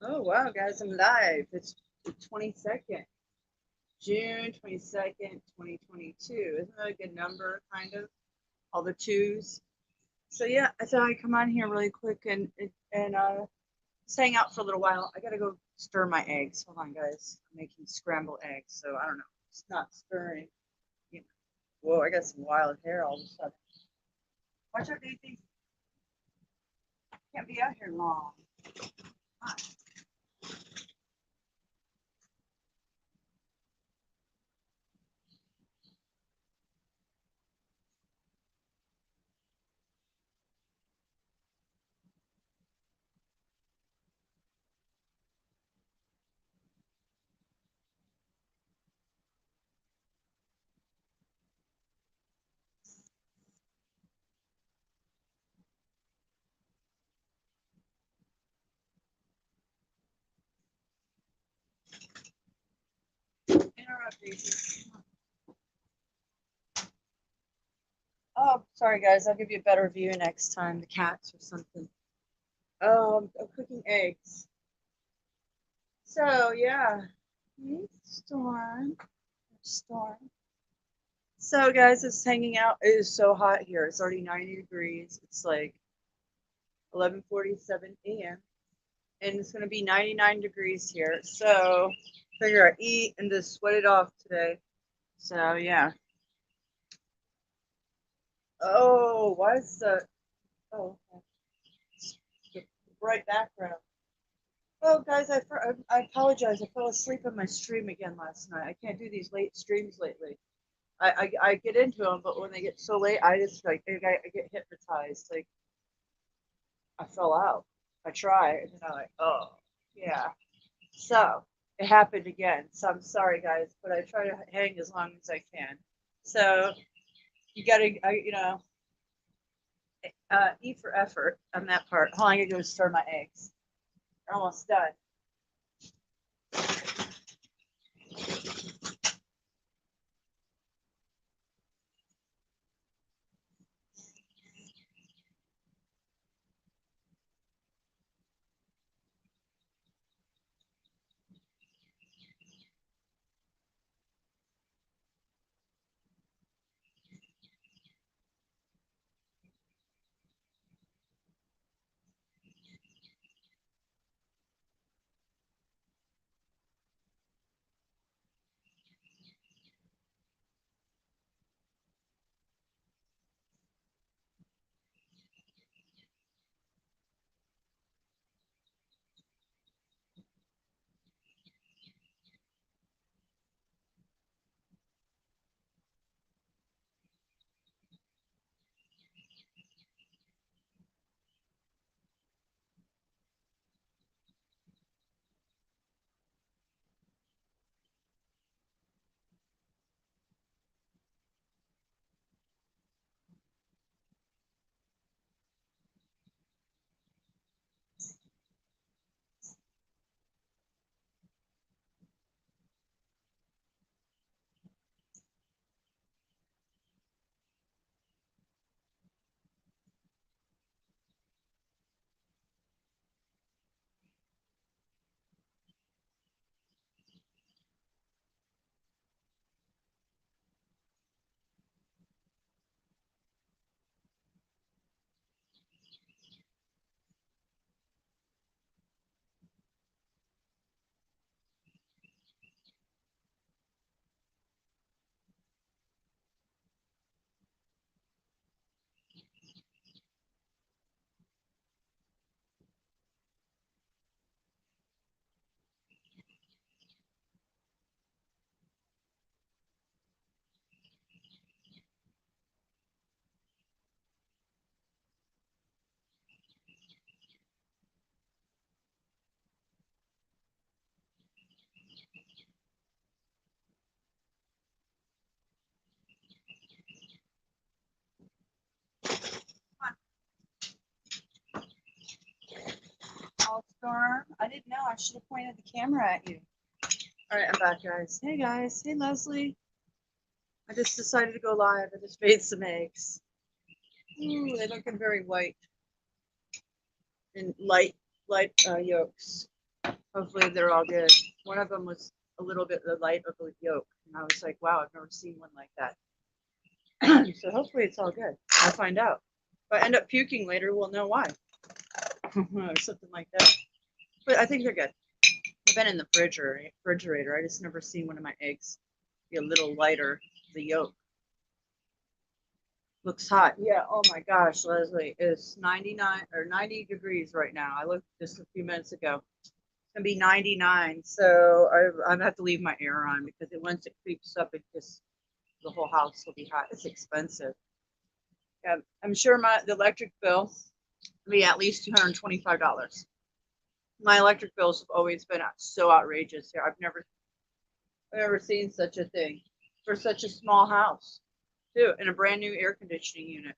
Oh, wow, guys, I'm live. It's the 22nd, June 22nd, 2022. Isn't that a good number, kind of? All the twos. So, yeah, I thought I'd come on here really quick and just hang out for a little while. I got to go stir my eggs. Hold on, guys. I'm making scrambled eggs, so I don't know. It's not stirring. You know. Whoa, I got some wild hair all of a sudden. Watch out, Daisy. Can't be out here long. Hi. Interrupt, Daisy. Oh, sorry guys, I'll give you a better view next time. The cats or something. I'm cooking eggs. So yeah. Hey, Storm. Storm. So guys, it's hanging out. It is so hot here. It's already 90 degrees. It's like 11:47 a.m. and it's gonna be 99 degrees here. So figure I eat and just sweat it off today. So yeah. Oh, why is the the bright background? Oh, guys, I apologize. I fell asleep on my stream again last night. I can't do these late streams lately. I get into them, but when they get so late, I just like I get hypnotized. Like I fell out. I try, and then I'm like, oh yeah. So it happened again. So I'm sorry, guys, but I try to hang as long as I can. So you gotta, eat for effort on that part. Hold on, I gotta go stir my eggs. They're almost done. All Storm. I didn't know. I should have pointed the camera at you. All right, I'm back, guys. Hey, guys. Hey, Leslie. I just decided to go live. I just made some eggs. Ooh, they're looking very white and light yolks. Hopefully they're all good. One of them was a little bit the light of the yolk, and I was like, wow, I've never seen one like that. So hopefully it's all good. I'll find out. If I end up puking later, we'll know why. Or something like that. But I think they're good. They've been in the refrigerator. I just never seen one of my eggs be a little lighter, the yolk. Looks hot. Yeah. Oh my gosh, Leslie, it's 99 or 90 degrees right now. I looked just a few minutes ago. It's gonna be 99. So I'm gonna have to leave my air on because once it creeps up, it just the whole house will be hot. It's expensive. Yeah, I'm sure the electric bill will be at least $225. My electric bills have always been so outrageous here. I've never seen such a thing for such a small house, too, in a brand new air conditioning unit.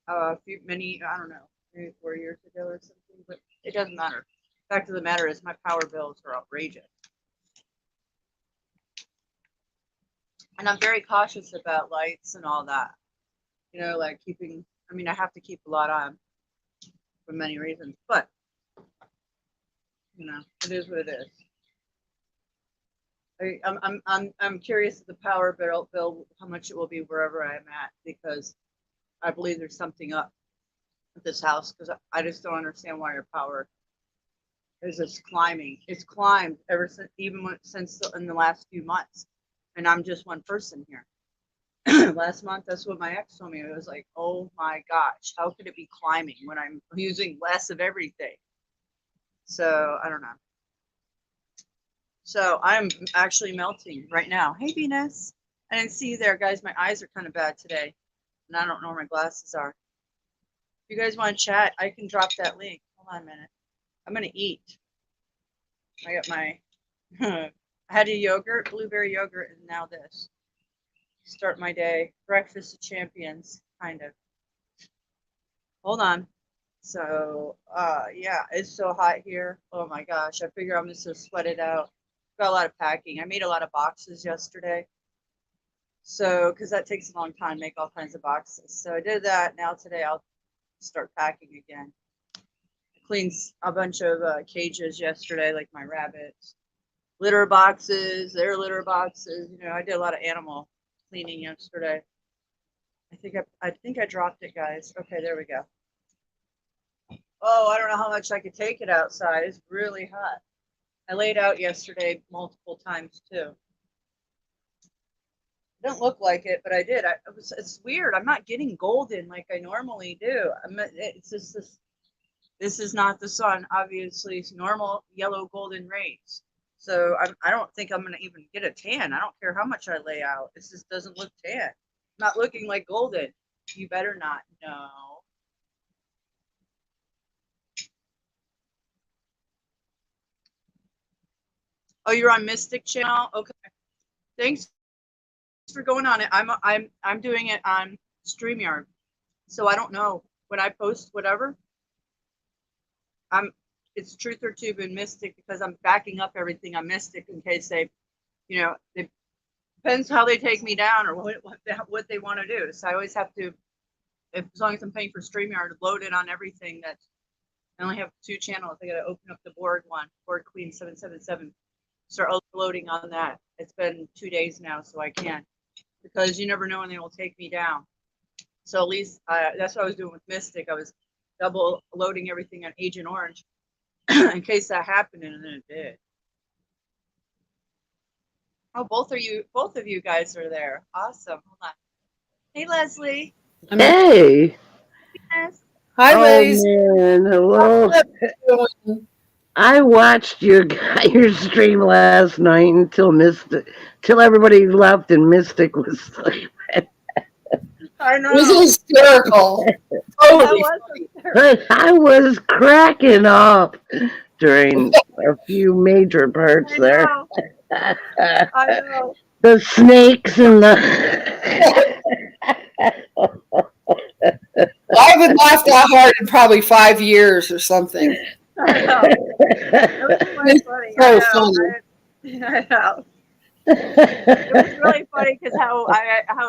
I don't know, maybe 4 years ago or something, but it doesn't matter. Fact of the matter is, my power bills are outrageous. And I'm very cautious about lights and all that. You know, like I have to keep a lot on for many reasons, but, it is what it is. I'm curious of the power bill, how much it will be wherever I'm at, because I believe there's something up with this house, because I just don't understand why your power is just climbing. It's climbed ever since, since in the last few months, and I'm just one person here. Last month, that's what my ex told me. It was like, oh my gosh, how could it be climbing when I'm using less of everything? So I don't know. So I'm actually melting right now. Hey, Venus. I didn't see you there, guys. My eyes are kind of bad today, and I don't know where my glasses are. If you guys want to chat, I can drop that link. Hold on a minute. I'm going to eat. I got my, I had a yogurt, blueberry yogurt, and now this. Start my day. Breakfast of champions, kind of. Hold on. So, yeah, it's so hot here. Oh my gosh. I figure I'm just going to sweat it out. Got a lot of packing. I made a lot of boxes yesterday. So, because that takes a long time, make all kinds of boxes. So I did that. Now today I'll start packing again. I cleaned a bunch of cages yesterday, like my rabbits. Litter boxes, their litter boxes. I did a lot of animal cleaning yesterday. I think I dropped it, guys. Okay, there we go. Oh, I don't know how much I could take it outside. It's really hot. I laid out yesterday multiple times too. It didn't look like it, but I did. It's weird. I'm not getting golden like I normally do. It's just this is not the sun. Obviously, it's normal yellow golden rays. So I don't think I'm gonna even get a tan. I don't care how much I lay out. It just doesn't look tan. Not looking like golden. You better not. No. Oh, you're on Mystic Channel? Okay. Thanks for going on it. I'm doing it on StreamYard. So I don't know. When I post whatever, it's Truth or Tube and Mystic, because I'm backing up everything on Mystic in case it depends how they take me down or what they want to do. So I always have to, as long as I'm paying for StreamYard, load it on everything. I only have 2 channels. I got to open up the board Queen 777. Start loading on that. It's been 2 days now, so I can't, because you never know when they will take me down. So at least that's what I was doing with Mystic. I was double loading everything on Agent Orange in case that happened, and then it did. Oh, both of you guys are there. Awesome. Hold on. Hey, Leslie. Hey. Yes. Hi, ladies. Man, hello. I watched your stream last night till everybody left and Mystic was sleeping. I know. It was hysterical. Totally. But I was cracking up during a few major parts there. I know. The snakes and the. I haven't laughed that hard in probably 5 years or something. I know. It was funny. So funny. I know. It was really funny because how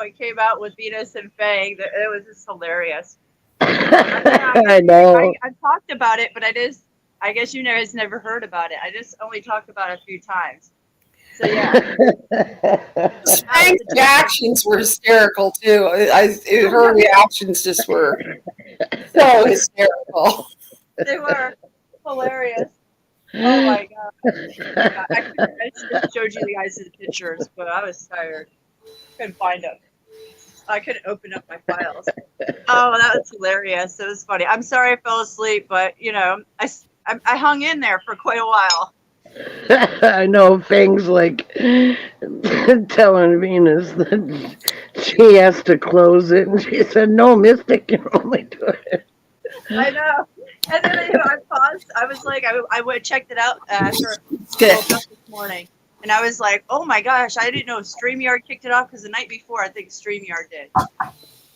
it came out with Venus and Faye. It was just hilarious. I know. I talked about it, but I I guess you guys never heard about it. I just only talked about it a few times. So yeah, Hank's reactions were hysterical too. Her reactions just were so hysterical. they were hilarious. Oh my god! I should have showed you the guys' pictures, but I was tired. Couldn't find them. I couldn't open up my files. Oh, that was hilarious. It was funny. I'm sorry I fell asleep, but you know, I hung in there for quite a while. I know things like telling Venus that she has to close it, and she said, "No, Mystic can only do it." I know. And then you know, I paused. I was like, I went checked it out after I woke up this morning, and I was like, oh my gosh, I didn't know StreamYard kicked it off because the night before I think StreamYard did,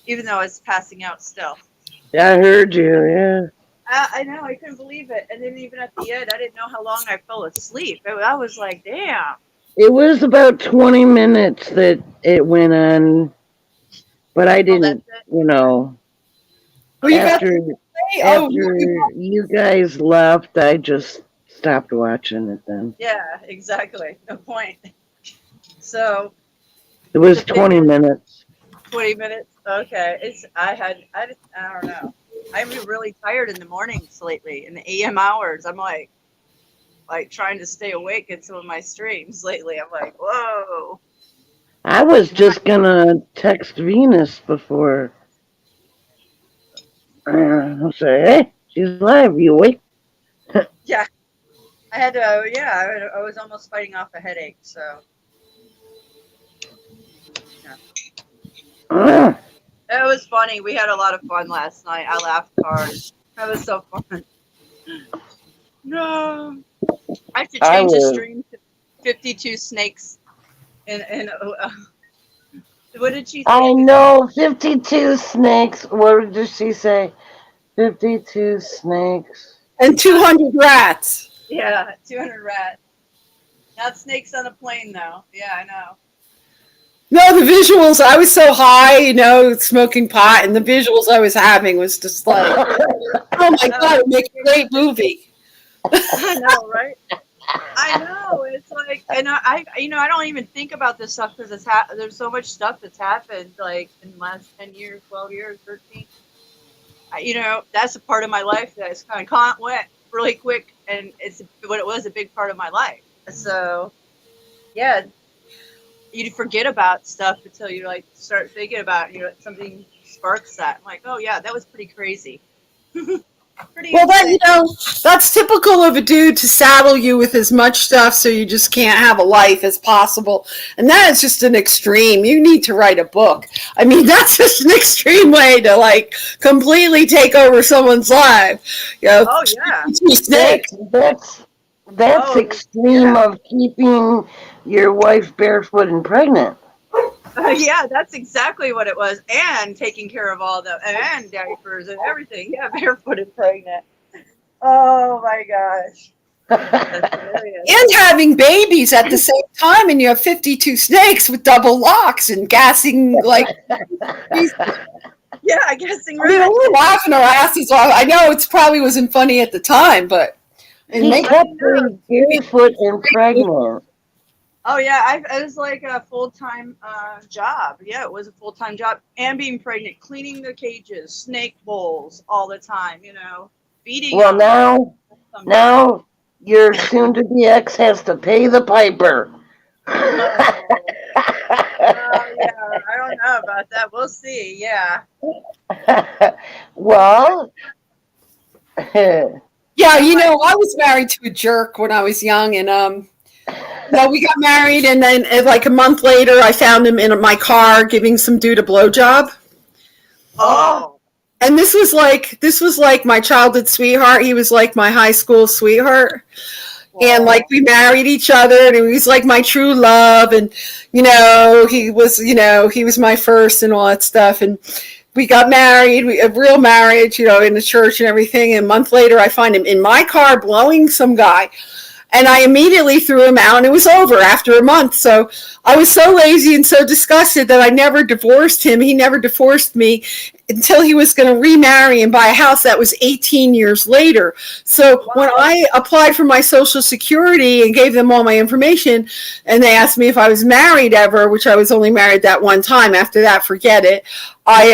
even though I was passing out still. Yeah, I heard you. Yeah. I know. I couldn't believe it. And then even at the end, I didn't know how long I fell asleep. I was like, damn. It was about 20 minutes that it went on, but I didn't, you know. Well, you after you guys left, I just stopped watching it then. Yeah, exactly. No point. So it was 20 minutes. 20 minutes. Okay. I don't know. I'm really tired in the mornings lately, in the AM hours. I'm like trying to stay awake in some of my streams lately. I'm like, whoa. I was just gonna text Venus before. I'll say, hey, she's live. You awake? Yeah. I had to, yeah, I was almost fighting off a headache, so. Yeah. It was funny. We had a lot of fun last night. I laughed hard. That was so fun. No. I have to change the stream to 52 snakes. And what did she say? I know, 52 snakes. What did she say? 52 snakes. And 200 rats. Yeah, 200 rats. Not snakes on a plane, though. Yeah, I know. No, the visuals, I was so high, you know, smoking pot, and the visuals I was having was just like, oh my God, it would make a great movie. I know, right? I know. It's like, and I don't even think about this stuff because there's so much stuff that's happened, like, in the last 10 years, 12 years, 13. That's a part of my life that's kind of went really quick, and it was a big part of my life. So, yeah. You forget about stuff until you start thinking about something sparks that. I'm like, oh yeah, that was pretty crazy. That's typical of a dude to saddle you with as much stuff so you just can't have a life as possible, and that is just an extreme. You need to write a book. I mean, that's just an extreme way to completely take over someone's life. Oh yeah, snakes. That's extreme of keeping your wife barefoot and pregnant. Yeah, that's exactly what it was. And taking care of all and diapers and everything. Yeah, barefoot and pregnant. Oh my gosh. And having babies at the same time, and you have 52 snakes with double locks and gassing Yeah, guessing right. We're laughing our asses off. I know it probably wasn't funny at the time, but he kept being barefoot and pregnant. Oh yeah, it was like a full-time job. Yeah, it was a full-time job, and being pregnant, cleaning the cages, snake bowls all the time. Feeding. Well, now your soon-to-be ex has to pay the piper. Yeah, I don't know about that. We'll see. Yeah. Well. Yeah, I was married to a jerk when I was young, and we got married, and then like a month later, I found him in my car giving some dude a blowjob. Oh. And this was like my childhood sweetheart. He was like my high school sweetheart. Wow. And we married each other, and he was like my true love, and he was my first and all that stuff, and we got married, a real marriage, in the church and everything. And a month later, I find him in my car blowing some guy. And I immediately threw him out, and it was over after a month. So I was so lazy and so disgusted that I never divorced him. He never divorced me. until he was going to remarry and buy a house. That was 18 years later. So when I applied for my Social Security and gave them all my information, and they asked me if I was married ever, which I was only married that one time. After that, forget it. I,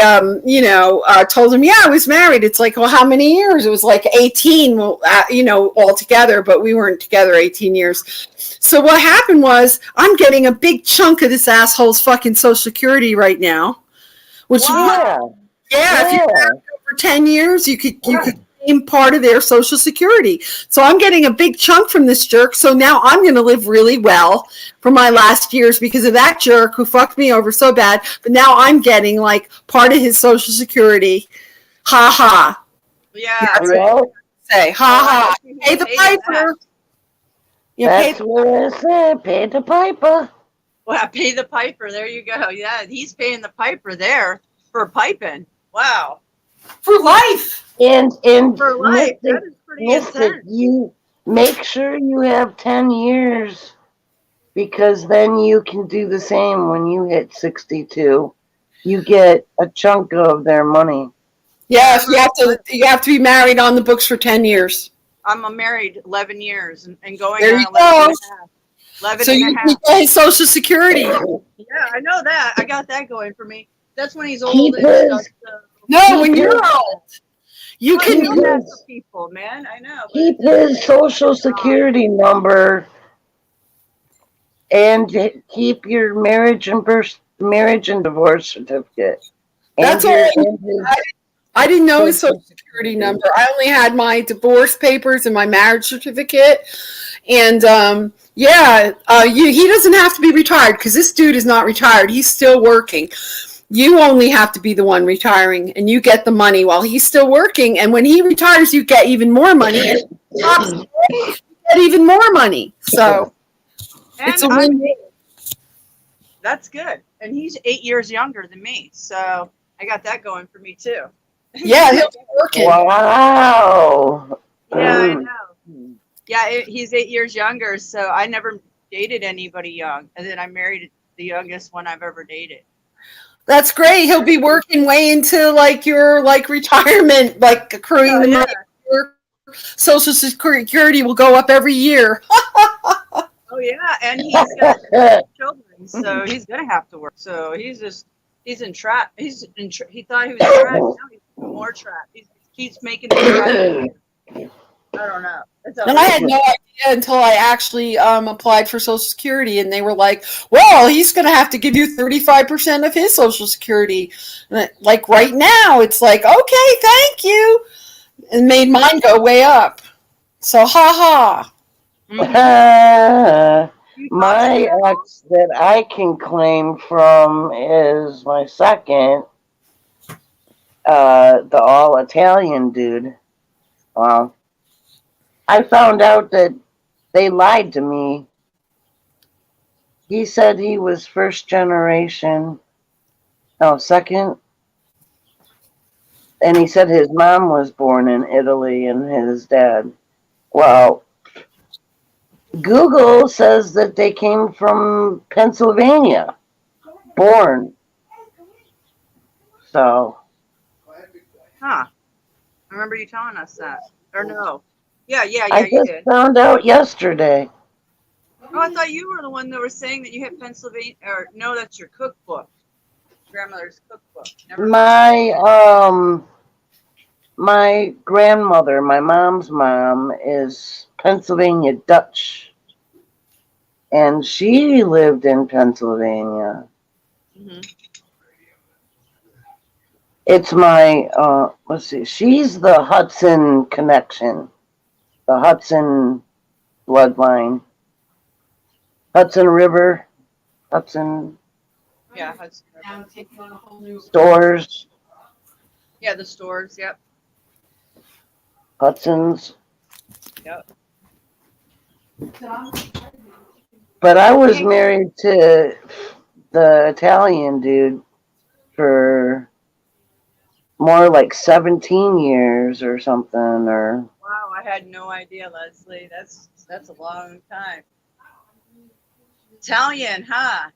told them, yeah, I was married. It's like, well, how many years? It was like 18, all together, but we weren't together 18 years. So what happened was I'm getting a big chunk of this asshole's fucking Social Security right now, which Wow. if you're married over 10 years, you could claim part of their Social Security. So I'm getting a big chunk from this jerk. So now I'm going to live really well for my last years because of that jerk who fucked me over so bad. But now I'm getting like part of his Social Security. Ha ha. Yeah. That's what I say. Ha ha. Pay the piper. That's what I said. Pay the piper. Well, pay the piper. There you go. Yeah, he's paying the piper there for piping. Wow. For life. And For life. That is pretty intense. You make sure you have 10 years because then you can do the same when you hit 62. You get a chunk of their money. Yes, you have to be married on the books for 10 years. I'm married 11 years and going there on you 11 go. and a half. 11 so and you a half. get his Social Security. Yeah, I know that. I got that going for me. That's when he's old Keep and his- stuff. So. No, when you're old. You Well, can I know that for people, man. I know. Keep his Social Security number and keep your marriage and divorce certificate. That's all I didn't know his Social Security number. I only had my divorce papers and my marriage certificate. And he doesn't have to be retired because this dude is not retired. He's still working. You only have to be the one retiring, and you get the money while he's still working. And when he retires, you get even more money. And you get even more money. So it's a win-win. That's good. And he's 8 years younger than me. So I got that going for me, too. Yeah, he'll be working. Wow. Yeah, I know. Yeah, he's 8 years younger, so I never dated anybody young. And then I married the youngest one I've ever dated. That's great. He'll be working way into like your retirement, like accruing the money. Your Social Security will go up every year. Oh yeah, and he's got children, so he's gonna have to work. So he's in trap. He thought he was trapped. Now he's more trapped. He keeps making it. I don't know. And I had no idea until I actually applied for Social Security, and they were like, well, he's going to have to give you 35% of his Social Security. Like right now, it's like, okay, thank you. And made mine go way up. So, ha-ha. My ex that I can claim from is my second, the all-Italian dude. Well, I found out that they lied to me. He said he was first generation. No, second. And he said his mom was born in Italy and his dad. Well, Google says that they came from Pennsylvania. Born. So. Huh. I remember you telling us that. Or no. Yeah, I you just did. found out yesterday. Oh, I thought you were the one that was saying that you had Pennsylvania. Or no, that's your cookbook. Grandmother's cookbook. Never My grandmother, my mom's mom, is Pennsylvania Dutch. And she lived in Pennsylvania. Mm-hmm. It's my, let's see, she's the Hudson connection. The Hudson bloodline. Hudson River. Hudson. Yeah, Hudson River. Stores. Yeah, the stores, yep. Hudson's. Yep. But I was married to the Italian dude for more like 17 years or something, or. Wow, I had no idea, Leslie. That's a long time. Italian, huh?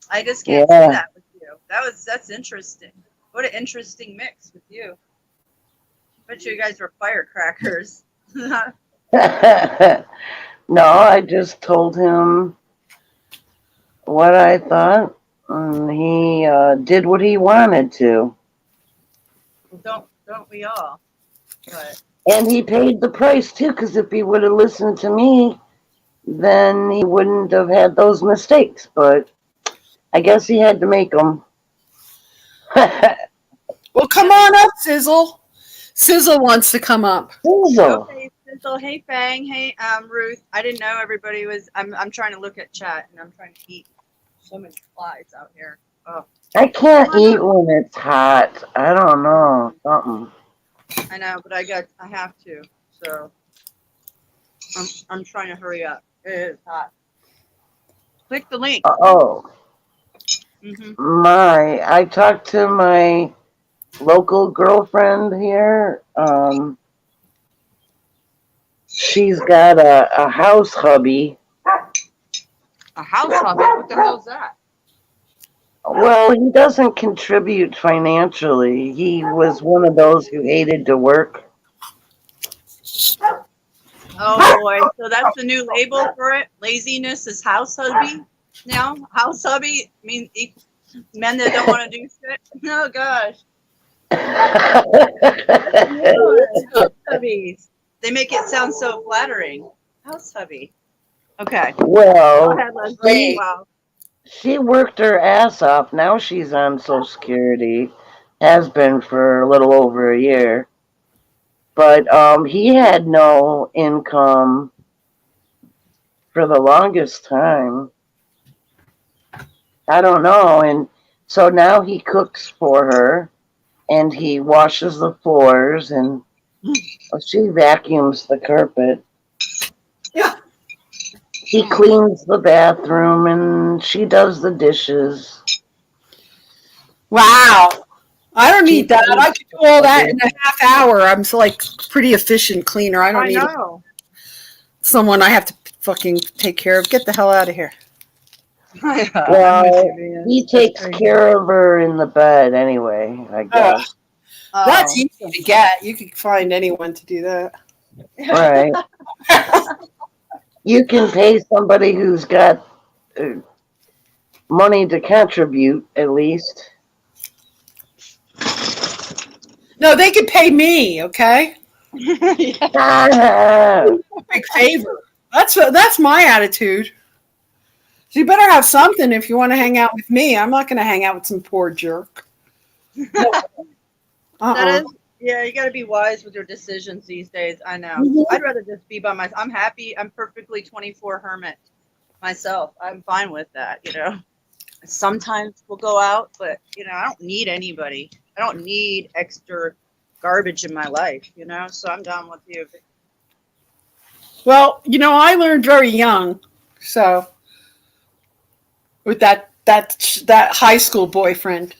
I just can't see that with you. That's interesting. What an interesting mix with you. Bet you guys were firecrackers. No, I just told him what I thought, and he did what he wanted to. Don't we all? But And he paid the price too, because if he would have listened to me, then he wouldn't have had those mistakes. But I guess he had to make them. Well, come on up, Sizzle. Sizzle wants to come up. Sizzle. okay, Sizzle. Hey, Fang. Hey, Ruth. I didn't know everybody was. I'm trying to look at chat and I'm trying to eat. So many flies out here. Oh, I can't eat when it's hot. I don't know. Something. I know, but I have to. So I'm trying to hurry up. It is hot. Click the link. Oh, Mm-hmm. I talked to my local girlfriend here. She's got a house hubby. A house hubby? What the hell is that? Well, he doesn't contribute financially. He was one of those who hated to work. Oh boy, so that's the new label for it. Laziness is house hubby now. House hubby means men that don't want to do shit. Oh gosh, house hubbies. They make it sound so flattering. House hubby. Okay. Go Well, ahead, Leslie. Wow. she worked her ass off. Now she's on Social Security. Has been for a little over a year. But he had no income for the longest time. I don't know. And so now he cooks for her and he washes the floors and she vacuums the carpet. Yeah. He cleans the bathroom and she does the dishes. Wow. I don't need that. I could do all that in a half hour. I'm like pretty efficient cleaner. I don't need someone I have to fucking take care of. Get the hell out of here. Well, he takes care of her in the bed anyway, I guess. That's easy to get. You could find anyone to do that. Right. You can pay somebody who's got money to contribute, at least. No, they could pay me, okay? Ah, Big favor. That's my attitude. So you better have something if you want to hang out with me. I'm not going to hang out with some poor jerk. That is, yeah, you got to be wise with your decisions these days. I know. I'd rather just be by myself. I'm happy. I'm perfectly 24 hermit myself. I'm fine with that, you know. Sometimes we'll go out, but, you know, I don't need anybody. I don't need extra garbage in my life, you know, so I'm done with you. Well, you know, I learned very young, so with that high school boyfriend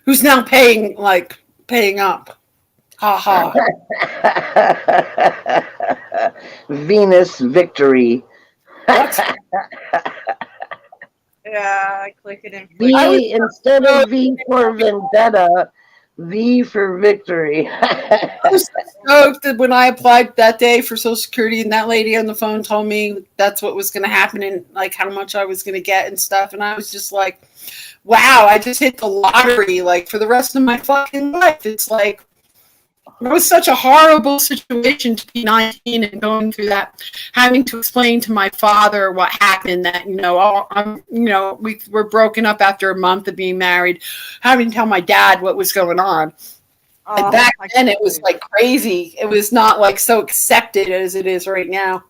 who's now paying up. Ha ha. Venus victory. Yeah, I click it in. V instead of V for vendetta, V for victory. I was stoked that when I applied that day for Social Security and that lady on the phone told me that's what was going to happen and like how much I was going to get and stuff. And I was just like, wow, I just hit the lottery like for the rest of my fucking life. It's like, it was such a horrible situation to be 19 and going through that, having to explain to my father what happened. That we were broken up after a month of being married, having to tell my dad what was going on. And back then, it was like crazy. It was not like so accepted as it is right now.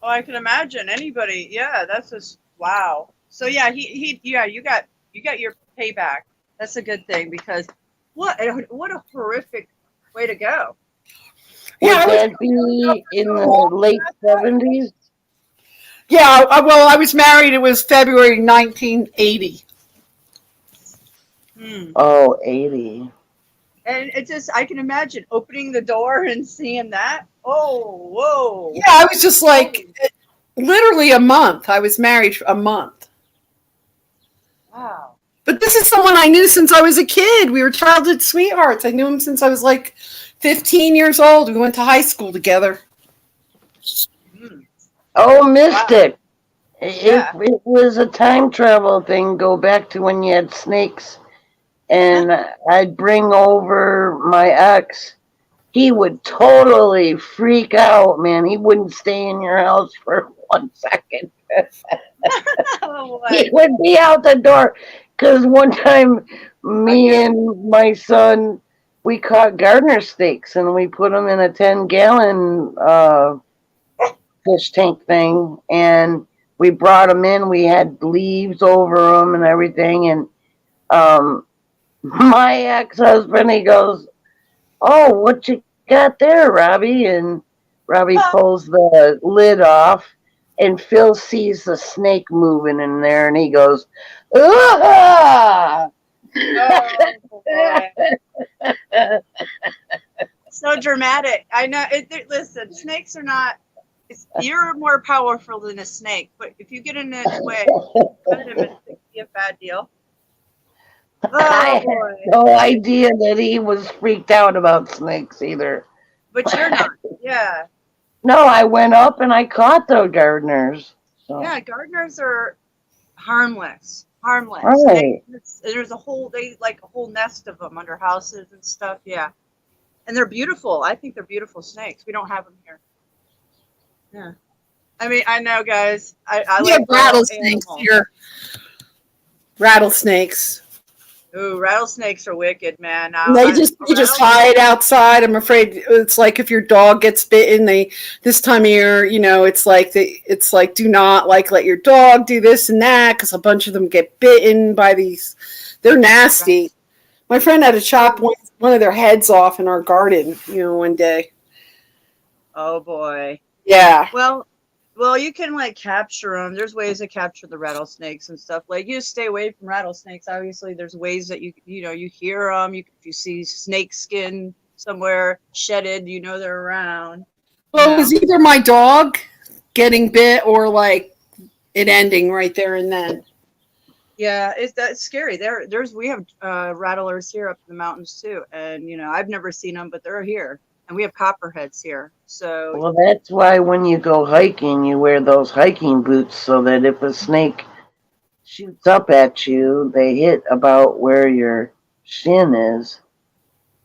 Oh, I can imagine anybody. Yeah, that's just wow. So yeah, you got your payback. That's a good thing because what a horrific way to go. Yeah, would that be in the late 70s? Yeah, well, I was married. It was February 1980. Oh, 80. And it just, I can imagine opening the door and seeing that. Oh, whoa. Yeah, I was just like, literally a month. I was married for a month. Wow. But this is someone I knew since I was a kid. We were childhood sweethearts. I knew him since I was like 15 years old. We went to high school together. Oh, Mystic. Yeah. It was a time travel thing. Go back to when you had snakes, and I'd bring over my ex. He would totally freak out, man. He wouldn't stay in your house for 1 second. Oh, He boy. would be out the door. Because one time, me and my son, we caught gardener snakes and we put them in a 10-gallon fish tank thing, and we brought them in. We had leaves over them and everything. And my ex-husband, he goes, "Oh, what you got there, Robbie?" And Robbie pulls the lid off, and Phil sees the snake moving in there, and he goes, "Ah!" Oh, boy. So dramatic. I know. Listen, snakes are not. You're more powerful than a snake, but if you get in its way, cut him, it could be a bad deal. I Oh had boy! no idea that he was freaked out about snakes either. But you're not. Yeah, No, I went up and I caught the gardeners. So. yeah. Gardeners are harmless. Harmless. Right. There's a whole nest of them under houses and stuff. Yeah, and they're beautiful. I think they're beautiful snakes. We don't have them here. Yeah. I mean, I know, guys. I We have like rattlesnakes here. Rattlesnakes. Ooh, rattlesnakes are wicked, man. They just hide outside. I'm afraid it's like if your dog gets bitten, this time of year, it's like do not let your dog do this and that because a bunch of them get bitten by these. They're nasty. My friend had to chop one of their heads off in our garden, one day. Oh boy. Yeah. Well, you can capture them. There's ways to capture the rattlesnakes and stuff. Like, you stay away from rattlesnakes. Obviously, there's ways that you hear them. If you see snake skin somewhere shedded, they're around. Well, it was either my dog getting bit or it ending right there and then. Yeah, that's scary. We have rattlers here up in the mountains too, and I've never seen them, but they're here. And we have copperheads here. So Well, that's why when you go hiking, you wear those hiking boots so that if a snake shoots up at you, they hit about where your shin is.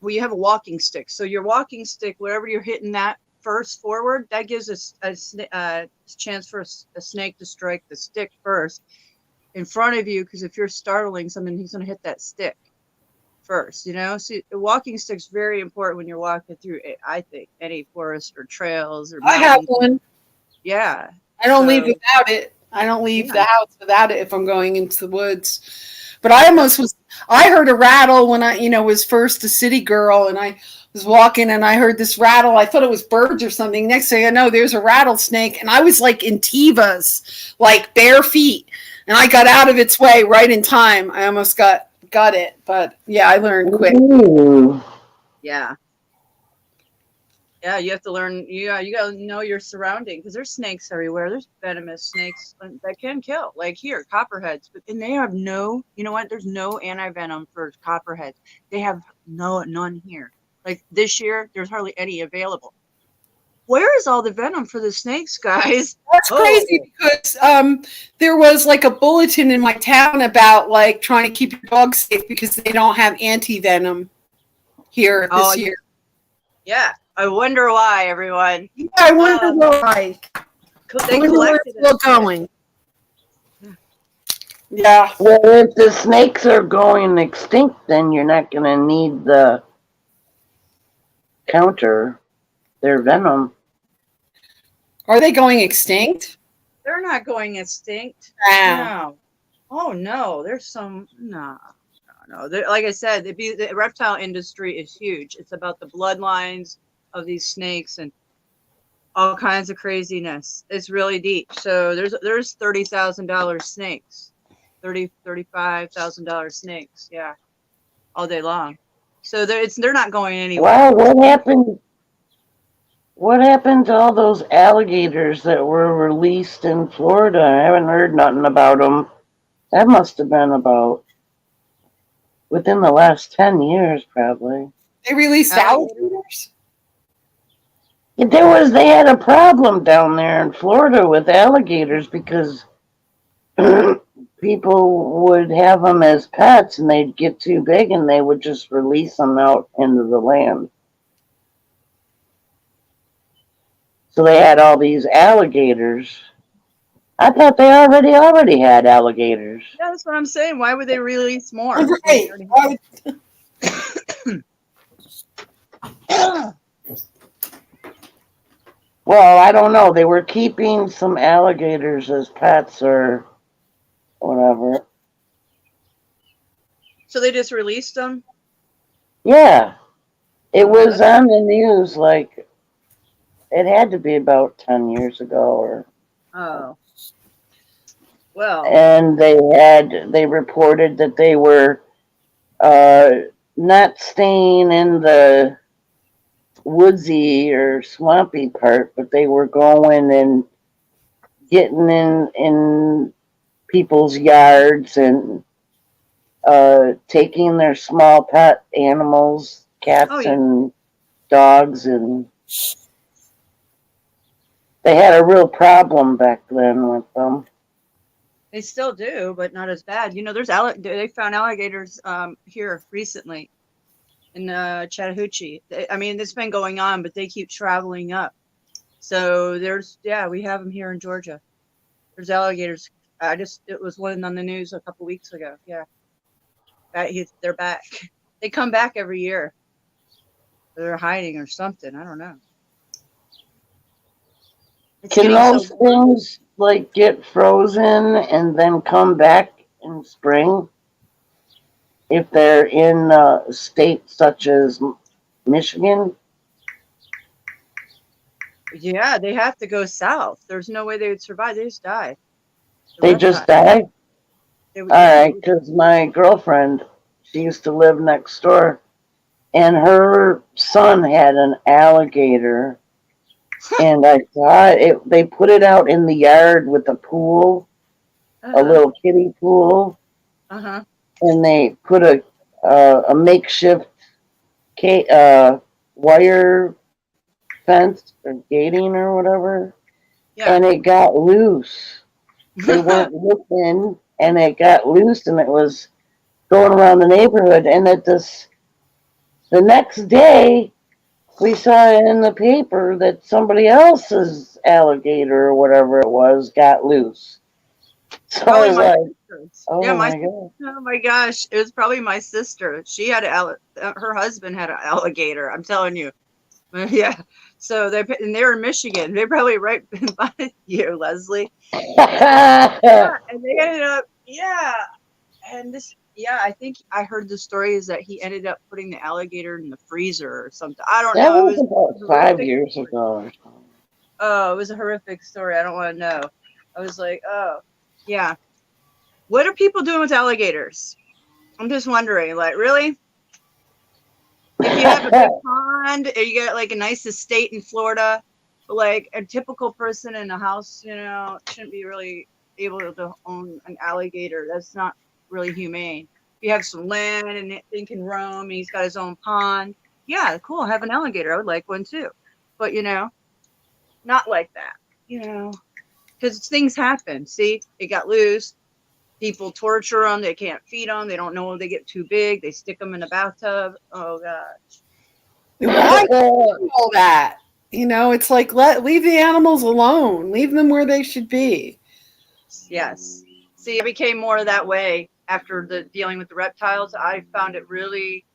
Well, you have a walking stick. So your walking stick, wherever you're hitting that first forward, that gives us a chance for a snake to strike the stick first in front of you. Because if you're startling someone, he's going to hit that stick first, So the walking stick's very important when you're walking through, I think, any forest or trails or mountains. I have one. Yeah. I don't leave without it. I don't leave the house without it if I'm going into the woods. But I heard a rattle when I, was first a city girl, and I was walking and I heard this rattle. I thought it was birds or something. Next thing I know, there's a rattlesnake, and I was in Tevas, bare feet, and I got out of its way right in time. I almost got it, but yeah, I learned quick. Ooh. Yeah, you have to learn. You got to know your surrounding, because there's snakes everywhere. There's venomous snakes that can kill, like here, copperheads. And they have there's no anti-venom for copperheads. They have none here. Like this year, there's hardly any available. Where is all the venom for the snakes, guys? That's crazy because there was a bulletin in my town about trying to keep your dog safe because they don't have anti-venom here this year. Yeah, I wonder why, everyone. Yeah, I wonder why. They collected it. Still going. Yeah. Well, if the snakes are going extinct, then you're not going to need the counter their venom. Are they going extinct? They're not going extinct. Wow. No. Oh no, there's some no. Like I said, the reptile industry is huge. It's about the bloodlines of these snakes and all kinds of craziness. It's really deep. So there's $30,000 snakes, $35,000 snakes. Yeah, all day long. So they're not going anywhere. Wow, what happened? What happened to all those alligators that were released in Florida? I haven't heard nothing about them. That must have been about within the last 10 years, probably. They released Alligator? alligators? They had a problem down there in Florida with alligators because people would have them as pets and they'd get too big and they would just release them out into the land. So they had all these alligators. I thought they already had alligators. Yeah, that's what I'm saying. Why would they release more? Right. Well, I don't know. They were keeping some alligators as pets or whatever. So they just released them? Yeah. It Oh, was on the news like it had to be about 10 years ago or Oh. Well, and they reported that they were not staying in the woodsy or swampy part, but they were going and getting in people's yards and taking their small pet animals, cats oh yeah. and dogs, and they had a real problem back then with them. They still do, but not as bad. You know, they found alligators here recently in Chattahoochee. I mean, it's been going on, but they keep traveling up. So we have them here in Georgia. There's alligators. It was one on the news a couple weeks ago. Yeah, they're back. They come back every year. They're hiding or something. I don't know. It's Can getting those so things like get frozen and then come back in spring if they're in states such as Michigan? Yeah, they have to go south. There's no way they would survive. They just die. The They just reptile. die? All right, because my girlfriend, she used to live next door, and her son had an alligator, and I thought they put it out in the yard with a pool, a little kiddie pool, Uh-huh. and they put a makeshift wire fence or gating or whatever, Yeah. and it got loose. They weren't looking, and it got loose, and it was going around the neighborhood. And the next day, we saw in the paper that somebody else's alligator or whatever it was got loose. So I Probably was my like, sister's. oh Yeah, my God. oh my gosh, it was probably my sister. She had her husband had an alligator. I'm telling you. Yeah. So they were in Michigan. They're probably right by you, Leslie. Yeah, and they ended up, yeah. And I think I heard the story is that he ended up putting the alligator in the freezer or something. I don't That know. It was was about 5 years ago or something. Oh, it was a horrific story. I don't want to know. I was like, oh, yeah. What are people doing with alligators? I'm just wondering, like, really? If you have a big pond, or you got like a nice estate in Florida, like a typical person in a house, shouldn't be really able to own an alligator. That's not really humane. If you have some land and it can roam, and he's got his own pond, yeah, cool. Have an alligator. I would like one too, but not like that. Because things happen. See, it got loose. People torture them. They can't feed them. They don't know if they get too big. They stick them in a bathtub. Oh gosh. Why do all that? It's like leave the animals alone. Leave them where they should be. Yes. See, I became more that way after the dealing with the reptiles. I found it really.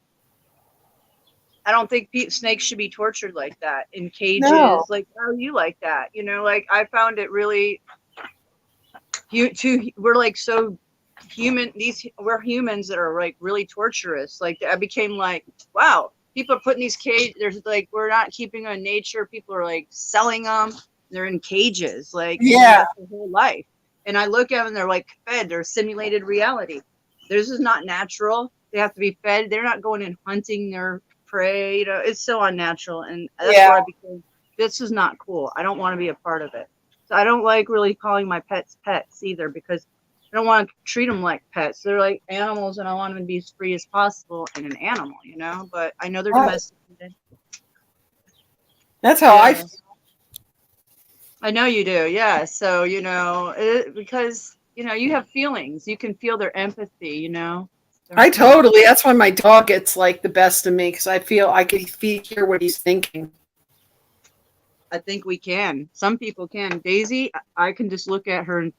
I don't think snakes should be tortured like that in cages. No. Like, oh, you like that? Like I found it really. We're like so human. We're humans that are like really torturous. Like I became like, wow, people are putting these cages. There's like we're not keeping them in nature. People are like selling them. They're in cages. Like that's their whole life. And I look at them. They're like fed. They're simulated reality. This is not natural. They have to be fed. They're not going and hunting their prey. It's so unnatural. And that's where I became. This is not cool. I don't want to be a part of it. So I don't like really calling my pets either because I don't want to treat them like pets. They're like animals, and I want them to be as free as possible in an animal, you know. But I know they're Right. domesticated. That's how I Yeah. I know you do. Yeah. So, you know, because, you know, you have feelings. You can feel their empathy, you know. I totally. That's why my dog gets like the best of me because I feel I can hear what he's thinking. I think we can. Some people can. Daisy, I can just look at her and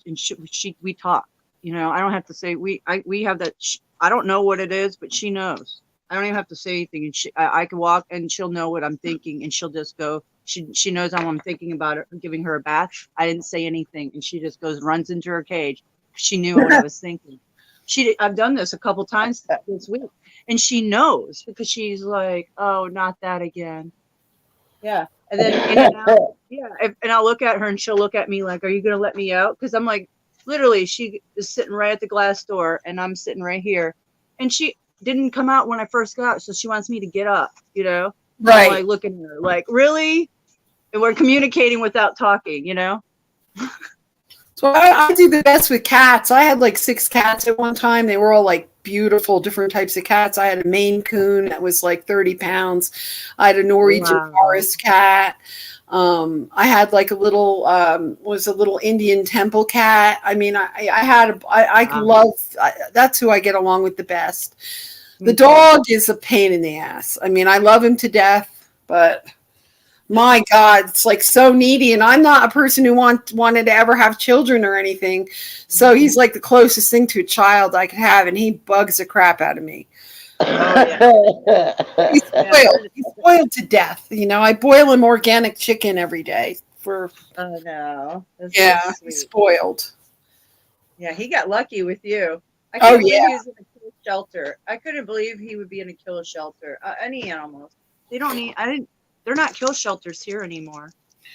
we talk. You know, I don't have to say we have that. I don't know what it is, but she knows. I don't even have to say anything, and I can walk and she'll know what I'm thinking, and she'll just go. She knows how I'm thinking about it. I'm giving her a bath. I didn't say anything, and she just goes runs into her cage. She knew what I was thinking. I've done this a couple times this week, and she knows because she's like, "Oh, not that again." Yeah. And then in and out. Yeah. And I'll look at her and she'll look at me like, are you going to let me out? Because I'm like, literally, she is sitting right at the glass door and I'm sitting right here. And she didn't come out when I first got out. So she wants me to get up, you know? Right. I'm like looking at her like, really? And we're communicating without talking, you know? So I do the best with cats. I had like 6 cats at one time. They were all like beautiful, different types of cats. I had a Maine Coon that was like 30 pounds. I had a Norwegian forest cat. I had like a little Indian temple cat. I mean, I love, that's who I get along with the best. The dog is a pain in the ass. I mean, I love him to death, but my God, it's like so needy. And I'm not a person who wanted to ever have children or anything. So he's like the closest thing to a child I could have. And he bugs the crap out of me. Oh, yeah. He's spoiled. He's spoiled to death. You know, I boil him organic chicken every day for. Oh, no. That's Yeah, so he's spoiled. Yeah, he got lucky with you. I Oh, couldn't believe yeah. he was in a kill shelter. I couldn't believe he would be in a kill shelter. Any animals. They don't need, they're not kill shelters here anymore.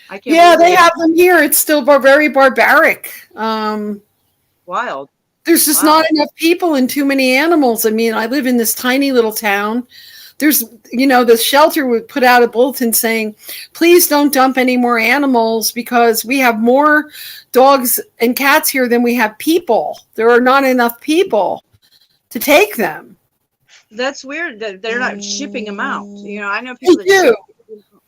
I can't Yeah, believe they have them here. It's still very barbaric. Wild. There's just not enough people and too many animals. I mean, I live in this tiny little town. There's, you know, the shelter would put out a bulletin saying, please don't dump any more animals because we have more dogs and cats here than we have people. There are not enough people to take them. That's weird that they're not shipping them out. You know, I know people that do.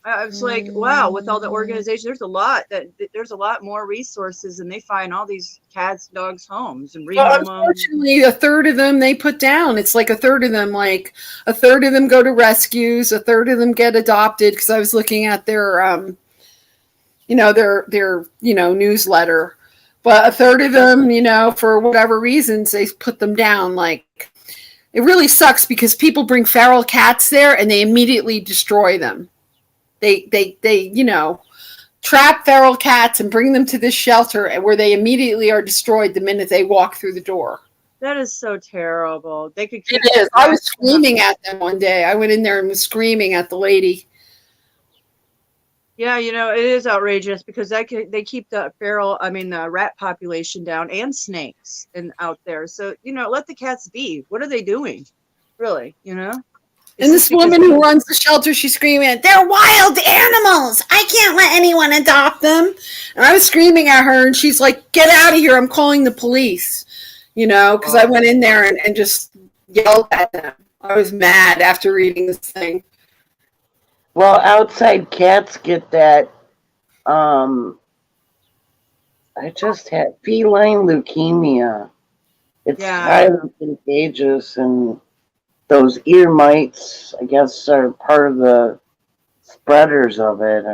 I was like, wow, with all the organization, there's a lot more resources, and they find all these cats, dogs, homes and rehome them. Unfortunately, a third of them they put down. It's like a third of them go to rescues, a third of them get adopted. Because I was looking at their, their newsletter, but a third of them, you know, for whatever reasons, they put them down. Like, it really sucks because people bring feral cats there and they immediately destroy them. They you know, trap feral cats and bring them to this shelter where they immediately are destroyed the minute they walk through the door. That is so terrible. They could keep it is. I was screaming at them one day. I went in there and was screaming at the lady. Yeah, you know, it is outrageous because they keep the the rat population down and snakes out there. So, you know, let the cats be. What are they doing? Really, you know? And this woman who runs the shelter, she's screaming, they're wild animals. I can't let anyone adopt them. And I was screaming at her, and she's like, get out of here. I'm calling the police. You know, because I went in there and just yelled at them. I was mad after reading this thing. Well, outside cats get that, I just had feline leukemia. It's highly contagious, and those ear mites, I guess, are part of the spreaders of it.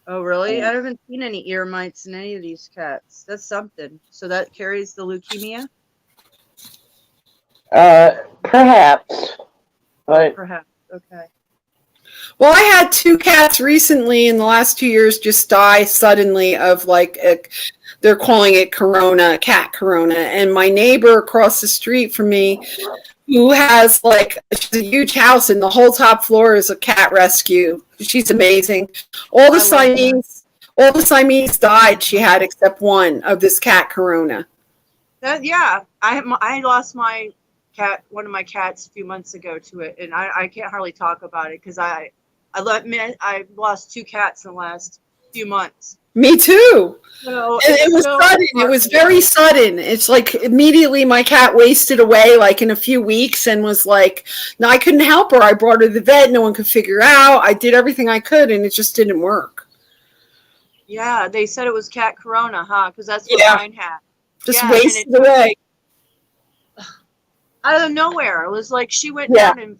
Oh, really? I haven't seen any ear mites in any of these cats. That's something. So that carries the leukemia? Perhaps. But perhaps. Okay. Well, I had 2 cats recently in the last 2 years just die suddenly of they're calling it cat corona. And my neighbor across the street from me, who has she's a huge house and the whole top floor is a cat rescue. She's amazing. All the Siamese died she had except one of this cat corona. I lost my cat, one of my cats a few months ago to it, and I can't hardly talk about it because I've lost 2 cats in the last few months. Me too. So And it it's was so sudden. It was heartbreaking. very sudden. It's like immediately my cat wasted away like in a few weeks and was like, no, I couldn't help her. I brought her to the vet. No one could figure out. I did everything I could and it just didn't work. Yeah, they said it was cat corona, huh? Because that's what Yeah. mine had. Just Yeah, and it wasted away. out of nowhere. It was like she went Yeah. down in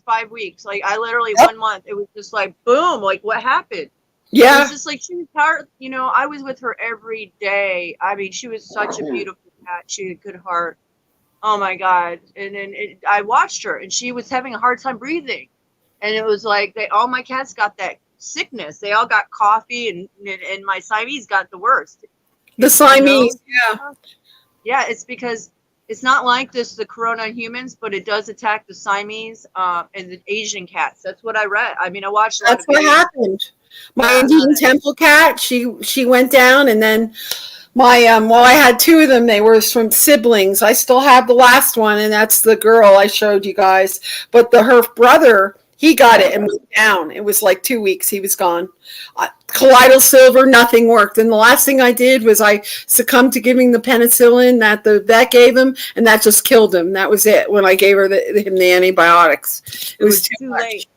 5 weeks. Like I literally Yep. 1 month. It was just like boom. Like what happened? It Yeah. was just like she was tired. You know, I was with her every day. I mean, she was such a beautiful cat. She had a good heart. Oh my God. And then I watched her and she was having a hard time breathing. And it was like all my cats got that sickness. They all got coffee and my Siamese got the worst. The Siamese. Yeah. Yeah, it's because it's not like the corona in humans, but it does attack the Siamese and the Asian cats. That's what I read. I mean, I watched a lot That's of what videos. happened. My Indian temple cat, she went down, and then my well, I had two of them. They were from siblings. I still have the last one, and that's the girl I showed you guys. But her brother, he got it and went down. It was like 2 weeks. He was gone. Colloidal silver, nothing worked. And the last thing I did was I succumbed to giving the penicillin that the vet gave him, and that just killed him. That was it. When I gave him the antibiotics, It was too late.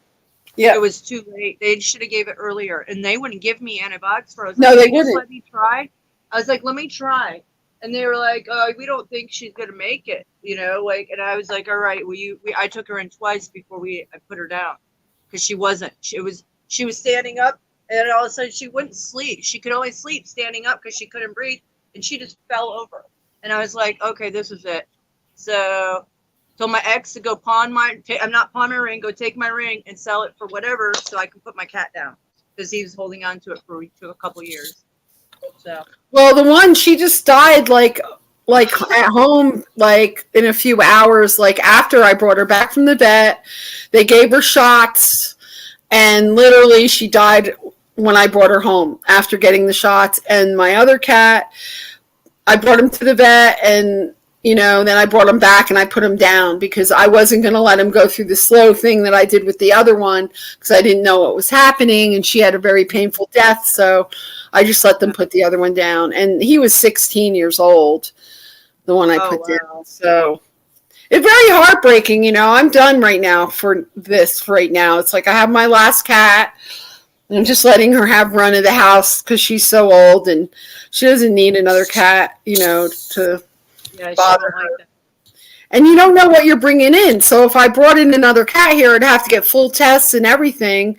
Yeah, it was too late. They should have gave it earlier, and they wouldn't give me antibiotics for. I was No, like, they "Can you just wouldn't. let me try." I was like, "Let me try," and they were like, "We don't think she's gonna make it," you know. Like, and I was like, "All right, will you?" I took her in twice before I put her down because she wasn't. She was standing up, and all of a sudden she wouldn't sleep. She could only sleep standing up because she couldn't breathe, and she just fell over. And I was like, "Okay, this is it." So told my ex to go pawn I'm not pawn my ring, go take my ring and sell it for whatever so I can put my cat down because he was holding on to it for a couple years. So well, the one she just died like at home like in a few hours like after I brought her back from the vet. They gave her shots and literally she died when I brought her home after getting the shots. And my other cat, I brought him to the vet and then I brought him back and I put him down because I wasn't going to let him go through the slow thing that I did with the other one because I didn't know what was happening and she had a very painful death. So I just let them put the other one down. And he was 16 years old, the one I put down. So it's very heartbreaking. I'm done right now for this right now. It's like I have my last cat. And I'm just letting her have run of the house because she's so old and she doesn't need another cat, to bother her. like that. And you don't know what you're bringing in. So if I brought in another cat here, I'd have to get full tests and everything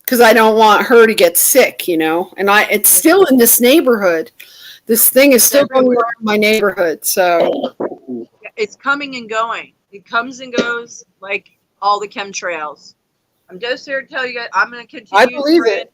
because I don't want her to get sick, And it's still in this neighborhood. This thing is still going around my neighborhood. So It's coming and going. It comes and goes like all the chemtrails. I'm just here to tell you guys, I'm going to continue. I believe it.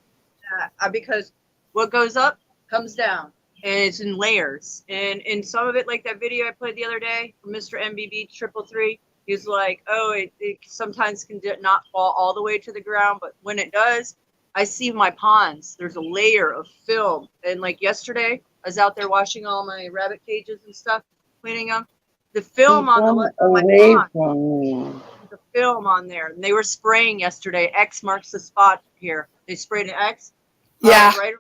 Because what goes up comes down. And it's in layers. And in some of it, like that video I played the other day from Mr. MBB 333, he's like, oh, it sometimes can not fall all the way to the ground, but when it does, I see my ponds. There's a layer of film. And like yesterday, I was out there washing all my rabbit cages and stuff, cleaning them. The film on my pond, the film on there. And they were spraying yesterday. X marks the spot here. They sprayed an X. Yeah. Right.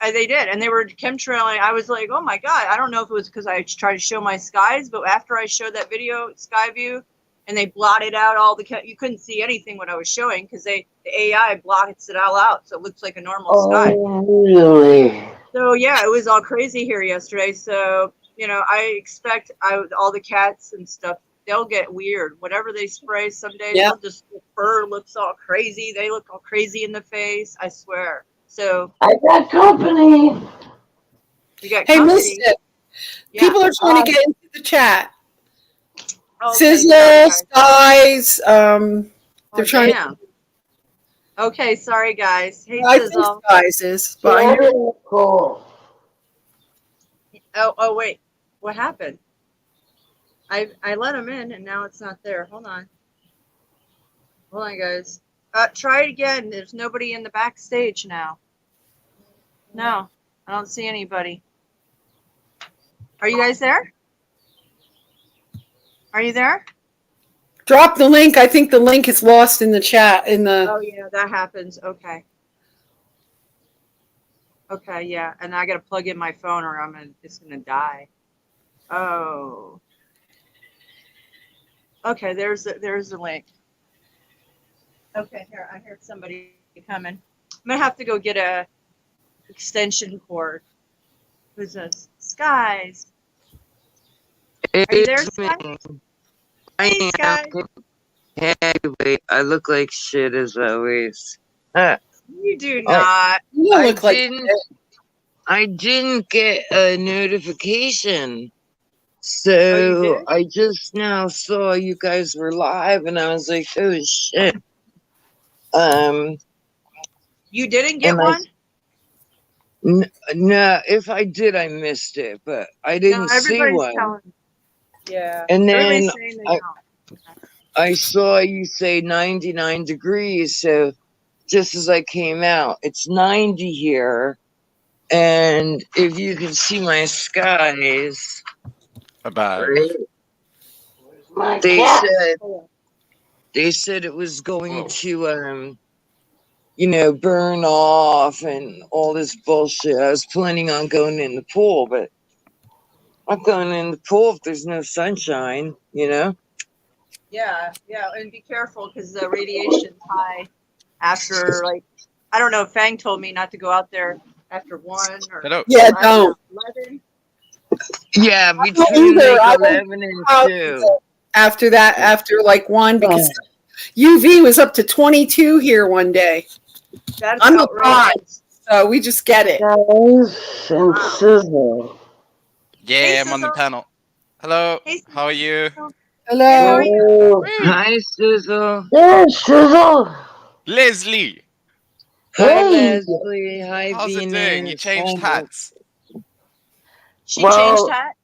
They did, and they were chemtrailing. I was like, "Oh my God!" I don't know if it was because I tried to show my skies, but after I showed that video, sky view, and they blotted out all you couldn't see anything what I was showing because the AI blots it all out, so it looks like a normal sky. Really? So yeah, it was all crazy here yesterday. So I expect all the cats and stuff. They'll get weird. Whatever they spray, someday they'll just fur looks all crazy. They look all crazy in the face. I swear. So I got company. You got hey, company. Mystic, people are trying to get into the chat. Okay, Sizzle, Skies, they're trying to. Okay, sorry guys. Hey, I Sizzle. think Skies is, but I know. Cool. Oh, wait. What happened? I let him in and now it's not there. Hold on, guys. Try it again. There's nobody in the backstage now. No, I don't see anybody. Are you guys there? Are you there? Drop the link. I think the link is lost in the chat. Oh yeah, that happens. Okay. Okay, yeah, and I gotta plug in my phone or it's gonna die. Oh. Okay, there's the link. Okay, here I heard somebody coming. I'm gonna have to go get a extension cord. Who's this? Skies. Are you there, It's me. Skies? I Hey, am. Skies. Hey, wait, I look like shit as always. I You do not. You don't I look like didn't I didn't get a notification. Oh, you So did? I just now saw you guys were live and I was like, oh shit. Um You didn't get and I one? no, if I did I missed it, but I No, didn't see everybody's one. telling me. Yeah, And then everybody's saying they I don't. I saw you say 99 degrees, so just as I came out, it's 90 here. And if you can see my skies, Above. right? My They cat. said Oh, it was going to burn off and all this bullshit. I was planning on going in the pool, but I'm not going in the pool if there's no sunshine, you know? yeah, yeah, and be careful because the radiation's high after I don't know. Fang told me not to go out there after 1 or Hello. yeah, 11 don't. or 11. Yeah, I don't between either. like I don't 11 and know 2. after that, after like 1, because UV was up to 22 here one day. That's I'm the prime, outrageous. so we just get it. Guys and Wow. Sizzle. Yeah, Hey, I'm on the Sizzle. panel. Hello. Hey, How are you? Sizzle. Good. How are Hello. you? Oh, Hi, Sizzle. there's Sizzle. Leslie. Hi, Hey. Leslie. Hi, How's it doing? You Venus. changed Hi, hats. She changed Well, hat.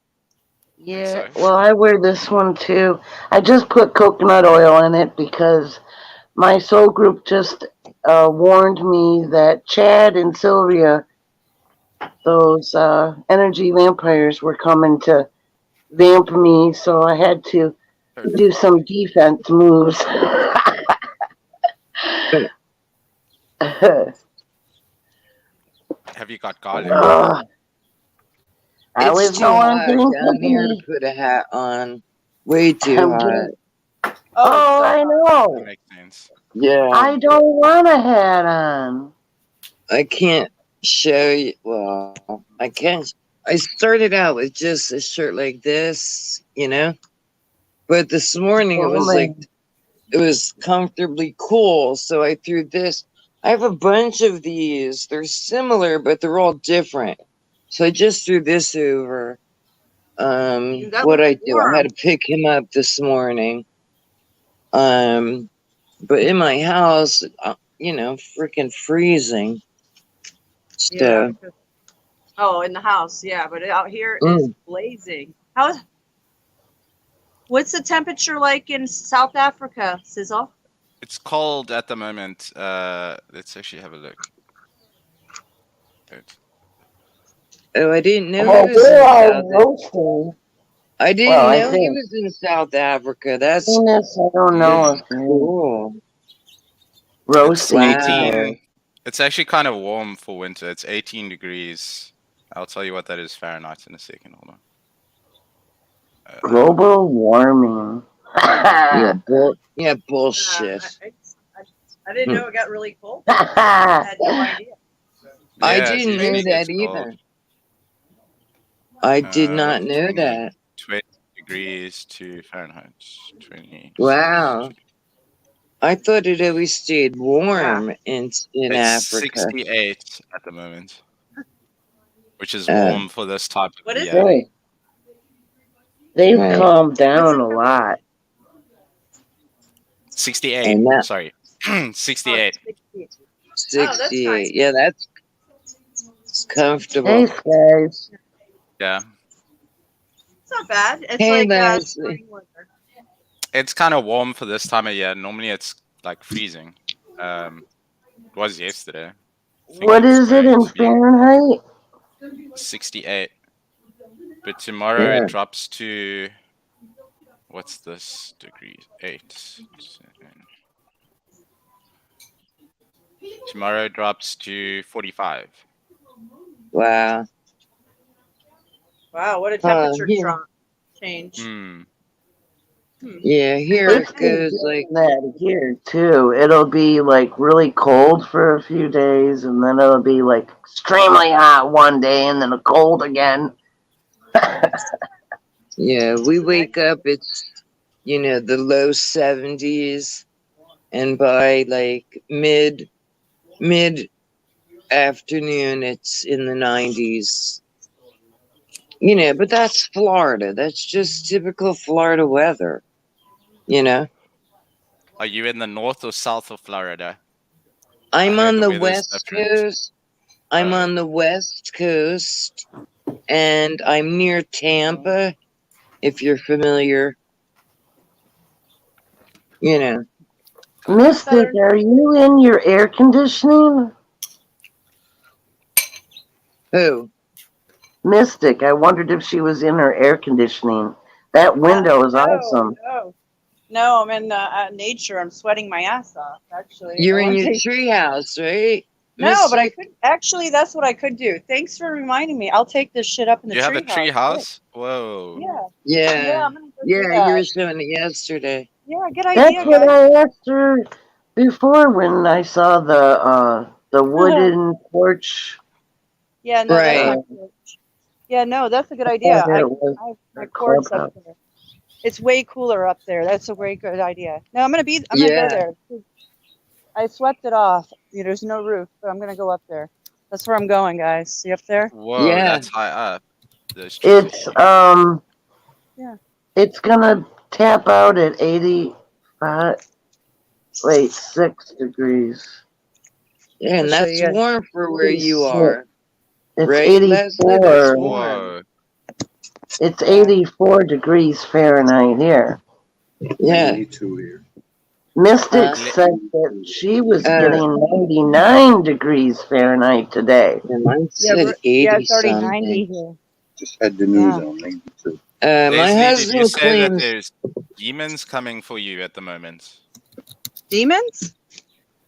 Think yeah, so. well, I wear this one too. I just put coconut oil in it because my soul group just warned me that Chad and Sylvia, those energy vampires, were coming to vamp me, so I had to do some defense moves. Have you got garlic? Ugh, I it's always too know I'm hot getting down here to company. put a hat on. Way too I'm hot. getting, Oh, it's oh, so I hot. That know. makes sense. Yeah, I don't want a hat on. I can't show you. Well, I can't. I started out with just a shirt like this, but this morning Only. it was comfortably cool. So I threw this. I have a bunch of these. They're similar, but they're all different. So I just threw this over. Dude, that What looks I do, I had warm. to pick him up this morning. But in my house, freaking freezing. Yeah. So, Oh, in the house. Yeah, but out here is mm, blazing. What's the temperature like in South Africa, Sizzle? It's cold at the moment. Let's actually have a look. Good. oh, I didn't know he Well, was we're in all roasting. I Well, didn't I know he think. was in South Africa. That's Venus, I don't know Mm. if you cool. It's roasting Wow. today. 18. It's actually kind of warm for winter. It's 18 degrees. I'll tell you what that is Fahrenheit in a second. Hold on. Global warming. Yeah, Uh, bullshit. I didn't Hmm. know it got really cold there. I had no idea. I Yeah, it didn't know usually that gets cold. either. I did not know 20, that. 20 degrees to Fahrenheit. 26. Wow. I thought it always stayed Yeah. warm in It's Africa. 68 at the moment, which is Uh, warm for this type of What is year. it? Hey, they've right. calmed What's down the a temperature? lot. 68. And that Sorry. Oh, 68. 60. Oh, that's 68. nice. Yeah, that's Hey, comfortable. guys. Yeah. It's not bad. It's Hey, like Leslie. spring weather. It's kind of warm for this time of year. Normally it's like freezing. It was yesterday. I think What it's is it going in to be Fahrenheit? 68. But tomorrow Yeah. it drops to, what's this degrees? 8. 7. Tomorrow drops to 45. Wow. Wow, what a temperature Yeah. drop change. Hmm. Yeah, here It's it been goes doing like, that here too. It'll be like really cold for a few days, and then it'll be like extremely hot one day, and then cold again. yeah, we wake up, it's, the low 70s, and by like mid afternoon, it's in the 90s. But that's Florida. That's just typical Florida weather, you know? Are you in the north or south of Florida? I'm heard on the the weather's West different. Coast. I'm Oh. on the West Coast, and I'm near Tampa, if you're familiar. You know. Mystic, are you in your air conditioning? Who? Mystic, I wondered if she was in her air conditioning. That window is awesome. No, I'm in nature. I'm sweating my ass off, actually. You're I in wanna your take- treehouse, right? No, but I Mystic? could actually. That's what I could do. Thanks for reminding me. I'll take this shit up in the You have a tree treehouse. house? Whoa. Yeah, Yeah. I'm gonna go do Yeah, you were that. showing it yesterday. Yeah, good That's idea, what guys. I asked her before when I saw the wooden porch. Yeah, no, that's my Right. porch. Yeah, no, that's a good I idea. thought I it was have my her porch up clubhouse. there. It's way cooler up there. That's a very good idea. No, I'm gonna go Yeah. there. I swept it off. There's no roof, but I'm gonna go up there. That's where I'm going, guys. See up there? Whoa, Yeah. that's high up. Those trees are It's huge. Yeah. it's gonna tap out at 6 degrees. Yeah, and I'll show that's you guys. warm for where you 86. are. It's Right, Leslie? That's 84. warm. Whoa. It's 84 degrees Fahrenheit here. Yeah. 92 here. Mystic Huh? said that she was Uh, getting 99 degrees Fahrenheit today. and mine Yeah, said 80 it's already 90 something. here. Just had the news Yeah. on 92. My Leslie, did you husband say that claims there's demons coming for you at the moment? Demons?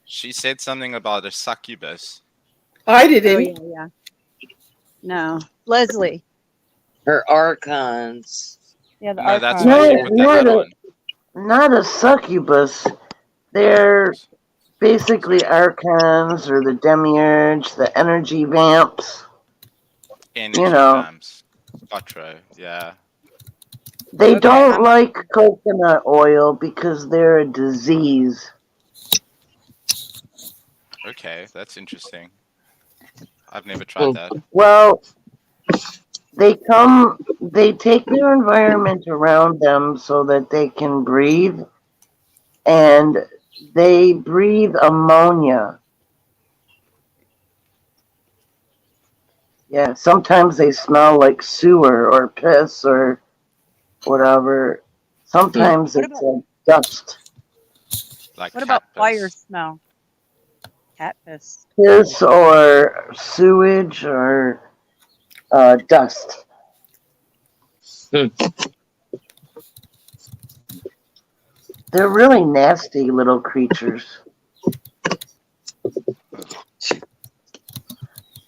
She said something about a succubus. I Oh didn't. yeah. No, Leslie. her archons. Yeah, the No, that's archon. why she Not, put the hat on. not a succubus. They're basically archons or the demiurge, the energy vamps. Energy know. vamps. Quattro, yeah. They Okay, don't I'm- like coconut oil because they're a disease. Okay, that's interesting. I've never tried that. Well, they take their environment around them so that they can breathe, and they breathe ammonia. Yeah, sometimes they smell like sewer or piss or whatever. Sometimes What it's dust, Like What cat about piss. fire smell? Cat piss. piss or sewage or dust. They're really nasty little creatures.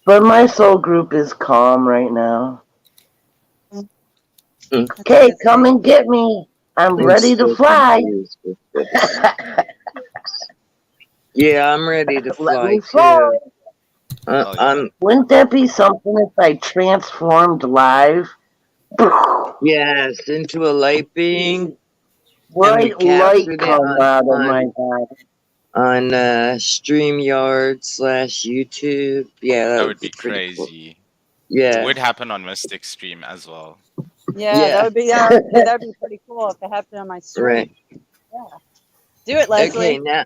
But my soul group is calm right now. Okay, come and get me. I'm ready to fly. Yeah, I'm ready to Let fly me fly. too. Oh, yeah. Wouldn't that be something if I transformed live? Yes, into a light being. Bright light come out of my body. On StreamYard/YouTube. Yeah, That would be pretty cool. crazy. Yeah. It would happen on Mystic Stream as well. Yeah, that would be that'd be pretty cool if it happened on my stream. Right. Yeah. Do it, Leslie. Okay, now.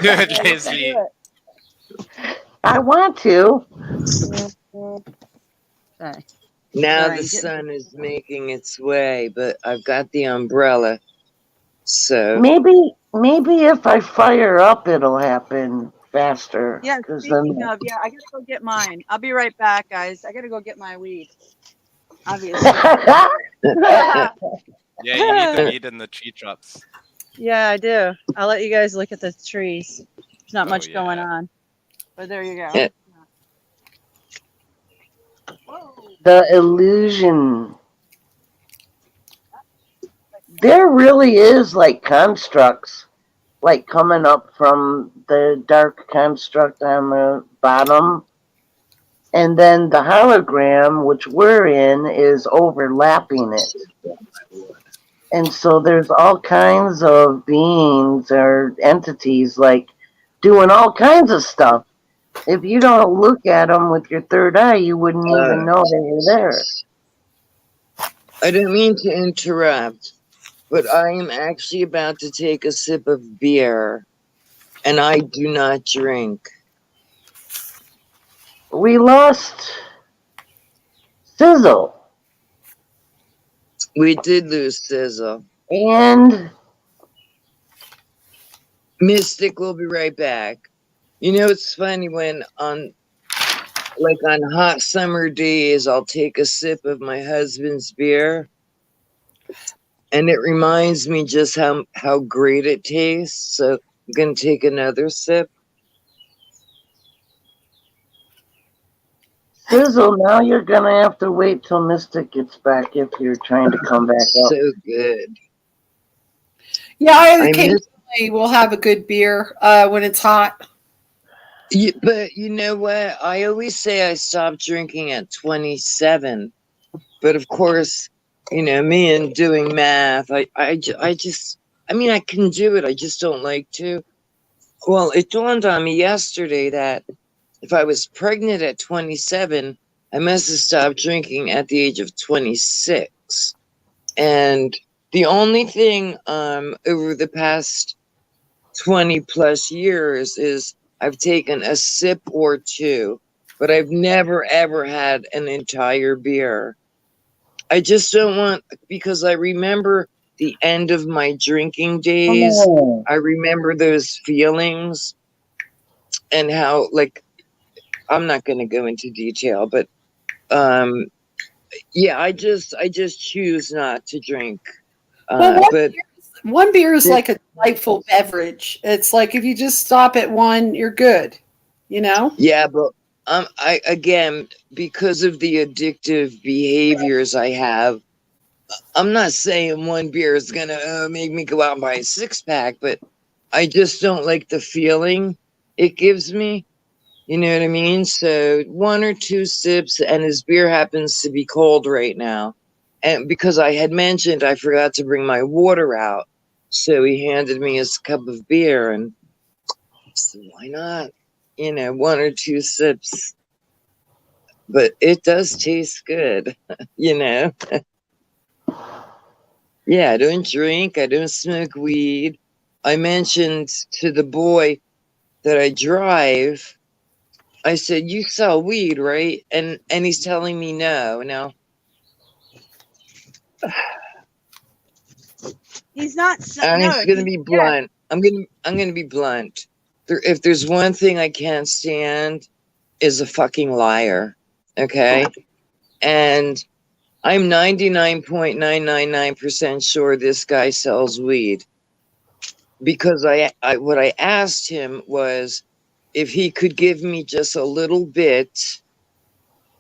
Good, Yeah, Leslie. do I want to. Okay. Now Sorry, the get- sun is making its way, but I've got the umbrella. So Maybe if I fire up, it'll happen faster. Yeah, 'Cause speaking of, I gotta go get mine. I'll be right back, guys. I gotta go get my weed. Obviously. Yeah, you need the weed and the tree drops. Yeah, I do. I'll let you guys look at the trees. There's not Oh, much going yeah. on. But there you go. Yeah. the illusion. There really is like constructs, like coming up from the dark construct on the bottom. And then the hologram, which we're in, is overlapping it. And so there's all kinds of beings or entities like doing all kinds of stuff. If you don't look at them with your third eye, you wouldn't even know they were there. I don't mean to interrupt, but I am actually about to take a sip of beer, and I do not drink. We lost Sizzle. We did lose Sizzle. And Mystic will be right back. You know, it's funny when on hot summer days, I'll take a sip of my husband's beer, and it reminds me just how great it tastes. So I'm gonna take another sip. Sizzle, now you're gonna have to wait till Mystic gets back if you're trying to come back up. So good. Yeah, I I occasionally will have a good beer when it's hot. But you know what? I always say I stopped drinking at 27. But of course, you know, me and doing math, I just, I mean, I can do it. I just don't like to. Well, it dawned on me yesterday that if I was pregnant at 27, I must have stopped drinking at the age of 26. And the only thing over the past 20 plus years is I've taken a sip or two, but I've never ever had an entire beer. I just don't want, because I remember the end of my drinking days. Oh. I remember those feelings and how, like, I'm not going to go into detail, but yeah, I just choose not to drink. Well, But one beer is like a delightful beverage. It's like if you just stop at one, you're good. You know? yeah, but I again, because of the addictive behaviors I have, I'm not saying one beer is gonna make me go out and buy a 6-pack, but I just don't like the feeling it gives me. You know what I mean? So 1 or 2 sips, and his beer happens to be cold right now. And because I had mentioned I forgot to bring my water out, so he handed me his cup of beer, and I said, why not? You know, 1 or 2 sips. But it does taste good, you know? Yeah, I don't drink, I don't smoke weed. I mentioned to the boy that I drive, I said, you sell weed, right? And he's telling me no. Now, He's not. I'm No, just gonna be blunt. I'm gonna be blunt. If there's one thing I can't stand, is a fucking liar. Okay? And I'm 99.999% sure this guy sells weed. Because I what I asked him was if he could give me just a little bit,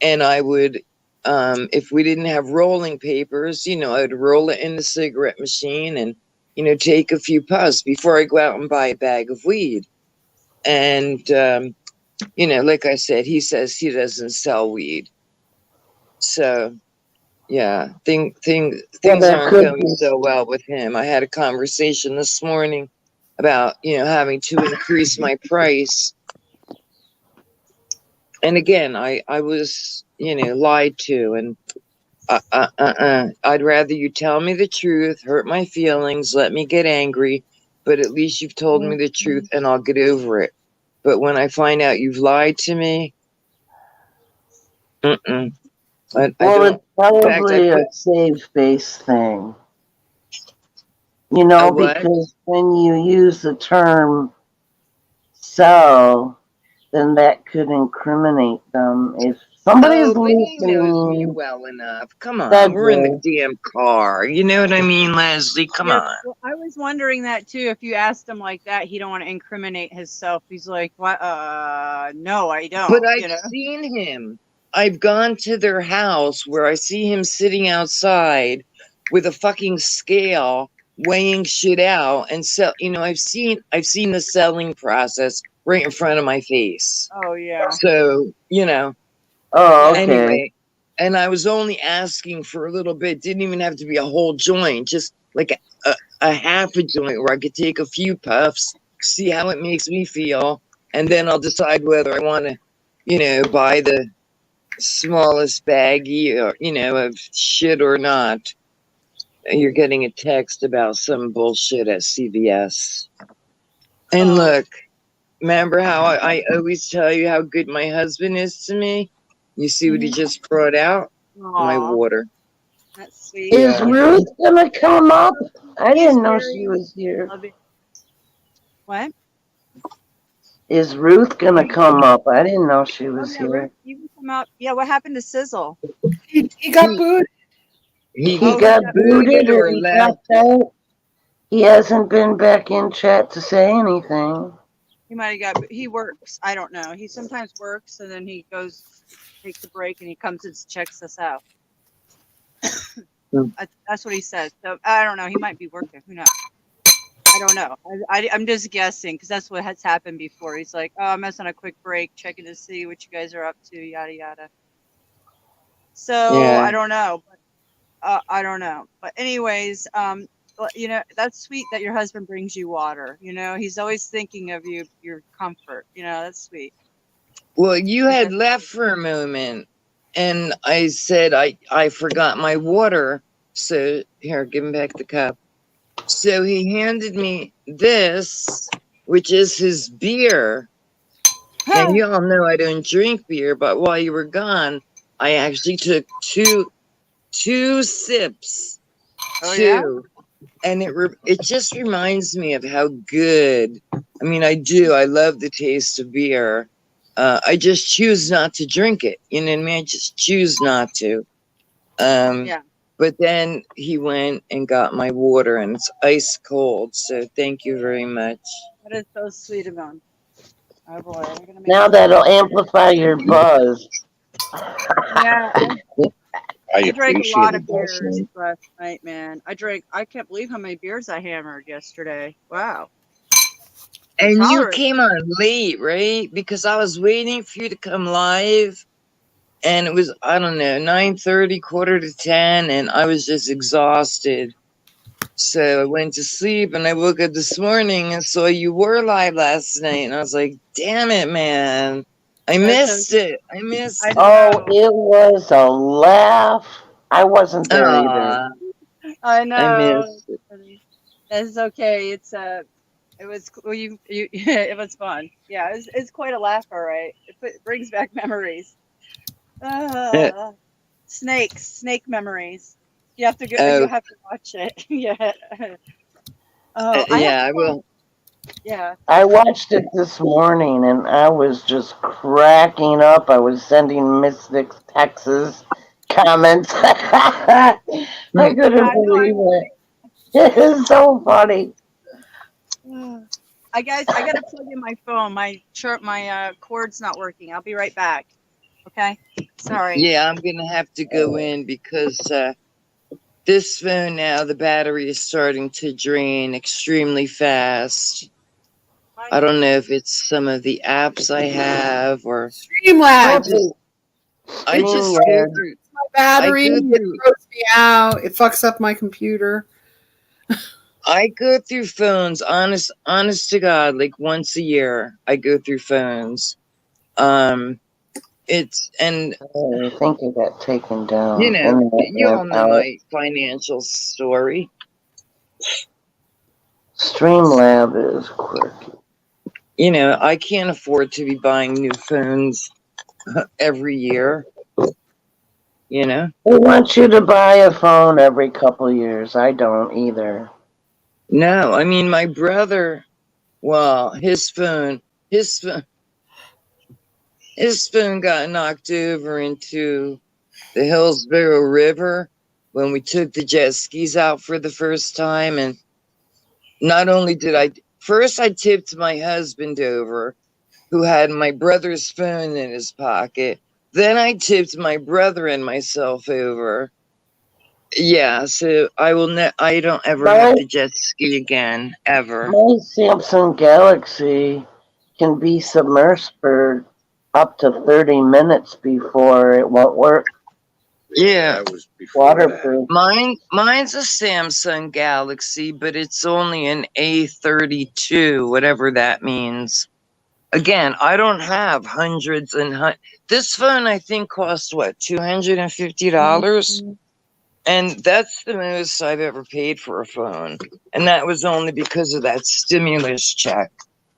and I would, if we didn't have rolling papers, you know, I would roll it in the cigarette machine and, you know, take a few puffs before I go out and buy a bag of weed. And, you know, like I said, he says he doesn't sell weed. So, yeah, things aren't going so well with him. I had a conversation this morning about, you know, having to increase my price. And again, I was, you know, lied to, and I'd rather you tell me the truth, hurt my feelings, let me get angry, but at least you've told me the truth and I'll get over it. But when I find out you've lied to me, I don't. It's probably a save face thing. You know, because when you use the term sell, then that could incriminate them. If somebody's he knows me well enough. Come on, we're in the damn car. You know what I mean, Leslie? Come on. Well, I was wondering that too. If you asked him like that, he don't want to incriminate himself. He's like, "What? No, I don't." But I've seen him. I've gone to their house where I see him sitting outside with a fucking scale weighing shit out and sell. You know, I've seen the selling process right in front of my face. Oh yeah. So, you know, Oh, Yeah. okay. anyway, and I was only asking for a little bit. Didn't even have to be a whole joint, just like a half a joint where I could take a few puffs, see how it makes me feel, and then I'll decide whether I want to, you know, buy the smallest baggie or, you know, of shit or not. You're getting a text about some bullshit at CVS. And Oh. look, remember how I always tell you how good my husband is to me? You see what he just brought out? My Aw, water. that's sweet. Is Yeah. Ruth gonna come up? I He's didn't know she very was here. loving. What? Is Ruth gonna come up? I didn't know she Oh was yeah, Ruth, here. you can come up. Yeah, what happened to Sizzle? He got He, booed. he He Oh, got got booted or or he left. dropped out. He hasn't been back in chat to say anything. he might have got. He works. I don't know. He sometimes works and then he goes, takes a break, and he comes and checks us out. That's what he says. So I don't know. He might be working. Who knows? I don't know. I'm just guessing because that's what has happened before. He's like, oh, I'm just on a quick break, checking to see what you guys are up to, yada yada. So Yeah. I don't know. I don't know. But anyways, you know, that's sweet that your husband brings you water. You know, he's always thinking of you, your comfort. You know, that's sweet. Well, you had left for a moment, and I said I forgot my water. So here, give him back the cup. So he handed me this, which is his beer. And you all know I don't drink beer, but while you were gone, I actually took two sips. Oh yeah. And it just reminds me of how good. I mean, I do. I love the taste of beer. I just choose not to drink it. You know what I mean? I just choose not to. Yeah. But then he went and got my water, and it's ice cold. So thank you very much. That is so sweet of him. Oh boy, I'm gonna make. Now that'll amplify your buzz. Yeah, I drank a lot of beers Nate. last night, man. I can't believe how many beers I hammered yesterday. Wow. And you Tolerant. came on late, right? Because I was waiting for you to come live, and it was, I don't know, 9:30, quarter to 10, and I was just exhausted. So I went to sleep, and I woke up this morning and saw you were live last night, and I was like, damn it, man. I missed it. I missed I it. Oh, know. it was a laugh. I wasn't there either. Aw, I I know. missed it. That's okay. It was well, it was fun. Yeah, it's quite a laugh, all right. It brings back memories. Uh, snake memories. You have to go. You Oh, have to watch it. Yeah. Oh, I have yeah, I will. yeah. I watched it this morning and I was just cracking up. I was sending Mystics texts, comments. I couldn't Yeah, I know. believe it. It is so funny. I gotta plug in my phone. My cord's not working. I'll be right back. Okay. Sorry. Yeah, I'm gonna have to go in because this phone now, the battery is starting to drain extremely fast. I don't know if it's some of the apps I have or I Streamlabs. just I just go StreamYard. through My battery. I go It through throws me out. It fucks up my computer. I go through phones, honest to God, like once a year I go through phones. It's and I think it got taken you down. know, And it you all went know out. my financial story. Streamlab is quirky. You know, I can't afford to be buying new phones every year. You know? They want you to buy a phone every couple years. I don't either. No, I mean my brother, well, his phone got knocked over into the Hillsborough River when we took the jet skis out for the first time. And not only did I tipped my husband over, who had my brother's phone in his pocket. Then I tipped my brother and myself over. Yeah, so I don't ever have My, to jet ski again, ever. my Samsung Galaxy can be submerged for up to 30 minutes before it won't work. Yeah. That was before that. Waterproof. Mine's a Samsung Galaxy, but it's only an A32, whatever that means. Again, I don't have hundreds and this phone I think costs what, $250? And that's the most I've ever paid for a phone. And that was only because of that stimulus check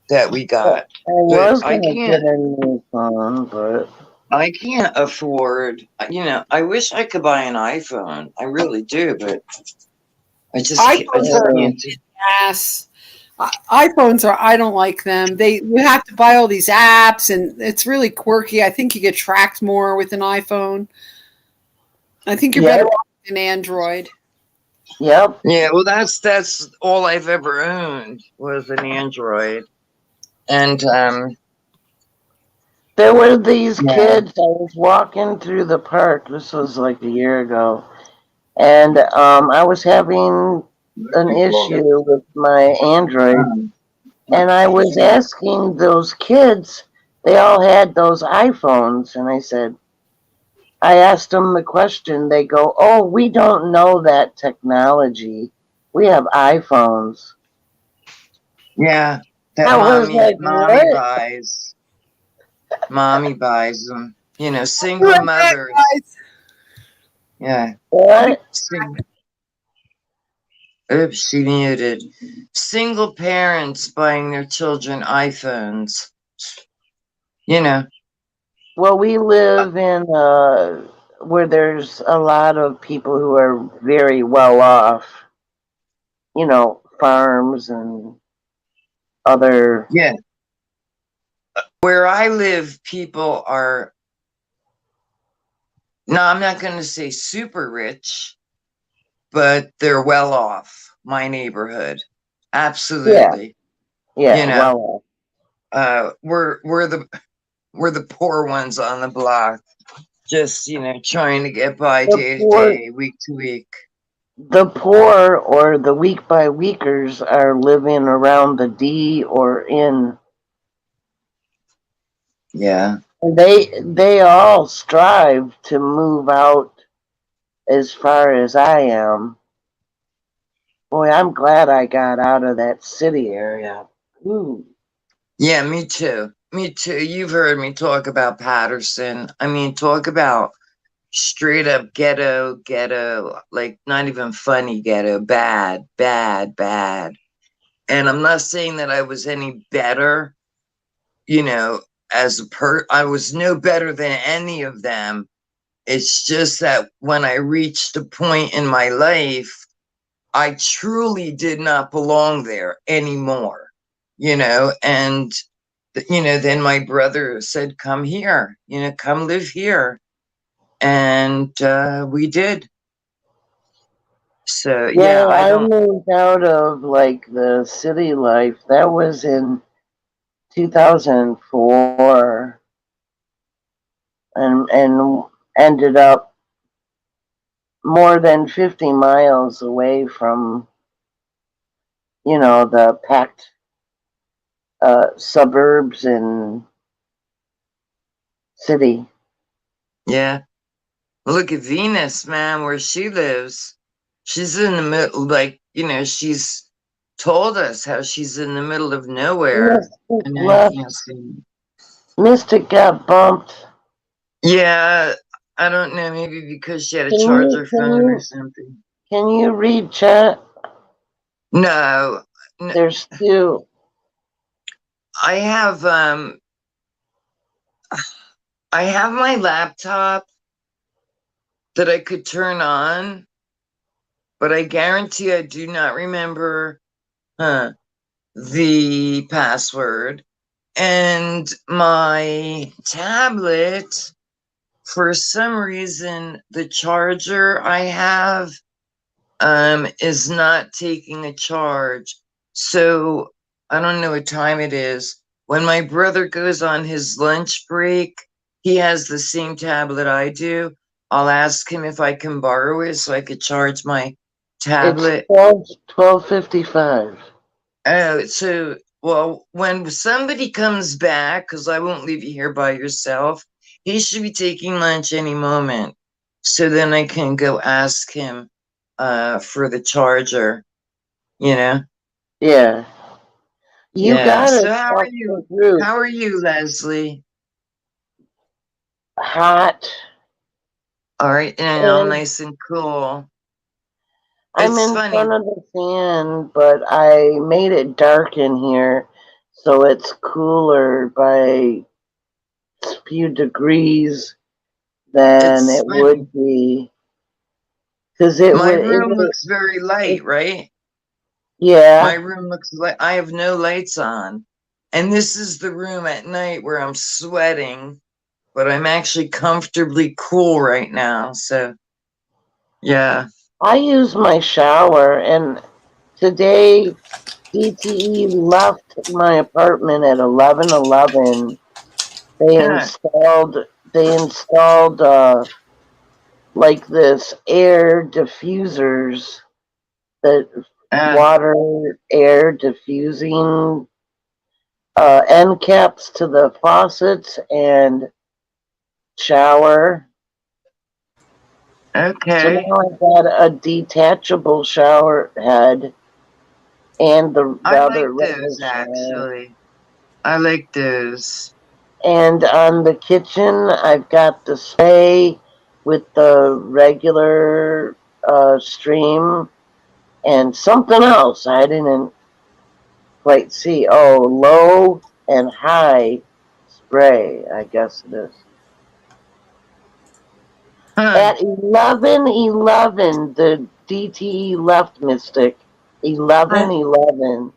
that we got. I was I gonna can't get a new phone, but I can't afford, I wish I could buy an iPhone. I really do, but I just iPhones are can't do. ass. iPhones are. I don't like them. You have to buy all these apps, and it's really quirky. I think you get tracked more with an iPhone. I think you're better off with an Android. yep. Yeah, well, that's all I've ever owned was an Android, and There were these yeah, kids. I was walking through the park. This was like a year ago, and I was having an issue with my Android, and I was asking those kids. They all had those iPhones, and I asked them the question. They go, "Oh, we don't know that technology. We have iPhones." yeah, that I was like, mommy "What?" buys, mommy buys them. Single Right back, mothers. guys. Yeah. What? Oops, she muted. Single parents buying their children iPhones. You know. Well, we live in where there's a lot of people who are very well off. Farms and other. Yeah. Where I live, people are. No, I'm not going to say super rich, but they're well off. My neighborhood, absolutely. Yeah, You know, well we're the poor ones on the block, just trying to get by the day to poor, day, week to week. the poor or the week by weekers are living around the D or in. Yeah. They all strive to move out as far as I am. Boy, I'm glad I got out of that city area. Ooh. Yeah, me too. Me too. You've heard me talk about Patterson. I mean, talk about straight up ghetto, like not even funny ghetto, bad, bad, bad. And I'm not saying that I was any better, you know, I was no better than any of them. It's just that when I reached a point in my life, I truly did not belong there anymore, and then my brother said, come here, come live here. And we did. So, yeah, Well, I I don't, moved out of like the city life. That was in 2004 and ended up more than 50 miles away from, the packed suburbs and city. yeah. Look at Venus, man, where she lives. She's in the middle, like, she's told us how she's in the middle of nowhere Mystic and I left. can't see. Mystic got bumped. Yeah, I don't know, maybe because she had a Can charger you can phone or you something. can you read chat? No, There's two. I have my laptop that I could turn on, but I guarantee I do not remember the password. And my tablet, for some reason, the charger I have is not taking a charge. So I don't know what time it is. When my brother goes on his lunch break, he has the same tablet I do. I'll ask him if I can borrow it so I could charge my tablet. It's 12:55. Oh, so, well, when somebody comes back, because I won't leave you here by yourself, he should be taking lunch any moment. So then I can go ask him for the charger, you know? Yeah. You Yeah. got So it. how are you? Ruth. How are you, Leslie? Hot. All right, and all And nice and cool. I'm It's in funny. front of the fan, but I made it dark in here, so it's cooler by a few degrees than It's it funny. would be. Because it My would, it room would, looks very light, right? My yeah. room looks like I have no lights on. And this is the room at night where I'm sweating, but I'm actually comfortably cool right now. So, yeah. I use my shower, and today DTE left my apartment at 11:11. They Huh. installed they installed like this air diffusers that Uh, water air diffusing end caps to the faucets and shower. So okay. now I've got a detachable shower head and the I like other regular those shower. actually. I like those. And on the kitchen, I've got the spray with the regular stream and something else I didn't quite see. Oh, low and high spray, I guess it is. Huh. At 11:11, the DTE left Mystic. I 11:11.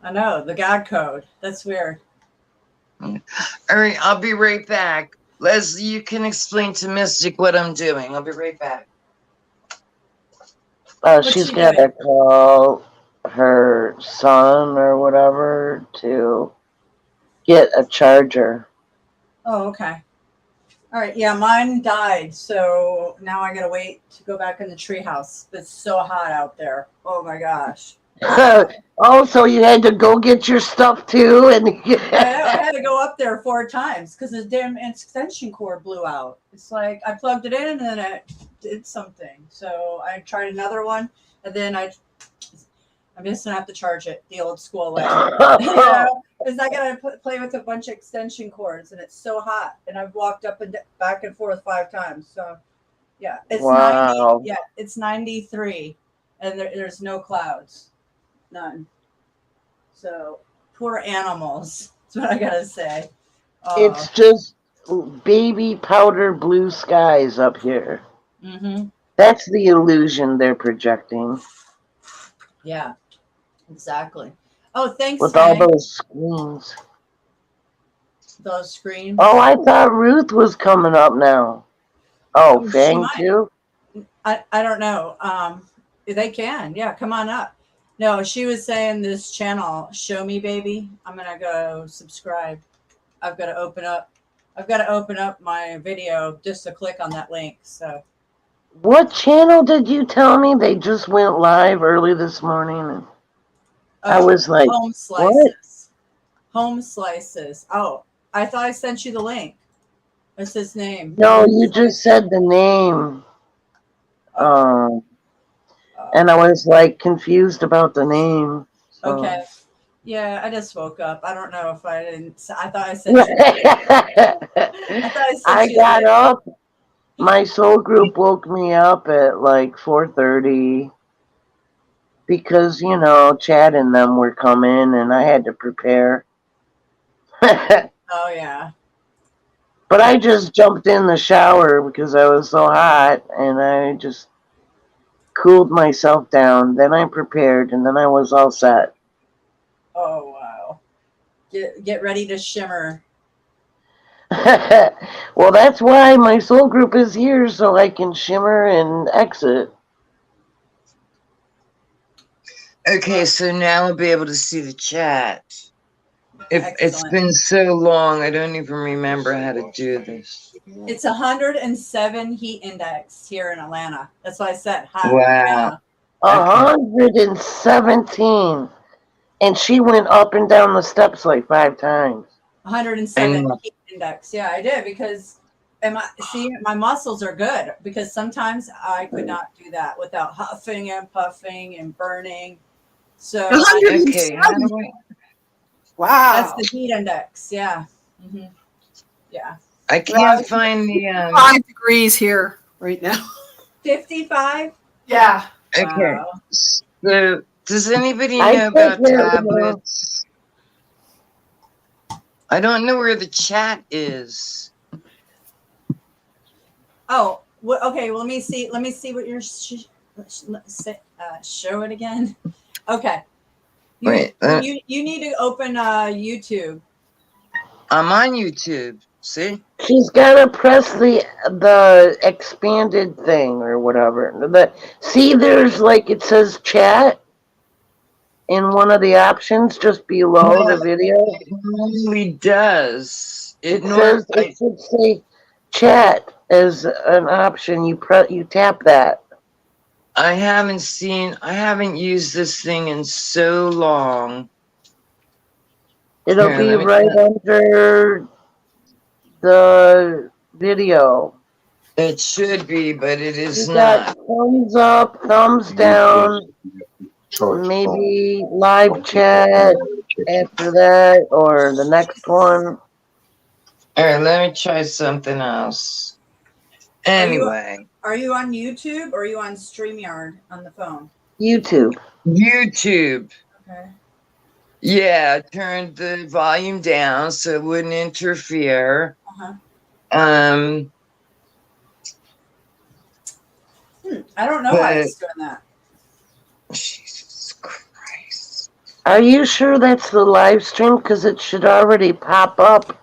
I know the God code. That's weird. All right, I'll be right back. Leslie, you can explain to Mystic what I'm doing. I'll be right back. What's She's she got doing? to call her son or whatever to get a charger. Oh, okay. All right. Yeah, mine died, so now I gotta wait to go back in the treehouse. It's so hot out there. Oh my gosh. Oh, so you had to go get your stuff too, and I know. I had to go up there 4 times because the damn extension cord blew out. It's like I plugged it in and then it did something. So I tried another one, and then I'm just gonna have to charge it the old school way. You know, because I gotta play with a bunch of extension cords, and it's so hot. And I've walked up and back and forth 5 times. So yeah, it's 90. Wow. Yeah, it's 93, and there's no clouds, none. So poor animals. That's what I gotta say. It's just baby powder blue skies up here. Mm-hmm. That's the illusion they're projecting Yeah, exactly. Oh, thanks, with all Hank. those screens. Those Oh, screams. I thought Ruth was coming up now. Oh, Oh, she Fang might. too? I don't know. They can. Yeah, come on up. No, she was saying this channel, Show Me Baby. I'm gonna go subscribe. I've got to open up. I've got to open up my video just to click on that link. So What channel did you tell me? They just went live early this morning. And I oh, was like, home what? slices. Home slices. Oh, I thought I sent you the link. What's his name? No, Home you just slices. said the name. Oh. And I was like confused about the name. So. Okay. Yeah, I just woke up. I don't know if I didn't. I thought I sent you. I thought I sent I you the got link. up. My soul group woke me up at like 4:30 because Chad and them were coming and I had to prepare. But Oh yeah. I Yeah. just jumped in the shower because I was so hot and I just cooled myself down. Then I prepared and then I was all set. Oh wow. Get ready to shimmer. Well, that's why my soul group is here so I can shimmer and exit. Okay, so now I'll be able to see the chat. It's Excellent. been so long, I don't even remember how to do this. It's 107 heat index here in Atlanta. That's what I said. Hot. Wow. Yeah. 117. And she went up and down the steps like 5 times. 107 And- heat index. Yeah, I did because my muscles are good because sometimes I could not do that without huffing and puffing and burning. So Okay, how 107. do Wow. that's the heat index. Yeah. hmm Yeah. I can't find the 5 degrees here right now. 55. Yeah. okay. Wow. So does anybody I know think about that, tablets? I don't know where the chat is. Oh, okay. Well, let me see. Let me see what you're. Show it again. Okay. Wait, You need to open YouTube. I'm on YouTube. See? She's gotta press the expanded thing or whatever. See, there's like it says chat in one of the options just below the video. It normally does. It says it should say chat as an option. You tap that. I haven't used this thing in so long. It'll Here, be let me right try. under the video. It should be, but it is You got not. thumbs up, thumbs down, maybe live chat after that, or the next one. All right, let me try something else. Anyway, Are you on YouTube or are you on StreamYard on the phone? YouTube. YouTube. Okay. Yeah, I turned the volume down so it wouldn't interfere. Uh-huh. I don't know why it's doing that. Jesus Christ. Are you sure that's the live stream? Because it should already pop up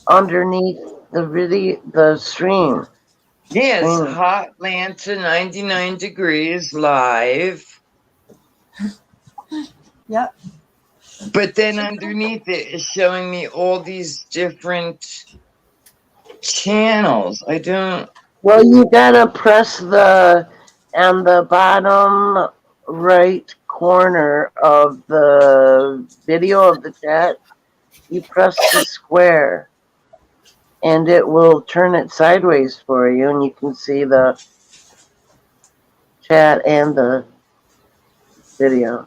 underneath the video, the stream. Yes, HOTALANTA 99 degrees live. Yep. But then underneath it is showing me all these different channels. I don't. Well, you gotta press on the bottom right corner of the video of the chat. You press the square, and it will turn it sideways for you, and you can see the chat and the video.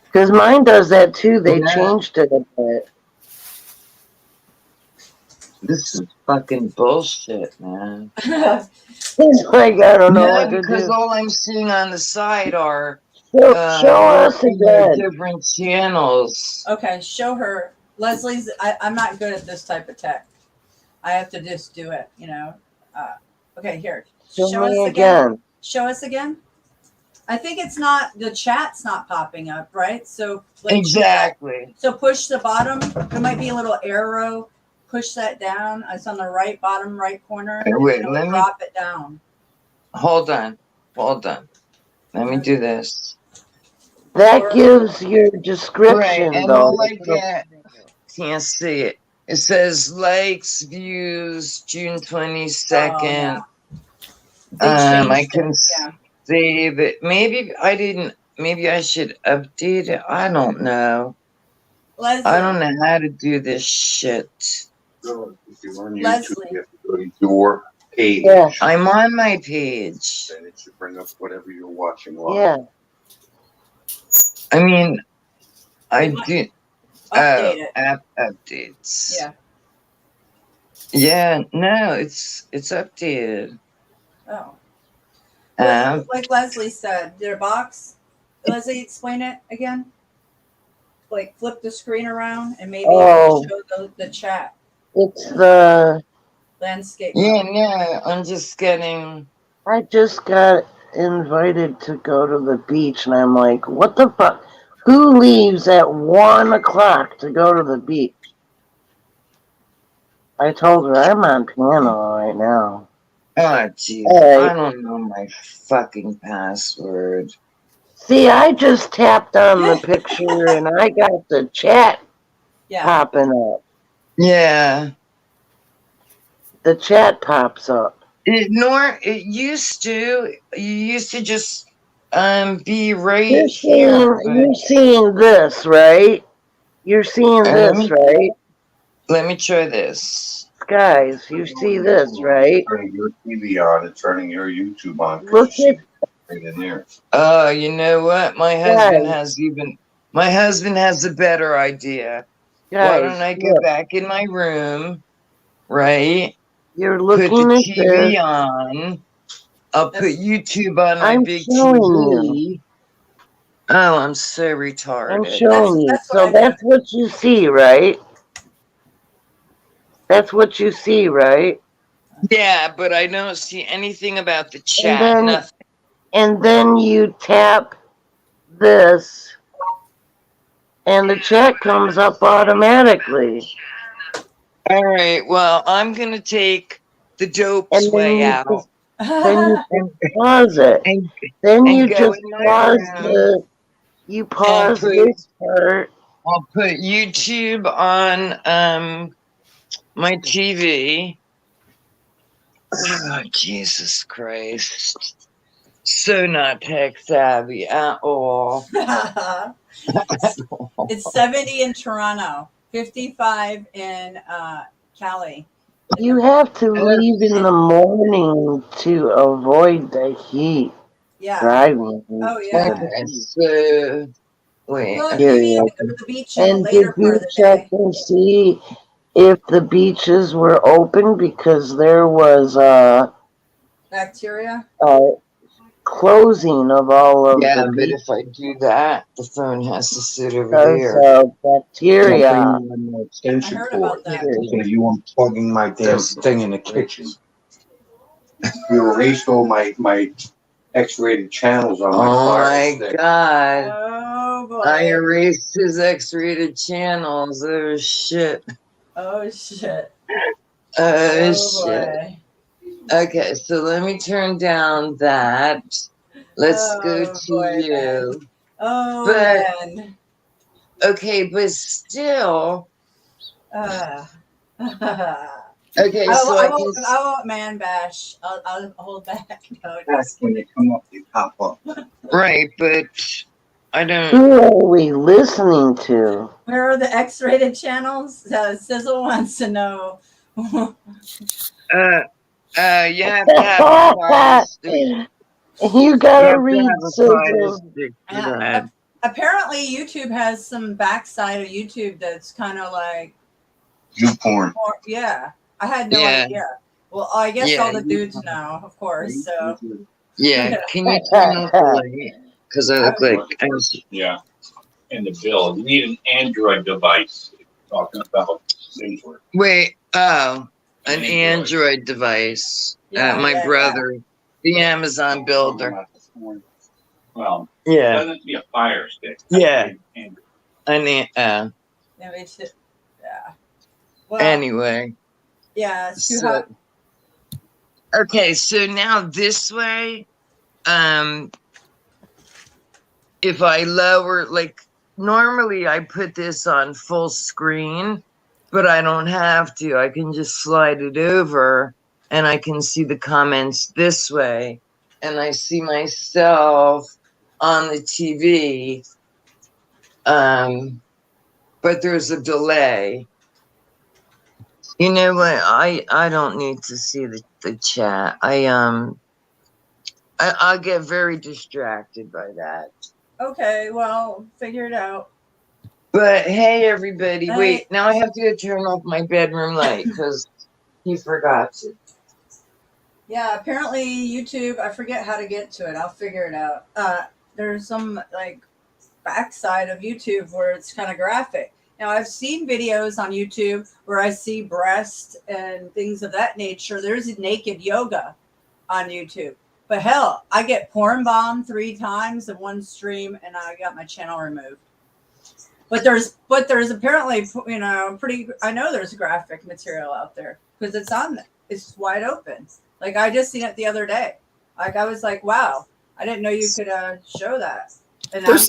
Because mine does that too. They Yeah. changed it a bit. This is fucking bullshit, man. It's like I don't know No, what to because do. all I'm seeing on the side are Show us again. different channels. Okay, show her. Leslie's, I'm not good at this type of tech. I have to just do it, you know. Okay, here. Show me again. Show us again. I think it's not, the chat's not popping up, right? So like, Exactly. So push the bottom. There might be a little arrow. Push that down. It's on the right bottom right corner. Hey, wait, and let me- drop it down. Hold on. Let me do this. That gives your description, Right, and though. all I get, can't see it. It says likes, views, June 22nd. They I changed can it. Yeah. save it. Maybe I should update it. I don't know. Leslie, I don't know how to do this shit. So if you're on YouTube, Leslie. you have to go to your page. Yeah. I'm on my page. Then it should bring up whatever you're watching live. Yeah. I mean, I You might do. update it. App updates. Yeah. Yeah, no, it's updated. Oh. App. Like Leslie said, their box. Leslie, explain it again. Like flip the screen around and maybe Oh. show the chat It's the. landscape. Yeah, mode. no, I'm just getting. I just got invited to go to the beach, and I'm like, what the fuck? Who leaves at 1 o'clock to go to the beach? I told her I'm on piano right now. Oh, jeez. Hey. I don't know my fucking password. See, I just tapped on the picture and I got the chat Yeah. popping up. Yeah. The chat pops up. It used to. You used to just be right You're here. seeing this, right? You're seeing Let this, right? me try this. Guys, you see this, right? Turning your TV on and turning your YouTube on. 'Cause Look you at see right in there. Oh, you know what? My guys, husband has a better idea. Why don't guys, I go look. back in my room, right? You're Put the looking at this. TV on. I'll put That's- YouTube on my I'm big showing you. TV. Oh, I'm so I'm retarded. showing you. That's what So I do. that's what you see, right? That's what you see, right? Yeah, but I don't see anything about the And chat. then Nothing. and then you tap this and the chat comes up automatically. All right. Well, I'm gonna take the dopes And then way you out just pause it. and Then you go in just my pause room and this part. I'll put YouTube on my TV. Oh, Jesus Christ. So not tech savvy at all. It's 70 in Toronto, 55 in Cali. You have to leave in the morning to avoid the heat. Yeah. Driving. Oh, yeah. Okay, so wait. Well, Okay. you maybe have to go to the beach in the And later did part you of the check day. and see if the beaches were open? Because there was Bacteria? a closing of all of Yeah, the but beaches if I do that, the phone has to sit over because there. of bacteria. I heard about that. So you unplugging my damn thing in the kitchen. You erased all my X-rated channels on my Oh fire my stick. God. Oh, boy. I erased his X-rated channels. Oh shit. Oh, shit. Oh, Oh, shit. boy. Okay, so let me turn down that. Let's go Oh, to boy, you. Oh, But man. okay, but still. Uh, Okay, so I can. I won't man bash. I'll hold back. No, That's when they come up, they pop up. Right, but I don't. Who are we listening to? Where are the X-rated channels? Sizzle wants to know. You have to have a fire stick. You You gotta have to read have a fire Sizzle. stick for that. Apparently, YouTube has some backside of YouTube that's kind of like, You porn. yeah. I had no Yeah. idea. Well, I guess Yeah, all the dudes know, of course. So Yeah, can you turn off the light? Because I look like I was. Yeah, and the bill. You need an Android device. Talking about Android. Wait, oh, an Android device. My brother, the Amazon builder. Well, Yeah, doesn't be a fire stick. Yeah. Android. yeah, we should, yeah. Well, Anyway, yeah, it's too so hot. okay, so now this way, if I lower, like normally I put this on full screen, but I don't have to. I can just slide it over and I can see the comments this way. And I see myself on the TV. But there's a delay. You know what? I don't need to see the chat. I'll get very distracted by that. Okay, well, figure it out. But hey, everybody, Hey. wait, now I have to go turn off my bedroom light because he forgot to. Yeah, apparently YouTube, I forget how to get to it. I'll figure it out. There's some like backside of YouTube where it's kind of graphic. Now, I've seen videos on YouTube where I see breasts and things of that nature. There's naked yoga on YouTube. But hell, I get porn bombed 3 times in one stream and I got my channel removed. But there's apparently, you know, I know there's graphic material out there because it's wide open. Like I just seen it the other day. Like I was like, wow, I didn't know you could show that. And there's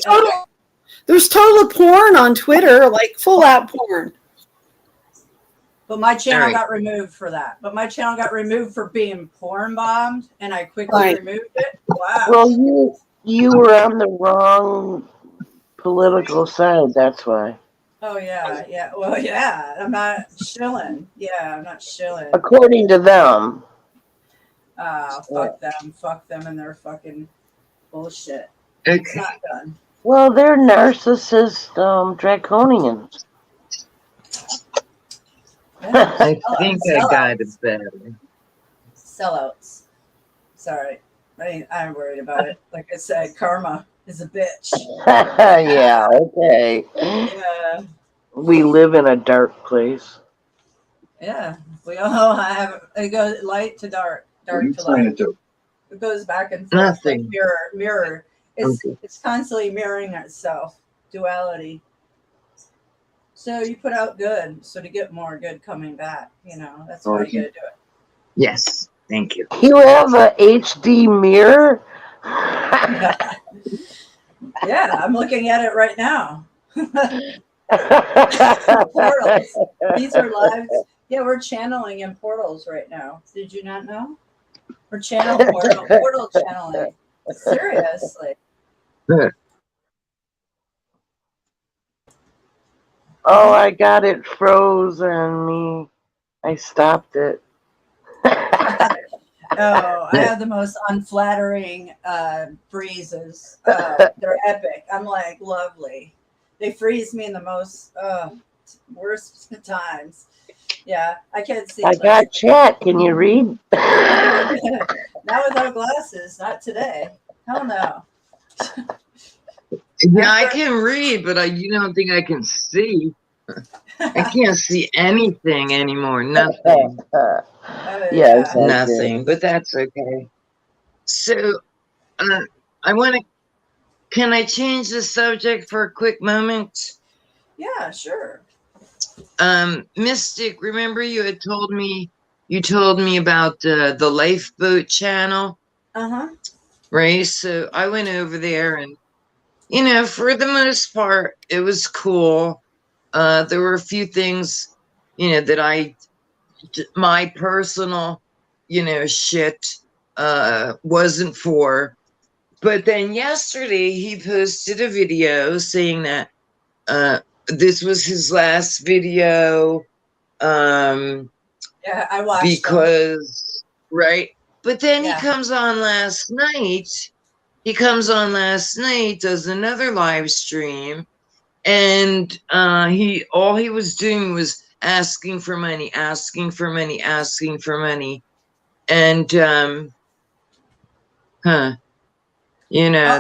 total porn on Twitter, like full out porn. but my channel Alright. got removed for that. But my channel got removed for being porn bombed, and I quickly Right. removed it. Wow. Well, you were on the wrong political side. That's why. Oh yeah, yeah. Well, yeah. I'm not shilling. Yeah, I'm not shilling. According to them. Fuck them, and their fucking bullshit. Okay. It's not done. Well, they're narcissist draconians. Yeah. I think I got it better. Sellouts. Sorry, I'm worried about it. Like I said, karma is a bitch. Yeah, okay. Yeah, We live in a dark place. yeah. We all have. It goes light to dark, What are dark you to trying light. to do? It goes back and forth. Nothing. Like mirror. Okay. It's constantly mirroring itself. Duality. So you put out good, so to get more good coming back, that's why you gotta do it. Yes. Thank you. You have a HD mirror? Yeah, I'm looking at it right now. Portals. These are live. Yeah, we're channeling in portals right now. Did you not know? We're portal channeling. Seriously. Oh, I got it froze on me. I stopped it. Oh, I have the most unflattering breezes. They're epic. I'm like, lovely. They freeze me in the most worst times. Yeah, I can't see. I got chat. Can you read? Not without glasses. Not today. Hell no. Yeah, I can read, but you don't think I can see. I can't see anything anymore. Nothing. Yes, I Nothing. But that's okay. So, I want to. Can I change the subject for a quick moment? Yeah, sure. Mystic, remember you had told me about the lifeboat channel, right? So I went over there, and for the most part, it was cool. There were a few things, that my personal, shit, wasn't for. But then yesterday he posted a video saying that, this was his last video. Yeah, I watched because right. But then Yeah. he comes on last night. Does another live stream, and all he was doing was asking for money, and that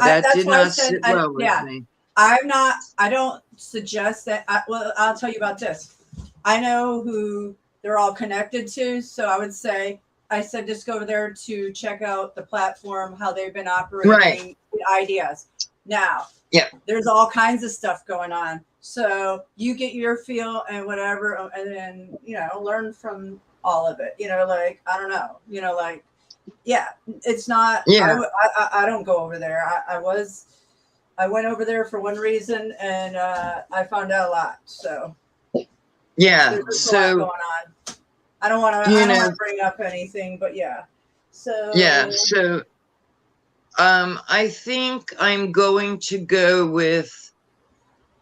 that's did why I not said, sit well with me. I don't suggest that. Well, I'll tell you about this. I know who they're all connected to. So I said, just go over there to check out the platform, how they've been operating, Right. ideas. Now, Yeah. there's all kinds of stuff going on. So you get your feel and whatever, and then, learn from all of it, I don't know, yeah, it's not, Yeah. I don't go over there. I went over there for one reason, and I found out a lot. So Yeah. there's a lot So going on. I don't want to bring up anything, but yeah. So yeah. So I think I'm going to go with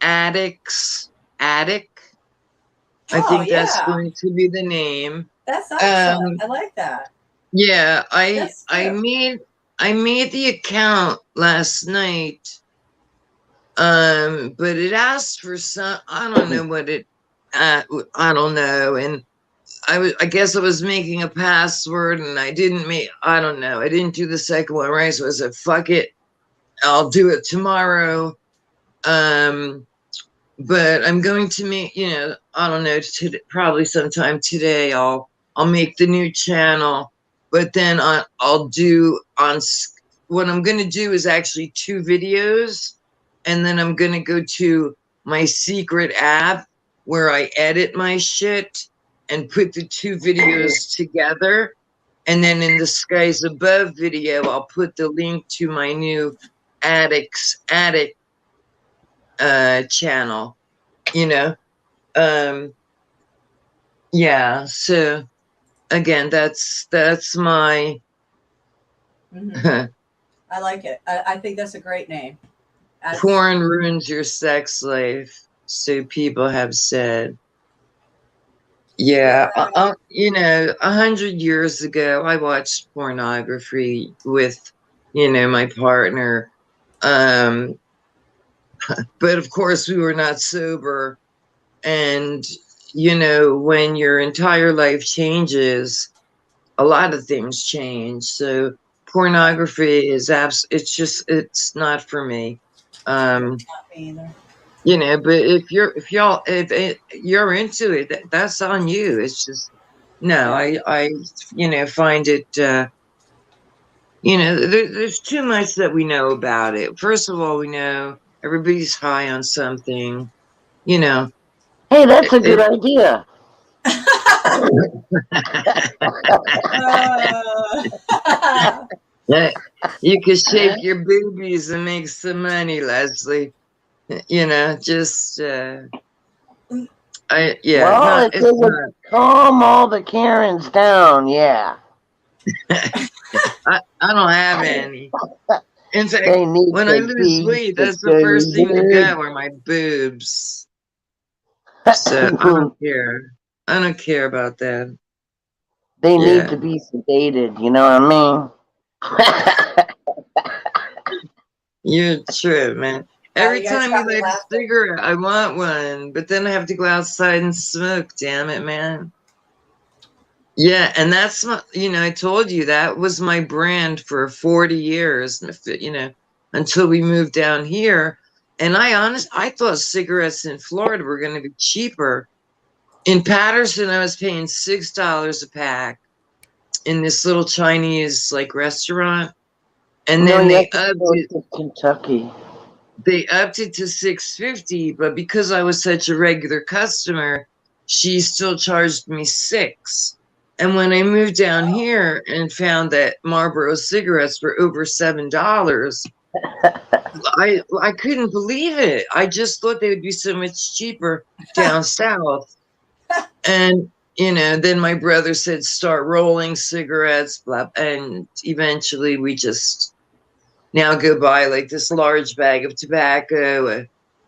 Attic. I think that's going to be the name. That's excellent. I like that. Yeah, I That's good. made the account last night. But it asked for some, I don't know what it I don't know, and I guess I was making a password, and I didn't do the second one right, so I said, fuck it, I'll do it tomorrow. But I'm going to make, I don't know, probably sometime today I'll make the new channel, but then I'll do what I'm going to do is actually 2 videos, and then I'm going to go to my secret app where I edit my shit and put the 2 videos together. And then in the Skies Above video, I'll put the link to my new addict channel, you know. Yeah, so again, that's my Mhm. I like it. I think that's a great name. porn ruins your sex life, so people have said. Yeah, you know, 100 years ago, I watched pornography with, you know, my partner. But of course, we were not sober. And, you know, when your entire life changes, a lot of things change. So pornography is it's not for me. Not me either. You know, but if you're into it, that's on you. It's just, no, I, you know, find it, you know, there's too much that we know about it. First of all, we know everybody's high on something, you know. Hey, that's a good idea. You could shake your boobies and make some money, Leslie. You know, just yeah, Well, if it's it would not. calm all the Karens down, yeah. I don't have any. In fact, They need when I to lose be weight, that's the first thing to go are my boobs. So I don't care. I don't care about that. They need Yeah. to be sedated, you know what I mean? You're true, man. Every you guys time got you me light a laughing. cigarette, I want one, but then I have to go outside and smoke. Damn it, man. Yeah, and that's my, you know, I told you that was my brand for 40 years, you know, until we moved down here. And I thought cigarettes in Florida were going to be cheaper. In Patterson, I was paying $6 a pack in this little Chinese like restaurant, and No, then you have to go to Kentucky. they upped it to $6.50, but because I was such a regular customer, she still charged me $6. And when I moved down here and found that Marlboro cigarettes were over $7, I couldn't believe it. I just thought they would be so much cheaper down south. And you know, then my brother said start rolling cigarettes, blah, and eventually we just now go buy like this large bag of tobacco.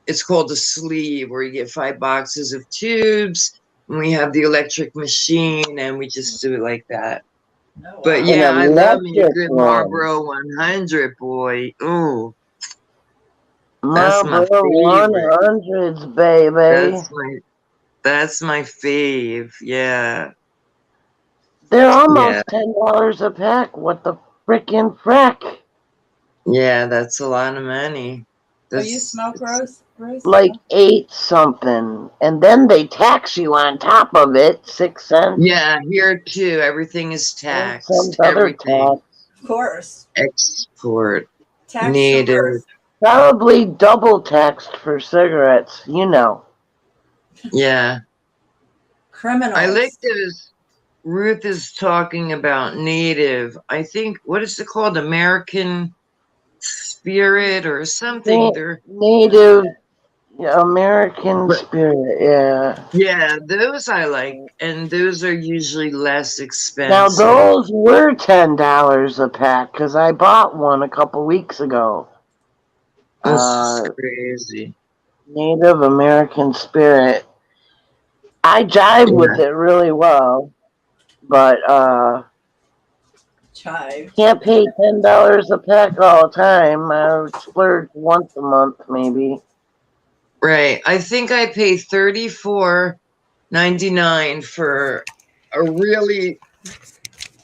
It's called a sleeve, where you get 5 boxes of tubes. And we have the electric machine, and we just do it like that. Oh, But wow. yeah, I An love me a electric good one. Marlboro 100, boy. Ooh, that's my Marlboro favorite. 100s, baby. That's my fave. Yeah, They're yeah, almost $10 a pack. What the frickin' frack? yeah. That's a lot of money. Oh, you smoke, Rose? Like 8 something. And then they tax you on top of it, 6 cents. Yeah, here too. Everything is And some taxed. other Everything. tax. Of course. Export. Tax to Native. birth. Probably double taxed for cigarettes, you know. Yeah. Criminals. I like this. Ruth is talking about native. I think, what is it called? American spirit or something. Native American But spirit, yeah. yeah, those I like. And those are usually less Now expensive. those were $10 a pack because I bought one a couple weeks ago. This is crazy. Native American spirit. I jive Yeah. with it really well, but Chive. can't pay $10 a pack all the time. I would splurge once a month, maybe. Right. I think I pay $34.99 for a really,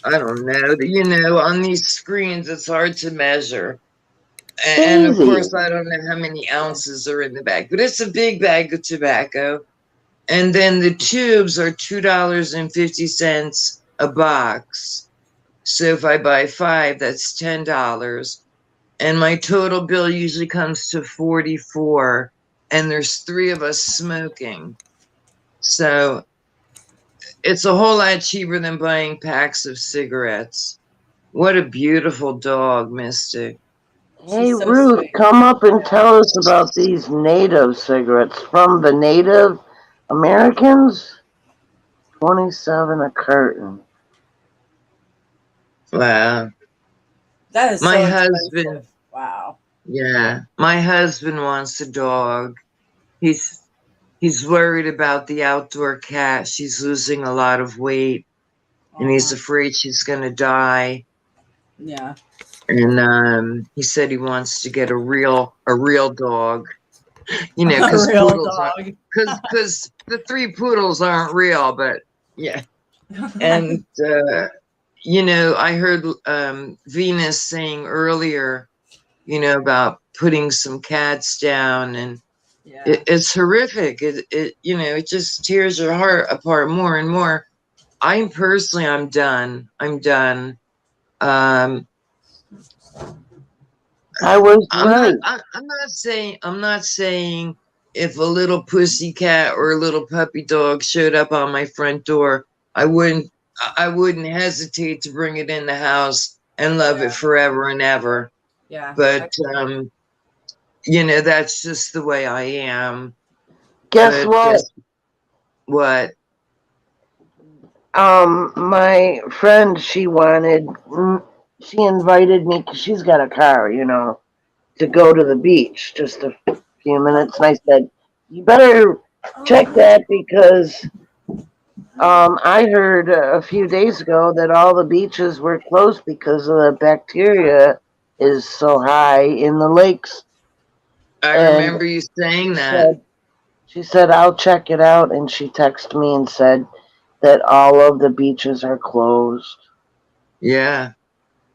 I don't know, you know, on these screens it's hard to measure. And of Easy. course I don't know how many ounces are in the bag, but it's a big bag of tobacco. And then the tubes are $2.50 a box. So if I buy 5, that's $10. And my total bill usually comes to 44, and there's 3 of us smoking. So it's a whole lot cheaper than buying packs of cigarettes. What a beautiful dog, Mystic. Hey, She's so Ruth, sweet. come up and tell us about these native cigarettes from the Native Americans. 27 a carton. Wow. That is My so husband, expensive. Wow. yeah, my husband wants a dog. He's he's worried about the outdoor cat. She's losing a lot of weight, and he's Uh-huh. afraid she's gonna die. Yeah. And he said he wants to get a real dog. You know, A because real poodles are dog. because the 3 poodles aren't real, but yeah. And you know, I heard Venus saying earlier, you know, about putting some cats down, and Yeah. it's horrific. It you know, it just tears your heart apart more and more. I'm done. I'm done. I was I'm right. not saying if a little pussy cat or a little puppy dog showed up on my front door, I wouldn't hesitate to bring it in the house and love it forever and ever. Yeah. But you know, that's just the way I am. Guess But what? what? My friend, she invited me because she's got a car, you know, to go to the beach just a few minutes. And I said, you better check that because I heard a few days ago that all the beaches were closed because of the bacteria is so high in the lakes. I And remember you saying she that. she said, I'll check it out. And she texted me and said that all of the beaches are closed. Yeah.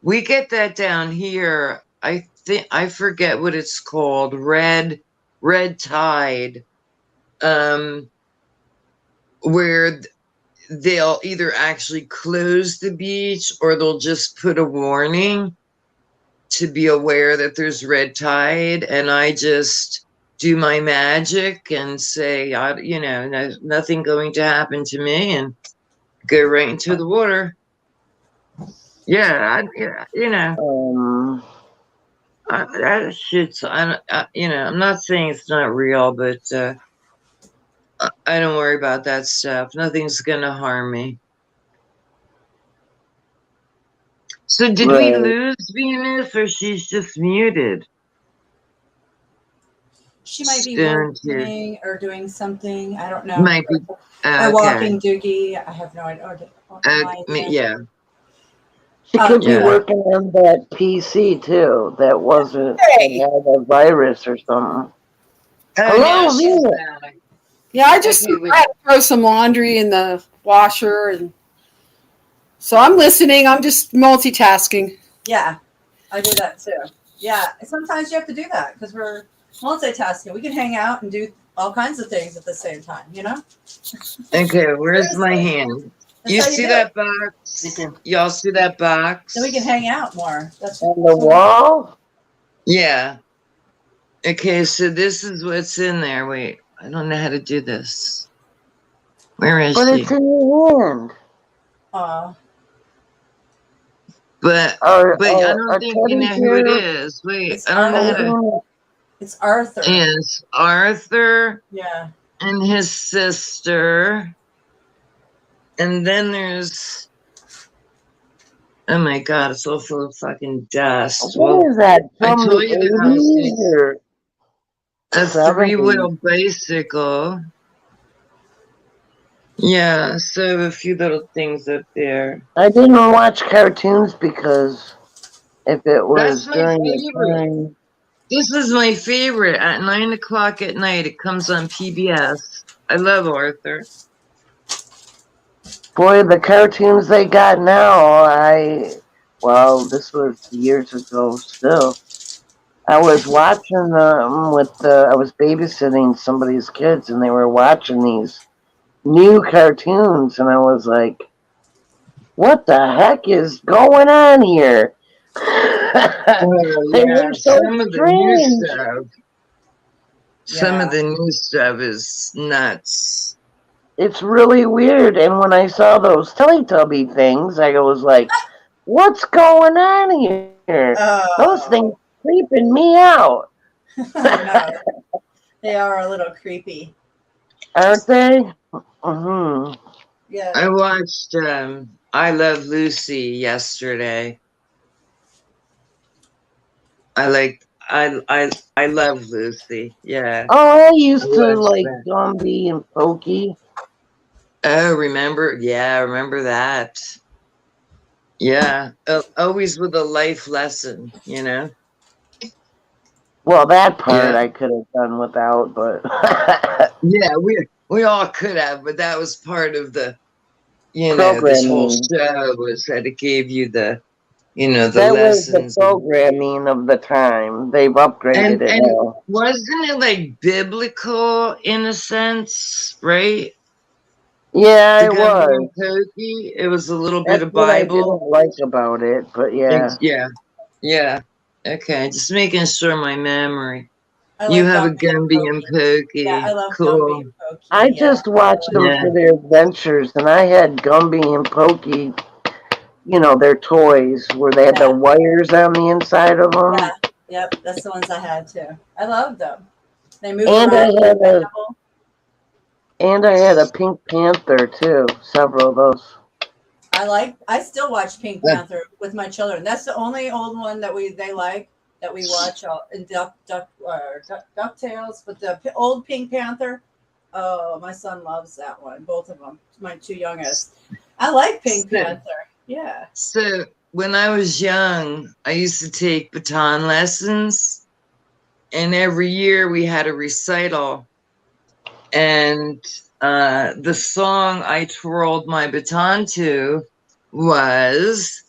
We get that down here. I think I forget what it's called. Red tide. Where they'll either actually close the beach or they'll just put a warning to be aware that there's red tide, and I just do my magic and say, you know, there's nothing going to happen to me, and go right into the water. Yeah, you know, that shit's. You know, I'm not saying it's not real, but I don't worry about that stuff. Nothing's gonna harm me. So did we Right. lose Venus, or she's just muted? She might be Stoned here. working or doing something. I don't know. Might be. Or Okay. walking Doogie. I have no idea. Yeah. She could be Yeah. working on that PC too. That wasn't Hey. that had a virus or something. Oh, now Hello, she's Venus. back. Yeah, I just Okay, had to throw some laundry in the washer, and so I'm listening. I'm just multitasking. Yeah, I do that too. Yeah, sometimes you have to do that because we're multitasking. We can hang out and do all kinds of things at the same time, you know? Okay, where's my hand? That's You how see do that it. box? Y'all see that box? Then we can hang out more. That's On the wall? Yeah. Okay, so this is what's in there. Wait, I don't know how to do this. Where is But she? it's in your hand. But Our, I our, don't our think you teddy know who it bear. is. Wait, It's I don't know how to. It's Arthur. It's Arthur Yeah. and his sister. And then there's. Oh my god, it's all full of fucking dust. What is that? I From told the you that I was 80s or a 70s? 3-wheel bicycle. Yeah, so a few little things up there. I didn't watch cartoons because if it was That's my during the favorite. time. This is my favorite. At 9 o'clock at night, it comes on PBS. I love Arthur. Boy, the cartoons they got now, well, this was years ago still. I was watching them I was babysitting somebody's kids and they were watching these new cartoons and I was like, what the heck is going on here? They were so Some of the new strange. stuff. Some of the new stuff is nuts. It's really weird. And when I saw those Teletubby things, I was like, what's going on here? Those things creeping me out. I know. They are a little creepy. Aren't they? Mm-hmm. Yeah. I watched I Love Lucy yesterday. I love Lucy. Yeah. Oh, I I used to watched like that. Gumby and Pokey. Oh, remember? Yeah, remember that. Yeah. Always with a life lesson, you know? Well, that part Yeah. I could have done without, but Yeah, we all could have, but that was part of the, this whole programming. show was that it gave you the That was the lessons. programming of the time. They've upgraded it And now. wasn't it like biblical in a sense, right? Yeah, The it Gumby was. and Pokey, it was a little bit That's of what I Bible. didn't like about it, but yeah. Yeah, yeah. Okay, just making sure my memory. I You like have a Gumby and Gumby and Pokey. Yeah, I Pokey. love Gumby Cool. and Pokey. I Yeah. just watched them Yeah. for their adventures, and I had Gumby and Pokey, their toys where they had the Yeah. wires on the inside of them. Yeah. Yep. That's the ones I had too. I loved them. They move And I around. had a Pink Panther too. Several of those. I still watch Pink Panther with my children. That's the only old one that they like that we watch in DuckTales. But the old Pink Panther, oh, my son loves that one. Both of them, my two youngest. I like Pink Panther. Yeah. So when I was young, I used to take baton lessons, and every year we had a recital. And the song I twirled my baton to was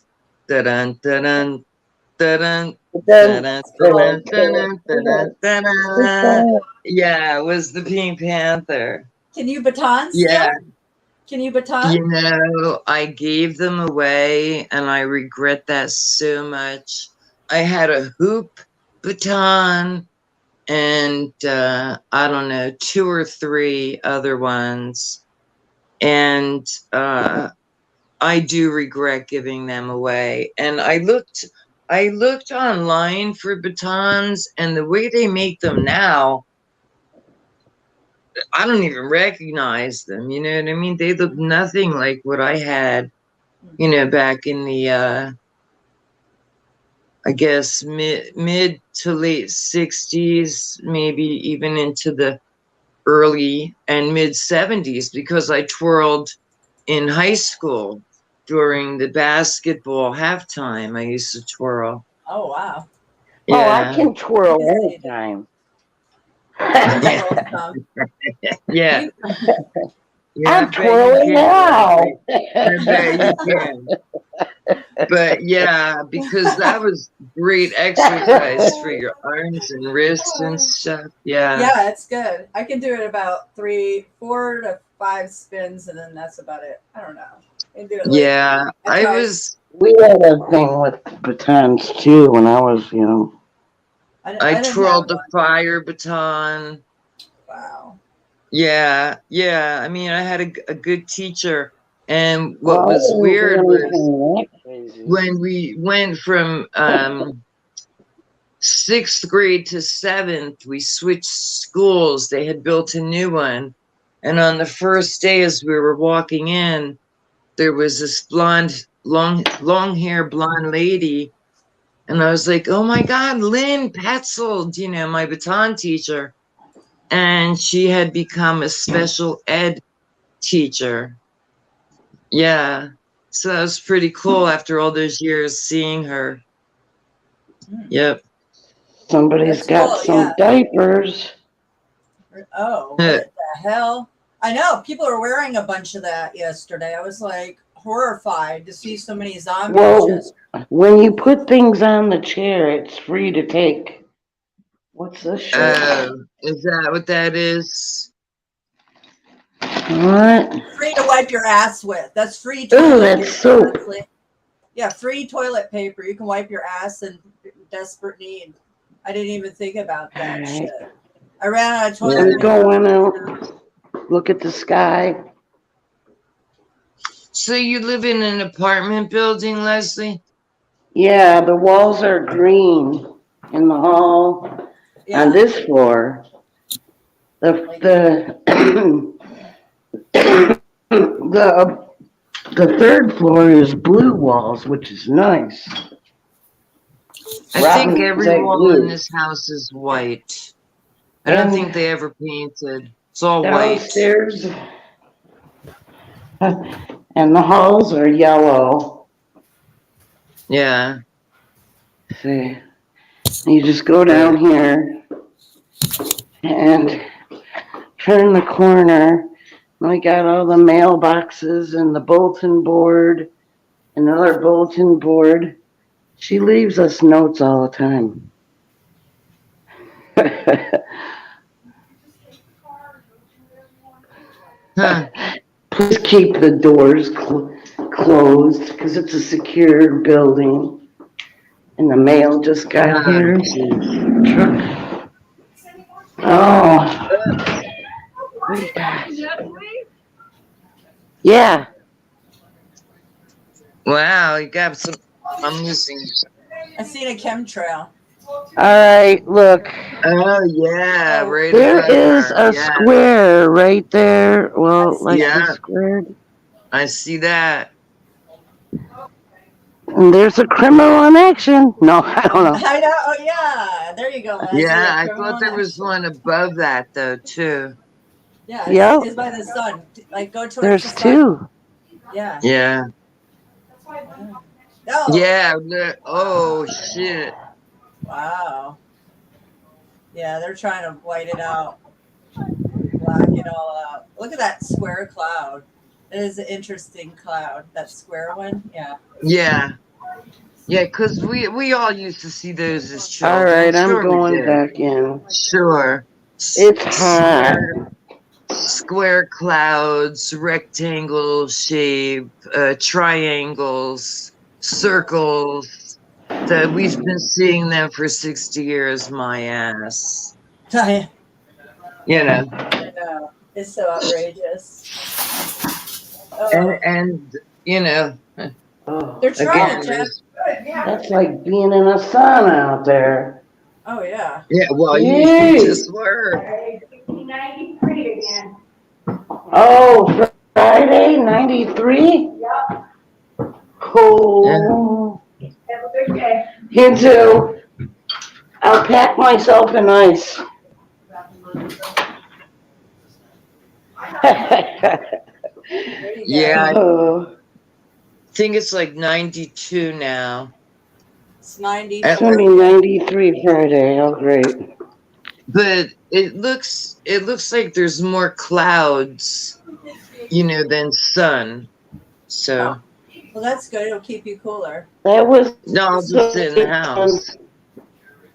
da-dun, da-dun, da-dun, Then, da-dun, da-dun, da-dun, da-dun, da-dun. Yeah, it was the Pink Panther. Can you baton still? Yeah. Can you baton? I gave them away and I regret that so much. I had a hoop baton and I don't know, 2 or 3 other ones. And I do regret giving them away. And I looked online for batons, and the way they make them now, I don't even recognize them. You know what I mean? They look nothing like what I had, back in the I guess mid to late 60s, maybe even into the early and mid 70s, because I twirled in high school during the basketball halftime. I used to twirl. Oh wow. oh, I Yeah. can twirl anytime. I can twirl some. Yeah. Yeah, I'm twirling now. I bet you can. But yeah, because that was great exercise for your arms and wrists and stuff. Yeah. Yeah, it's good. I can do it about 4 to 5 spins, and then that's about it. I don't know. I can do it. Yeah, I We had a thing with batons too when I was young. I didn't twirled have the fire baton. Wow. Yeah. I mean, I had a good teacher. And what was weird was when we went from 6th grade to 7th, we switched schools. They had built a new one. And on the first day, as we were walking in, there was this blonde, long hair blonde lady. And I was like, oh my God, Lynn Petzold, my baton teacher. And she had become a special ed teacher. Yeah. So that was pretty cool after all those years seeing her. Yep. Somebody's got some diapers. Oh, what the hell? I know. People are wearing a bunch of that yesterday. I was like horrified to see so many zombies. Well, when you put things on the chair, it's free to take. What's this shit? Is that what that is? What? Free to wipe your ass with. That's free. Ooh, that's soap. Yeah, free toilet paper. You can wipe your ass in desperate need. I didn't even think about that shit. I ran out of toilet paper. Going out. Look at the sky. So you live in an apartment building, Leslie? Yeah, the walls are green. in the hall. Yeah. On this floor, the the third floor is blue walls, which is nice. I think Robin every say wall in blue. this house is white. I don't And think they ever painted. It's all white. downstairs, and the halls are yellow. Yeah. See, you just go down here and turn the corner. I got all the mailboxes and the bulletin board, another bulletin board. She leaves us notes all the time. Huh. Please keep the doors closed because it's a secure building. And the mail just got Oh, here. geez. Oh, what do you got? Yeah. Wow, you got some. I'm losing. I seen a chemtrail. All right, look. Oh, yeah, Oh, right There above is her. a Yeah. square right there. Well, like Yeah. the square. I see that. And there's a criminal in action. No, I don't know. I know. Oh, yeah. There you go, Leslie. Yeah, I Criminal thought there was action. one above that, though, too. Yeah, Yep. it's by the sun. Like, go towards There's the sun. two. Yeah. Yeah. No. Yeah. Oh, shit. Wow. Yeah, they're trying to white it out, black it all out. Look at that square cloud. It is an interesting cloud. That square one. Yeah. Yeah. Yeah, because we all used to see those as All children. right, I'm Sure we going did. back in. Sure. It's hot. Square clouds, rectangle shape, triangles, circles. That we've been seeing them for 60 years, my ass. I You know. know. It's so outrageous. And you know, Oh, They're trying again, to check. that's like being in a sauna out there. Oh, yeah. yeah, well, you Yay. just were. 93 again. Oh, Friday, 93? Yep. Oh. Have a good day. You too. I'll pack myself in ice. There you Yeah, go. I think it's like 92 now. It's 90. It's gonna be 93 Friday. Oh, great. But it looks like there's more clouds, you know, than sun. So Well, that's good. It'll keep you cooler. That was no, I'll just sit in the house.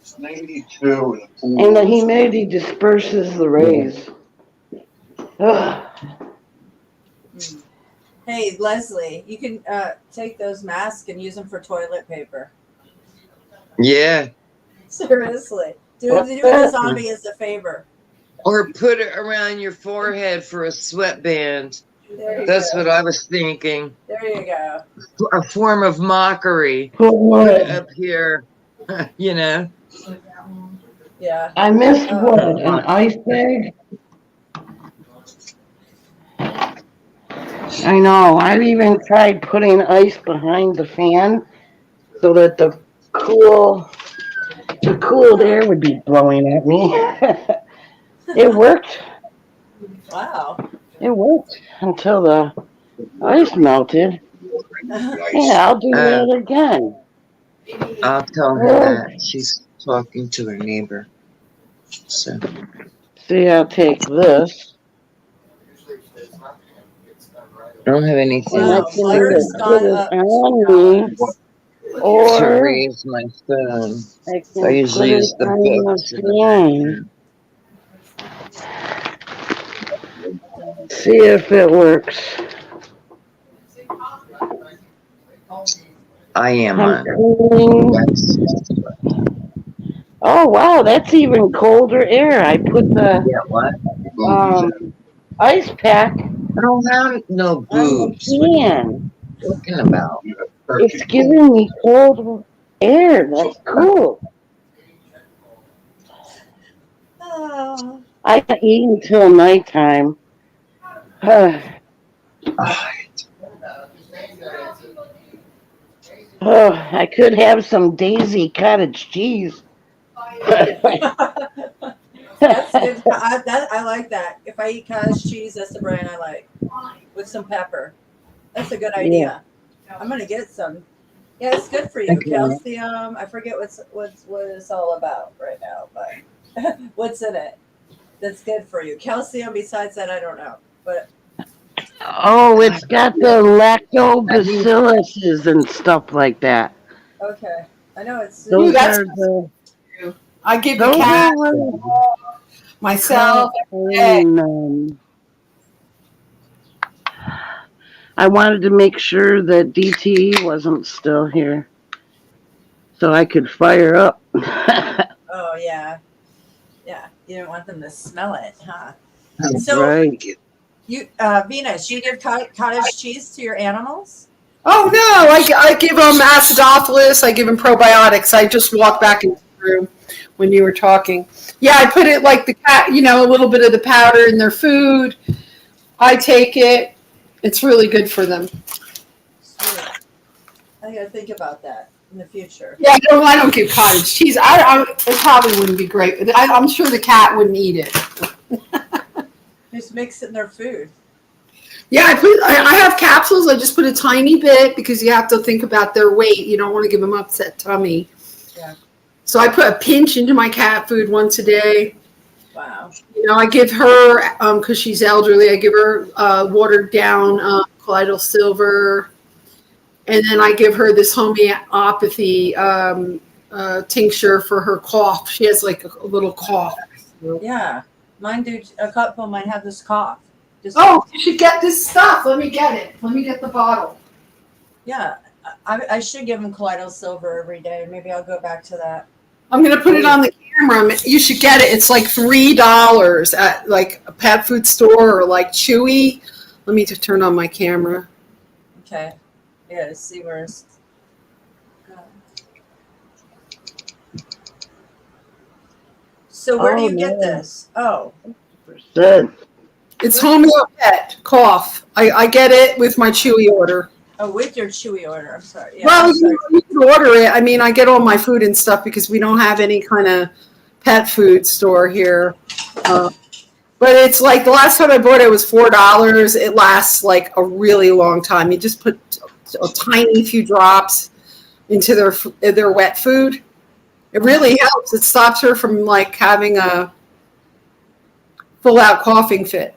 It's 92 and the humidity disperses the rays. Ugh. Hey, Leslie, you can take those masks and use them for toilet paper. Yeah. Seriously. Do the zombie as a favor. Or put it around your forehead for a sweatband. There you That's go. what I was thinking. There you go. A form of mockery. Who Put it would? up here, you know. Yeah. I missed what? An ice bag? I know. I've even tried putting ice behind the fan so that the cooled air would be blowing at me. It worked. Wow. It worked until the ice melted. Yeah, I'll do that again. I'll tell her that. She's talking to her neighbor. So See, I'll take this. I don't have anything And I Wow. can Mine either has put gone it up on me, $2. to or raise my phone. I I can usually put it use the on books in the the fan. See if it works. I am I'm on. cooling. That's, Oh wow, that's even colder air. I put the yeah, what? ice pack I don't have no on boobs. the What are can. you talking about? It's giving me cold air. That's cool. Oh. I can't eat until nighttime. Oh, I could have some Daisy cottage cheese. That's good. I like that. If I eat cottage cheese, that's the brand I like with some pepper. That's a good Yeah. idea. I'm gonna get some. Yeah, it's good for you. Okay. Calcium. I forget what it's all about right now, but what's in it that's good for you? Calcium. Besides that, I don't know. But Oh, it's got the lactobacilluses and stuff like that. okay, I know it's Ooh, Those that's are the I give the those cat are really myself every day. clean. I wanted to make sure that DTE wasn't still here, so I could fire up. oh yeah, yeah. You don't want them to smell it, huh? So Right. you, Venus, you give cottage cheese to your animals? Oh no, I give them acidophilus. I give them probiotics. I just walked back into the room when you were talking. Yeah, I put it like the cat, a little bit of the powder in their food. I take it. It's really good for them. Sweet. I gotta think about that in the future. Yeah, no, I don't give cottage cheese. It probably wouldn't be great, but I'm sure the cat wouldn't eat it. Just mix it in their food. Yeah, I have capsules. I just put a tiny bit because you have to think about their weight. You don't want to give them upset tummy. Yeah. So I put a pinch into my cat food once a day. Wow. I give her, because she's elderly, I give her watered down colloidal silver. And then I give her this homeopathy tincture for her cough. She has like a little cough. Yeah. Mine do. A couple of mine have this cough. Just, Oh, you should get this stuff. Let me get it. Let me get the bottle. yeah. I should give them colloidal silver every day. Maybe I'll go back to that. I'm going to put it on the camera. You should get it. It's like $3 at like a pet food store or like Chewy. Let me just turn on my camera. Okay. Yeah, to see where it's. So where do you get this? Oh. Good. It's homeopathic cough. I get it with my Chewy order. Oh, with your Chewy order. I'm sorry. Yeah, Well, I'm sorry. you can order it. I mean, I get all my food and stuff because we don't have any kind of pet food store here. But it's like the last time I bought it was $4. It lasts like a really long time. You just put a tiny few drops into their wet food. It really helps. It stops her from like having a full out coughing fit.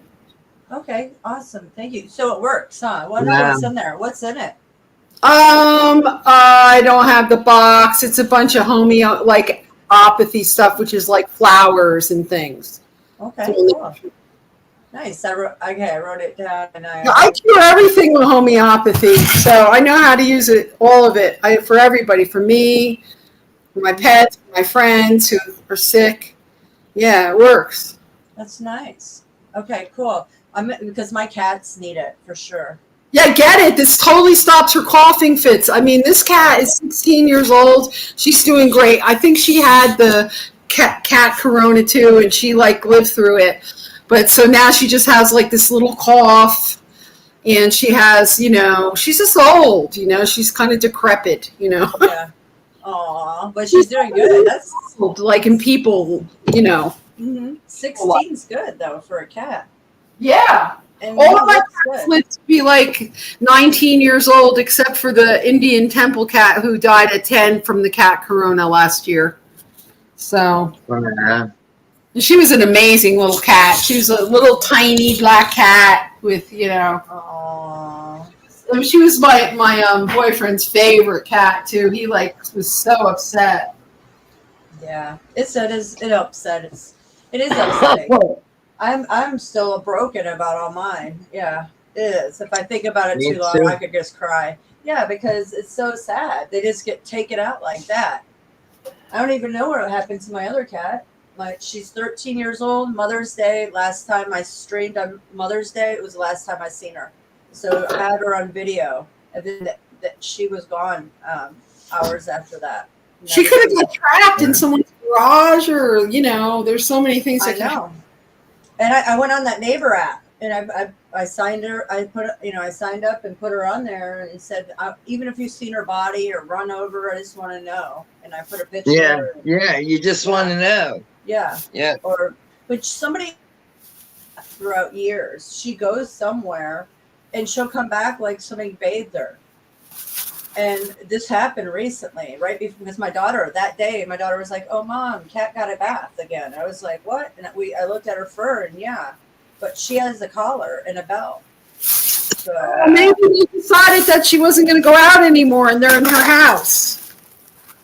Okay, awesome. Thank you. So it works, huh? What's in there? What's in it? I don't have the box. It's a bunch of homeopathy stuff, which is like flowers and things. Okay, cool. Nice. I wrote it down, and I cure everything with homeopathy, so I know how to use it, all of it, for everybody, for me, for my pets, for my friends who are sick. Yeah, it works. That's nice. Okay, cool. Because my cats need it for sure. Yeah, get it. This totally stops her coughing fits. I mean, this cat is 16 years old. She's doing great. I think she had the cat corona too, and she like lived through it. But so now she just has like this little cough, and she has, she's just old, she's kind of decrepit, Yeah. Aw, but she's doing good. That's old, like in people, 16's good though for a cat. Yeah. And all of my cats lived to be like 19 years old, except for the Indian temple cat who died at 10 from the cat corona last year. So. She was an amazing little cat. She was a little tiny black cat with, Aww. She was my boyfriend's favorite cat too. He was so upset. Yeah, it is upsetting. I'm still broken about all mine. Yeah, it is. If I think about it too long, I could just cry. Yeah, because it's so sad. They just get taken out like that. I don't even know what happened to my other cat. She's 13 years old. Mother's Day. Last time I streamed on Mother's Day, it was the last time I seen her. So I had her on video, and then that she was gone hours after that. She could have got trapped in someone's garage, or there's so many things I that can happen. know. And I went on that neighbor app, and I signed her. I put, I signed up and put her on there, and said, even if you've seen her body or run over, I just want to know. And I put a picture. Yeah, yeah. You just want to know. Yeah. Yeah. But somebody throughout years, she goes somewhere, and she'll come back like somebody bathed her. And this happened recently, right? Because my daughter, that day, my daughter was like, "Oh, Mom, Cat got a bath again." I was like, "What?" And I looked at her fur, and yeah, but she has a collar and a belt. So Maybe they decided that she wasn't going to go out anymore, and they're in her house.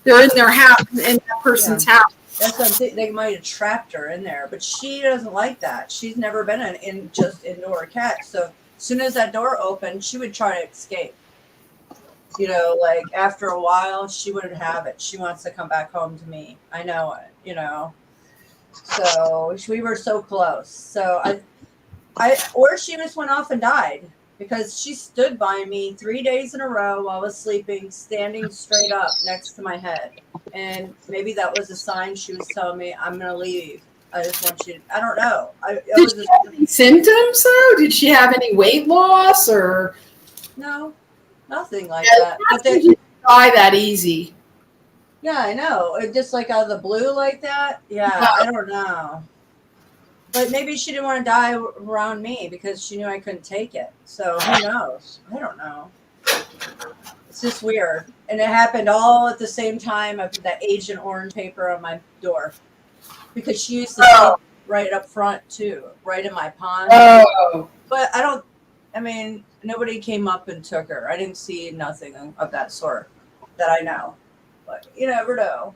They're in their house, in that person's house. That's what I'm saying. They might have trapped her in there, but she doesn't like that. She's never been in just indoor cat. So as soon as that door opened, she would try to escape. Like after a while, she wouldn't have it. She wants to come back home to me. I know it, So we were so close. So or she just went off and died, because she stood by me 3 days in a row while I was sleeping, standing straight up next to my head. And maybe that was a sign she was telling me, I'm going to leave. I just want you to, I don't know. Did she have any symptoms, though? Did she have any weight loss or? No. Nothing like that. But they die that easy. Yeah, I know. It just like out of the blue like that. Yeah, I don't know. But maybe she didn't want to die around me because she knew I couldn't take it. So who knows? I don't know. It's just weird. And it happened all at the same time of that Agent Orange paper on my door. Because she used to sleep right up front too, right in my pond. Oh. But nobody came up and took her. I didn't see nothing of that sort that I know. But you never know.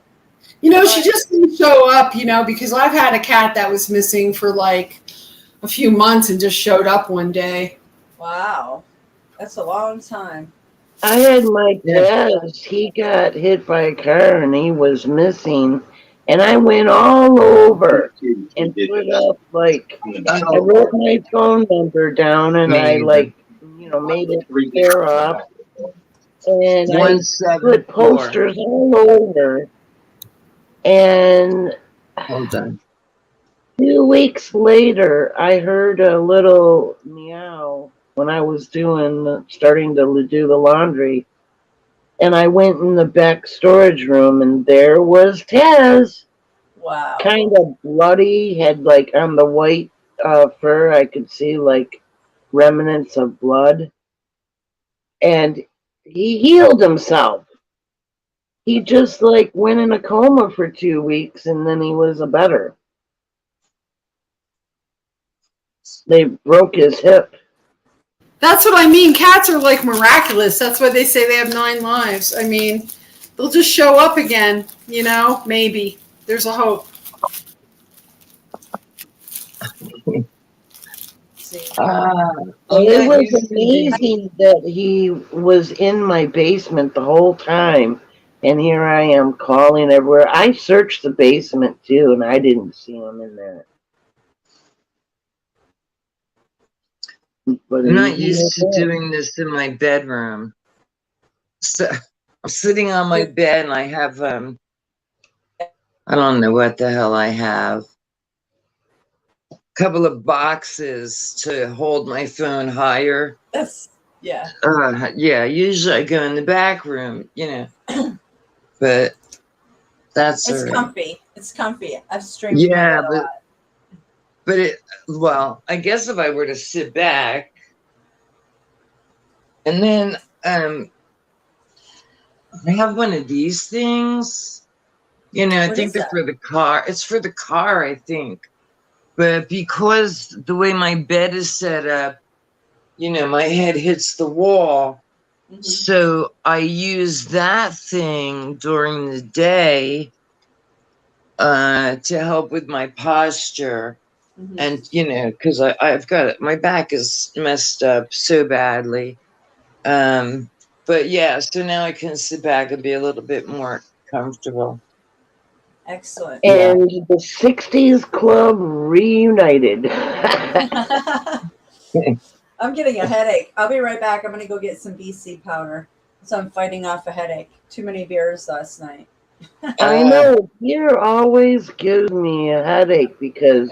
She just didn't show up, because I've had a cat that was missing for like a few months and just showed up one day. Wow. That's a long time. I had my Tez. He got hit by a car and he was missing. And I went all over and put up, I wrote my phone number down and I, made it tear off. And I put posters all over. And hold on. 2 weeks later, I heard a little meow when I was starting to do the laundry. And I went in the back storage room, and there was Tez. Wow. Kind of bloody, had on the white fur, I could see remnants of blood. And he healed himself. He just went in a coma for 2 weeks, and then he was better. They broke his hip. That's what I mean. Cats are miraculous. That's why they say they have 9 lives. They'll just show up again, maybe. There's a hope. It was amazing that he was in my basement the whole time. And here I am calling everywhere. I searched the basement too, and I didn't see him in there. But I'm not used to doing this in my bedroom. So I'm sitting on my bed and I have I don't know what the hell I have. A couple of boxes to hold my phone higher. Yeah. Yeah, usually I go in the back room, But that's it's comfy. It's comfy. I've streamed a lot. But I guess if I were to sit back and then I have one of these things, I think they're for the car. It's for the car, I think. But because the way my bed is set up, my head hits the wall. Mm-hmm. So I use that thing during the day to help with my posture. Mm-hmm. And, because I've got it, my back is messed up so badly. But yeah, so now I can sit back and be a little bit more comfortable. Excellent. And the 60s Club reunited. I'm getting a headache. I'll be right back. I'm going to go get some BC powder. So I'm fighting off a headache. Too many beers last night. I know beer always gives me a headache because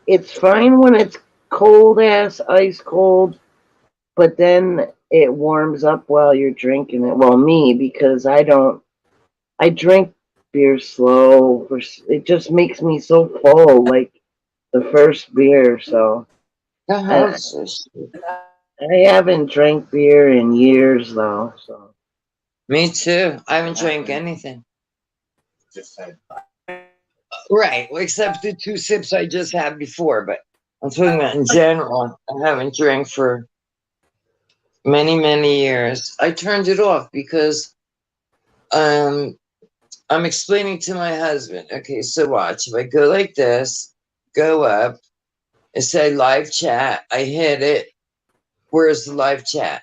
it's fine when it's cold ass ice cold, but then it warms up while you're drinking it. Well, me, because I drink beer slow. It just makes me so full, like the first beer. So I, I haven't drank beer in years though. So Me too. I haven't drank anything. Right, well, except the 2 sips I just had before, but I'm talking about in general. I haven't drank for many, many years. I turned it off because I'm explaining to my husband. Okay, so watch. If I go like this, go up, and say live chat, I hit it. Where's the live chat?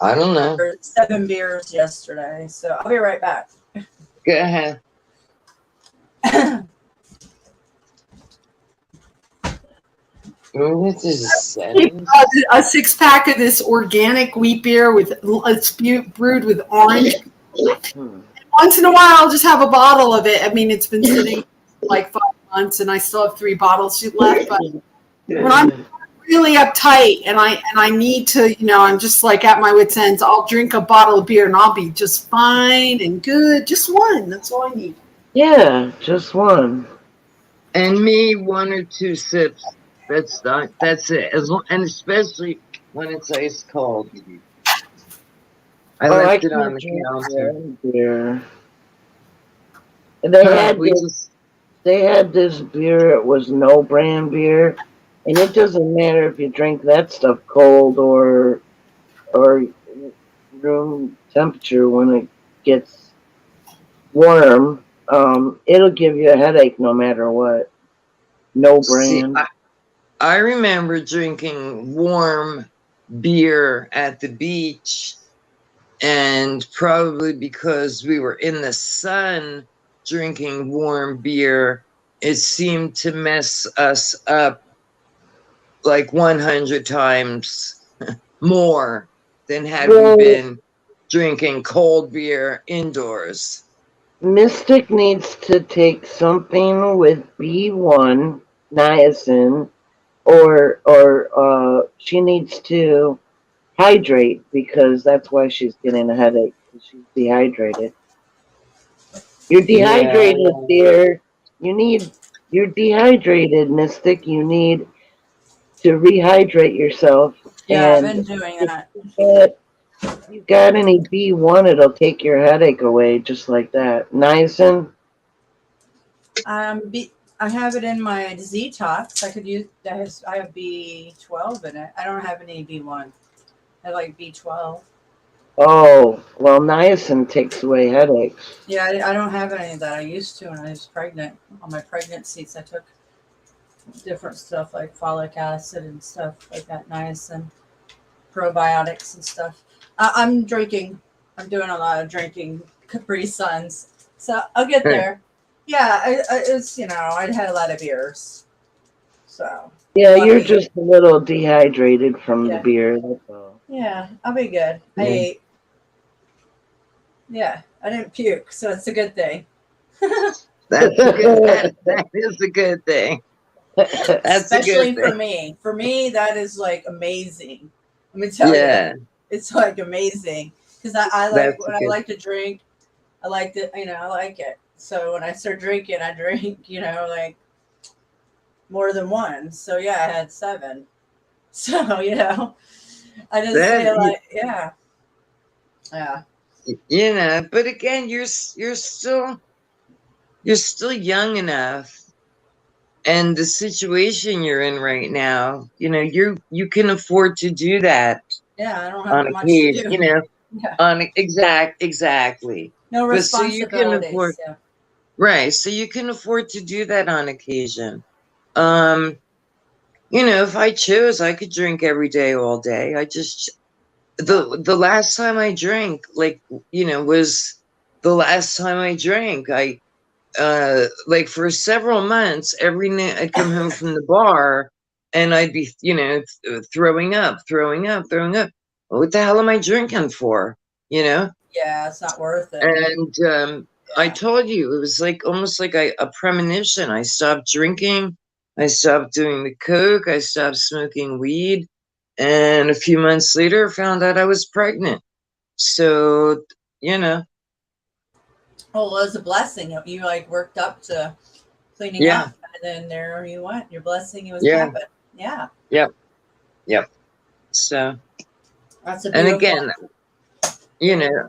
I don't know. 7 beers yesterday, so I'll be right back. Go ahead. This is a 6-pack of this organic wheat beer with it's brewed with orange. Once in a while, I'll just have a bottle of it. I mean, it's been sitting like 5 months, and I still have 3 bottles left. But when I'm really uptight and I need to, I'm just like at my wit's ends, I'll drink a bottle of beer and I'll be just fine and good. Just one. That's all I need. yeah, just one. And me, 1 or 2 sips. That's it. And especially when it's ice cold. I left it on the counter. Beer. They had this beer. It was no brand beer, and it doesn't matter if you drink that stuff cold or room temperature. When it gets warm, it'll give you a headache no matter what. No brand. See, I remember drinking warm beer at the beach, and probably because we were in the sun drinking warm beer, it seemed to mess us up like 100 times more than had we been drinking cold beer indoors. Mystic needs to take something with B1 niacin, or she needs to hydrate because that's why she's getting a headache. She's dehydrated. You're dehydrated, dear. You're dehydrated, Mystic. You need to rehydrate yourself. Yeah, I've been doing that. If you got any B1, it'll take your headache away just like that. Niacin? I have it in my Ztox. I could use that. I have B12 in it. I don't have any B1. I have like B12. Oh, well, niacin takes away headaches. Yeah, I don't have any of that. I used to when I was pregnant. On my pregnancies, I took different stuff like folic acid and stuff like that, niacin, probiotics and stuff. I'm drinking. I'm doing a lot of drinking Capri Suns. So I'll get there. Yeah, it's, I'd had a lot of beers. So. Yeah, you're just a little dehydrated from the beer. That's all. Yeah, I'll be good. I ate. Yeah, I didn't puke, so it's a good thing. That's a good. That is a good thing. That's especially a good thing. for me. For me, that is like amazing. Let me tell you, it's like amazing because I like when I like to drink. I like it. I like it. So when I start drinking, I drink. Like more than one. So yeah, I had 7. So I just feel like yeah. But again, you're still young enough, and the situation you're in right now, you can afford to do that. Yeah, I don't have much to do. Exactly. No responsibilities. So you can afford, right? So you can afford to do that on occasion. If I chose, I could drink every day, all day. I just the last time I drank, was the last time I drank. I like for several months, every night I'd come home from the bar and I'd be, throwing up. What the hell am I drinking for? Yeah, it's not worth it. And I told you, it was like almost like a premonition. I stopped drinking. I stopped doing the coke. I stopped smoking weed. And a few months later, found out I was pregnant. So, you know, Oh, well, it was a blessing. You like worked up to cleaning yeah, up, and then there you went. Your blessing, it was yeah, happen. Yeah, yep, yep. So, that's a and beautiful. again, you know,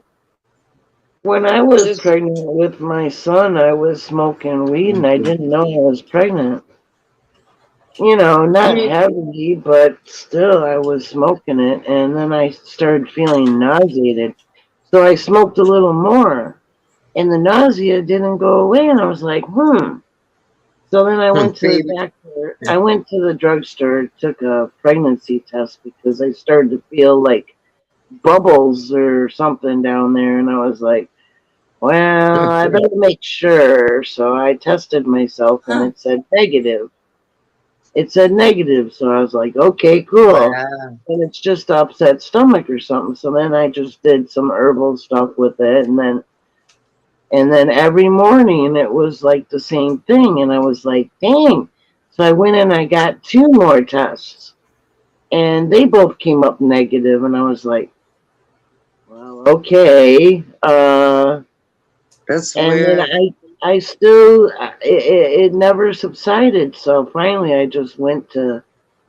When I was just, pregnant with my son, I was smoking weed and I didn't know I was pregnant. You know, not yeah, heavily, but still I was smoking it. And then I started feeling nauseated. So I smoked a little more and the nausea didn't go away. And I was like, So then I went to the baby. doctor. I went to the drugstore, took a pregnancy test because I started to feel like bubbles or something down there. And I was like, well, I better make sure. So I tested myself and Huh. it said negative. It said negative. So I was like, okay, cool. Wow. And it's just upset stomach or something. So then I just did some herbal stuff with it. And then every morning it was like the same thing. And I was like, dang. So I went and I got 2 more tests. And they both came up negative. And I was like, well, okay. That's And then weird. I still, it never subsided. So finally I just went to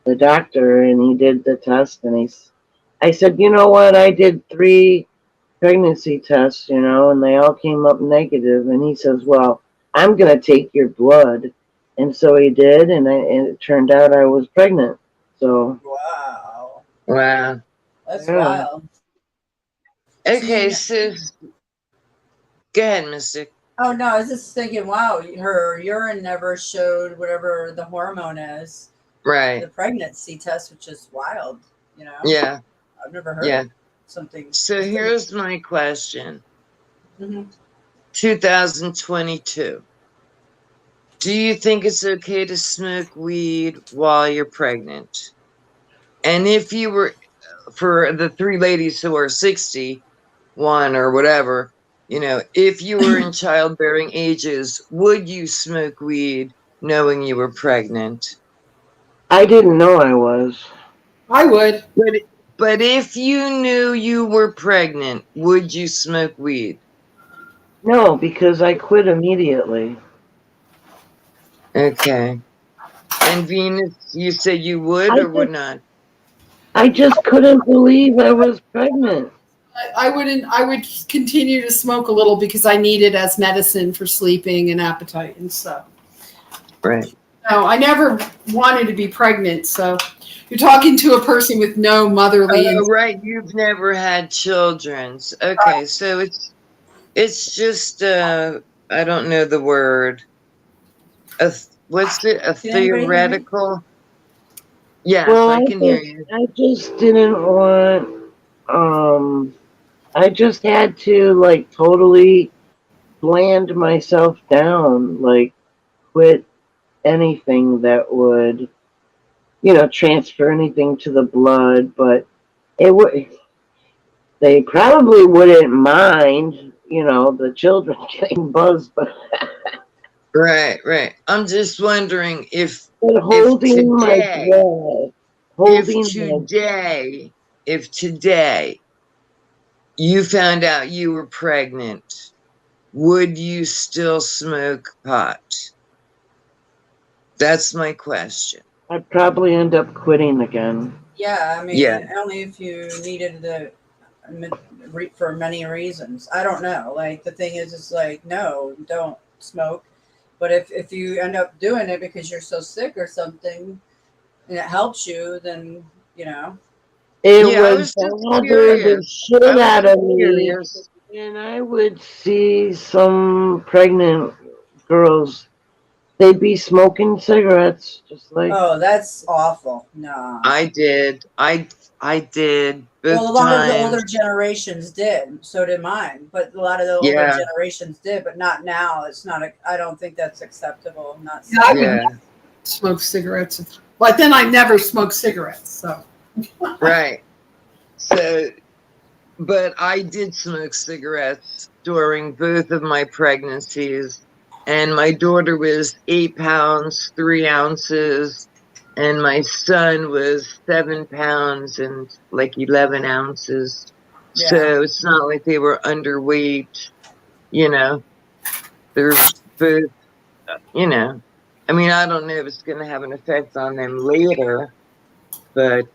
the doctor and he did the test. And I said, you know what? I did 3 pregnancy tests, and they all came up negative. And he says, well, I'm going to take your blood. And so he did. And it turned out I was pregnant. So, Wow, Wow. that's yeah. wild. Okay, See, so go ahead, Mystic. oh no, I was just thinking, wow, her urine never showed whatever the hormone is. Right. The pregnancy test, which is wild. You know, Yeah. I've never heard Yeah. of something. So here's my question. Mhm. 2022. Do you think it's okay to smoke weed while you're pregnant? And if you were, for the 3 ladies who are 61 or whatever, if you were in childbearing ages, would you smoke weed knowing you were pregnant? I didn't know I was. I would. But if you knew you were pregnant, would you smoke weed? No, because I quit immediately. Okay. And Venus, you said you would I or would just, not? I just couldn't believe I was pregnant. I wouldn't. I would continue to smoke a little because I need it as medicine for sleeping and appetite and stuff. Right. No, I never wanted to be pregnant. So you're talking to a person with no motherly. Oh, right. You've never had children. Okay, so it's just I don't know the word. What's it? A Can anybody hear me? theoretical? Yes, Well, I can hear you. I just didn't want, I just had to like totally bland myself down, like quit anything that would, transfer anything to the blood, but it would, they probably wouldn't mind, the children getting buzzed, but Right, right. I'm just wondering if holding my today, breath, if holding my, today, if today you found out you were pregnant, would you still smoke pot? That's my question. I'd probably end up quitting again. Yeah, I Yeah. mean, only if you needed the for many reasons. I don't know. Like the thing is, it's like no, don't smoke. But if you end up doing it because you're so sick or something, and it helps you, then It Yeah, I would was just bother the curious. shit I was out just of me. curious. And I would see some pregnant girls, they'd be smoking cigarettes, just like, oh, that's awful. No. I did. I did Well, a both lot of the older times. generations did. So did mine. But a lot of the older Yeah, generations did, but not now. It's not. I don't think that's acceptable. Not. Yeah, I would yeah, never smoke cigarettes. But then I never smoked cigarettes. So right. So but I did smoke cigarettes during both of my pregnancies, and my daughter was 8 pounds 3 ounces, and my son was 7 pounds and like 11 ounces. Yeah. So it's not like they were underweight, you know. They're both, you know. I mean, I don't know if it's going to have an effect on them later, but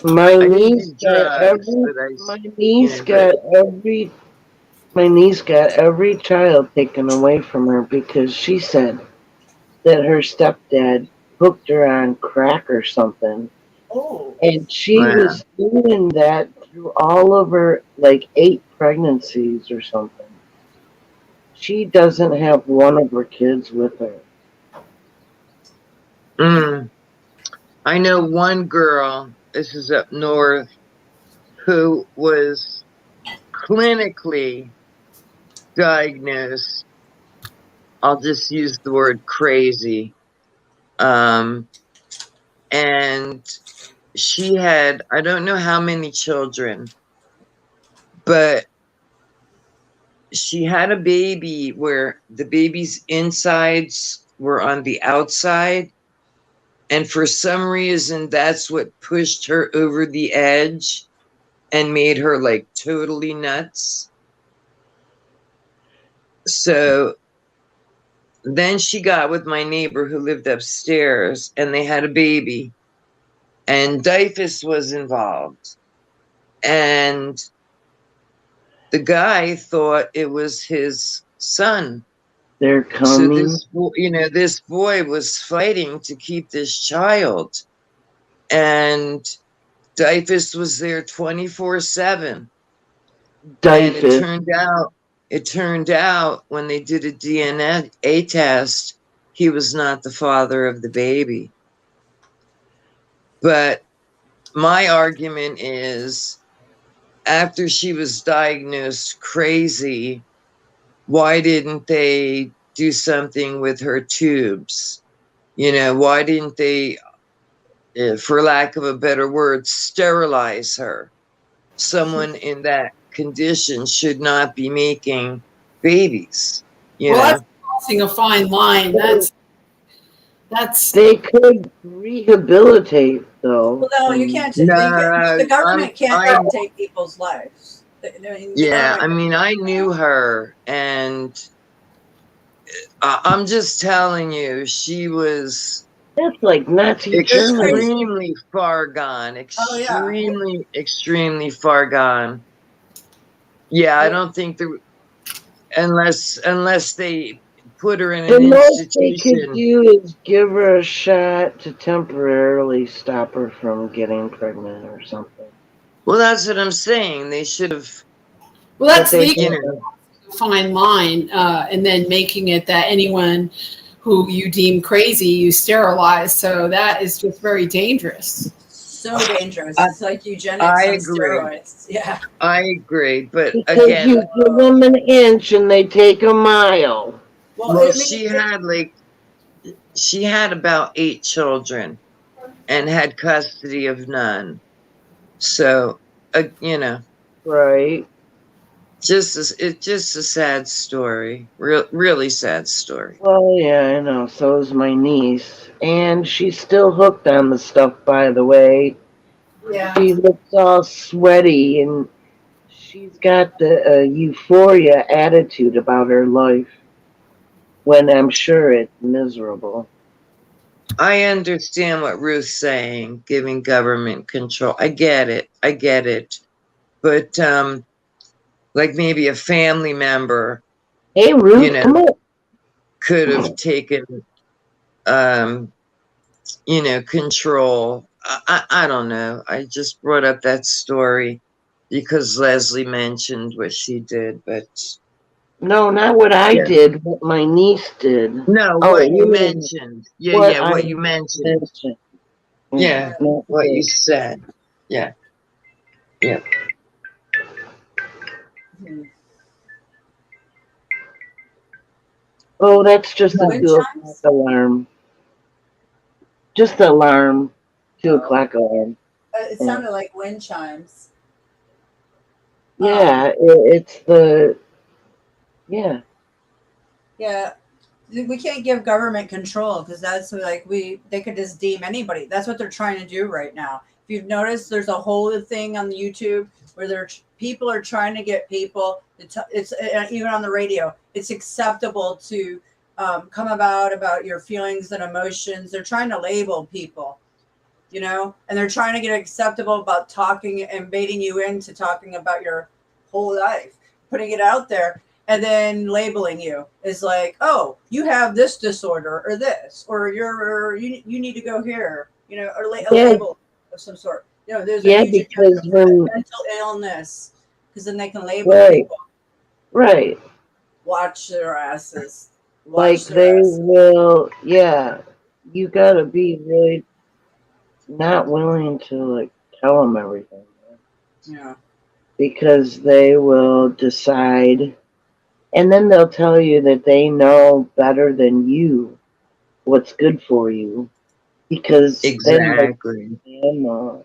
My I didn't niece do got drugs, but my you niece know, but got every child taken away from her because she said that her stepdad hooked her on crack or something. Oh. And she wow. was doing that through all of her, like 8 pregnancies or something. She doesn't have one of her kids with her. Mm. I know one girl, this is up north, who was clinically diagnosed. I'll just use the word crazy. And she had, I don't know how many children, but she had a baby where the baby's insides were on the outside. And for some reason, that's what pushed her over the edge and made her like totally nuts. So then she got with my neighbor who lived upstairs, and they had a baby, and Dyfus was involved. And the guy thought it was his son. They're So coming. this boy was fighting to keep this child. And Dyfus was there 24/7. And it Dyfus. turned out when they did a DNA test, he was not the father of the baby. But my argument is, after she was diagnosed crazy, why didn't they do something with her tubes? Why didn't they, for lack of a better word, sterilize her? Someone in that condition should not be making babies, Well, that's crossing a fine line. That's They could rehabilitate, though. Well, no, you can't. No, The government can't take people's lives. Yeah, I mean, I knew her, and I'm just telling you, she was That's like Nazi Germany. extremely far gone. Extremely far gone. Yeah, I don't think unless they put her in The an most they could institution. do is give her a shot to temporarily stop her from getting pregnant or something. Well, that's what I'm saying. They should have. well, that's They legal. Fine line, and then making it that anyone who you deem crazy, you sterilize. So that is just very dangerous. So dangerous. It's like eugenics I on agree. steroids. Yeah. I agree, but because again, you give them an inch and they take a mile. Well, she had about 8 children and had custody of none. So, right. It's just a sad story. Really sad story. Well, yeah, I know. So is my niece, and she's still hooked on the stuff. By the way, Yeah. she looks all sweaty, and she's got the euphoria attitude about her life. When I'm sure it's miserable. I understand what Ruth's saying, giving government control. I get it. But like maybe a family member, Hey, Ruth, come on. could have taken control. I don't know. I just brought up that story because Leslie mentioned what she did, but No, not what I did. What my niece did. No, what you mentioned. What you mentioned. Yeah, what you said. Yeah. Oh, that's just a 2 o'clock alarm. Just the alarm. 2 o'clock alarm. It sounded like wind chimes. Yeah, it's the, yeah. Yeah, we can't give government control because that's like they could just deem anybody. That's what they're trying to do right now. If you've noticed, there's a whole thing on the YouTube where people are trying to get people. It's even on the radio. It's acceptable to come about your feelings and emotions. They're trying to label people, and they're trying to get acceptable about talking and baiting you into talking about your whole life, putting it out there, and then labeling you is like, oh, you have this disorder or this, or you need to go here, or a Yeah, label of some sort. There's a yeah, huge because agenda for when, mental illness because then they can label right, people. right. Watch their asses. Like Watch their they asses. will, yeah, you gotta be really not willing to like tell them everything, man, Yeah. because they will decide, and then they'll tell you that they know better than you what's good for you, because then they Exactly. stand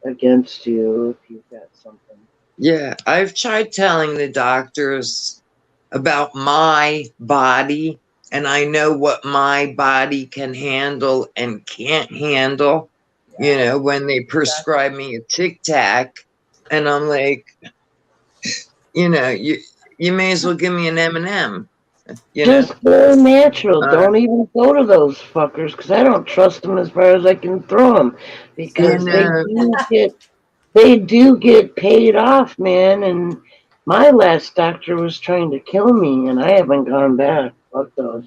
against you if you've got something. Yeah, I've tried telling the doctors about my body, and I know what my body can handle and can't handle. Yeah. When they Exactly. prescribe me a Tic Tac, and I'm like, you may as well give me an M&M. You know, Just go natural. uh, Don't even go to those fuckers because I don't trust them as far as I can throw them you because Exactly. know, they do get paid off, man. And my last doctor was trying to kill me, and I haven't gone back. Fuck those.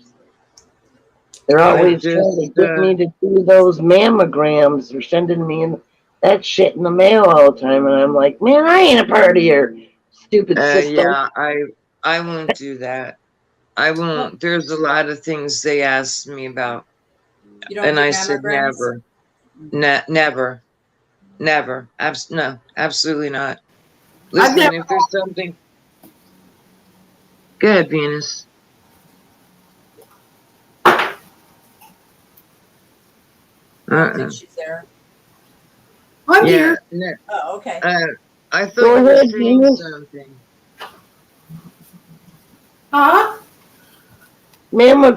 They're I've always trying just, to get me to do those mammograms. They're sending me that shit in the mail all the time, and I'm like, man, I ain't a part of your stupid system. yeah, I won't do that. I Well, won't. There's a lot of things they asked me about, you don't and do I said mammograms? never, never, never. No, absolutely not. I've Listen, never. if there's something, go ahead, Venus. I don't think Uh-uh. she's there. I'm Yeah, here. no, Oh, okay. I thought Go you were ahead, saying Venus. something. Huh?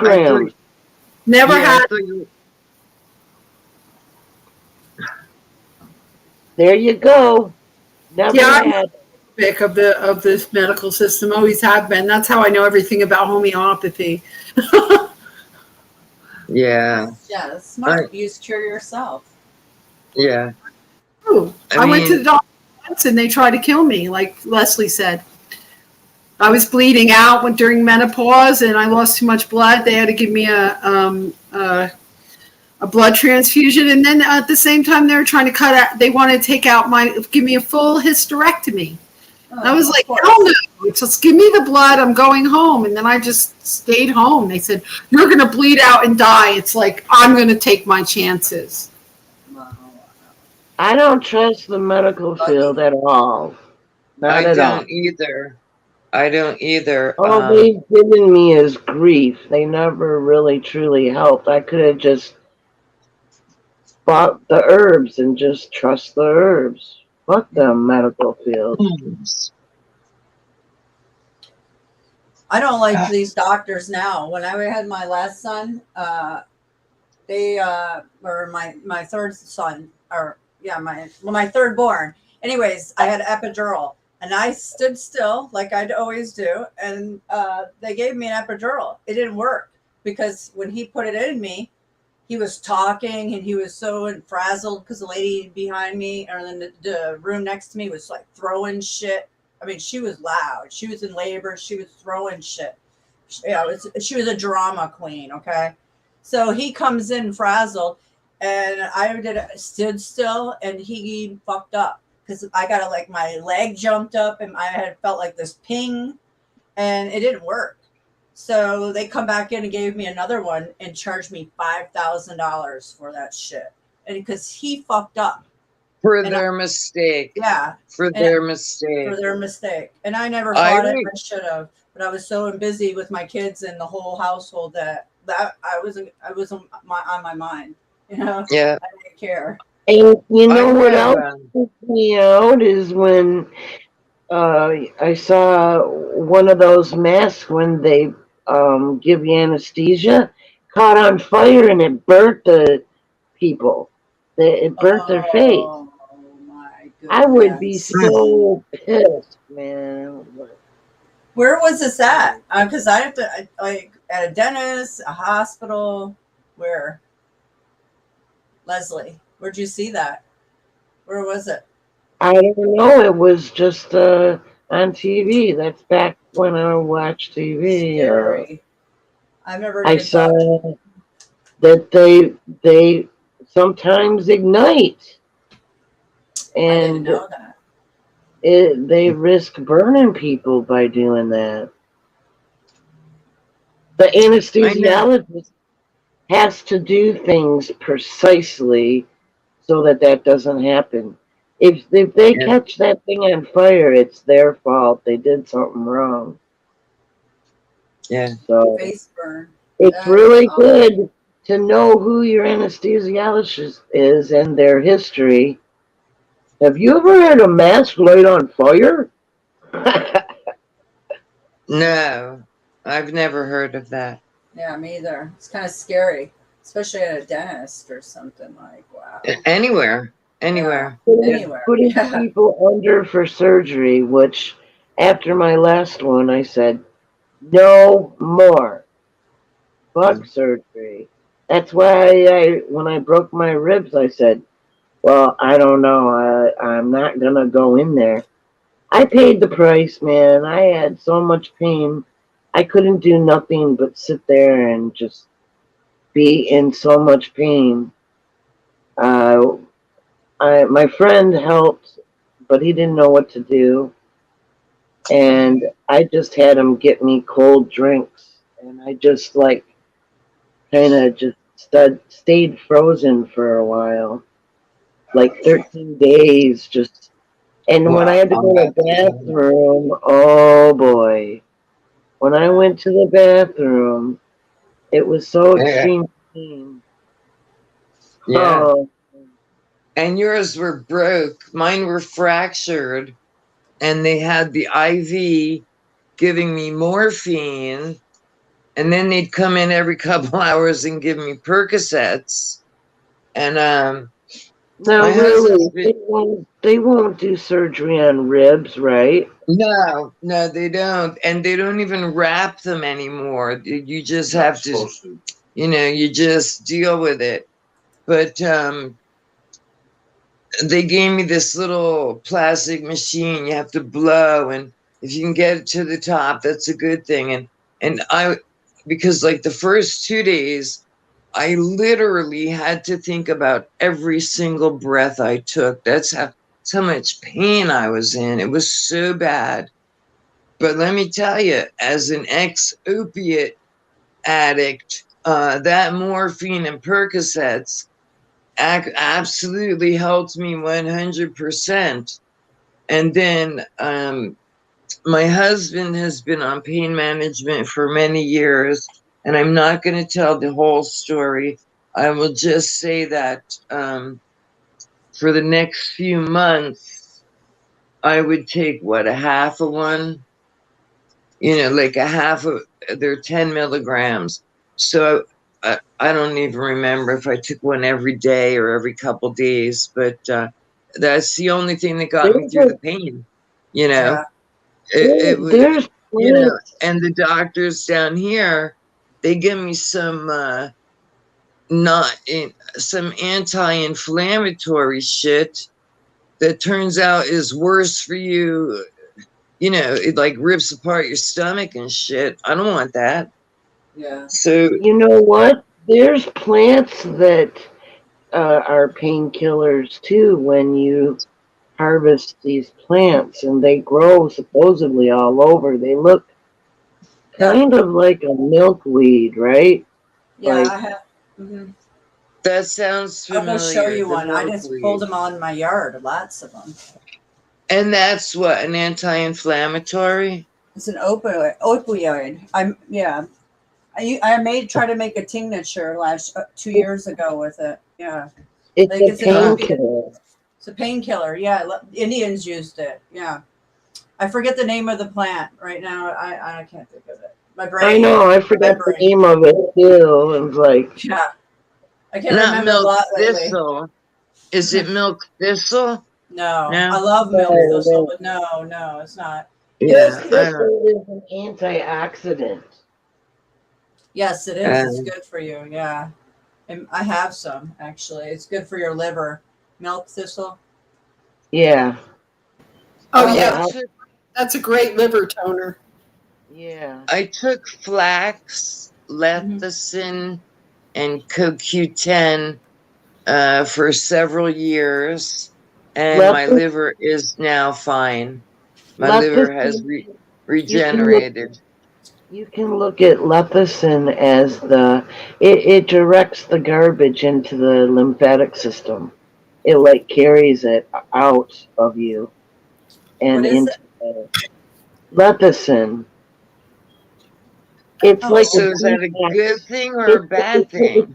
I thought, Mammograms. Never yeah, I had. thought you. There you go. Yeah, Never I'm had. sick of this medical system. Always have been. That's how I know everything about homeopathy. Yeah, Yeah, that's I, smart. Use cure yourself. yeah. Ooh, I I went to mean, the doctor once and they tried to kill me, like Leslie said. I was bleeding out during menopause and I lost too much blood. They had to give me a blood transfusion, and then at the same time they were trying to cut out. They wanted to give me a full hysterectomy. And I Oh, was of like, course. hell no! Just give me the blood. I'm going home. And then I just stayed home. They said, you're going to bleed out and die. It's like I'm going to take my chances. I don't trust the medical Lucky. field at all. Not I at all. don't either. I don't either. All they've given me is grief. They never really truly helped. I could have just bought the herbs and just trust the herbs. Fuck them medical field. I don't like these doctors now. When I had my last son, they or my third son, or yeah, my third born. Anyways, I had epidural, and I stood still like I'd always do, and they gave me an epidural. It didn't work because when he put it in me, he was talking and he was so frazzled because the lady behind me or then the room next to me was like throwing shit. I mean, she was loud. She was in labor. She was throwing shit. She was a drama queen. Okay. So he comes in frazzled and stood still and he fucked up because I got like my leg jumped up and I had felt like this ping and it didn't work. So they come back in and gave me another one and charged me $5,000 for that shit. And because he fucked up. For And their mistake. yeah. For And their mistake. for their mistake. And I never I fought it. would, I should have. But I was so busy with my kids and the whole household that I was on my mind. You know, yeah. I didn't care. And you I know what know. else freaked me out is when I saw one of those masks when they give you anesthesia caught on fire and it burnt the people. It burnt their face. Oh my I would be goodness. so pissed, man. Where was this at? Because I have to, like, at a dentist, a hospital. Where? Leslie, where'd you see that? Where was it? I don't know. It was just on TV. That's back when I watched TV. Scary. I've never I even thought. saw that they sometimes ignite, I didn't and know that. they risk burning people by doing that. The I know. anesthesiologist has to do things precisely so that that doesn't happen. If they Yeah. catch that thing on fire, it's their fault. They did something wrong. Yeah. So Face burn. it's That is really awful. good to know who your anesthesiologist is and their history. Have you ever had a mask light on fire? No, I've never heard of that. Yeah, me either. It's kind of scary, especially at a dentist or something. Like, wow. Anywhere. Anywhere. Anywhere. Putting Yeah. people under for surgery, which after my last one, I said, no more. Fuck surgery. That's why when I broke my ribs, I said, well, I don't know. I'm not going to go in there. I paid the price, man. I had so much pain. I couldn't do nothing but sit there and just be in so much pain. My friend helped, but he didn't know what to do. And I just had him get me cold drinks. And I just like kind of just stayed frozen for a while. Like 13 days just. And when I had to go to the bathroom, oh boy. When I went to the bathroom, it was so Yeah. extreme pain. Yeah. Oh, And yours were broke. Mine were fractured. And they had the IV giving me morphine. And then they'd come in every couple hours and give me Percocets. And now my really, husband's been, they won't do surgery on ribs, right? no, they don't. And they don't even wrap them anymore. You just have to, you just deal with it. But they gave me this little plastic machine you have to blow, and if you can get it to the top, that's a good thing. And I, because like the first 2 days, I literally had to think about every single breath I took. That's how much pain I was in. It was so bad. But let me tell you, as an ex-opiate addict, that morphine and Percocets absolutely helped me 100%. And then my husband has been on pain management for many years, and I'm not going to tell the whole story. I will just say that for the next few months, I would take a half of one, like a half of, they're 10 milligrams. So I don't even remember if I took one every day or every couple days, but that's the only thing that got me There's through a, the pain, you know. Yeah. It was, there's plants. and the doctors down here, they give me some not in, some anti-inflammatory shit that turns out is worse for you. It like rips apart your stomach and shit. I don't want that. Yeah. So You know what? There's plants that are painkillers too when you harvest these plants and they grow supposedly all over. They look Yeah. kind of like a milkweed, right? Yeah. Like, I have. Hmm. that sounds I'll go show familiar. you The one. I just pulled milkweed. them on my yard. Lots of them. And that's what, an anti-inflammatory? It's an opioid. I try to make a tincture last 2 years ago with it. Yeah. It's Like a it's an opiate. painkiller. It's a painkiller. Yeah, Indians used it. Yeah, I forget the name of the plant right now. I can't think of it. My brain. I know, I forgot the remembering. name of it too. It was like, Yeah, I can't Not remember a milk lot lately. thistle. Is it milk thistle? No, No? I love milk no, thistle, no. but no, it's not. Yeah, Milk I don't. thistle is an antioxidant. Yes, it is. It's good for you. Yeah, and I have some actually. It's good for your liver. Milk thistle. Yeah. Oh Oh, yeah, I'll- that's a great liver toner. yeah. I took flax, lecithin, and CoQ10 for several years, and my Lecithin, liver is now fine. My liver has lecithin, you can look regenerated. you can look at lecithin as it directs the garbage into the lymphatic system. It like carries it out of you and What is into it? the lecithin. It's Oh, like a So is that a good detox. thing or a bad thing?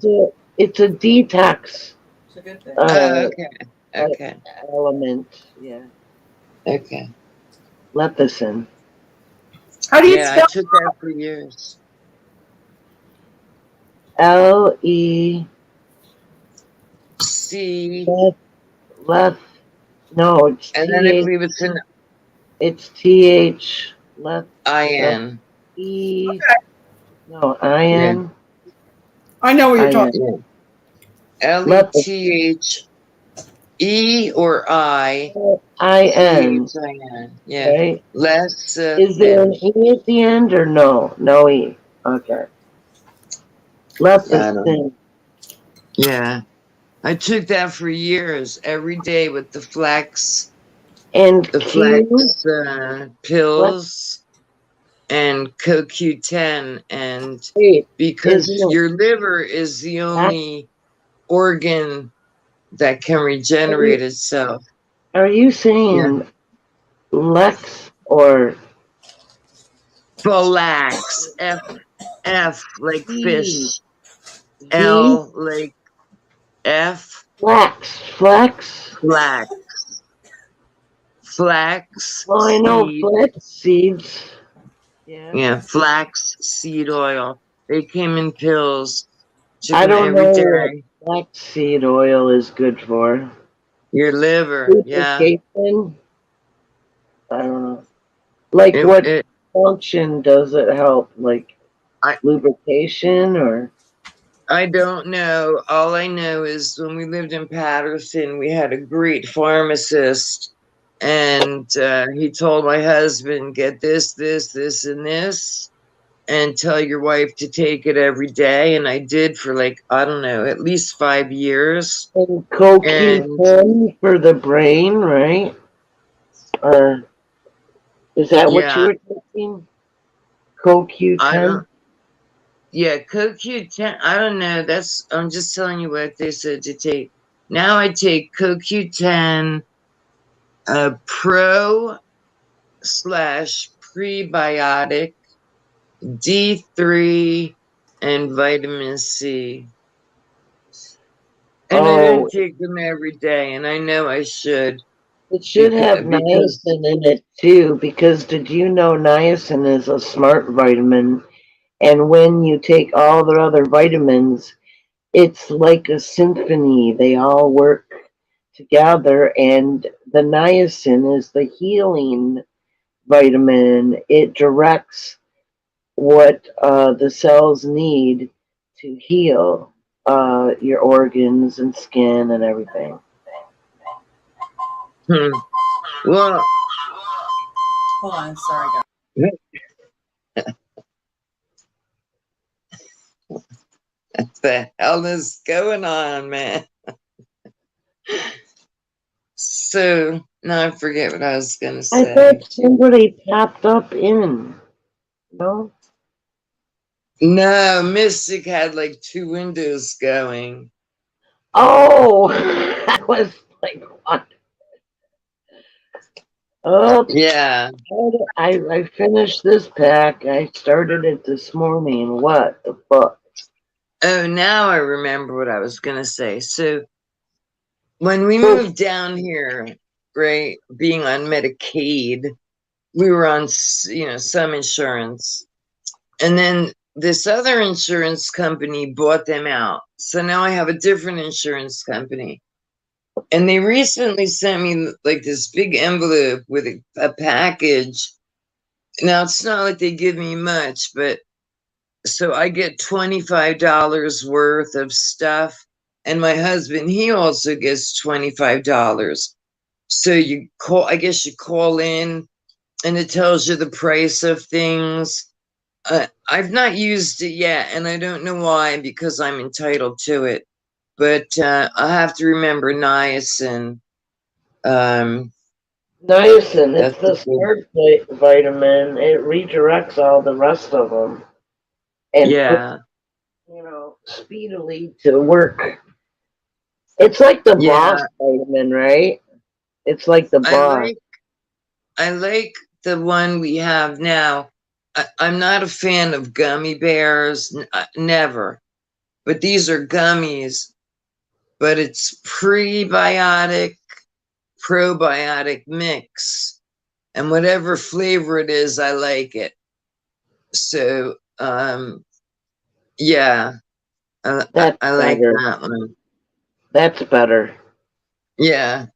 It's a detox it's a good thing. Oh, okay. uh, Okay. element. Yeah, Okay. lecithin. How do you Yeah, I spell? took that for years. LE C, left. No, it's and then I TH. believe it's an It's TH left. IN. E. Okay, No, Yeah. IN. I know what you're IN. talking. Yeah. LETHE or I. IN. CHIN. Yeah. Right? Less Is there an E at the end or no? No E. Okay. Lecithin. Yeah. I took that for years, every day with the flax And flax Q. pills and CoQ10, and Wait, because isn't it your liver is the Lax? only organ that can regenerate itself. Are you Yeah. saying Lex or Flax, F like E? fish, Z? L like F, Flax. Flax? flax Well, I know seed. flax seeds. Yeah. Yeah, flax seed oil. They came in pills. Took I them don't every know what day. flax seed oil is good for. Your liver, yeah. Lubrication? I don't know. Like It, what it, function does it help? Like I, lubrication or? I don't know. All I know is when we lived in Patterson, we had a great pharmacist, and he told my husband, "Get this, and this, and tell your wife to take it every day." And I did for like, I don't know, at least 5 years. And And CoQ10 for the brain, right? Or is that what you yeah, were taking? I CoQ10? don't. Yeah, CoQ10. I don't know. I'm just telling you what they said to take. Now I take CoQ10, pro slash prebiotic, D3, and vitamin C. And I don't Oh, take them every day, and I know I should it should have because niacin in it too, because did you know niacin is a smart vitamin? And when you take all the other vitamins, it's like a symphony. They all work together, and the niacin is the healing vitamin. It directs what the cells need to heal your organs and skin and everything. Well, Hold on, sorry, guys. what the hell is going on, man? So now I forget what I was gonna I say. thought somebody popped up in. No? No, Mystic had like 2 windows going. Oh, I was like, what? Oh, Yeah. I finished this pack. I started it this morning. What the fuck? Oh, now I remember what I was gonna say. So when we moved down here, right, being on Medicaid, we were on, some insurance. And then this other insurance company bought them out. So now I have a different insurance company. And they recently sent me like this big envelope with a package. Now it's not like they give me much, but so I get $25 worth of stuff. And my husband, he also gets $25. So I guess you call in and it tells you the price of things. I've not used it yet, and I don't know why, because I'm entitled to it. But I have to remember niacin. Niacin, it's That's the smart vitamin. It redirects all the rest of them and yeah, speedily to work. It's like the yeah. boss vitamin, right? It's like the boss. I like the one we have now. I'm not a fan of gummy bears, never. But these are gummies. But it's prebiotic, probiotic mix, and whatever flavor it is, I like it. So, yeah, I like better. that one. That's better. Yeah,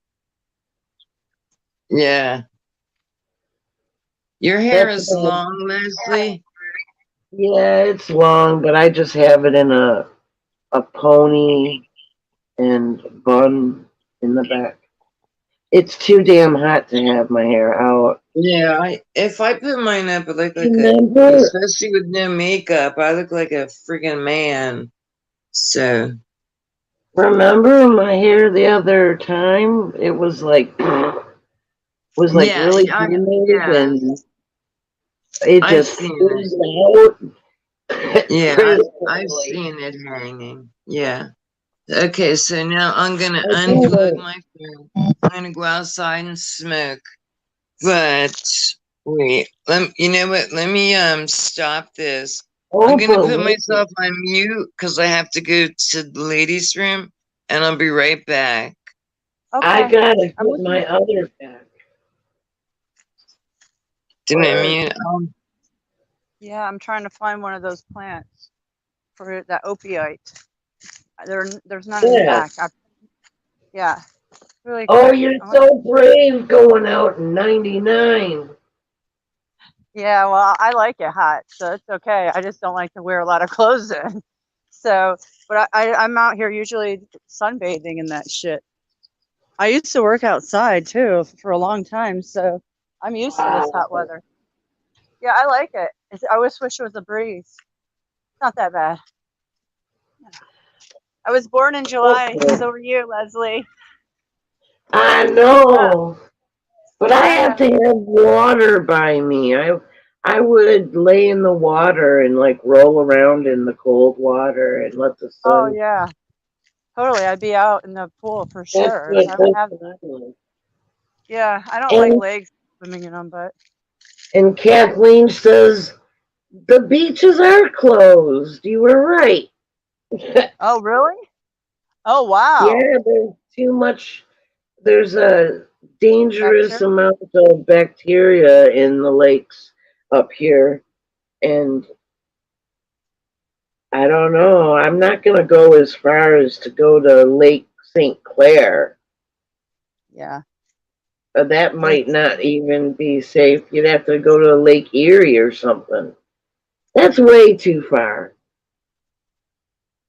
yeah. Your hair is long, Leslie. Yeah, it's long, but I just have it in a pony and bun in the back. It's too damn hot to have my hair out. Yeah, if I put mine up, I look like Remember? especially with no makeup, I look like a freaking man. So. Remember my hair the other time? It was like Yeah, really humid and it I've just seen out. Yeah, I've seen it hanging. Yeah. Okay, so now I'm gonna unplug my phone. I'm gonna go outside and smoke. But wait, you know what? Let me stop this. I'm gonna put myself on mute because I have to go to the ladies' room, and I'll be right back. Okay. I gotta put my other back. Did I mute? Yeah, I'm trying to find one of those plants for that opioid. There's none in the back. Yeah. Really quick. Oh, you're so brave going out in 99. Yeah, well, I like it hot, so it's okay. I just don't like to wear a lot of clothes in. So, but I'm out here usually sunbathing in that shit. I used to work outside too for a long time, so I'm used to this hot weather. Yeah, I like it. I wish it was a breeze. It's not that bad. I was born in July. So were you, Leslie. I know, but I have to have water by me. I would lay in the water and like roll around in the cold water and let the sun. Oh yeah, totally. I'd be out in the pool for sure. Yeah, I don't like legs swimming in them, but. And Kathleen says the beaches are closed. You were right. Oh really? Oh wow. Yeah, there's too much. There's a dangerous amount of bacteria in the lakes up here, and I don't know. I'm not going to go as far as to go to Lake St. Clair. Yeah. That might not even be safe. You'd have to go to Lake Erie or something. That's way too far.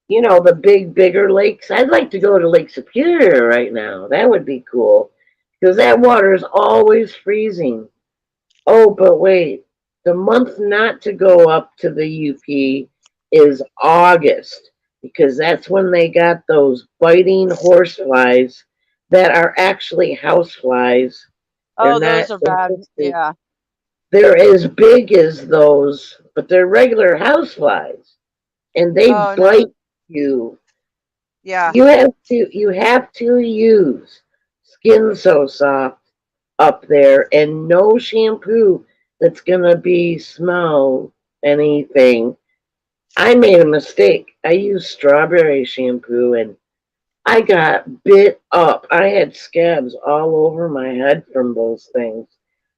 You know, the bigger lakes. I'd like to go to Lake Superior right now. That would be cool. Because that water is always freezing. Oh, but wait. The month not to go up to the UP is August. Because that's when they got those biting horseflies that are actually houseflies. Oh, those are bad. Yeah. They're as big as those, but they're regular houseflies. And they bite you. Yeah. You have to use Skin So Soft up there and no shampoo that's gonna be smell anything. I made a mistake. I used strawberry shampoo and I got bit up. I had scabs all over my head from those things.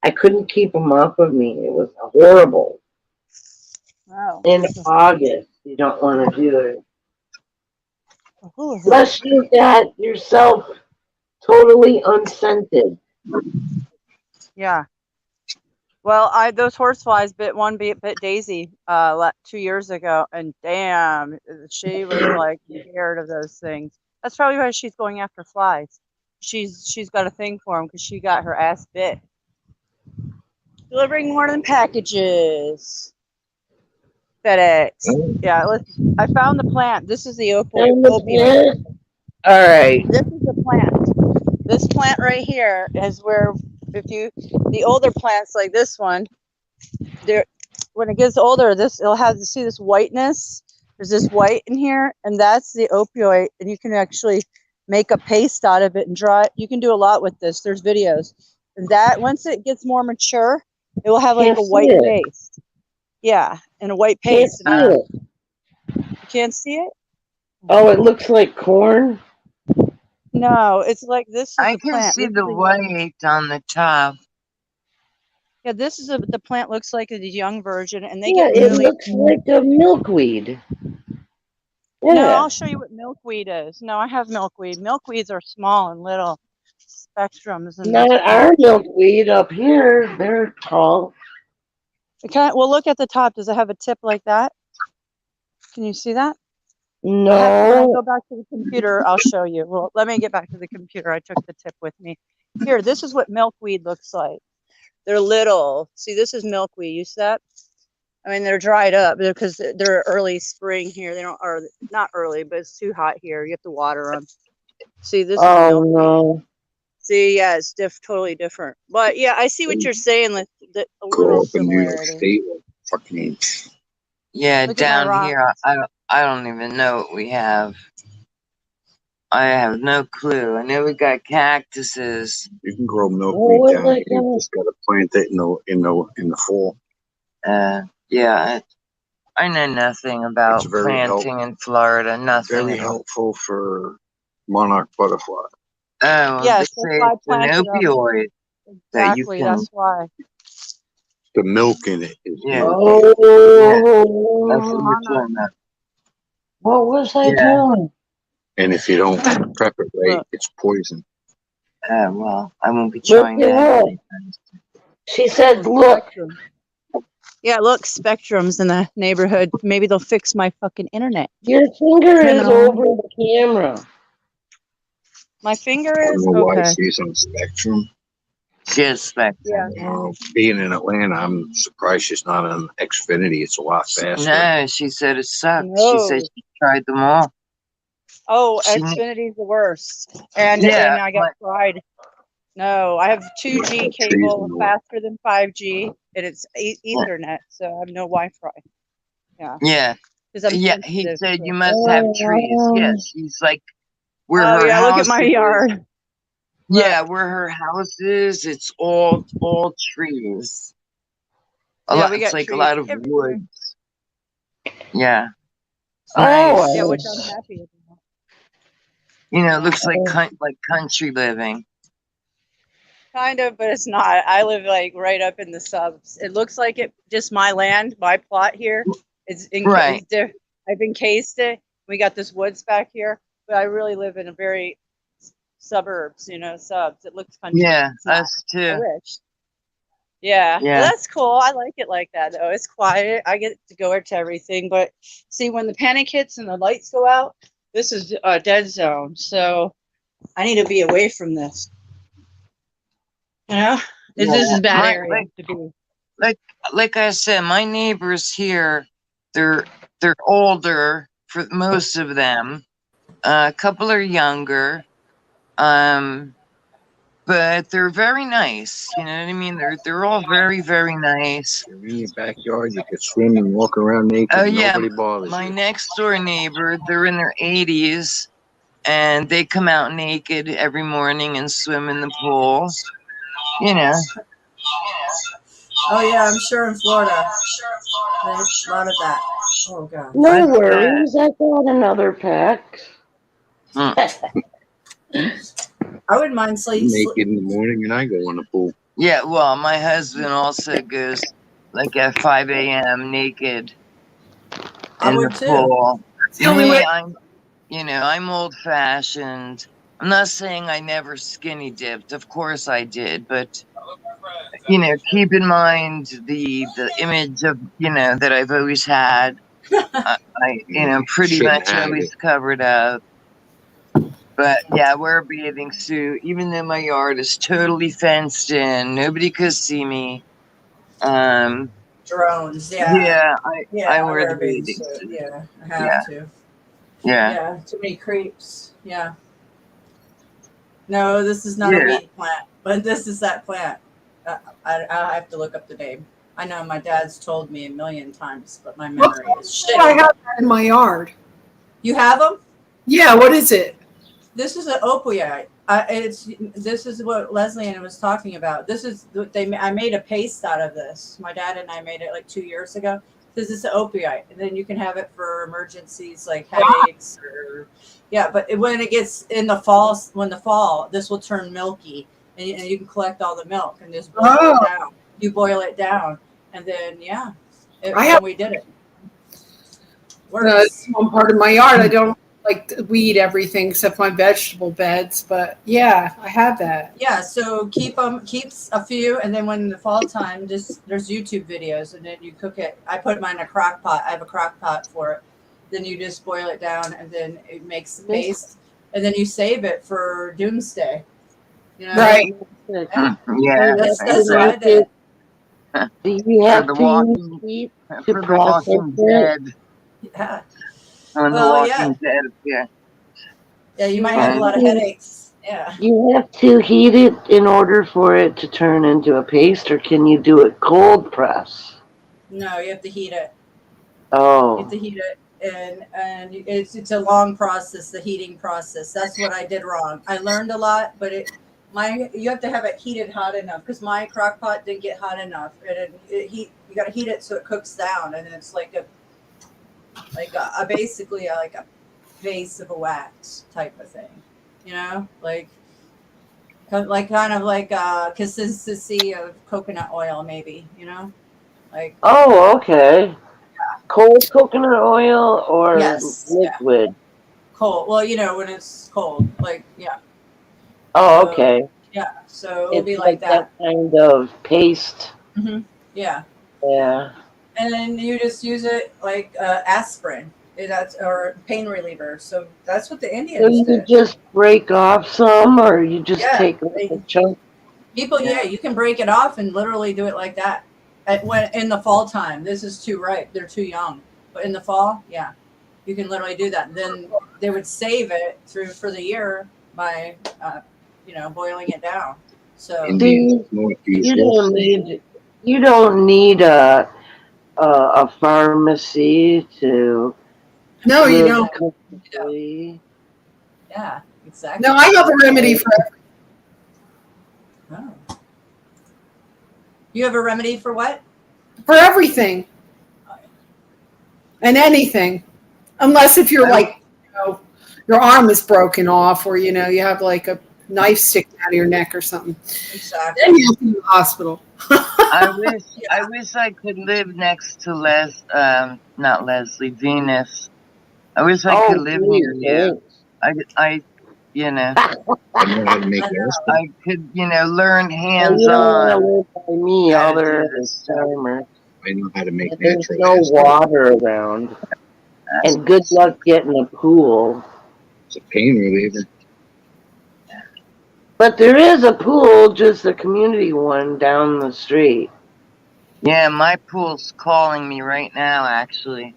I couldn't keep them off of me. It was horrible. Wow. In August, you don't want to do it. Ooh, Unless you got yourself totally unscented. yeah. Well, those horseflies bit Daisy 2 years ago, and damn, she was like scared of those things. That's probably why she's going after flies. She's got a thing for them because she got her ass bit. Delivering more than packages. FedEx. Yeah, I found the plant. This is the opioid. All right. This is the plant. This plant right here is where, the older plants like this one, when it gets older, it'll have to see this whiteness. There's this white in here, and that's the opioid, and you can actually make a paste out of it and draw it. You can do a lot with this. There's videos. And that once it gets more mature, it will have like a white paste. Yeah, and a white paste. You can't see it? Oh, it looks like corn? No, it's like this is I the can plant. see the white on the top. Yeah, this is the plant looks like a young version, and they Yeah, get it really. looks like a milkweed. Yeah. No, I'll show you what milkweed is. No, I have milkweed. Milkweeds are small and little spectrums. And Not our milkweed up here. They're tall. Well, look at the top. Does it have a tip like that? Can you see that? No. When I go back to the computer, I'll show you. Well, let me get back to the computer. I took the tip with me. Here, this is what milkweed looks like. They're little. See, this is milkweed. You see that? I mean, they're dried up because they're early spring here. They don't, or not early, but it's too hot here. You have to water them. See, this is milkweed. No. See, yeah, it's totally different. But yeah, I see what you're saying. A little similarity. Fucking. Yeah, Look at my down here, I don't even know what we have. I have no clue. I know we got cactuses. You can grow milkweed down here. You just gotta plant it in the fall. Yeah, I know nothing about planting in Florida. Nothing. Very helpful for monarch butterfly. Oh, yes, they say it's an opioid that you can. That's why. The milk in it is Oh, that's what we're talking about. What was I doing? And if you don't prep it right, it's poison. Well, I won't be trying that. She said, look. Yeah, look, spectrums in the neighborhood. Maybe they'll fix my fucking internet. Your finger is over the camera. My finger I is don't know why okay. she's on Spectrum. She has Spectrum. Yeah. Being in Atlanta, I'm surprised she's not on Xfinity. It's a lot faster. No, she said it sucked. No. She said she tried them all. Oh, Xfinity's the worst. And I got fried. No, I have 2G cable faster than 5G, and it's Ethernet, so I have no Wi-Fi. Yeah. Yeah. Yeah, he said you must have trees. Yes, he's like, where her house look at my yard. Yeah, where her house is, it's all trees. It's like a lot of woods. Yeah. Nice. Yeah, which I'm happy about. It looks like country living. Kind of, but it's not. I live like right up in the subs. It looks like just my land, my plot here. It's encased. Right. I've encased it. We got this woods back here, but I really live in a very suburbs, subs. It looks country. Yeah, us too. I wish. Yeah. Well, that's cool. I like it like that though. It's quiet. I get to go to everything, but see, when the panic hits and the lights go out, this is a dead zone. So I need to be away from this. This is a bad area to be. Like I said, my neighbors here, they're older for most of them. A couple are younger, but they're very nice. You know what I mean? They're all very, very nice. You're in your backyard, you can swim and walk around naked. Oh yeah, nobody bothers my you. next door neighbor, they're in their 80s, and they come out naked every morning and swim in the pool. Oh yeah, I'm sure in Florida there's a lot of that. Oh god. No worries, I got another pack. I wouldn't mind sleep. Naked in the morning, and I go in the pool. Yeah, well, my husband also goes like at 5 a.m. naked I in the would too. pool. It's the only Me, way. I'm old fashioned. I'm not saying I never skinny dipped. Of course I did, but keep in mind the image of that I've always had. I pretty Shouldn't much have always it. covered up. But yeah, I wear a bathing suit, even though my yard is totally fenced in. Nobody could see me. Drones, Yeah, I I wear wear the a bathing bathing suit. suit. Yeah, I Yeah, have to. yeah, Yeah, too many creeps. Yeah. No, this is not a yeah. weed plant, but this is that plant. I have to look up the name. I know my dad's told me a million times, but my memory is I shitty. have that in my yard. You have them? Yeah, what is it? This is an opioid. This is what Leslie Ann was talking about. This is I made a paste out of this. My dad and I made it like 2 years ago. This is an opioid, and then you can have it for emergencies like headaches or But when it gets in the fall, this will turn milky, and you can collect all the milk and just boil it down. You boil it down, and then we did it. Works. It's one part of my yard. I don't like to weed everything except my vegetable beds, but yeah, I have that. Yeah, so keep a few, and then when in the fall time, there's YouTube videos, and then you cook it. I put mine in a crock pot. I have a crock pot for it. Then you just boil it down, and then it makes the paste, and then you save it for doomsday. Right. Yeah. That's what I did. Do you have For the to Walking, use heat for to the process Walking it? Dead. Yeah. On the Walking Dead, yeah. Yeah, you might have a lot of headaches. Yeah. You have to heat it in order for it to turn into a paste, or can you do it cold press? No, you have to heat it. Oh. You have to heat it, and it's a long process, the heating process. That's what I did wrong. I learned a lot, but you have to have it heated hot enough, because my crock pot didn't get hot enough. You got to heat it so it cooks down, and it's basically like a base of a wax type of thing, like consistency of coconut oil, maybe, like. Oh, okay. Cold coconut oil or liquid? Yeah. Cold. Well, when it's cold, Oh, okay. Yeah, so it'll be It's like that. kind of paste. Mm-hmm. Yeah. Yeah. And then you just use it like aspirin, or pain reliever. So that's what the So Indians you did. just break off some, or you just take a chunk? People, you can break it off and literally do it like that. When in the fall time, this is too ripe; they're too young. But in the fall, you can literally do that. And then they would save it for the year by, boiling it down. So you don't need a pharmacy to. No, you don't. comfortably. Yeah, exactly. No, I have a remedy for everything. Oh. You have a remedy for what? For everything. And anything. Unless if you're your arm is broken off, or, you have like a knife sticking out of your neck or something. Exactly. Then you have to go to the hospital. I wish I could live next to Venus. I wish I could live near you. I know how to make I could, learn hands-on. By me, all there is timer. I know how to make There's no water around. And good luck getting a pool. It's a pain reliever. But there is a pool, just a community one down the street. Yeah, my pool's calling me right now, actually.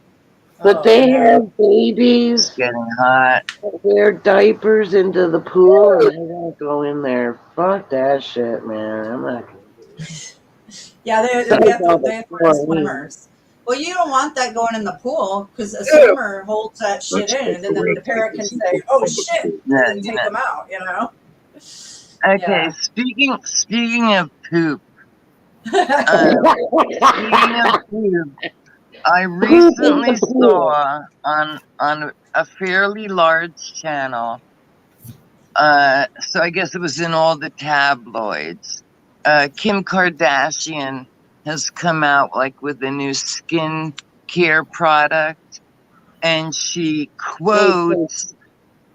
But they have babies. It's getting hot. Wear diapers into the pool, and I don't go in there. Fuck that shit, man. I'm not. Yeah, they have swimmers. Well, you don't want that going in the pool, because a swimmer holds that shit in, and then the parent can say, "Oh shit," and take them out. Okay, speaking of poop. I recently saw on a fairly large channel. So I guess it was in all the tabloids. Kim Kardashian has come out like with a new skin care product, and she quotes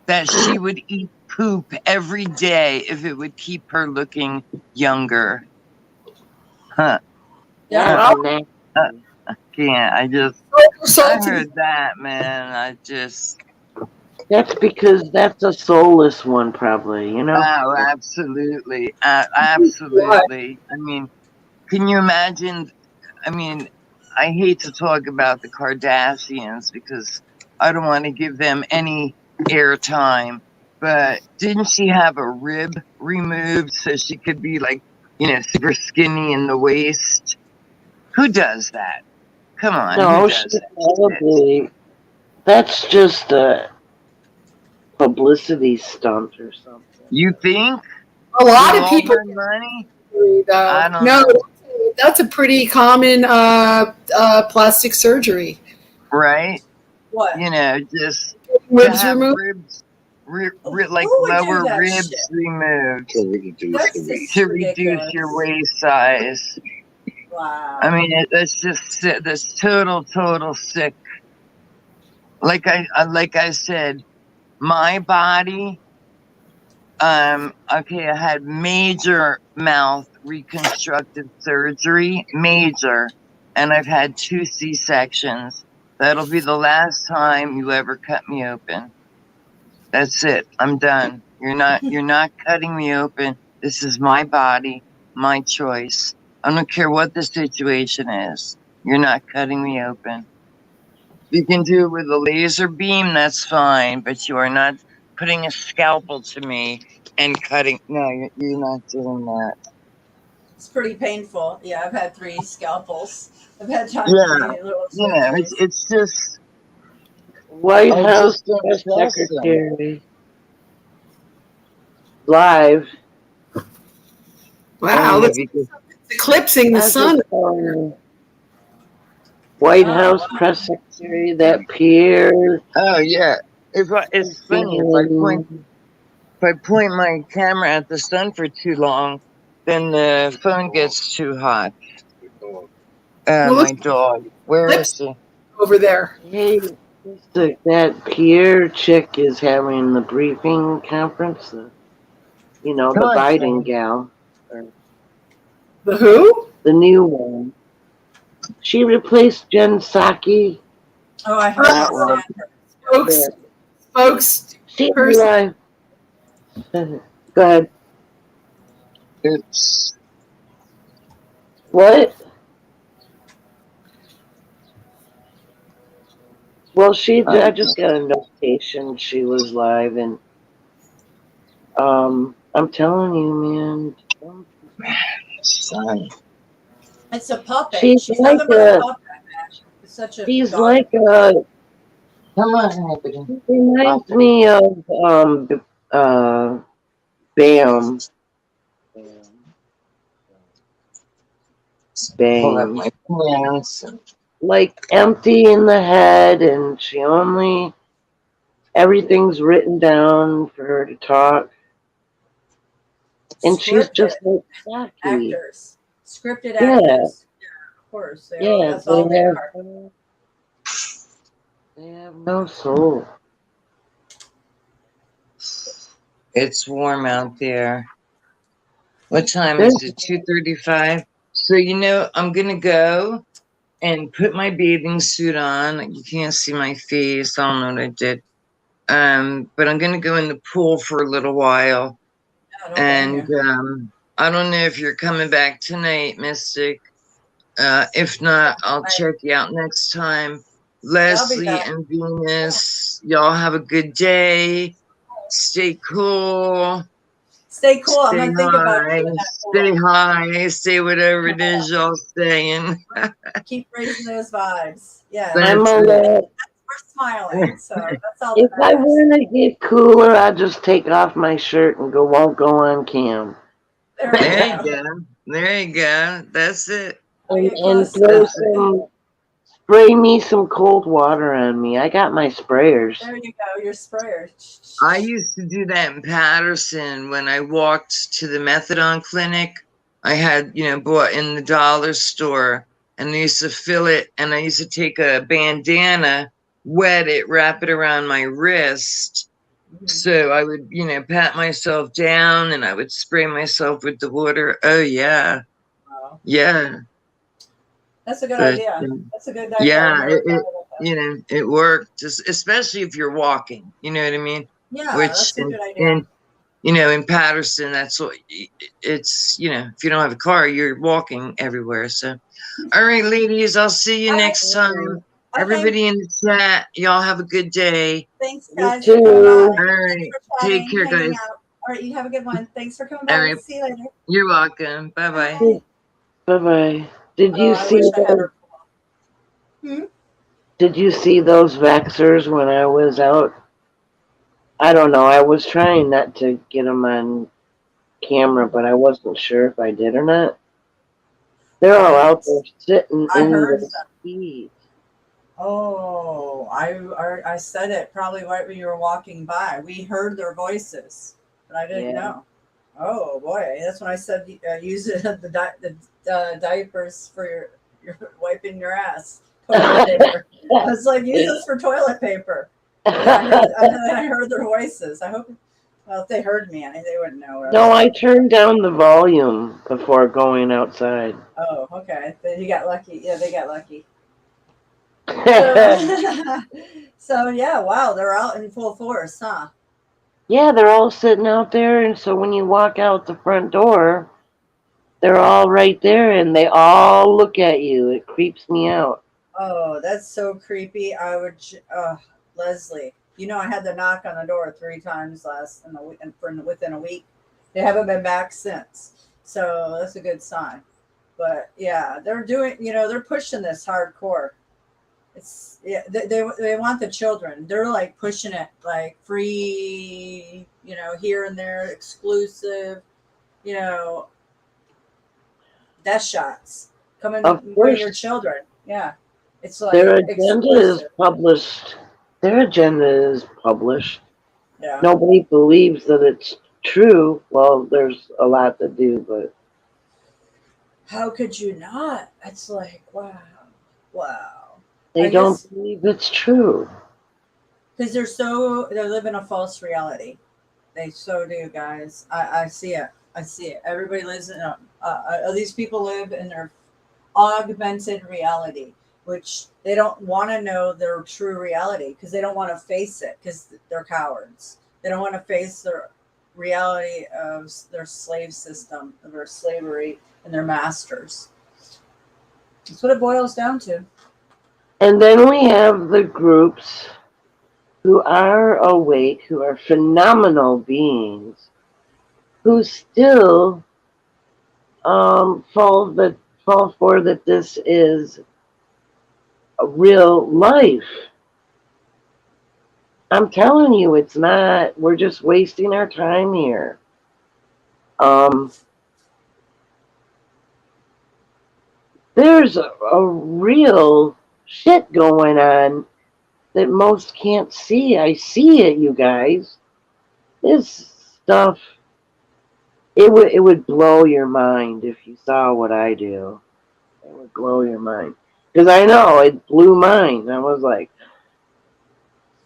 that she would eat poop every day if it would keep her looking younger. Huh. Yeah. Can't. I So heard that, man. That's because that's a soulless one, probably, you know? Oh, absolutely. Absolutely. I mean, can you imagine? I mean, I hate to talk about the Kardashians because I don't want to give them any airtime, but didn't she have a rib removed so she could be like, super skinny in the waist? Who does that? Come on, who No, does she that? probably. That's just a publicity stunt or something. You think? a lot With of all people her money? though. I don't No, know. that's a pretty common plastic surgery. Right? What? Just to Ribs have removed. ribs, like Who would do lower that ribs shit? removed That's just to ridiculous. reduce your waist size. Wow. I mean, that's just that's total sick. Like I said, my body. Okay, I had major mouth reconstructive surgery, major, and I've had 2 C-sections. That'll be the last time you ever cut me open. That's it. I'm done. You're not cutting me open. This is my body, my choice. I don't care what the situation is. You're not cutting me open. You can do it with a laser beam, that's fine, but you are not putting a scalpel to me and cutting. No, you're not doing that. It's pretty painful. Yeah, I've had 3 scalpels. I've had time Yeah, to do little surgeries. it's just. White I House just don't press trust them. secretary live. Wow, Only that's because, eclipsing the How's sun. it going? White House wow. press secretary, that Pierre. oh yeah, it's funny if I point my camera at the sun for too long, then the phone gets too hot. Well, My let's dog. Where is she? over there. Hey, that Pierre chick is having the briefing conference. The Come on, Biden Sam. gal, The who? the new one. She replaced Jen Psaki. Oh, I That can't one. stand her. Spokes. She's Person. live. Go ahead. Oops. What? Well, I just got a notification she was live, and I'm telling you, man. Son. It's a puppet. She's She's like nothing but a puppet. It's such a She's dog. like Come on, she reminds me of Bam. pull up Bam. my plans. Like empty in the head, and everything's written down for her to talk. And she's just like Psaki. Actors. Scripted Yeah. actors. Yeah, of course. That's all they are. They have no soul. It's warm out there. What time is it? 2:35. So I'm gonna go and put my bathing suit on. You can't see my face. I don't know what I did. But I'm gonna go in the pool for a little while. And I don't know if you're coming back tonight, Mystic. If not, I'll check you out next time. Leslie and Venus, y'all have a good day. Stay cool. Stay cool. I'm gonna think about high, doing that. stay high, stay whatever it is y'all saying. Keep raising those vibes. Yeah. We're smiling. So that's all. If I want to get cooler, I just take off my shirt and won't go on cam. There you go. There you go. That's it. And throw some spray me some cold water on me. I got my sprayers. There you go, your sprayer. I used to do that in Patterson when I walked to the methadone clinic. I had, bought in the dollar store, and I used to fill it, and I used to take a bandana, wet it, wrap it around my wrist. So I would, pat myself down, and I would spray myself with the water. Oh, yeah. Wow. Yeah. That's a good But, idea. That's a good idea. yeah, it worked, especially if you're walking. You know what I mean? Yeah, Which that's a good idea. in Patterson, that's what it's. If you don't have a car, you're walking everywhere. So, all right, ladies, I'll see you next time. Okay. Everybody in the chat, y'all have a good day. Thanks, You guys, for coming too. by. All right, Thanks for take chatting, care, hanging guys. out. All right, you have a good one. Thanks for coming All by. right, See you later. you're welcome. Bye-bye. Bye. Bye-bye. Did Oh, you I see wish I had those? her. Did you see those vaxxers when I was out? I don't know. I was trying not to get them on camera, but I wasn't sure if I did or not. They're all out there sitting I in heard the them. heat. Oh, I said it probably right when you were walking by. We heard their voices, but I didn't know. Oh boy, that's when I said use it the diapers for your wiping your ass. Toilet paper. I was like, use this for toilet paper. I heard their voices. I hope. Well, if they heard me, they wouldn't know. No, I turned down the volume before going outside. Oh, okay. Then you got lucky. Yeah, they got lucky. So yeah, wow, they're out in full force, huh? Yeah, they're all sitting out there, and so when you walk out the front door, they're all right there, and they all look at you. It creeps me out. Oh, that's so creepy. I would, Leslie. I had to knock on the door 3 times within a week. They haven't been back since, so that's a good sign. But yeah, they're doing. They're pushing this hardcore. It's they want the children. They're like pushing it like free. Here and there, exclusive. Death shots. Come and bring your children. Yeah. It's like their agenda exclusive. is published. Their agenda is published. Yeah. Nobody believes that it's true. Well, there's a lot to do, but how could you not? It's like wow. they don't believe it's true. Because they live in a false reality. They so do, guys. I see it. I see it. Everybody lives in these people live in their augmented reality, which they don't want to know their true reality because they don't want to face it because they're cowards. They don't want to face their reality of their slave system, of their slavery and their masters. That's what it boils down to. And then we have the groups who are awake, who are phenomenal beings, who still fall for that this is a real life. I'm telling you, it's not. We're just wasting our time here. There's a real shit going on that most can't see. I see it, you guys. This stuff, it would blow your mind if you saw what I do. It would blow your mind. Because I know, it blew mine. I was like,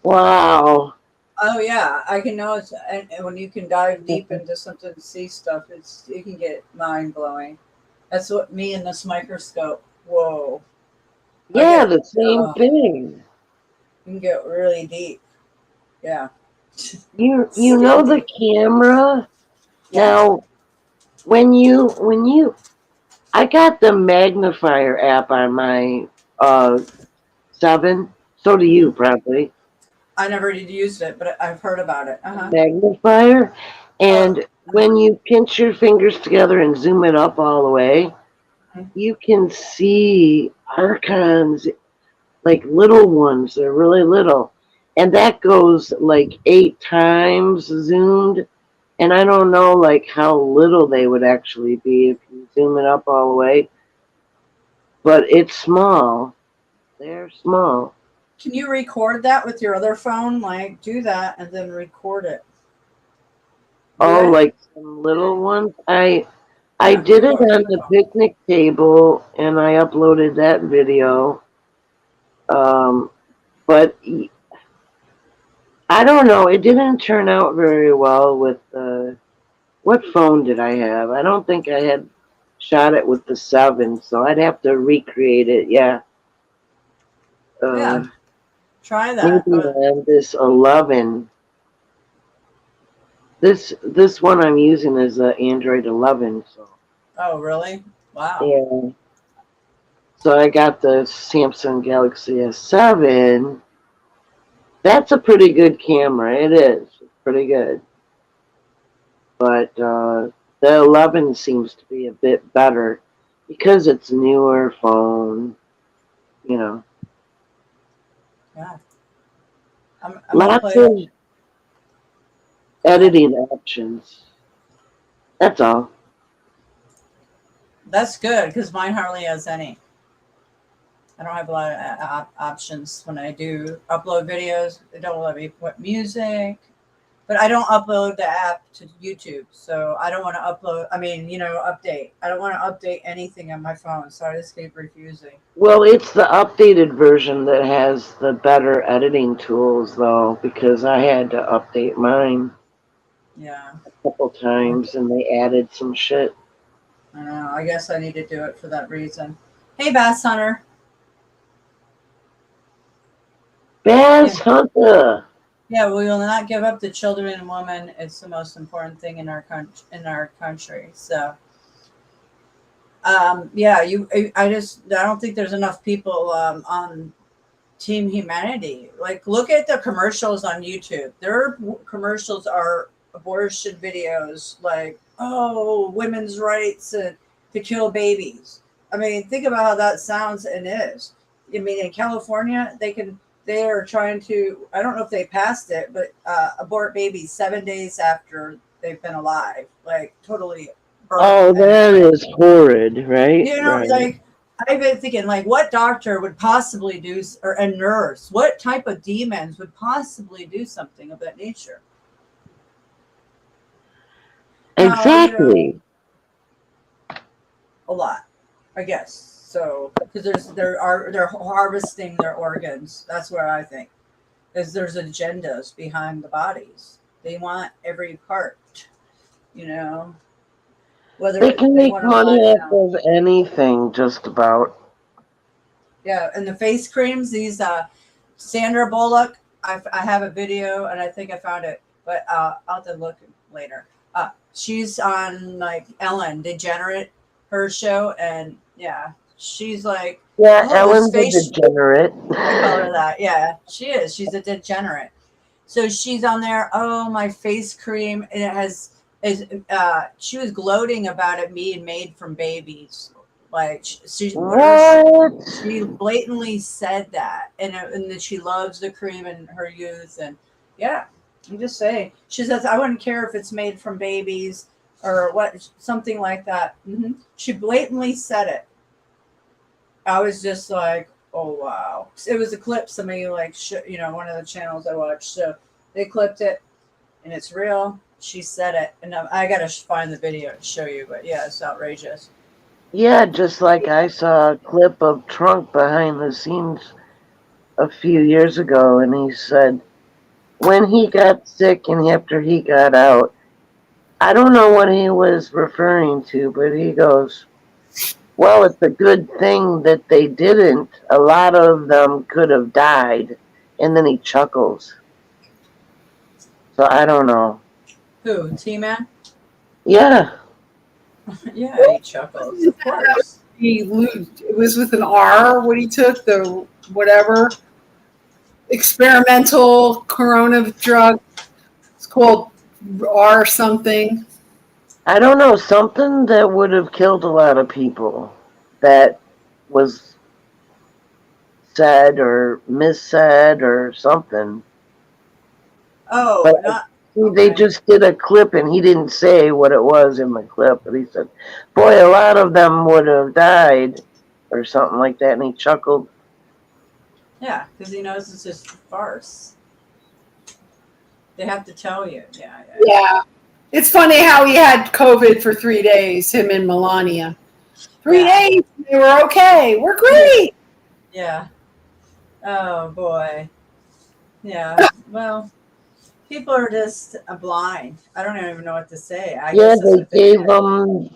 wow. Oh yeah, I can know it's and when you can dive deep into something and see stuff, you can get mind blowing. That's what me and this microscope. Whoa. Yeah, the same thing. You can get really deep. Yeah. You know the camera? Yeah. Now when you I got the magnifier app on my 7. So do you probably. I never used it, but I've heard about it. Magnifier. And when you pinch your fingers together and zoom it up all the way, you can see archons, like little ones. They're really little. And that goes like 8 times zoomed. And I don't know like how little they would actually be if you zoom it up all the way. But it's small. They're small. Can you record that with your other phone? Like, do that and then record it. Do Oh, it? like some little ones. I Yeah, did it record on your the phone. picnic table, and I uploaded that video. But I don't know. It didn't turn out very well with what phone did I have? I don't think I had shot it with the 7, so I'd have to recreate it. Yeah. Yeah, Uh, try maybe that. on this 11. This one I'm using is a Android 11. So Oh, really? Wow. yeah. So I got the Samsung Galaxy S7. That's a pretty good camera. It is. It's pretty good. But the 11 seems to be a bit better because it's newer phone. You know, Yeah. I'm gonna lots play. of Go ahead. editing options. That's all. That's good because mine hardly has any. I don't have a lot of options when I do upload videos. They don't let me put music, but I don't upload the app to YouTube, so I don't want to upload. I mean, update. I don't want to update anything on my phone, so I just keep refusing. Well, it's the updated version that has the better editing tools, though, because I had to update mine Yeah, a couple times and they added some shit. I know. I guess I need to do it for that reason. Hey, Bass Hunter. Bass Yeah, Hunter! yeah. We will not give up the children and women. It's the most important thing in our country. So. Yeah, I don't think there's enough people on Team Humanity. Like, look at the commercials on YouTube. Their commercials are abortion videos, like, oh, women's rights and to kill babies. I mean, think about how that sounds and is. I mean, in California, they are trying to, I don't know if they passed it, but abort babies 7 days after they've been alive, like totally birth. Oh, And that is horrid, right? Right. like, I've been thinking, like, what doctor would possibly do, or a nurse, what type of demons would possibly do something of that nature? Now, Exactly. a lot, I guess. So, because they're harvesting their organs. That's where I think is there's agendas behind the bodies. They want every part, you know, They whether can they make want them money alive off now. of anything, just about. Yeah, and the face creams, these Sandra Bullock. I have a video, and I think I found it, but I'll have to look later. She's on like Ellen DeGenerate, her show, and yeah, she's like, Yeah, oh, this Ellen's a face. degenerate. I call her that. Yeah, she is. She's a degenerate. So she's on there. Oh, my face cream, and it has is. She was gloating about it being made from babies. Like What? she blatantly said that, and that she loves the cream in her youth, and yeah, I'm just saying. She says I wouldn't care if it's made from babies or what, something like that. She blatantly said it. I was just like, oh wow. It was a clip somebody like one of the channels I watched, so they clipped it, and it's real. She said it, and I gotta find the video to show you, but yeah, it's outrageous. Yeah, just like I saw a clip of Trump behind the scenes a few years ago, and he said when he got sick and after he got out, I don't know what he was referring to, but he goes, well, it's a good thing that they didn't. A lot of them could have died. And then he chuckles. So I don't know. Who, T-Man? Yeah. Yeah, he chuckles, of course. It was with an R when he took the whatever experimental corona drug. It's called R something. I don't know. Something that would have killed a lot of people that was said or missaid or something. Oh, But not they okay. just did a clip and he didn't say what it was in the clip. But he said, boy, a lot of them would have died or something like that. And he chuckled. Yeah, because he knows it's just a farce. They have to tell you. Yeah. Yeah. It's funny how he had COVID for 3 days, him and Melania. 3 Yeah. days, they were okay. We're great. Yeah. Oh boy. Yeah. Well, people are just blind. I don't even know what to say. I Yeah, guess that's they what they gave get. them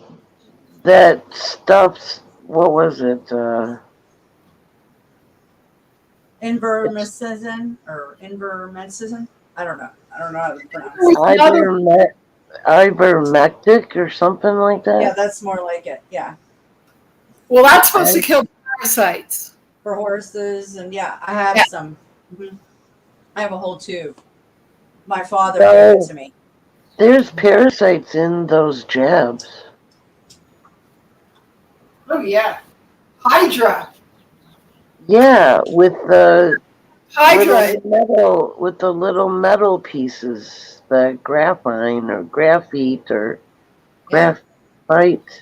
that stuff. What was it? Invermectin or invermectin. I don't know. I don't know how to pronounce it. Another, Ivermectin or something like Yeah, that. that's more like it. Yeah. well, that's supposed to I, kill parasites. For horses. And yeah, I have Yeah. some. I have a whole tube. My father gave it no, to me. there's parasites in those jabs. Oh, yeah. Hydra. Yeah, with the Hydra. little metal pieces, the graphene or graphite or Yeah. graphite.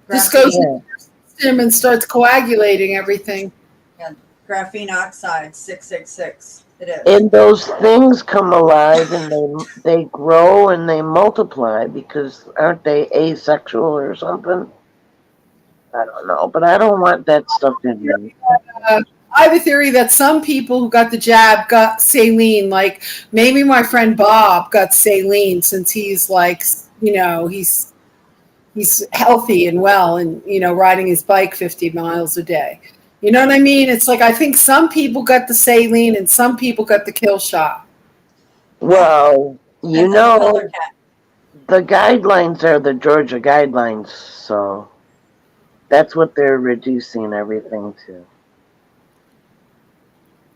Just goes Graphene. into Yeah. the system and starts coagulating everything. Yeah. Graphene oxide 666. It is. And those things come alive and they grow and they multiply because aren't they asexual or something? I don't know, but I don't want that stuff in me. I have a theory that some people who got the jab got saline. Like maybe my friend Bob got saline since he's like, he's healthy and well and, riding his bike 50 miles a day. You know what I mean? It's like I think some people got the saline and some people got the kill shot. Well, you The color know, cat. the guidelines are the Georgia guidelines, so that's what they're reducing everything to.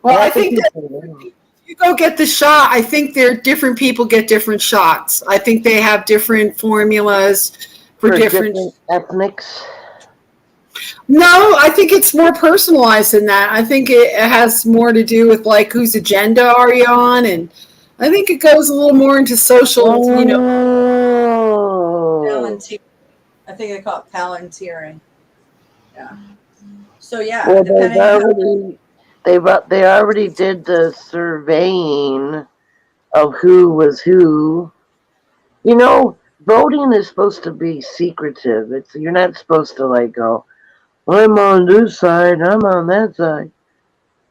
Well, I Half the think that people you go get the shot. I think different people get different shots. I think they have different formulas for for different. different ethnics. No, I think it's more personalized than that. I think it has more to do with like whose agenda are you on, and I think it goes a little more into social. Oh. Palantir. I think they call it palantiring. Yeah. So yeah, Well, depending how. they already did the surveying of who was who. You know, voting is supposed to be secretive. You're not supposed to like go, I'm on this side, I'm on that side,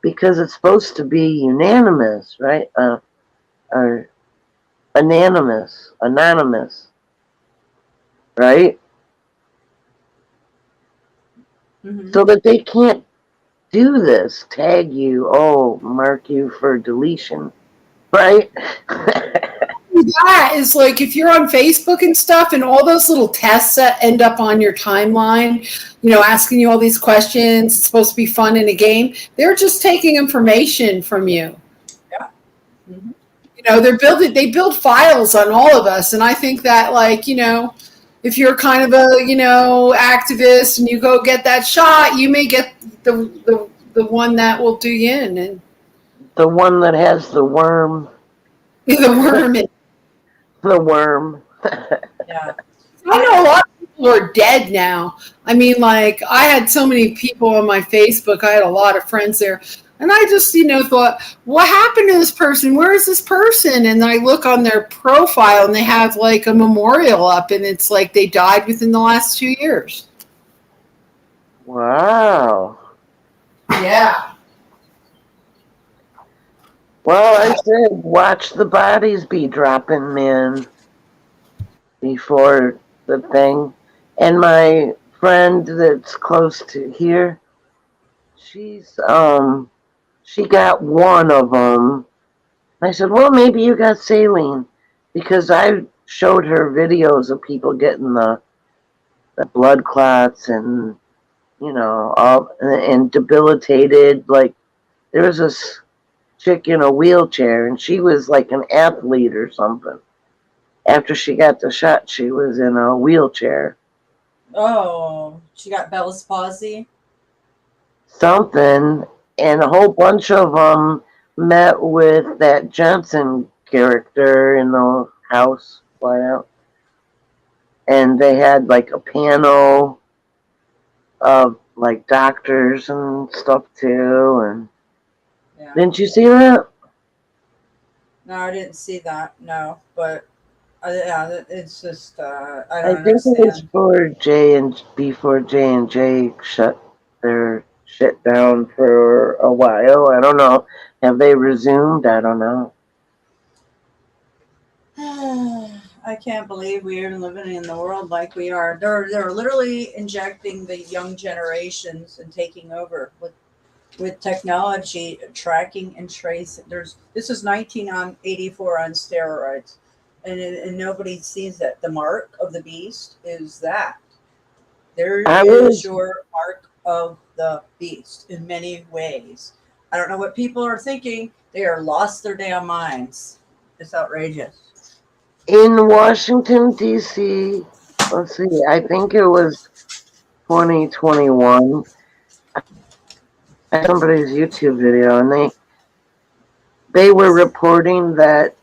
because it's supposed to be unanimous, right? Or anonymous, right? Mm-hmm. So that they can't do this, tag you, mark you for deletion, right? That is like if you're on Facebook and stuff, and all those little tests that end up on your timeline, asking you all these questions. It's supposed to be fun in a game. They're just taking information from you. Yeah. Mm-hmm. They build files on all of us, and I think that if you're kind of a activist and you go get that shot, you may get the one that will do you in, and The one that has the worm. the worm. The worm. Yeah. I know a lot of people are dead now. I mean, like I had so many people on my Facebook. I had a lot of friends there. And I just, thought, what happened to this person? Where is this person? And I look on their profile and they have like a memorial up and it's like they died within the last 2 years. Wow. Yeah. Well, I said, watch the bodies be dropping, man, before the thing. And my friend that's close to here, she got one of them. I said, well, maybe you got saline, because I showed her videos of people getting the blood clots and all and debilitated. Like there was this chick in a wheelchair, and she was like an athlete or something. After she got the shot, she was in a wheelchair. Oh, she got Bell's palsy. Something, and a whole bunch of them met with that Johnson character in the house flyout, and they had like a panel of like doctors and stuff too, and Yeah. Didn't you see that? No, I didn't see that. No, but yeah, it's just I I don't think it was understand. for before J&J shut their shit down for a while. I don't know. Have they resumed? I don't know. I can't believe we are living in the world like we are. They're literally injecting the young generations and taking over with technology, tracking and tracing. This is 1984 on steroids, and nobody sees that. The mark of the beast is that. There I is was your mark of the beast in many ways. I don't know what people are thinking. They are lost their damn minds. It's outrageous. in Washington, D.C. Let's see. I think it was 2021. Somebody's YouTube video, and they were reporting that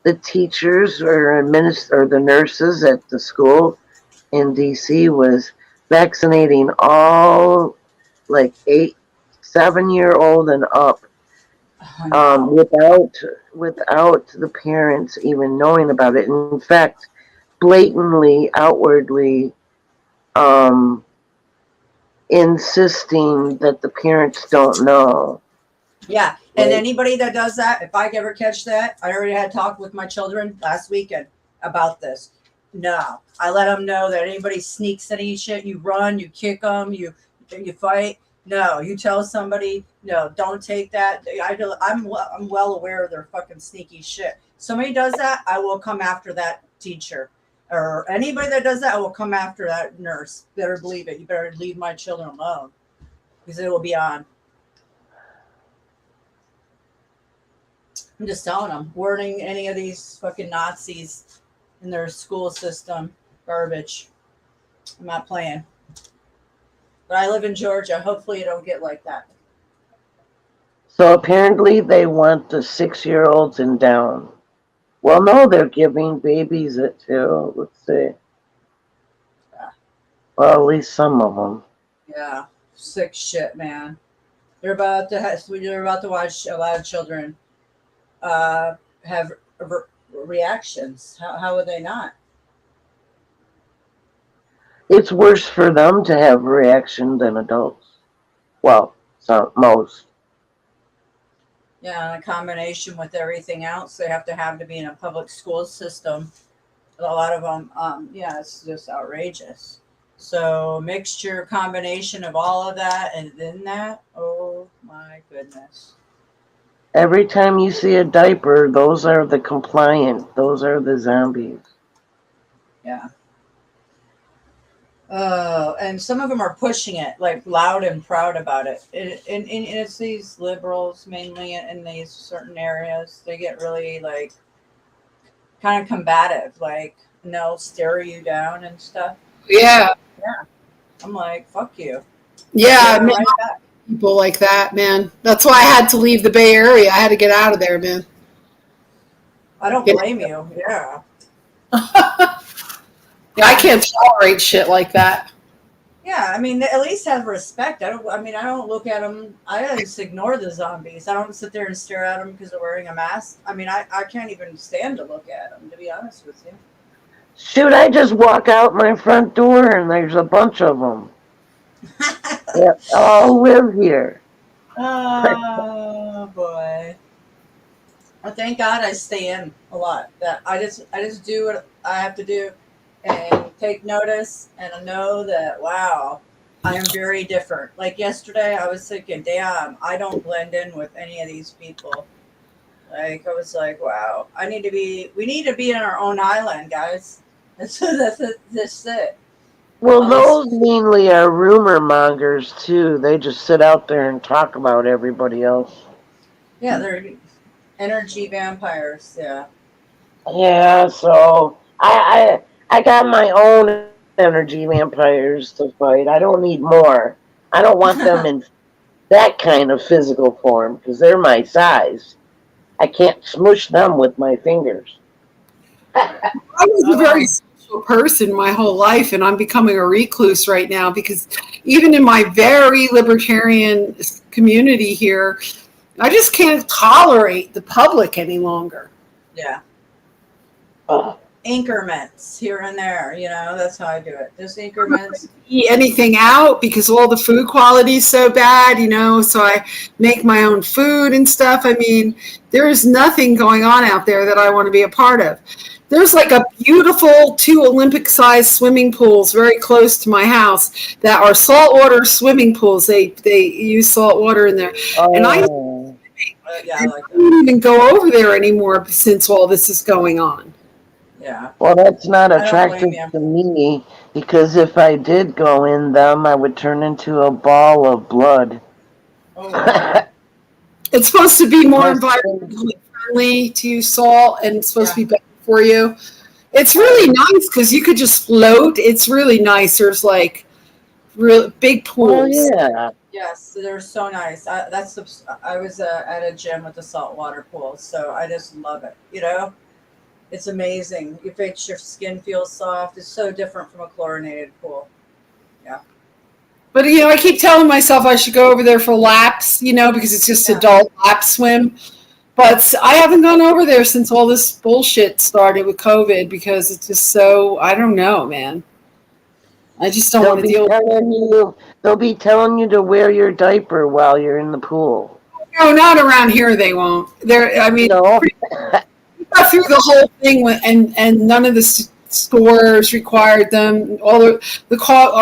the teachers or the nurses at the school in DC was vaccinating all like 7-year-old and up, I know. without the parents even knowing about it. In fact, blatantly, outwardly, um, insisting that the parents don't know. Yeah. And Right? anybody that does that, if I ever catch that, I already had talk with my children last weekend about this. No, I let them know that anybody sneaks any shit, you run, you kick them, you fight. No, you tell somebody, no, don't take that. I'm well aware of their fucking sneaky shit. Somebody does that, I will come after that teacher. Or anybody that does that, I will come after that nurse. Better believe it. You better leave my children alone because it will be on. I'm just telling them, warning any of these fucking Nazis in their school system. Garbage. I'm not playing. But I live in Georgia. Hopefully, it don't get like that. So apparently they want the 6-year-olds and down. Well, no, they're giving babies it too. Let's see. Well, at least some of them. Yeah, sick shit, man. They're about to watch a lot of children have reactions. How would they not? It's worse for them to have a reaction than adults. Well, most. Yeah, and a combination with everything else they have to be in a public school system. A lot of them, yeah, it's just outrageous. So mixture combination of all of that and then that, oh my goodness. Every time you see a diaper, those are the compliant. Those are the zombies. Yeah. And some of them are pushing it like loud and proud about it. And it's these liberals mainly in these certain areas. They get really like kind of combative, like no, stare you down and stuff. Yeah. Yeah. I'm like, fuck you. Yeah. Stare Man, right back. people like that, man. That's why I had to leave the Bay Area. I had to get out of there, man. I don't blame you. Yeah. Yeah, I can't tolerate shit like that. Yeah, I mean, at least have respect. I don't look at them. I just ignore the zombies. I don't sit there and stare at them because they're wearing a mask. I mean, I can't even stand to look at them, to be honest with you. Shoot, I just walk out my front door and there's a bunch of them. They all live here. Oh boy. Well, thank God I stay in a lot. That I just do what I have to do and take notice and I know that wow, I am very different. Like yesterday I was thinking, damn, I don't blend in with any of these people. Like I was like, wow, we need to be in our own island, guys. That's it. Well, All this, those mainly are rumor mongers too. They just sit out there and talk about everybody else. yeah, they're energy vampires. Yeah. Yeah, so I got my own energy vampires to fight. I don't need more. I don't want them in that kind of physical form because they're my size. I can't smush them with my fingers. I was a very social person my whole life, and I'm becoming a recluse right now because even in my very libertarian community here, I just can't tolerate the public any longer. Yeah. Oh, Increments here and there, that's how I do it. Just increments. Eat anything out because all the food quality is so bad, so I make my own food and stuff. I mean, there is nothing going on out there that I want to be a part of. There's like a beautiful 2 Olympic-sized swimming pools very close to my house that are saltwater swimming pools. They use salt water in there. And I Yeah, I like that. don't even go over there anymore since all this is going on. Yeah. well, that's not I don't attractive blame to me because if I did go in them, I would turn into a ball of blood. Oh, wow. It's supposed to be more Yes. environmentally friendly to use salt, and it's supposed to Yeah. be better for you. It's really nice because you could just float. It's really nice. There's like real big Oh pools. yeah. Yes, they're so nice. I was at a gym with a saltwater pool, so I just love it. It's amazing. It makes your skin feel soft. It's so different from a chlorinated pool. But I keep telling myself I should go over there for laps, because it's just Yeah. adult lap swim. But I haven't gone over there since all this bullshit started with COVID because it's just so, I don't know, man. I just don't want to deal with it. They'll be telling you to wear your diaper while you're in the pool. No, not around here. They won't. I mean, No. we got through the whole thing and none of the stores required them. Our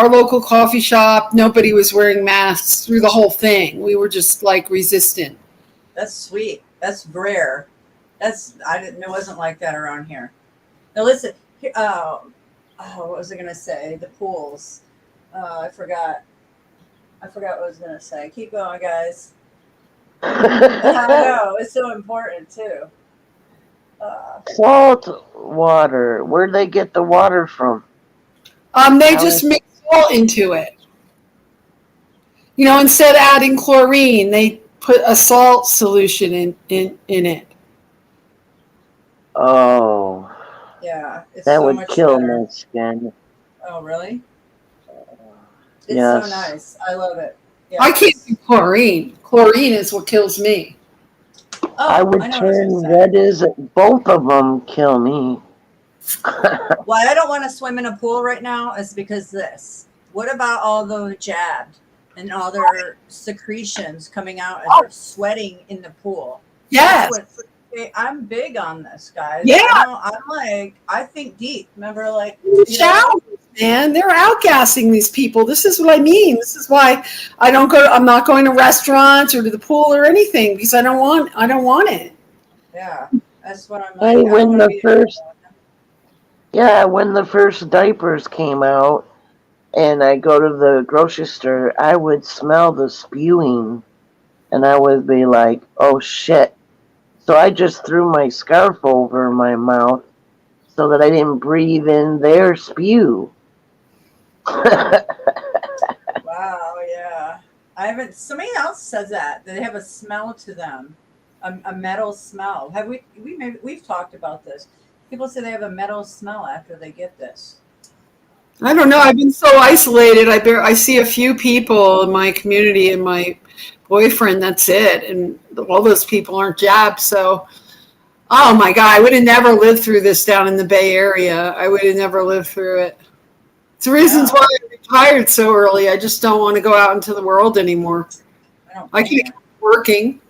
local coffee shop, nobody was wearing masks through the whole thing. We were just like resistant. That's sweet. That's rare. It wasn't like that around here. Now listen, what was I gonna say? The pools. I forgot what I was gonna say. Keep going, guys. I know it's so important too. Salt water. Where'd they get the water from? They just mix salt into it. Instead of adding chlorine, they put a salt solution in it. Oh. Yeah, it's That so would much kill better. my skin. Oh, really? It's Yes. so nice. I love it. Yes. I can't do chlorine. Chlorine is what kills me. Oh, I would know what turn was gonna say. red. Both of them kill me. Why I don't want to swim in a pool right now is because this. What about all the jabbed and all their secretions coming out as they're sweating in the pool? Yes. I'm big on this, guys. Yeah. I think deep. Remember, Showers, man. They're outgassing these people. This is what I mean. This is why I'm not going to restaurants or to the pool or anything because I don't want it. Yeah, that's what I'm Hey, when the first diapers came out and I go to the grocery store, I would smell the spewing and I would be like, oh shit. So I just threw my scarf over my mouth so that I didn't breathe in their spew. Wow, yeah. Somebody else says that they have a smell to them, a metal smell. We've talked about this. People say they have a metal smell after they get this. I don't know. I've been so isolated. I see a few people in my community and my boyfriend. That's it. And all those people aren't jabbed. So, oh my God, I would have never lived through this down in the Bay Area. I would have never lived through it. It's the reasons why I retired so early. I just don't want to go out into the world anymore. I can't keep working,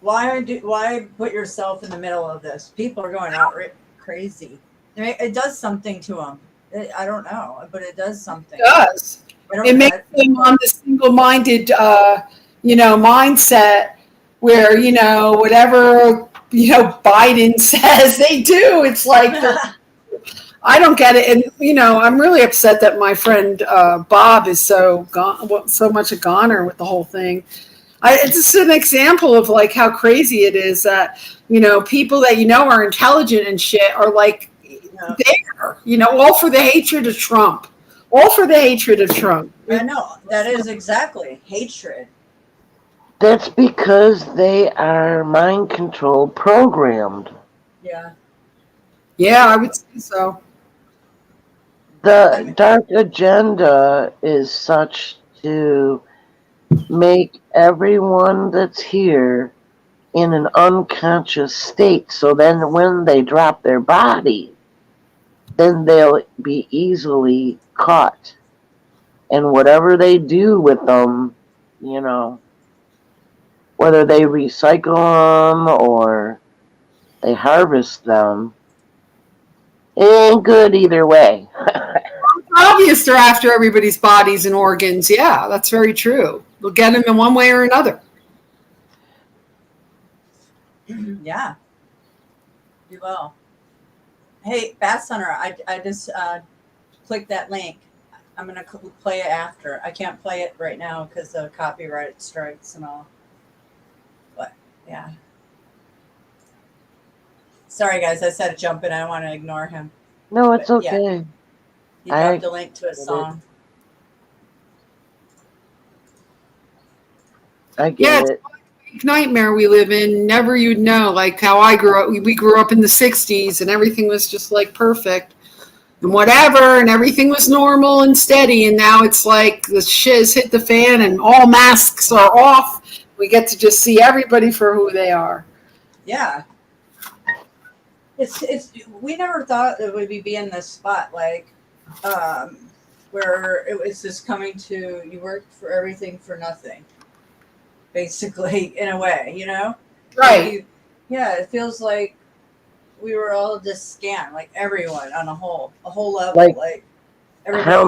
Why put yourself in the middle of this? People are going out crazy. It does something to them. I don't know, but it does something. It does. It makes them on the single-minded, mindset where, whatever, Biden says they do. It's like, I don't get it. And, I'm really upset that my friend Bob is so much a goner with the whole thing. It's just an example of like how crazy it is that, people that are intelligent and shit are like there, all for the hatred of Trump. All for the hatred of Trump. I know. That is exactly hatred. That's because they are mind control programmed. Yeah. Yeah, I would say so. The dark agenda is such to make everyone that's here in an unconscious state. So then when they drop their body, then they'll be easily caught. And whatever they do with them, you know, whether they recycle them or they harvest them, it ain't good either way. It's obvious they're after everybody's bodies and organs. Yeah, that's very true. They'll get them in one way or another. Yeah, you will. Hey, Bass Hunter, I just clicked that link. I'm going to play it after. I can't play it right now because of copyright strikes and all. But, yeah. Sorry, guys. I said jump in. I don't want to ignore him. No, it's But, yeah, okay. he dropped a link to a song. I get it. Nightmare we live in. Never you'd know, like how I grew up. We grew up in the 60s and everything was just like perfect and whatever, and everything was normal and steady. And now it's like the shit has hit the fan and all masks are off. We get to just see everybody for who they are. Yeah. It's we never thought that we'd be in this spot, like where it was just coming to you work for everything for nothing. Basically, in a way, you know? Right. Yeah, it feels like we were all just scammed, like everyone on a whole level. Like how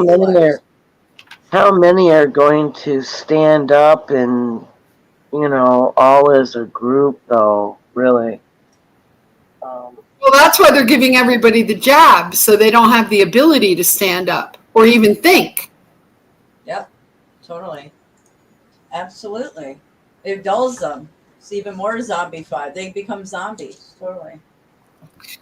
many are going to stand up and, you know, all as a group though, really? Well, that's why they're giving everybody the jab, so they don't have the ability to stand up or even think. Yep, totally. Absolutely. It dulls them. It's even more zombified. They become zombies. Totally.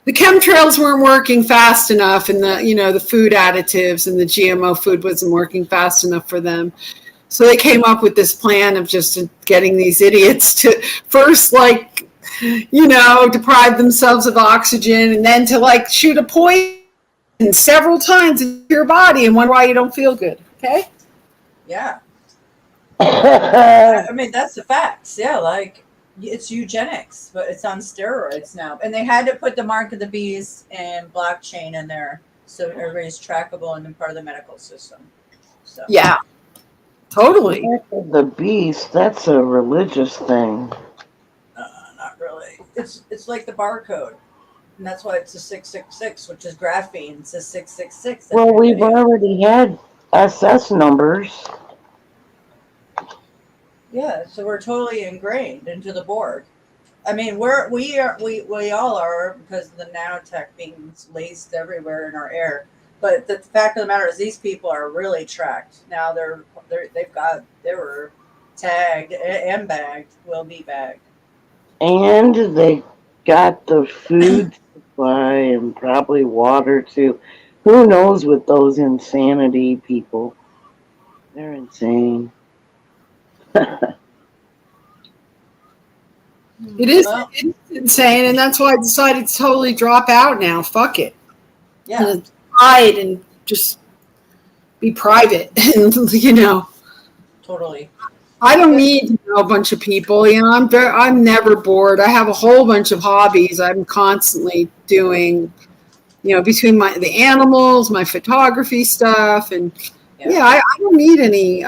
The chemtrails weren't working fast enough, and the food additives and the GMO food wasn't working fast enough for them. So they came up with this plan of just getting these idiots to first, like, deprive themselves of oxygen, and then to like shoot a poison several times in your body and wonder why you don't feel good. Okay? Yeah. I mean, that's the facts. Yeah, like it's eugenics, but it's on steroids now. And they had to put the mark of the beast and blockchain in there so everybody's trackable and part of the medical system. So yeah, totally. The beast, that's a religious thing. Not really. It's like the barcode. And that's why it's a 666, which is graphene. It's a 666. Well, we've already had SS numbers. Yeah, so we're totally ingrained into the board. I mean, we all are because of the nanotech being laced everywhere in our air. But the fact of the matter is, these people are really tracked now. They were tagged and bagged. Will be bagged. And they got the food supply and probably water too. Who knows with those insanity people? They're insane. It is insane, and that's why I decided to totally drop out now. Fuck it. Yeah. And hide and just be private, and Totally. I don't need a bunch of people. I'm never bored. I have a whole bunch of hobbies. I'm constantly doing, between the animals, my photography stuff, and I don't need any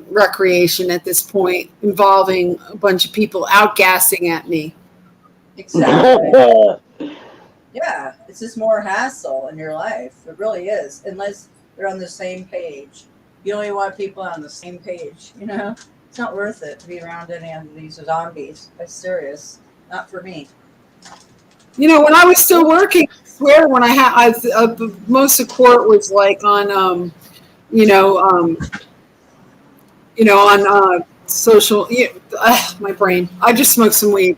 recreation at this point involving a bunch of people outgassing at me. Exactly. Yeah, it's just more hassle in your life. It really is, unless they're on the same page. You only want people on the same page, It's not worth it to be around any of these zombies. That's serious. Not for me. When I was still working, I swear, when I had most support was like on, on social. My brain. I just smoked some weed.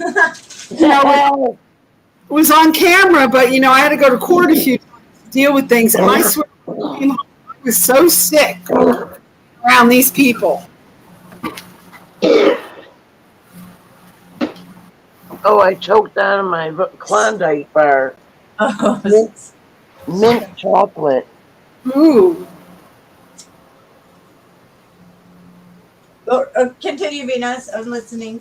It was on camera, but I had to go to court a few times to deal with things, and I swear I was so sick around these people. Oh, I choked on my Klondike bar. Mint chocolate. Ooh. Continue, Venus. I'm listening.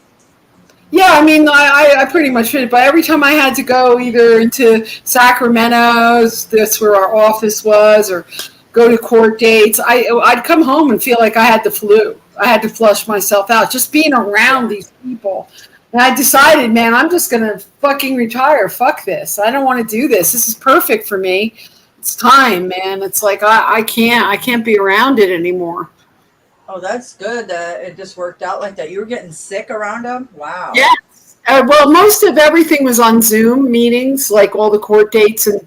Yeah, I mean, I pretty much did, but every time I had to go either into Sacramento, that's where our office was, or go to court dates, I'd come home and feel like I had the flu. I had to flush myself out just being around these people. And I decided, man, I'm just going to fucking retire. Fuck this. I don't want to do this. This is perfect for me. It's time, man. It's like I can't be around it anymore. Oh, that's good that it just worked out like that. You were getting sick around them? Wow. Yes. Well, most of everything was on Zoom meetings, like all the court dates and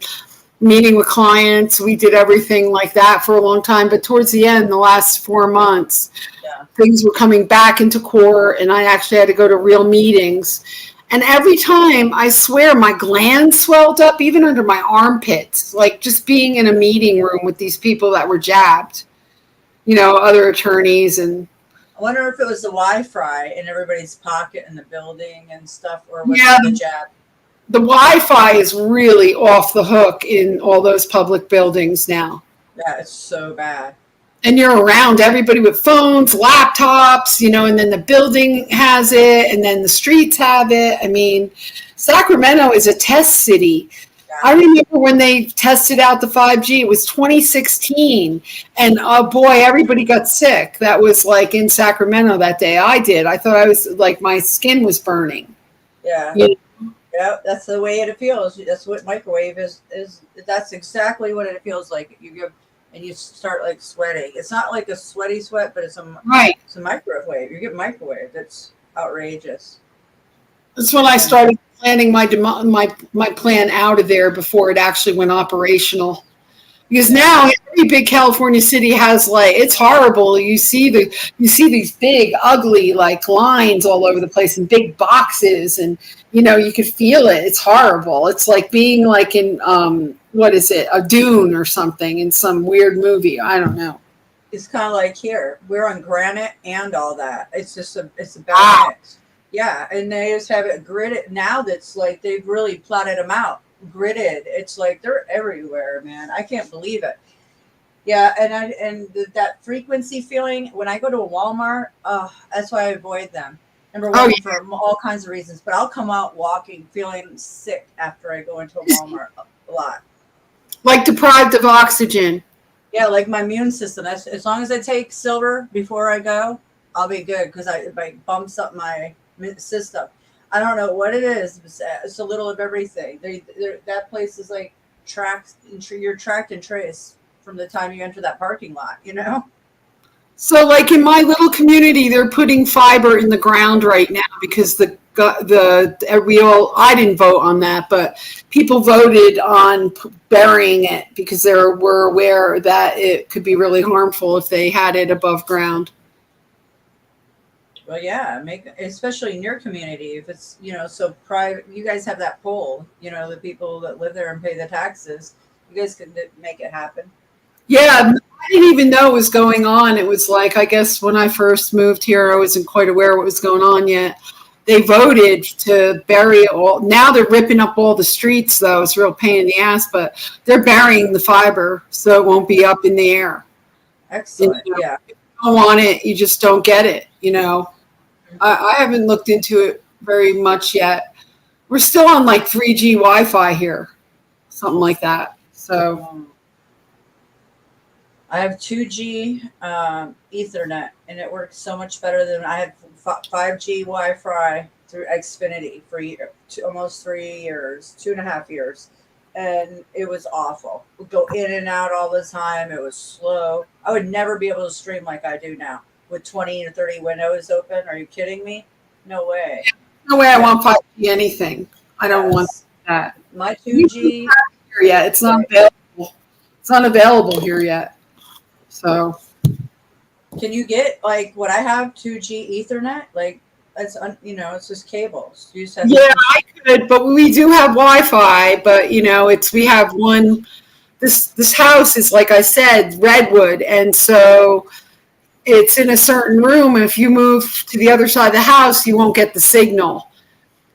meeting with clients. We did everything like that for a long time. But towards the end, the last 4 months, things were coming back into court, and I actually had to go to real meetings. And every time, I swear, my glands swelled up, even under my armpits, like just being in a meeting room with these people that were jabbed. Other attorneys. And I wonder if it was the Wi-Fi in everybody's pocket in the building and stuff, or was it the jab? The Wi-Fi is really off the hook in all those public buildings now. Yeah, it's so bad. And you're around everybody with phones, laptops, and then the building has it, and then the streets have it. I mean, Sacramento is a test city. I remember when they tested out the 5G, it was 2016. And oh boy, everybody got sick. That was like in Sacramento that day. I did. I thought I was like, my skin was burning. Yeah. Yeah, that's the way it feels. That's what microwave is. That's exactly what it feels like. You give and you start like sweating. It's not like a sweaty sweat, but it's a microwave. You get microwave. That's outrageous. That's when I started planning my plan out of there before it actually went operational. Because now every big California city has it's horrible. You see these big, ugly lines all over the place and big boxes, and you could feel it. It's horrible. It's like being in what is it, a Dune or something in some weird movie. I don't know. It's kind of like here. We're on granite and all that. It's a bad mix. Yeah, and they just have it gridded now. That's like they've really plotted them out, gridded. It's like they're everywhere, man. I can't believe it. Yeah, and that frequency feeling when I go to a Walmart, that's why I avoid them. Number one, for all kinds of reasons, but I'll come out walking feeling sick after I go into a Walmart a lot. Like deprived of oxygen. Yeah, like my immune system. As long as I take silver before I go, I'll be good because it bumps up my system. I don't know what it is. It's a little of everything. That place is like you're tracked and traced from the time you enter that parking lot, So like in my little community, they're putting fiber in the ground right now because I didn't vote on that, but people voted on burying it because they were aware that it could be really harmful if they had it above ground. Well, yeah, especially in your community, if it's, so private, you guys have that poll, the people that live there and pay the taxes, you guys can make it happen. Yeah, I didn't even know what was going on. It was like, I guess when I first moved here, I wasn't quite aware what was going on yet. They voted to bury it all. Now they're ripping up all the streets, though. It's a real pain in the ass, but they're burying the fiber so it won't be up in the air. Excellent, yeah. If you don't want it, you just don't get it, I haven't looked into it very much yet. We're still on 3G Wi-Fi here, something like that. So I have 2G Ethernet, and it works so much better than I had 5G Wi-Fi through Xfinity for almost 3 years, 2.5 years, and it was awful. We'd go in and out all the time. It was slow. I would never be able to stream like I do now with 20 or 30 windows open. Are you kidding me? No way. No way I want 5G anything. I don't want that. My 2G. Yeah, it's not available. It's not available here yet. So. Can you get what I have, 2G Ethernet? It's just cables. You just have I could, but we do have Wi-Fi. But we have one. This house is, like I said, redwood, and so it's in a certain room, and if you move to the other side of the house, you won't get the signal.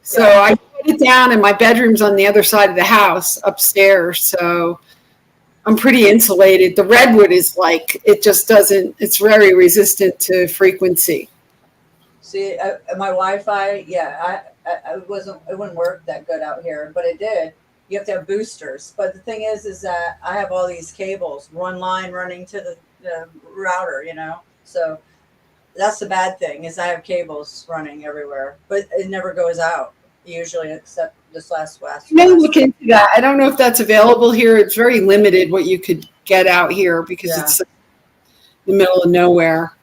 So I put it down, and my bedroom's on the other side of the house upstairs. So I'm pretty insulated. The redwood is it just doesn't, it's very resistant to frequency. See, my Wi-Fi, yeah, it wouldn't work that good out here, but it did. You have to have boosters. But the thing is that I have all these cables, one line running to the router, you know. So that's the bad thing is I have cables running everywhere, but it never goes out usually, except this last. You may look into that. I don't know if that's available here. It's very limited what you could get out here because Yeah. it's in the middle of nowhere,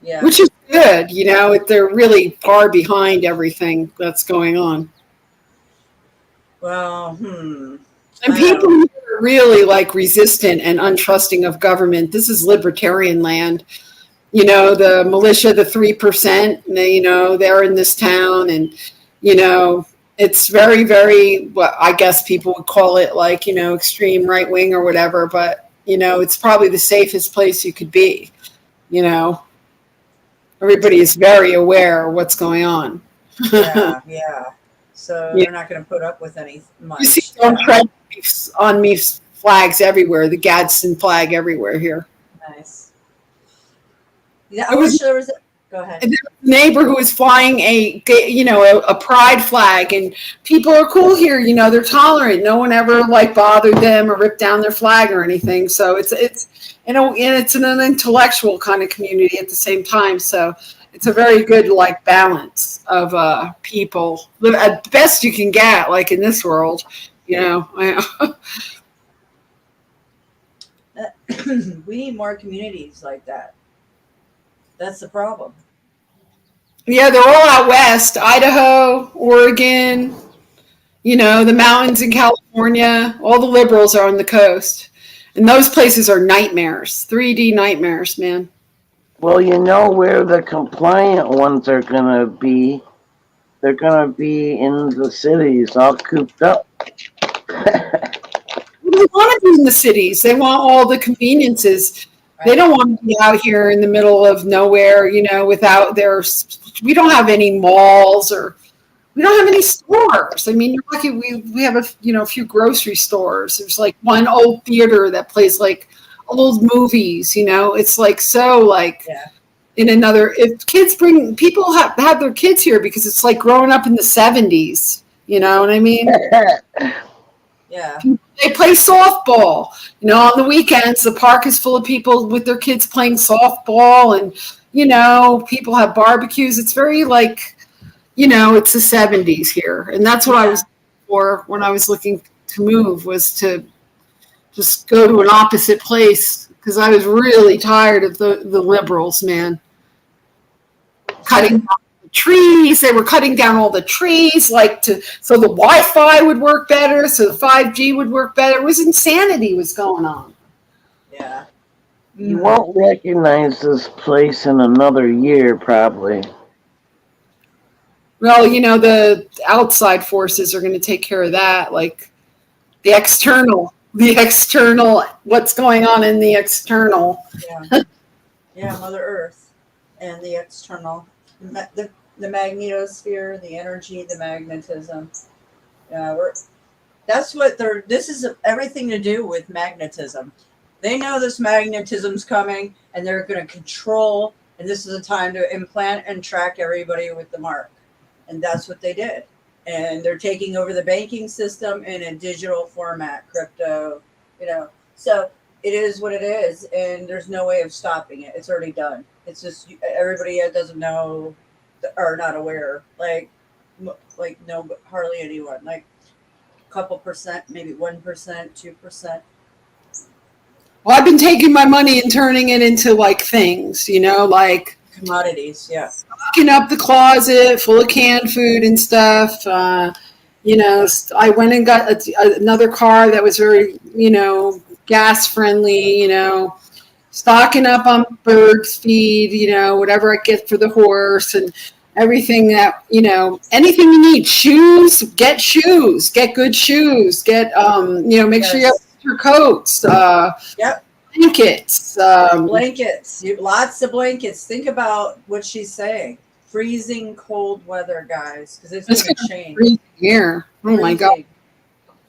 Yeah. which is good. You know, they're really far behind everything that's going on. Well, And I people know. are really like resistant and untrusting of government. This is libertarian land. You know, the militia, the 3%, you know, they're in this town and, you know, it's very, very, what I guess people would call it like, you know, extreme right wing or whatever. But, you know, it's probably the safest place you could be. You know, everybody is very aware of what's going on. Yeah, yeah. So Yeah. they're not going to put up with any much. You see don't tread on me flags everywhere, the Gadsden flag everywhere here. Nice. Yeah, I wish there was. Go ahead. And there was a neighbor who was flying a pride flag, and people are cool here. You know, they're tolerant. No one ever like bothered them or ripped down their flag or anything. So it's you know, and it's an intellectual kind of community at the same time. So it's a very good like balance of people. At best you can get like in this world, you know. We need more communities like that. That's the problem. Yeah, they're all out west, Idaho, Oregon, you know, the mountains in California. All the liberals are on the coast. And those places are nightmares, 3D nightmares, man. Well, you know where the compliant ones are going to be. They're going to be in the cities, all cooped up. They want to be in the cities. They want all the conveniences. They don't want to be out here in the middle of nowhere, you know, without we don't have any malls or we don't have any stores. I mean, you're lucky we have a few grocery stores. There's like one old theater that plays like old movies, you know. It's like so like in another if people have their kids here because it's like growing up in the 70s, you know what I mean? Yeah. They play softball. You know, on the weekends, the park is full of people with their kids playing softball, and you know, people have barbecues. It's very like, you know, it's the 70s here, and that's what I was for when I was looking to move was to just go to an opposite place because I was really tired of the liberals, man, cutting down the trees. They were cutting down all the trees so the Wi-Fi would work better, so the 5G would work better. It was insanity was going on. Yeah. You won't recognize this place in another year, probably. Well, you know, the outside forces are going to take care of that, like the external, what's going on in the external. Yeah. Yeah, Mother Earth and the external, the magnetosphere, the energy, the magnetism. Yeah, this is everything to do with magnetism. They know this magnetism's coming and they're going to control, and this is a time to implant and track everybody with the mark. And that's what they did. And they're taking over the banking system in a digital format, crypto, you know. So it is what it is, and there's no way of stopping it. It's already done. It's just everybody that doesn't know or not aware, like no, hardly anyone, like a couple percent, maybe 1%, 2%. Well, I've been taking my money and turning it into like things, you know, like commodities. Yeah. Stocking up the closet full of canned food and stuff. You know, I went and got another car that was very, you know, gas friendly, you know, stocking up on birds feed, you know, whatever I get for the horse and everything that, you know, anything you need. Shoes, get good shoes, get, you know, make sure you have your coats, blankets, lots of blankets. Think about what she's saying. Freezing cold weather, guys, because it's going to change. Here. Oh my God.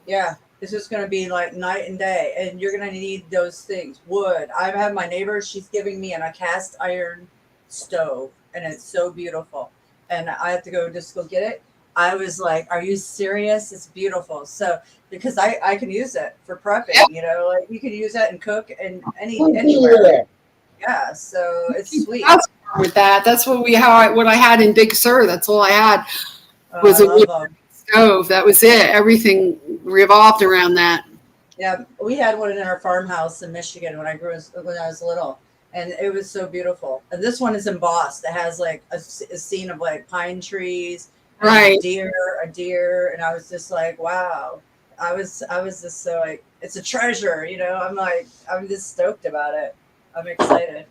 Yeah. This is going to be like night and day, and you're going to need those things. Wood. I have my neighbor. She's giving me a cast iron stove, and it's so beautiful. and I have to just go get it. I was like, "Are you serious? It's beautiful." So because I can use it for prepping, you know, like you can use that and cook and anywhere. Yeah, so it's sweet. With that, that's what what I had in Big Sur. That's all I had Oh, was I a wood love them. stove. That was it. Everything revolved around that. Yeah, we had one in our farmhouse in Michigan when I was little, and it was so beautiful. And this one is embossed. It has like a scene of like pine trees, and Right. a deer, and I was just like, wow. I was just so like, it's a treasure, you know. I'm just stoked about it. I'm excited.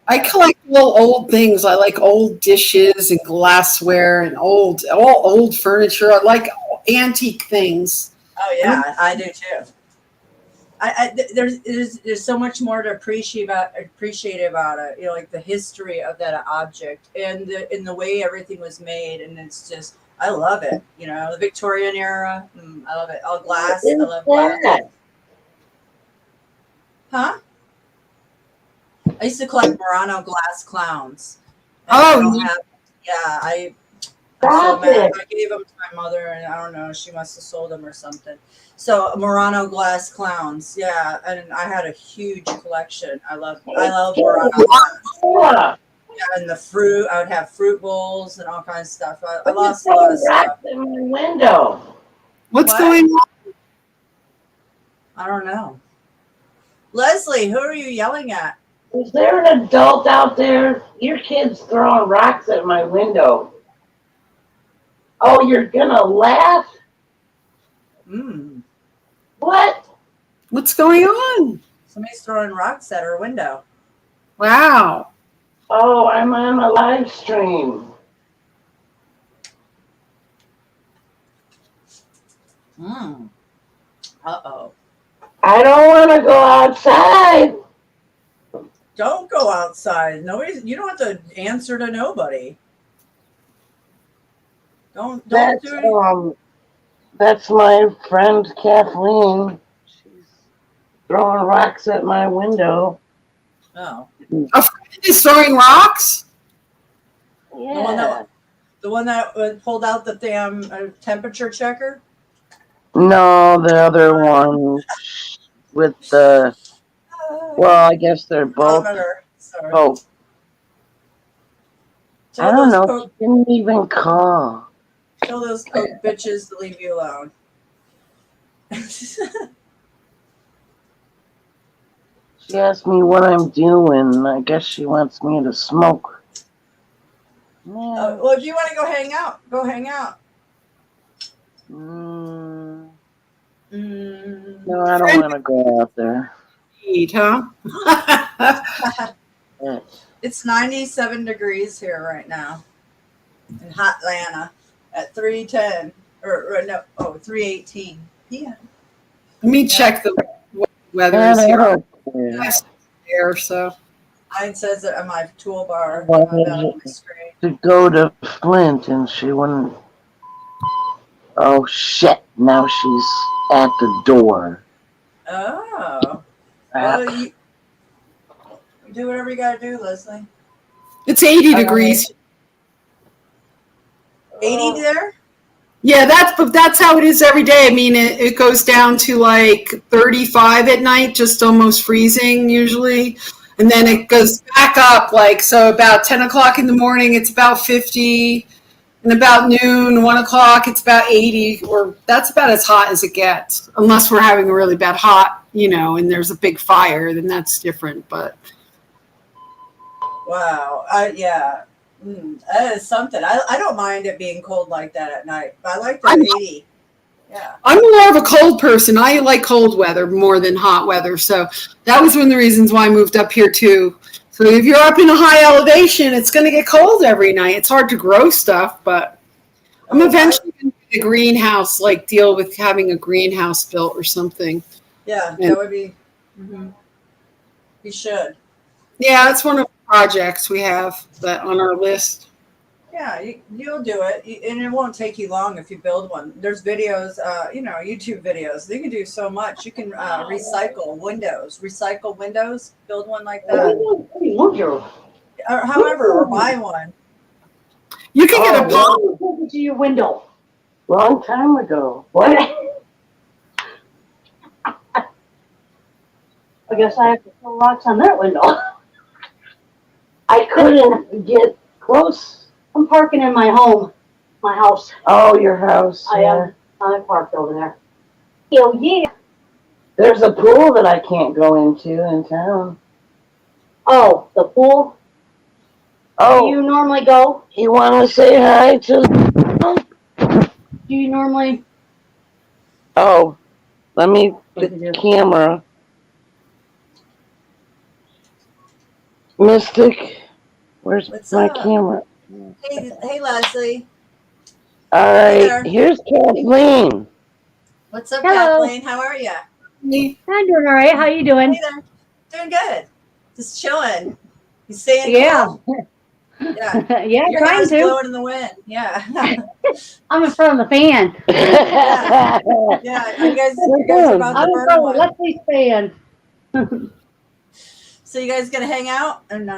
I collect all old things. I like old dishes and glassware and all old furniture. I like antique things. Oh yeah, I do too. There's so much more to appreciate about it. You know, like the history of that object and the way everything was made, and it's just I love it. You know, the Victorian era. I love it. All glass. I love glass. Huh? I used to collect Murano glass clowns. And I don't have. Yeah, I'm so mad. I gave them to my mother, and I don't know. She must have sold them or something. So Murano glass clowns, yeah, and I had a huge collection. I love Murano glass. Yeah, and the fruit. I would have fruit bowls and all kinds of stuff. I lost a lot of stuff. In my window. What's going on? I don't know. Leslie, who are you yelling at? Is there an adult out there? Your kid's throwing rocks at my window. Oh, you're gonna laugh? What? What's going on? Somebody's throwing rocks at her window. Wow. Oh, I'm on a live stream. Uh-oh. I don't want to go outside. Don't go outside. You don't have to answer to nobody. Don't do it. That's my friend Kathleen. She's throwing rocks at my window. Oh. A friend is throwing rocks? Yeah. The one that pulled out the damn temperature checker? No, the other one with the. Well, I guess they're both. Sorry. Oh. I don't know. She didn't even call. Tell those coke bitches to leave you alone. She asked me what I'm doing. I guess she wants me to smoke. Well, if you want to go hang out, go hang out. No, I don't want to go out there. Eat, huh? It's 97 degrees here right now in Hotlanta at 3:10 or no, 3:18 p.m. Let me check the weather is here. There, so. Mine says it on my toolbar. To go to Flint, and she wouldn't. Oh shit! Now she's at the door. Oh. Well, you do whatever you gotta do, Leslie. It's 80 degrees. 80 there? Yeah, that's how it is every day. I mean, it goes down to like 35 at night, just almost freezing usually. And then it goes back up so about 10 o'clock in the morning, it's about 50. And about noon, 1 o'clock, it's about 80. Or that's about as hot as it gets. Unless we're having a really bad hot, and there's a big fire, then that's different. But wow. Yeah. That is something. I don't mind it being cold like that at night, but I like the 80. Yeah. I'm more of a cold person. I like cold weather more than hot weather. So that was one of the reasons why I moved up here too. So if you're up in a high elevation, it's going to get cold every night. It's hard to grow stuff, but I'm eventually going to get a greenhouse, deal with having a greenhouse built or something. Yeah, that would be. You should. Yeah, that's one of the projects we have on our list. Yeah, you'll do it, and it won't take you long if you build one. There's videos, YouTube videos. You can do so much. You can recycle windows, build one like that. Or however, or buy one. You can get a Oh, pop. Who pulled into your window? long time ago. What? I guess I have to throw rocks on that window. I couldn't get close. I'm parking in my home, my house. Oh, your house. I Yeah. I'm parked over there. Hell yeah. There's a pool that I can't go into in town. Oh, the pool? Do Oh, you normally go? you want to say hi to? Do you normally? Oh, let me get the camera. Mystic, where's What's my up? camera? Hey, Leslie. All Hey right, there. here's Kathleen. What's up, Hello. Kathleen? How are you? I'm doing all right. How you doing? Hey there. Doing good. Just chilling. You staying Yeah. cool? Yeah. Yeah, Your trying hair's to. blowing in the wind. Yeah. I'm in front of the fan. Yeah. Yeah. You guys are about I'm to in burn front of one. Leslie's fan. So you guys gonna hang out and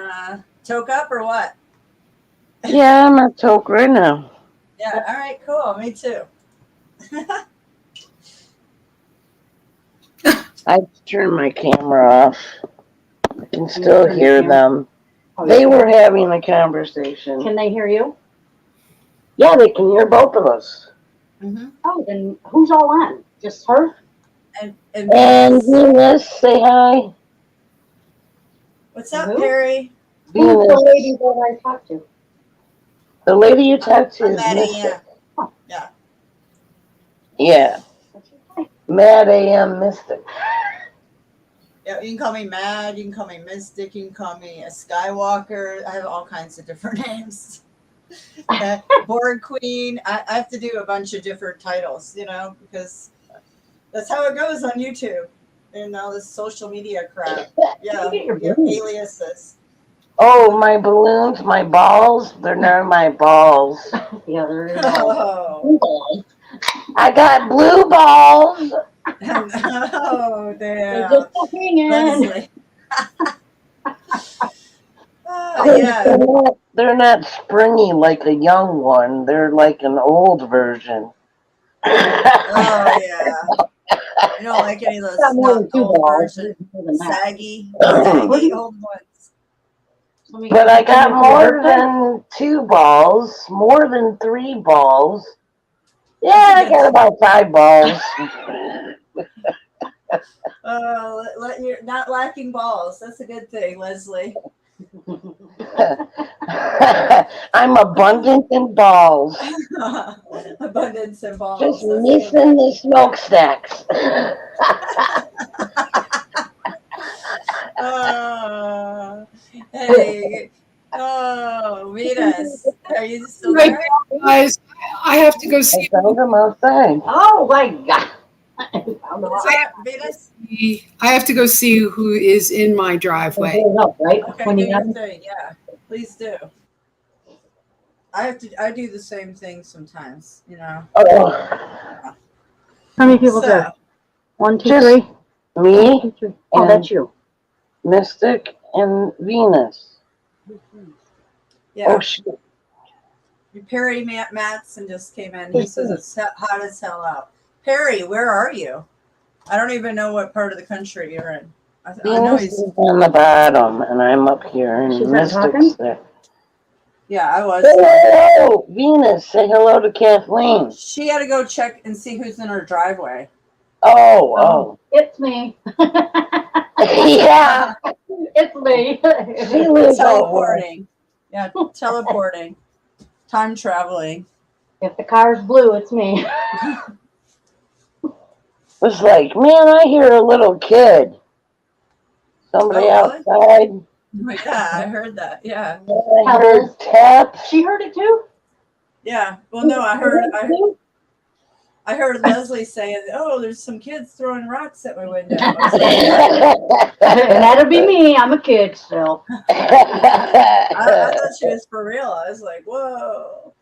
choke up or what? Yeah, I'm at Toke right now. Yeah. All right. Cool. Me too. I turned my camera off. I can still hear them. They were having a conversation. Can they hear you? Yeah, they can hear both of us. Mm-hmm. Oh, then who's all on? Just her? And Venus, say hi. what's up, Who? Perry? Who's the Venus. lady that I talked to? The lady you talked to I'm is Mad Mystic. AM. Yeah. Yeah, Mad AM Mystic. Yeah, you can call me Mad, you can call me Mystic, you can call me a Skywalker. I have all kinds of different names. Board Queen. I have to do a bunch of different titles, because that's how it goes on YouTube and all this social media crap. Yeah, you have aliases. Oh, my balloons, my balls, they're not my balls. Yeah, there is. Oh, I got blue balls. oh They're damn. just hanging. Leslie. Yeah. They're not springy like a young one. They're like an old version. Oh yeah. I don't like any of those Got more than two old balls. versions. More than that. Saggy old ones. But I got more than 2 balls, more than 3 balls. Yeah, I got about 5 balls. You're not lacking balls. That's a good thing, Leslie. I'm abundant in balls. Abundance in balls. Just That's missing the smokestacks. Hey. Oh, Venus. Are you still Right there? now, guys, I have to go see. I found them outside. Oh my God. What's up, Venus? I have to go see who is in my driveway. Right? Okay, When do you your have thing. Yeah, please do. I do the same thing sometimes, Oh, How many people So, there? 1, 2, Just 3. me, 1, 2, 3. Oh, and- that's you. Mystic, and Venus. yeah. Oh, shit. Perry Matson just came in. He says it's hot as hell out. Perry, where are you? I don't even know what part of the country you're in. I know Venus he's. is on the bottom, and I'm up here, and She's not Mystic's talking? there. Yeah, I was. Hello, Venus. Say hello to Kathleen. She had to go check and see who's in her driveway. Oh. It's me. Yeah. It's me. She lives over. Teleporting. Yeah, teleporting. Time traveling. If the car's blue, it's me. It's like, man, I hear a little kid. Somebody Oh, really? outside. Yeah, I heard that. Yeah. I heard taps. She heard it too? Yeah. Well, no, I heard Leslie saying, "Oh, there's some kids throwing rocks at my window." I was like, That'll be me. I'm a kid still. I thought she was for real. I was like, "Whoa."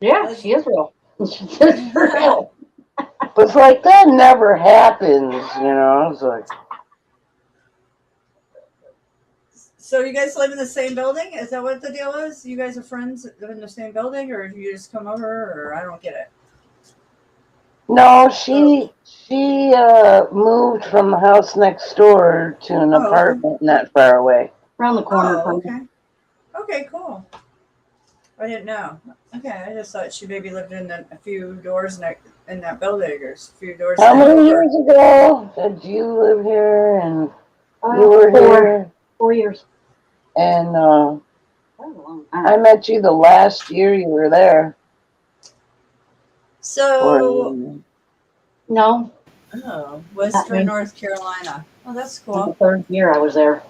Yeah, she is real. She's for real. It's like that never happens, It's like, So you guys live in the same building? Is that what the deal is? You guys are friends that live in the same building, or you just come over, or I don't get it. No, she moved from the house next door to an Oh, okay. apartment not far away. Around the corner Oh, from me. okay. Okay, cool. I didn't know. Okay, I just thought she maybe lived in a few doors in that building, or a few doors How many over. years ago did you live here and you Uh, were 4 here? 4 years. And That was a long time. I met you the last year you were there. So, No, oh, Not Western me. North Carolina. Oh, that's in the cool. 3rd year I was there.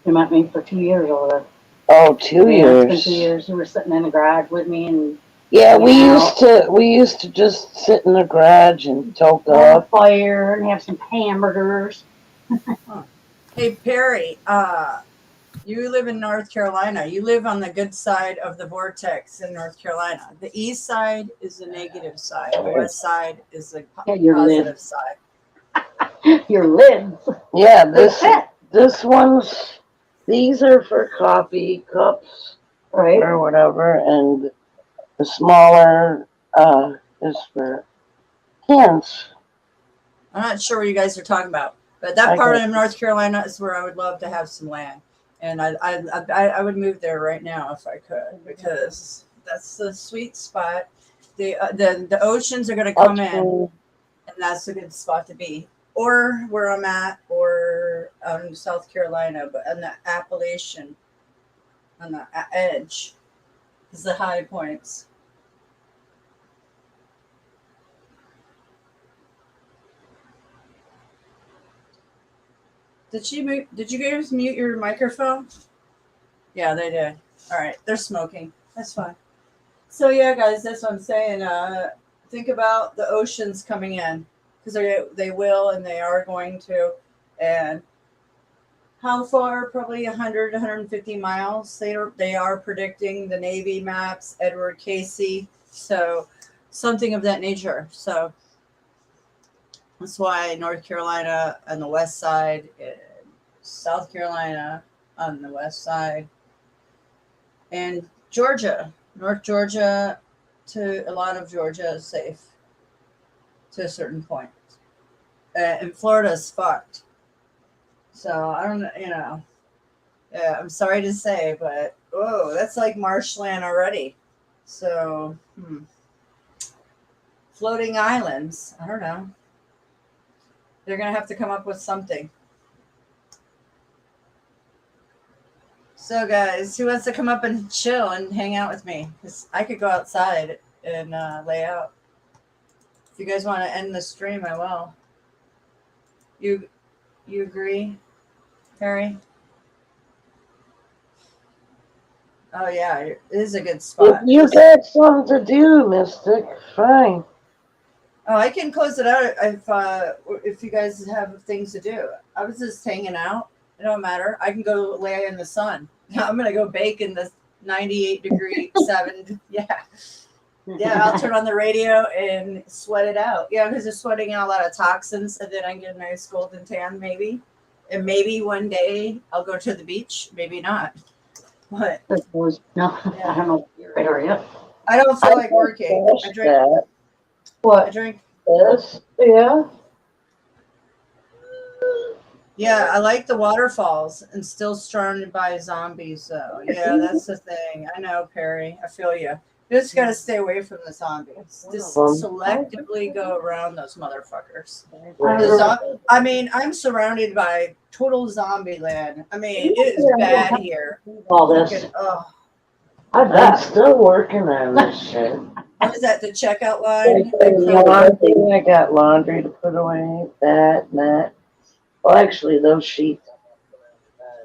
You met me for 2 years over there. Oh, 2 Yeah, it's been years. 2 years. You were sitting in the garage with me and Yeah, Yeah. we used to just sit in the garage and talk on a up. fire and have some hamburgers. Hey, Perry, you live in North Carolina. You live on the good side of the vortex in North Carolina. The east side is the negative side. The west side is the Yeah, your positive lid. side. Your lids. Yeah, They fit. this one's, these are for coffee cups Right. or whatever, and the smaller is for cans. I'm not sure what you guys are talking about, but that I part got of North Carolina is where I would love to have some land, and I would move there right now if I could, because that's the sweet spot. The oceans are going to come in, and that's a good spot to be, or where I'm at, or in South Carolina, but on the Appalachian, on the edge, is the high points. Did you guys mute your microphone? Yeah, they did. All right, they're smoking. That's fine. So yeah, guys, that's what I'm saying. Think about the oceans coming in, because they will, and they are going to. And how far? Probably 100, 150 miles. They are predicting the Navy maps, Edward Casey. So something of that nature. So that's why North Carolina on the west side, and South Carolina on the west side, and Georgia, North Georgia, to a lot of Georgia is safe to a certain point. And Florida's fucked. So I don't, yeah, I'm sorry to say, but that's like marshland already. So, floating islands. I don't know. They're gonna have to come up with something. So, guys, who wants to come up and chill and hang out with me? Because I could go outside and lay out. If you guys want to end the stream, I will. You agree, Harry? Oh yeah, it is a good spot. If you got something to do, Mystic, fine. Oh, I can close it out if you guys have things to do. I was just hanging out. It don't matter. I can go lay in the sun. I'm gonna go bake in the 98-degree 7. Yeah. I'll turn on the radio and sweat it out. Yeah, because they're sweating out a lot of toxins, and then I get a nice golden tan, maybe. And maybe one day I'll go to the beach. Maybe not. But no, I don't know if you're right or yet. I don't feel like working. I drink. That. What? I drink. This, Yeah. Yeah, I like the waterfalls and still surrounded by zombies, though. Yeah, that's the thing. I know, Perry. I feel you. You just gotta stay away from the zombies. Just selectively go around those motherfuckers. I mean, I'm surrounded by total zombie land. I mean, it is bad here. All this. I'm still working on this shit. What is that? The checkout line? I got laundry to put away, that and that. Well, actually, those sheets.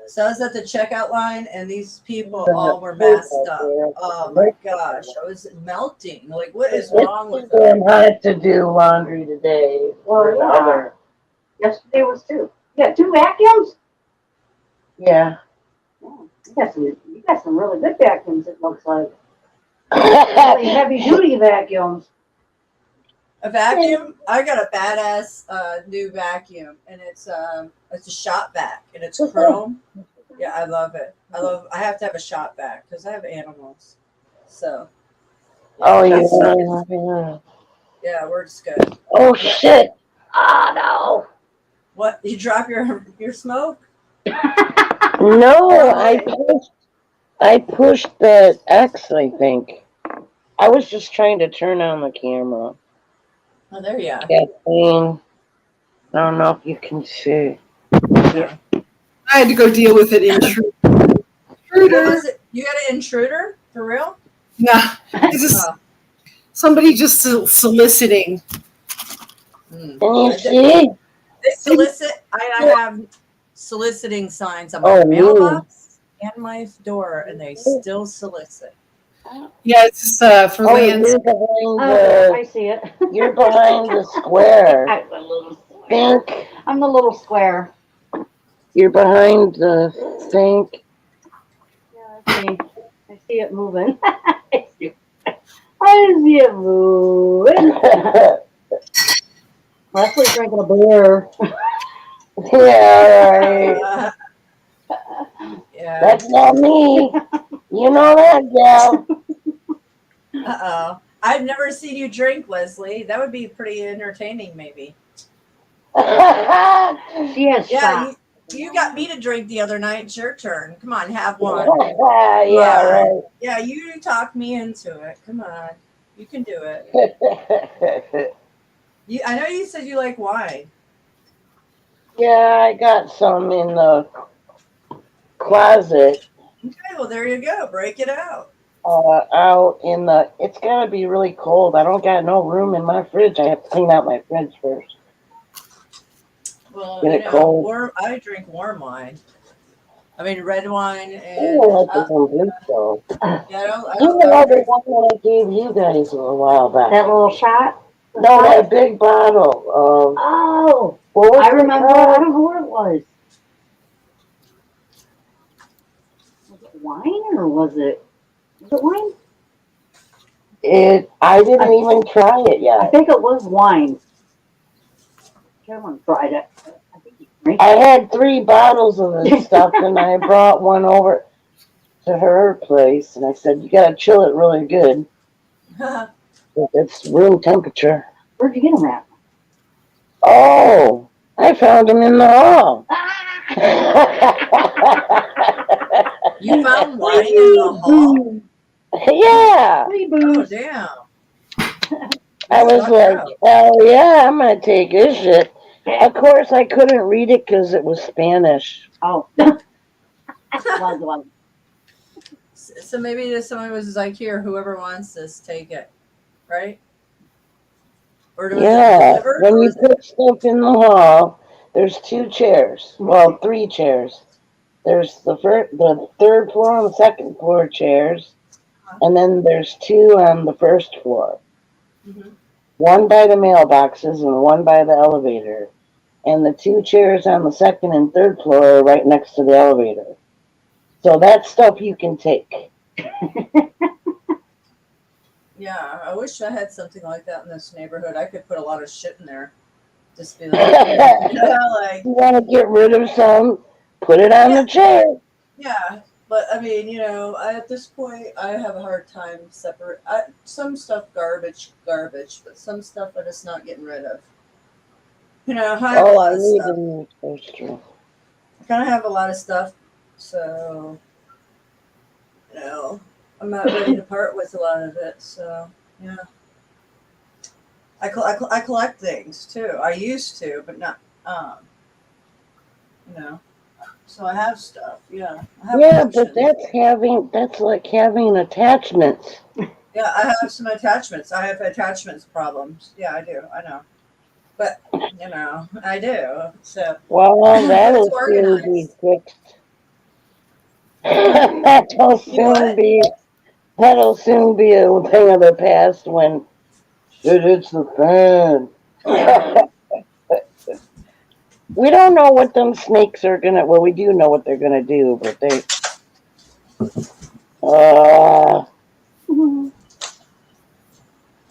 So I was at the checkout line, and these people all were masked up. Oh my gosh, I was melting. Like, what is wrong with them? I had to do laundry today. Well, yeah. Yesterday was 2. You got 2 vacuums? Yeah. You got some really good vacuums, it looks like. Really heavy duty vacuums. A vacuum? I got a badass new vacuum, and it's a shop vac, and it's chrome. Yeah, I love it. I have to have a shop vac because I have animals. So Oh, yeah, yeah. yeah, it works good. Oh, shit. Oh, What, you drop your smoke? no. No, Wrong way. I pushed the X, I think. I was just trying to turn on the camera. Oh, there you are. Kathleen, I don't know if you can see. Yeah. I had to go deal with an intruder. What was it? You got an intruder for real? Yeah, this is Oh, somebody just soliciting. hmm. Can you I did- see? They solicit. I have soliciting signs on my Oh, me. mailbox and my door, and they still solicit. Yeah, it's just, for Oh, lands. you're behind Oh, I the. see it. You're behind the square. I'm the little square. Think. I'm the little square. You're behind the sink. Yeah, I see it moving. I see it moving. Leslie's drinking a beer. Yeah, right. Yeah. That's not me. You know that, gal. Uh-oh. I've never seen you drink, Leslie. That would be pretty entertaining, maybe. She has Yeah, shot. you got me to drink the other night. It's your turn. Come on, have one. Yeah, right. Yeah, you talked me into it. Come on. You can do it. I know you said you like wine. Yeah, I got some in the closet. Okay, well, there you go. Break it out. Out in the. It's gotta be really cold. I don't got no room in my fridge. I have to clean out my fridge first. Well, Get it cold. I drink warm wine. I mean, red wine I and don't like the complete though. yeah, I You don't know the drink. one that I gave you guys a while back. That little shot? No, that big bottle of. Oh, What was I it remember. called? I don't know what it was. Was it wine or was it wine? I didn't even try it I yet. think it was wine. Cameron tried it. I think he drank I it. had 3 bottles of this stuff, and I brought one over to her place, and I said, "You gotta chill it really good. It's room temperature." Where'd you get them at? Oh, I found them in the hall. You found wine in the hall? Yeah. Free Oh, booze. damn. I was Lucked like, out. hell yeah, I'm gonna take this shit. Of course, I couldn't read it because it was Spanish. Oh. Was. So maybe someone was like, here, whoever wants this, take it. Right? Or was it Yeah, delivered? when Or you was it? put stuff in the hall, there's 2 chairs. Well, 3 chairs. There's the 3rd floor and the 2nd floor chairs, and then there's 2 on the 1st floor. Mm-hmm. One by the mailboxes and one by the elevator. And the 2 chairs on the 2nd and 3rd floor are right next to the elevator. So that's stuff you can take. Yeah, I wish I had something like that in this neighborhood. I could put a lot of shit in there. Just be like, You want to get rid of some, put it on the chair. yeah. But I mean, at this point, I have a hard time some stuff garbage, but some stuff I'm just not getting rid of. I have a lot of stuff. A new toaster. I kind of have a lot of stuff, so I'm not ready to part with a lot of it. So yeah, I collect things too. I used to, but not. So I have stuff. Yeah, I have Yeah, but collections. that's like having attachments. Yeah, I have some attachments. I have attachments problems. Yeah, I do. I know. But, I do. So, Well, that'll it's soon be organized. fixed. That'll soon be a thing of the past when shit hits the fan. We don't know what them snakes are gonna. Well, we do know what they're gonna do, but they.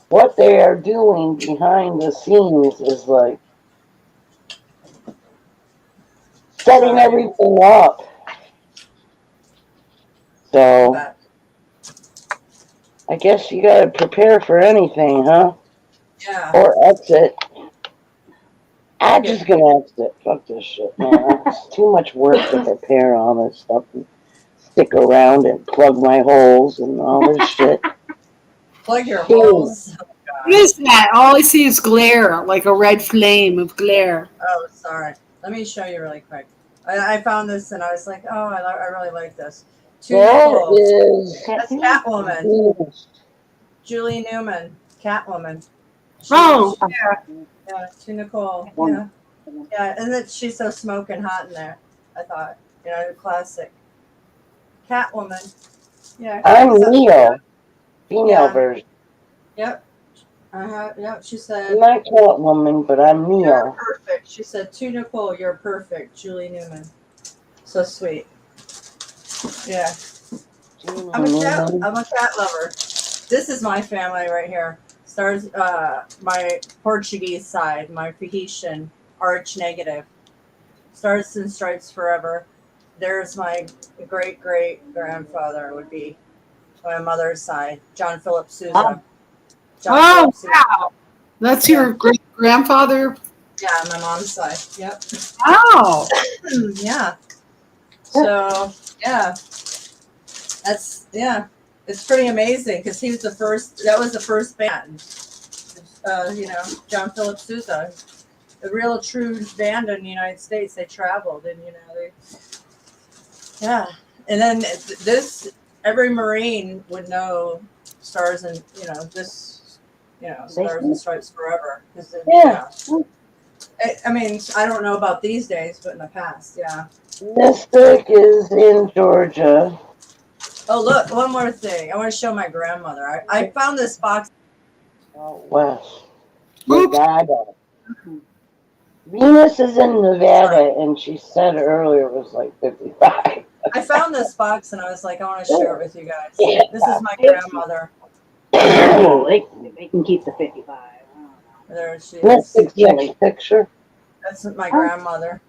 What they are doing behind the scenes is like setting everything up. So But I guess you gotta prepare for anything, huh? yeah, Or exit. I'm okay. just gonna exit. Fuck this shit, man. It's too much work to prepare all this stuff and stick around and plug my holes and all this shit. Plug your Dude, holes. Oh What gosh. is that? All I see is glare, like a red flame of glare. Oh, sorry. Let me show you really quick. I found this and I was like, oh, I really like this. To that Nicole. is That's Catwoman. Venus. Julie Newman. Catwoman. Oh, Yeah, to Nicole. Yeah. Yeah, and that she's so smoking hot in there. I thought, classic. Catwoman. Yeah, I'm she's up. Neo, female Yeah. version. Yep. Yep. She I'm said, not Catwoman, but I'm "You're Neo. perfect." She said, "To Nicole, you're perfect." Julie Newman. So sweet. Yeah. I'm a cat lover. This is my family right here. Stars. My Portuguese side, my Tahitian arch negative. Stars and Stripes forever. There's my great grandfather would be my mother's side, John Philip Sousa. oh, Sousa. wow. That's Yeah. your great grandfather? Yeah, my mom's side. Yep. Wow. Yeah. So yeah, it's pretty amazing because he was the first. That was the first band. John Philip Sousa, the real true band in the United States. They traveled and yeah. And then every Marine would know Stars and Stars and Stripes forever. Yeah. I mean, I don't know about these days, but in the past, yeah. Mystic is in Georgia. Oh, look, one more thing. I want to show my grandmother. I found this box. Out west. Nevada. Venus is in Nevada, and she said earlier it was like 55. I found this box and I was like, I want to share it with you guys. Yeah. This is my grandmother. Oh, they can keep the 55. There she is. Mystic's next picture. That's my grandmother.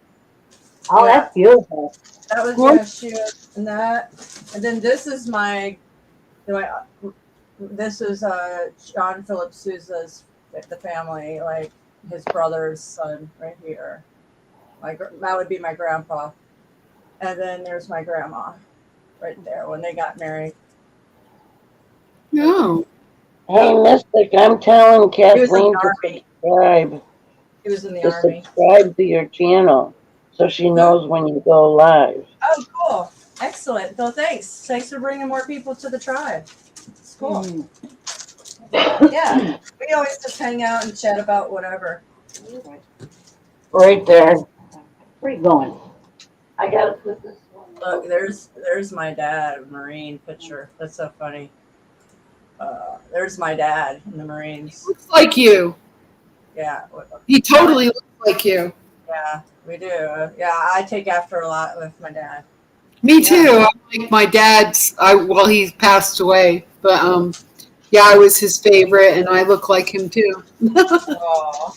Oh, Yeah. that's beautiful. That was she was and that. And then this is this is John Philip Sousa's the family, like his brother's son right here. That would be my grandpa. And then there's my grandma right there when they got married. No. Hey, Mystic, I'm telling Kathleen to subscribe. He was in the to army. Subscribe to your channel so she knows when you go live. Oh, cool. Excellent. So thanks. Thanks for bringing more people to the tribe. It's cool. Yeah. We always just hang out and chat about whatever. Right there. Where are you going? I gotta put this one. Look, there's my dad, Marine picture. That's so funny. There's my dad in the Marines. Looks like you. Yeah. He totally looks like you. Yeah, we do. Yeah, I take after a lot with my dad. Me too. I'm like my dad's. Well, he passed away, but yeah, I was his favorite, and I look like him too. Oh.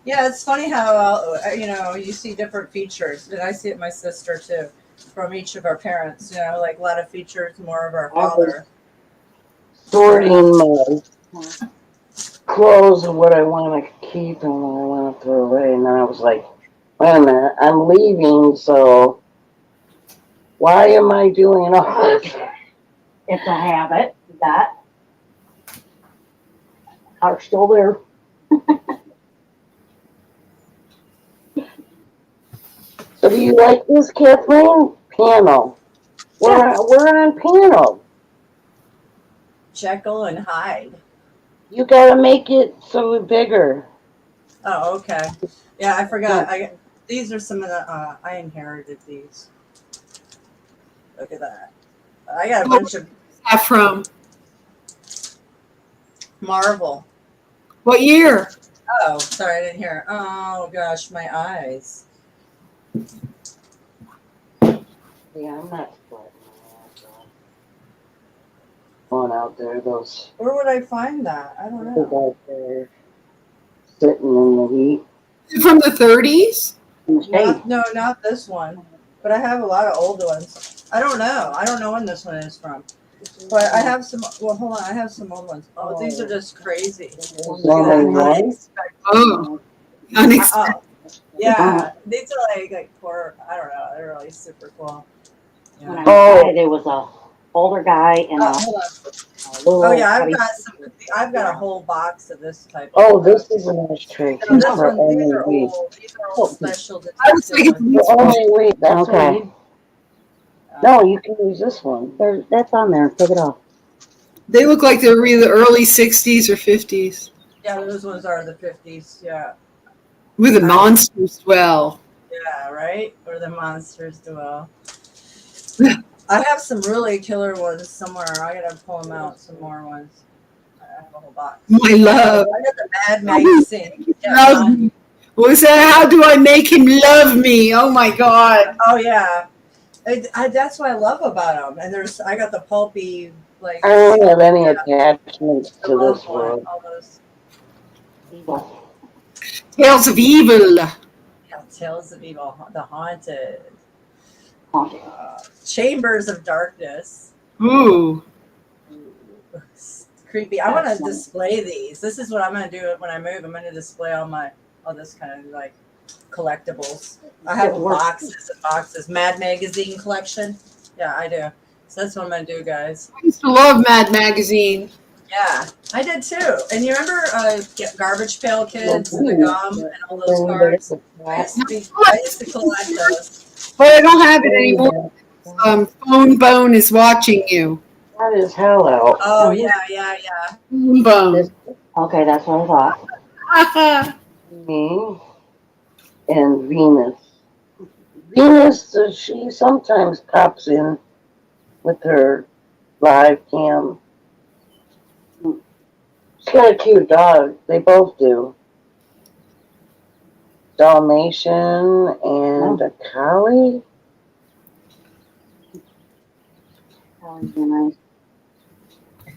Yeah, it's funny how you see different features, and I see it in my sister too, from each of our parents. Like a lot of features more of our father. Sorting my clothes and what I want to keep and what I want to throw away, and then I was like, wait a minute, I'm leaving, so why am I doing all this? It's a habit. That are still there. So do you like this, Kathleen? Panel. We're on panel. Jekyll and Hyde. You gotta make it so bigger. Oh, okay. Yeah, I forgot. These are some of the. I inherited these. Look at that. I got a bunch of. That from Marvel. what year? Oh, sorry, I didn't hear. Oh gosh, my eyes. Yeah, I'm not going out there. Those Where would I find that? I don't know. out there sitting in the heat. From the 30s? No, not this one. But I have a lot of old ones. I don't know. I don't know when this one is from. But I have some. Well, hold on. I have some old ones. Oh, these are just crazy. Look at that. Oh, unexpected. Yeah, these are like poor. I don't know. They're really super cool. When Yeah. I was there was a older guy and a Hold on. little. Oh yeah, I've buddy. got some. I've got a whole box of this type. Oh, this is a nice tree. No, this For one. These only are weed. old. These are old special I was detective thinking ones. For only weed. That's Okay. weed. No, you can use this one. That's on there. Take it off. they look like they're really early 60s or 50s Yeah, those ones are the 50s. Yeah. with a monsters dwell. Yeah, right? Or the monsters dwell. I have some really killer ones somewhere. I gotta pull them out. Some more ones. I have a whole box. My love. I got the Mad Magazine. Love me. What was that? How do I make him love me? Oh my God. Oh yeah. That's what I love about them. And I got the pulpy like. I don't have any attachments to this world. All those. Tales of Evil. Yeah, Tales of Evil, the Haunted. Chambers of Darkness. Ooh. Creepy. I want to display these. This is what I'm going to do when I move. I'm going to display all this kind of like collectibles. I have boxes and boxes. Mad Magazine collection. Yeah, I do. So that's what I'm going to do, guys. I used to love Mad Magazine. Yeah, I did too. And you remember Garbage Pail Kids and the gum and all those cards? I used to collect those. But I don't have it anymore. Phone Bone is watching you. That is hell out. Oh, yeah. Phone Bone. Okay, that's what I thought. Me and Venus. Venus, she sometimes pops in with her live cam. She's got a cute dog. They both do. Dalmatian and a collie.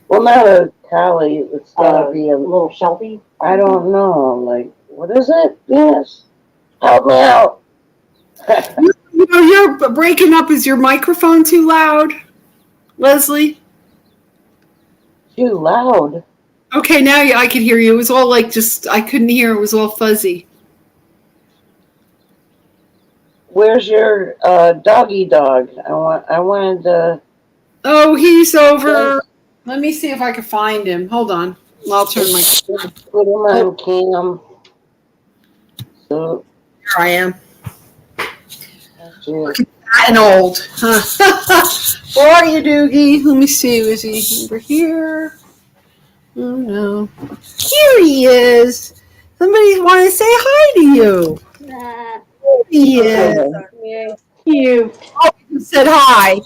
Well, not a collie. It's gotta be a little Shelby. I don't know. Like, what is it? Venus, help me out. You're breaking up. Is your microphone too loud, Leslie? Too loud. Okay, now I could hear you. It was all like I couldn't hear. It was all fuzzy. Where's your doggy dog? I wanted to. Oh, he's over. Let me see if I can find him. Hold on. I'll turn my. Put him on cam. So Here I am. yeah. And old. Huh? Where are you, Doogie? Let me see. Is he over here? Oh no. Here he is. Somebody want to say hi to you. There he is. Cute. Oh, he said hi.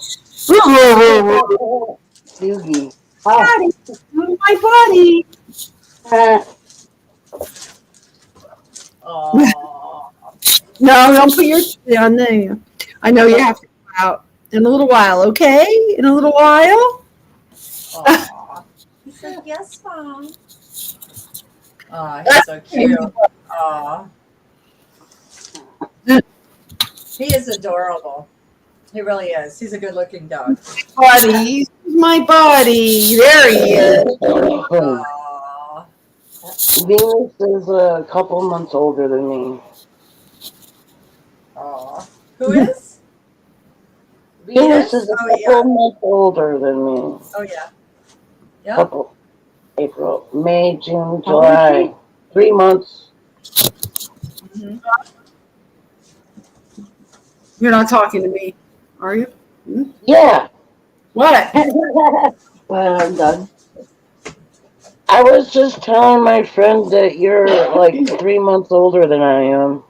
Doogie. Daddy, my buddy. Oh. No, don't put your down there. I know you have to go out in a little while, okay? In a little while? He said, yes, Mom. Oh, he's so cute. Oh. He is adorable. He really is. He's a good looking dog. Buddy, he's my buddy. There he is. Oh. Venus is a couple months older than me. Oh. Who is? Venus is a couple months older than me. Oh, yeah. Yep. Couple. April, May, June, July. 3 months. Mm-hmm. You're not talking to me, are you? Hmm? Yeah. What? Well, I'm done. I was just telling my friend that you're like 3 months older than I am.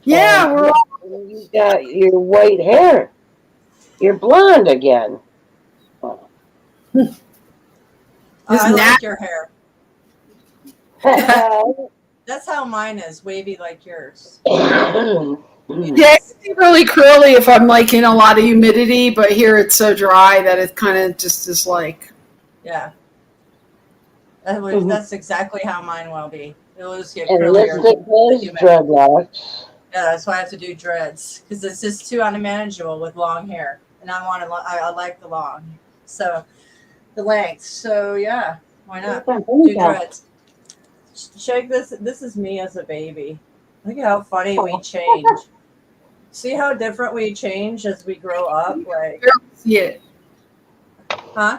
Yeah, we're all. You got your white hair. You're blonde again. I like your hair. That's how mine is, wavy like yours. Yeah, it's really curly if I'm like in a lot of humidity, but here it's so dry that it kind of just is like. Yeah. That's exactly how mine will be. It'll just get And curlier. lipstick is dreadlocks. Yeah, that's why I have to do dreads because it's just too unmanageable with long hair. and I like the long, so the length. So yeah, why not do dreads? Shake this. This is me as a baby. Look at how funny we change. See how different we change as we grow up. Like, See it. huh?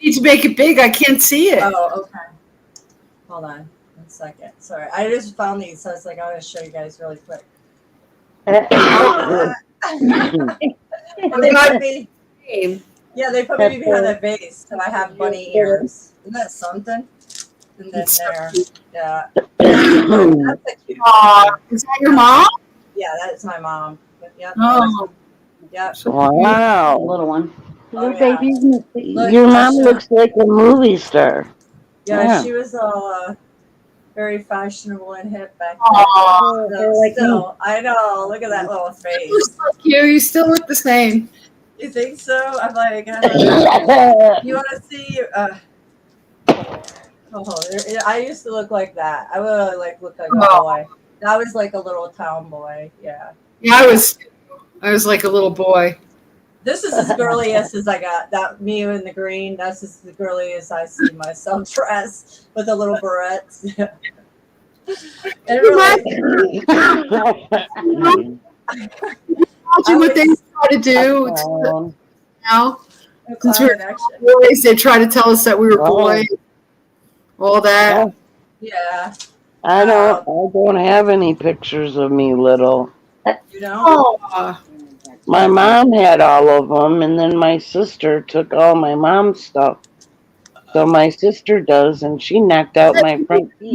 Need to make it big. I can't see it. Oh, okay. Hold on 1 second. Sorry, I just found these, so I was like, I'm gonna show you guys really quick. They put me, yeah, they put me behind a vase, so I have bunny ears. Isn't that something? And then there, yeah. That's a cute. Is that your mom? Yeah, that's my mom. Yep. Oh. Yep. Wow. Little one. Oh, Little yeah. babies. Look, Your mom looks like a movie star. Yeah, she was all very fashionable and hip back then. Aw. Still, I know. Look at that little face. Just like you still look the same. You think so? I'm like, I don't know. You want to see? I used to look like that. I would look like a boy. I was like a little town boy. Yeah. Yeah, I was like a little boy. This is as girliest as I got. That me in the green. That's as the girliest I see myself dressed with the little barrettes. And really, Imagine what they try to do now. Since we're boys, they try to tell us that we were boys. All that. Yeah. I don't have any pictures of me little. You know? My mom had all of them, and then my sister took all my mom's stuff. So my sister does, and she knocked out my front teeth.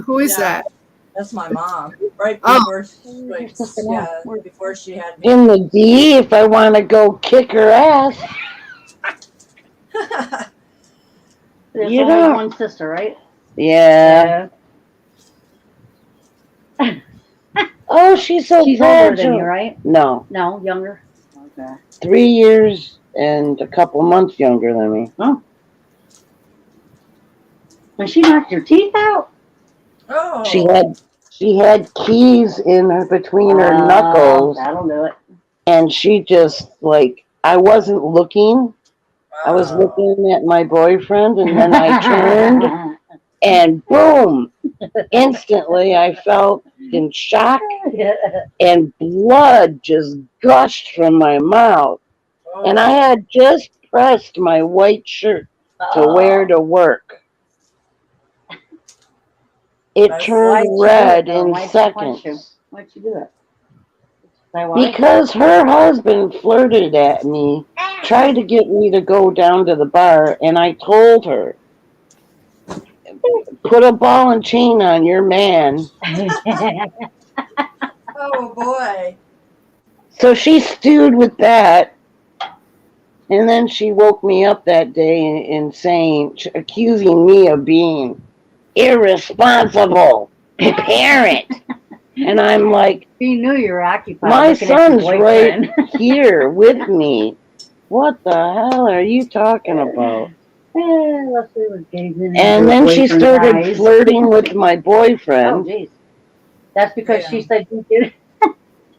Who is that? That's my mom. Right before before she had me. In the D, if I want to go kick her ass. There's You only know. one sister, right? Yeah. Oh, she's so She's fragile. older than you, right? No. No, younger. Okay. 3 years and a couple months younger than me. Oh. When she knocked your teeth out? Oh. She had keys in her between her knuckles. That'll do it. And she just I wasn't looking. I was looking at my boyfriend, and then I turned, and boom! Instantly, I felt in shock, and blood just gushed from my mouth. And I had just pressed my white shirt to wear to work. It turned red in seconds. Why'd you do that? Because her husband flirted at me, tried to get me to go down to the bar, and I told her, put a ball and chain on your man. Oh, boy. So she stewed with that, and then she woke me up that day accusing me of being irresponsible parent. And I'm like, he knew you were occupied. My son's right here with me. What the hell are you talking about? And then she started flirting with my boyfriend. Oh, geez. That's because she said you did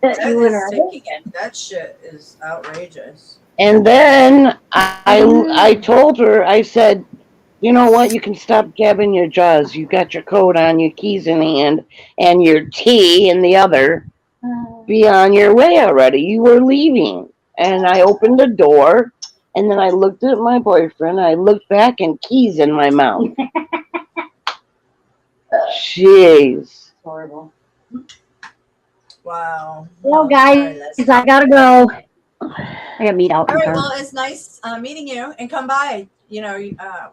it. That shit is outrageous. And then I told her, I said, you know what? You can stop gabbing your jaws. You got your coat on, your keys in hand, and your tea in the other. Be on your way already. You were leaving. And I opened the door, and then I looked at my boyfriend. I looked back, and keys in my mouth. Jeez. Horrible. Wow. Well, guys, I gotta go. I gotta meet out. All right. Well, it's nice meeting you, and come by. You know,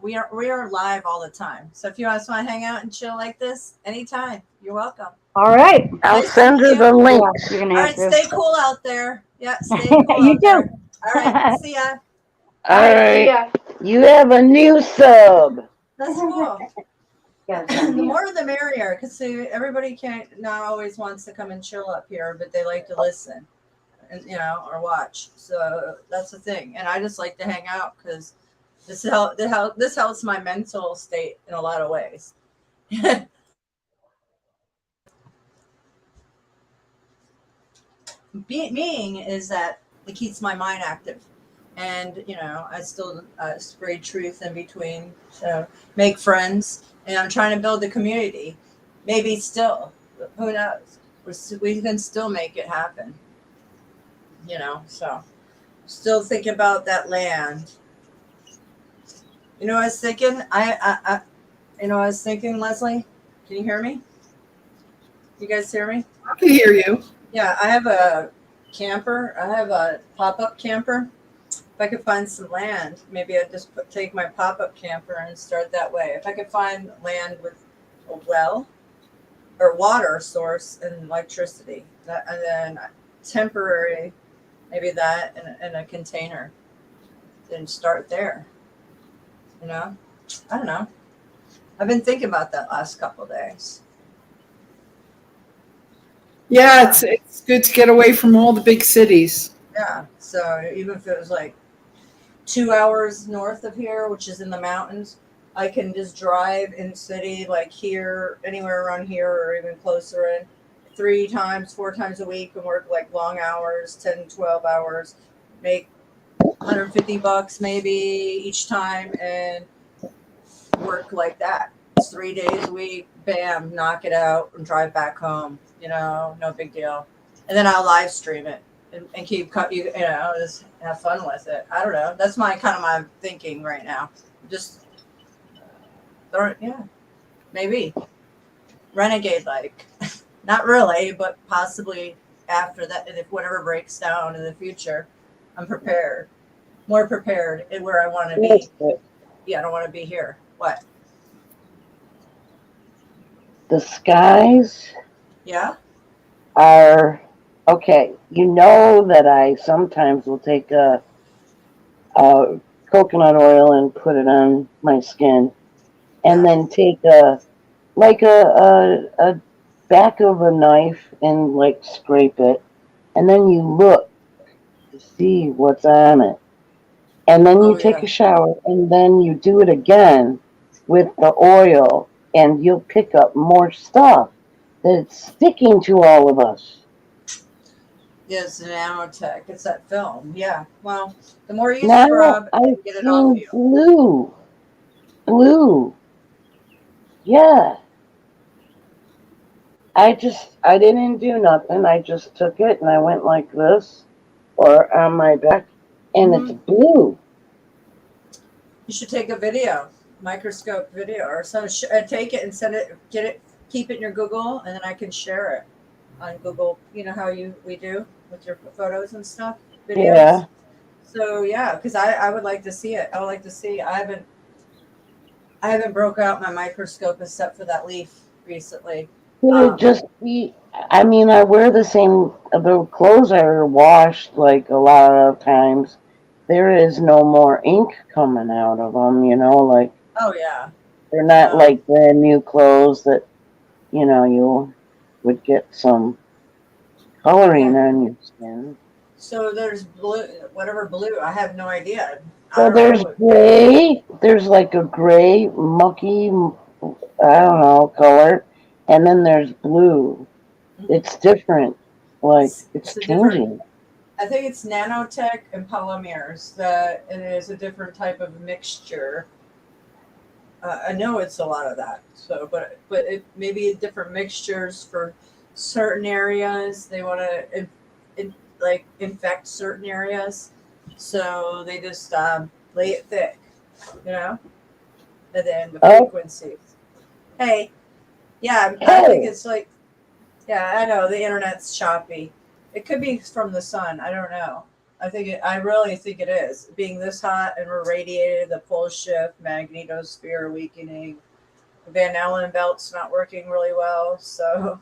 we are live all the time. So if you guys want to hang out and chill like this, anytime, you're welcome. All right. I'll send her the link. Yeah, all right, stay cool out there. Yeah, stay cool. You too. There. All right, see ya. All right. You have a new sub. That's cool. The more the merrier, because everybody not always wants to come and chill up here, but they like to listen, and or watch. So that's the thing. And I just like to hang out because this helps my mental state in a lot of ways. Being is that it keeps my mind active. And, you know, I still spread truth in between. So make friends. And I'm trying to build a community. Maybe still, who knows? We can still make it happen. You know, so still thinking about that land. You know, what I was thinking, you know, what I was thinking, Leslie. Can you hear me? You guys hear me? I can hear you. Yeah, I have a camper. I have a pop-up camper. If I could find some land, maybe I'd just take my pop-up camper and start that way. If I could find land with a well or water source and electricity, and then temporary, maybe that in a container, then start there. You know, I don't know. I've been thinking about that last couple of days. Yeah, it's good to get away from all the big cities. Yeah. So even if it was like 2 hours north of here, which is in the mountains, I can just drive in city like here, anywhere around here, or even closer in 4 times a week and work like long hours, 10, 12 hours, make $150 maybe each time and work like that. It's 3 days a week, bam, knock it out and drive back home. You know, no big deal. And then I'll live stream it and keep you know, just have fun with it. I don't know. That's my kind of my thinking right now. Just yeah, maybe renegade like, not really, but possibly after that. And if whatever breaks down in the future, I'm prepared, more prepared in where I want to be. Yeah, I don't want to be here. What? The skies Yeah. are okay. You know that I sometimes will take a coconut oil and put it on my skin, and then take a back of a knife and like scrape it, and then you look to see what's on it, and then you take a shower, and then you do it again with the oil, and you'll pick up more stuff that's sticking to all of us. Yes, nanotech. It's that film. Yeah. Well, the more you Now scrub I've and get it off seen you. blue. Yeah. I didn't do nothing. I just took it and I went like this or on my back, and it's blue. You should take a video, microscope video, or some. Take it and send it. Get it. Keep it in your Google, and then I can share it on Google. You know how we do with your photos and stuff, videos. Yeah. So yeah, because I would like to see it. I would like to see. I haven't broke out my microscope except for that leaf recently. Could it just be? I mean, I wear the clothes are washed like a lot of times. There is no more ink coming out of them, you know, like. Oh yeah. They're not like brand new clothes that, you know, you would get some coloring on your skin. So there's blue, whatever blue. I have no idea. So there's gray. There's like a gray, mucky, I don't know, color. And then there's blue. It's different. Like, it's changing. I think it's nanotech and polymers that it is a different type of mixture. I know it's a lot of that. So, but it may be different mixtures for certain areas. They want to like infect certain areas, so they just lay it thick, you know, and then the frequencies. Hey, yeah, I think it's like, yeah, I know the internet's choppy. It could be from the sun. I don't know. I really think it is. Being this hot and we're radiated, the pole shift, magnetosphere weakening, the Van Allen belt's not working really well. So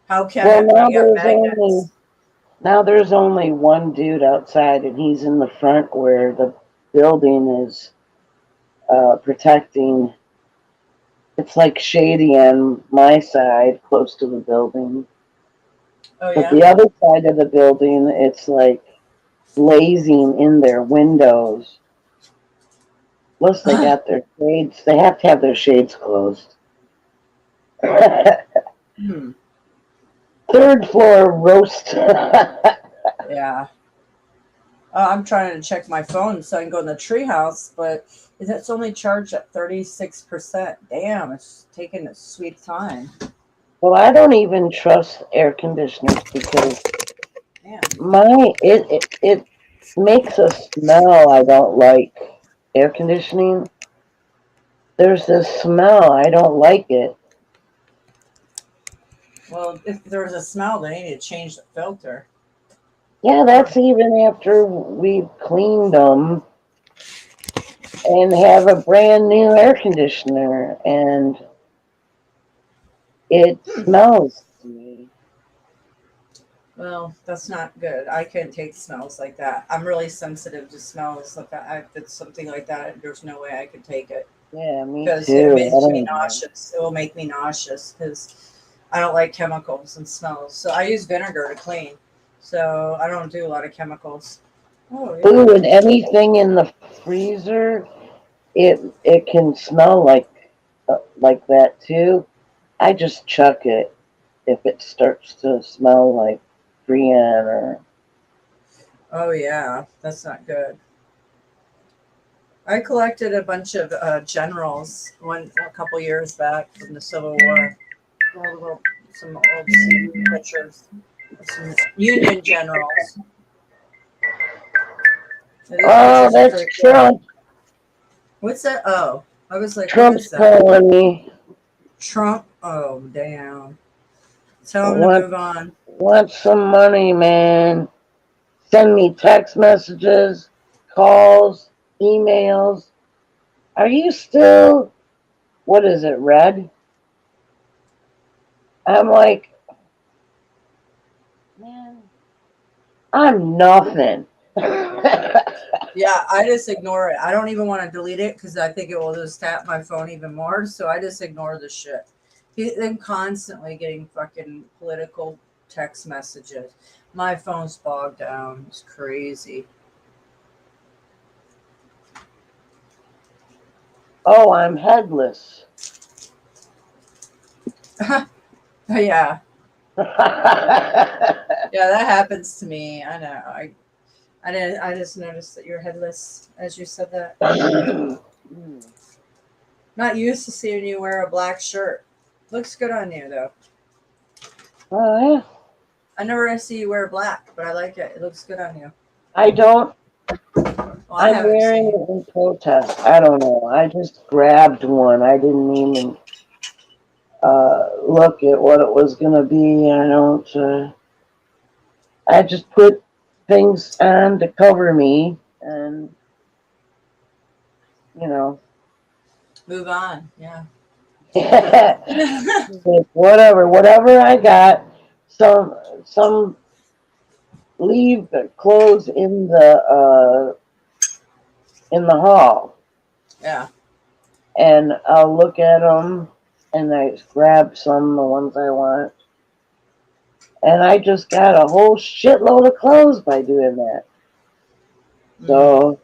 how can it when you got magnets? Now there's only one dude outside, and he's in the front where the building is protecting. It's like shady on my side, close to the building. Oh, but the other side of the building, it's like blazing in their windows. Plus, they got their shades. They have to have their shades closed. Third floor roast. Yeah. I'm trying to check my phone so I can go in the treehouse, but it's only charged at 36%. Damn, it's taking a sweet time. Well, I don't even trust air conditioners because Damn. it makes a smell I don't like. Air conditioning. There's this smell. I don't like it. Well, if there's a smell, they need to change the filter. Yeah, that's even after we've cleaned them and have a brand new air conditioner, and it smells to me. Well, that's not good. I can't take smells like that. I'm really sensitive to smells like that. If it's something like that, there's no way I could take it Yeah, me because too. it I makes me don't know. nauseous. It will make me nauseous because I don't like chemicals and smells. So I use vinegar to clean. So I don't do a lot of chemicals. Oh yeah. Ooh, and anything in the freezer, it can smell like that too. I just chuck it if it starts to smell like Brienne or. Oh yeah. That's not good. I collected a bunch of generals a couple years back from the Civil War. Some old pictures of some Union generals. So these Oh, pictures are that's pretty cool. Trump. What's that? Oh, I was like, what Trump's is that? calling me. Trump? Oh, damn. Tell him to move on. Want some money, man. Send me text messages, calls, emails. Are you still, what is it, red? I'm like, man, I'm nothing. Yeah, I just ignore it. I don't even want to delete it because I think it will just tap my phone even more. So I just ignore the shit. I'm constantly getting fucking political text messages. My phone's bogged down. It's crazy. Oh, I'm headless. Yeah. Yeah, that happens to me. I know. I just noticed that you're headless as you said that. Not used to seeing you wear a black shirt. Looks good on you though. Oh, yeah. I never see you wear black, but I like it. It looks good on you. I don't. Well, I'm wearing it in protest. I don't know. I just grabbed one. I didn't even look at what it was going to be. I don't. I just put things on to cover me, and you know, move on. Yeah. whatever I got. Some leave the clothes in the hall, Yeah. and I'll look at them, and I grab some the ones I want. And I just got a whole shitload of clothes by doing that. So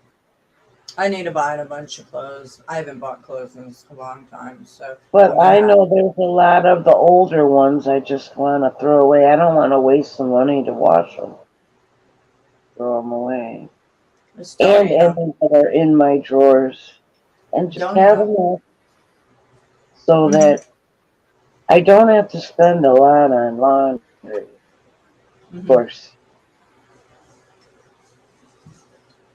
I need to buy a bunch of clothes. I haven't bought clothes in a long time, so. but I know there's a lot of the older ones I just want to throw away. I don't want to waste the money to wash them. Throw them away. And any that are in my drawers. And just have enough so that I don't have to spend a lot on laundry. Of course.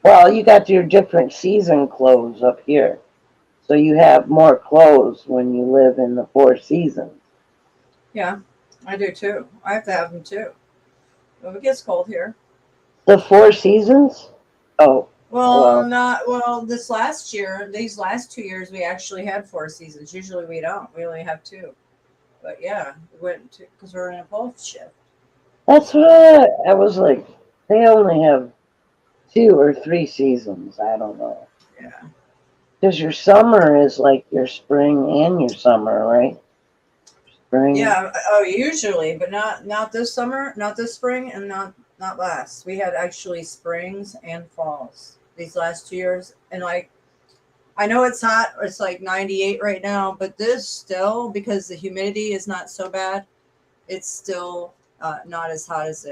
Well, you got your different season clothes up here. So you have more clothes when you live in the Four Seasons. Yeah, I do too. I have to have them too. Well, it gets cold here. The Four Seasons? Oh. Well, this last year, these last 2 years, we actually had 4 seasons. Usually we don't. We only have 2. But yeah, we went to because we're in a both shift. That's what I was like. They only have 2 or 3 seasons. I don't know. Yeah. Because your summer is like your spring and your summer, right? Spring. Yeah. Oh, usually, but not this summer, not this spring, and not last. We had actually springs and falls these last 2 years, and like I know it's hot. It's like 98 right now, but this still because the humidity is not so bad. It's still not as hot as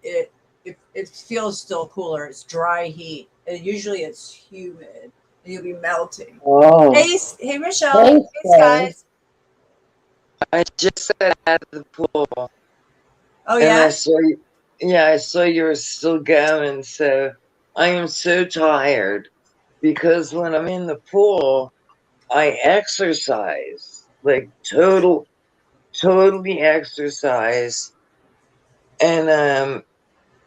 it it feels still cooler. It's dry heat. And usually it's humid and you'll be melting. Oh, Hey Michelle. thanks, Hey guys. I just got out of the pool. Oh And I yeah? saw you. Yeah, I saw you were still going. So I am so tired because when I'm in the pool, I exercise like totally exercise. And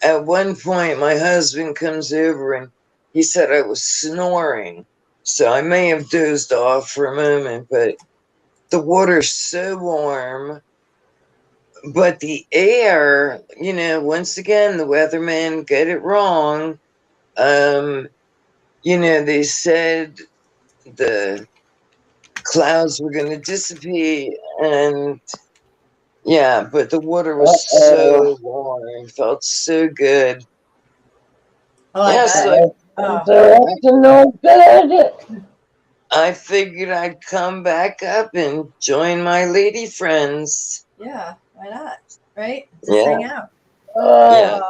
at one point, my husband comes over and he said I was snoring. So I may have dozed off for a moment, but the water's so warm. But the air, once again, the weathermen get it wrong. They said the clouds were going to dissipate, and yeah, but the water was so warm, felt so good. Oh, I Yeah, bet. so no good. I figured I'd come back up and join my lady friends. Yeah, why not? Right? Just Yeah, hang out. yeah.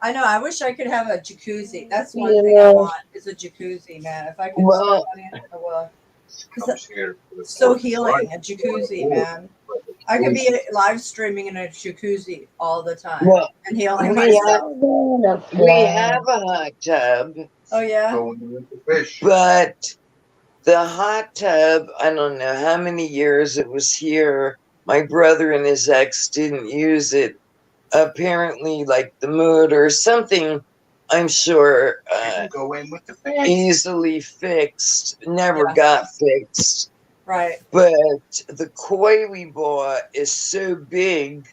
I know. I wish I could have a jacuzzi. That's one You thing I know. want is a jacuzzi, man. If I could spend Well, money on it, I will. Comes here for the So 4th of healing, July. a jacuzzi, man. I could be live streaming in a jacuzzi all the time well, and healing we have myself. we have a hot tub, Oh yeah. Going with the fish. but the hot tub, I don't know how many years it was here. My brother and his ex didn't use it. Apparently, like the mood or something, I'm sure You can go in with the fish. easily fixed, never Yeah. got fixed. Right. But the koi we bought is so big.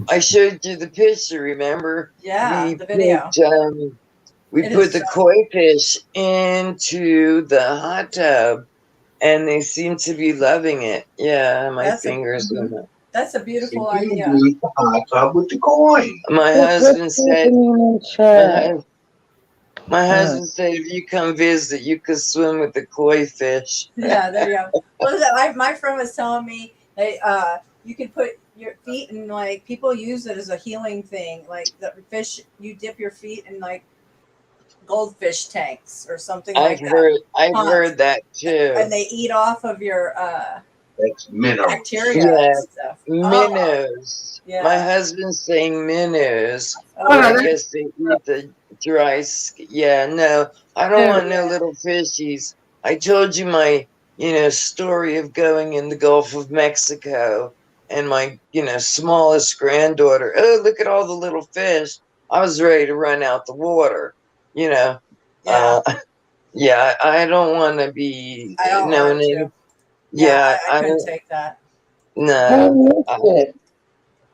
I showed you the picture, remember? Yeah, the video. We It put is the so koi fish into the hot tub, and they seem to be loving it. Yeah, my That's a fingers on it. that's a So beautiful you idea. use the hot tub with the coin. My What's husband said, happening in chat? my husband said, if you come visit, you could swim with the koi fish. Yeah, there you go. Well, my friend was telling me that you could put your feet in, like, people use it as a healing thing. Like the fish, you dip your feet in like goldfish tanks or something like that. I've heard that And too. they eat off of your That's minnows. bacteria Yeah, and stuff. minnows. Yeah. My husband's saying minnows, Oh, but I really? guess they eat the dry skin. Yeah, no, I don't want no little fishies. I told you my, story of going in the Gulf of Mexico and my, smallest granddaughter. Oh, look at all the little fish. I was ready to run out the water, you know. Yeah. Yeah, I don't want to be I don't known want to. in. Yeah, Yeah, I couldn't take that. no.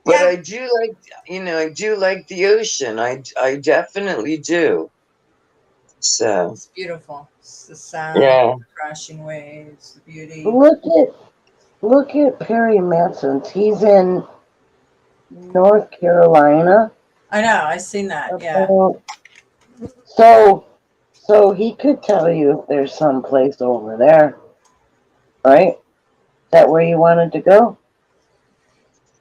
But Yeah. I do like the ocean. I definitely do. So It's beautiful. It's the sound, yeah. the crashing waves, the beauty. Look at Perry Manson's. He's in North Carolina. I know. I've seen that. Yeah. So he could tell you if there's some place over there, right? Is that where you wanted to go?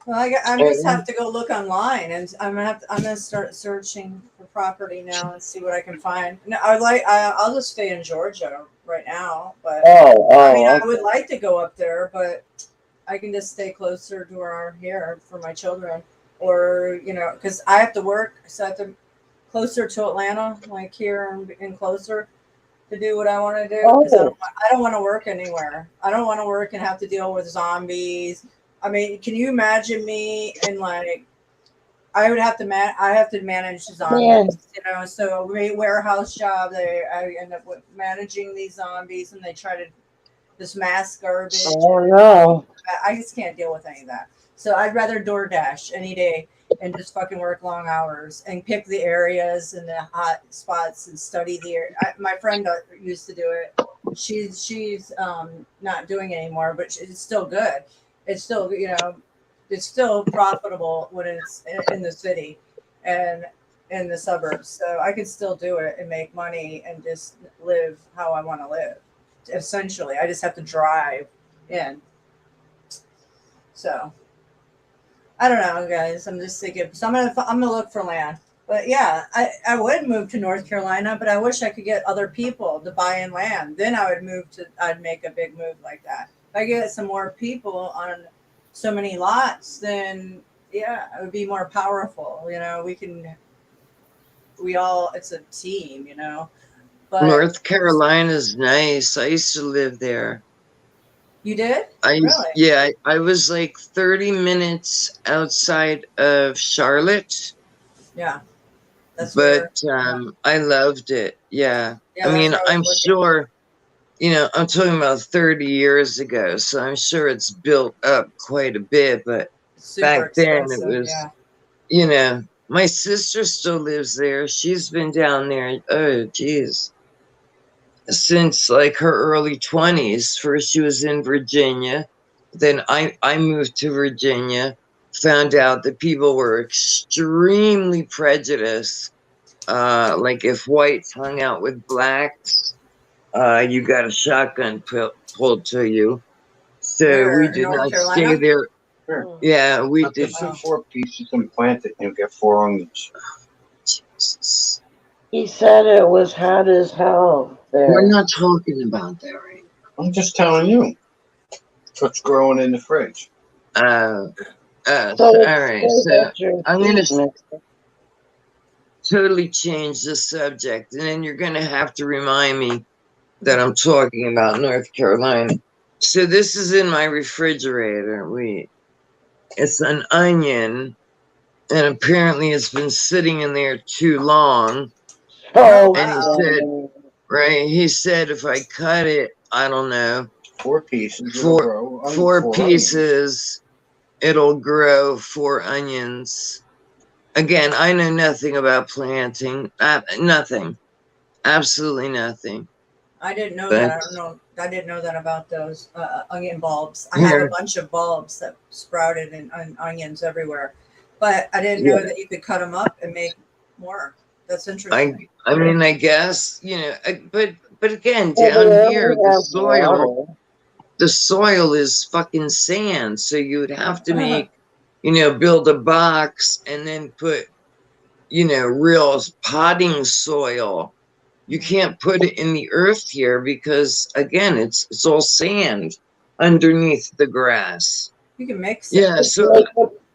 Well, I just have to go look online, and I'm gonna start searching for property now and see what I can find. No, I'll just stay in Georgia right now, but I would like to go up there, but I can just stay closer to where I'm here for my children, or because I have to work, so I have to closer to Atlanta, like here and closer to do what I want to do. 'Cause I don't want to work anywhere. I don't want to work and have to deal with zombies. I mean, can you imagine me in like I have to manage zombies, so warehouse job. I end up with managing these zombies, and they try to this mass garbage. Oh no! I just can't deal with any of that. So I'd rather DoorDash any day and just fucking work long hours and pick the areas and the hot spots and study the area. My friend used to do it. She's not doing it anymore, but it's still good. It's still it's still profitable when it's in the city and in the suburbs. So I can still do it and make money and just live how I want to live. Essentially, I just have to drive in. So I don't know, guys. I'm just thinking. So I'm gonna look for land. But yeah, I would move to North Carolina, but I wish I could get other people to buy in land. Then I would I'd make a big move like that. If I get some more people on so many lots, then yeah, it would be more powerful. It's a team, but North Carolina's nice. I used to live there. you did? I Really? yeah, I was like 30 minutes outside of Charlotte, Yeah. That's but where, yeah. I loved it. Yeah. I Yeah, that's mean, where I was I'm working. sure, I'm talking about 30 years ago, so I'm sure it's built up quite a bit, but Super back then it expensive. was, Yeah. my sister still lives there. She's been down there, oh geez, since like her early 20s. First she was in Virginia, then I moved to Virginia, found out that people were extremely prejudiced. Like if whites hung out with blacks, you got a shotgun pulled to you. So we Where in did North not stay Carolina? there. Sure. Yeah, we Cut did. this in 4 pieces and plant it, and you'll get 4 onions. He said it was hot as hell We're there. not talking about that right I'm just telling you. It's what's growing in the fridge. now. So All it's right. still So got your I'm gonna seed mix. totally change the subject, and then you're gonna have to remind me that I'm talking about North Carolina. So this is in my refrigerator. It's an onion, and apparently it's been sitting in there too long. Oh, So And wow. he said if I cut it, I don't know, 4 pieces, it'll four grow. four 4 onions. pieces, it'll grow 4 onions. Again, I know nothing about planting. Nothing. Absolutely nothing. I didn't know that. But I don't know. I didn't know that about those onion bulbs. I have yeah, a bunch of bulbs that sprouted in onions everywhere, but I didn't know yeah. that you could cut them up and make more. That's I interesting. I mean, I guess, but again, Well, down they here, only have water. the soil is fucking sand. So you would have to build a box and then put, real potting soil. You can't put it in the earth here because again, it's all sand underneath the grass. You can mix it. Yeah, Just so make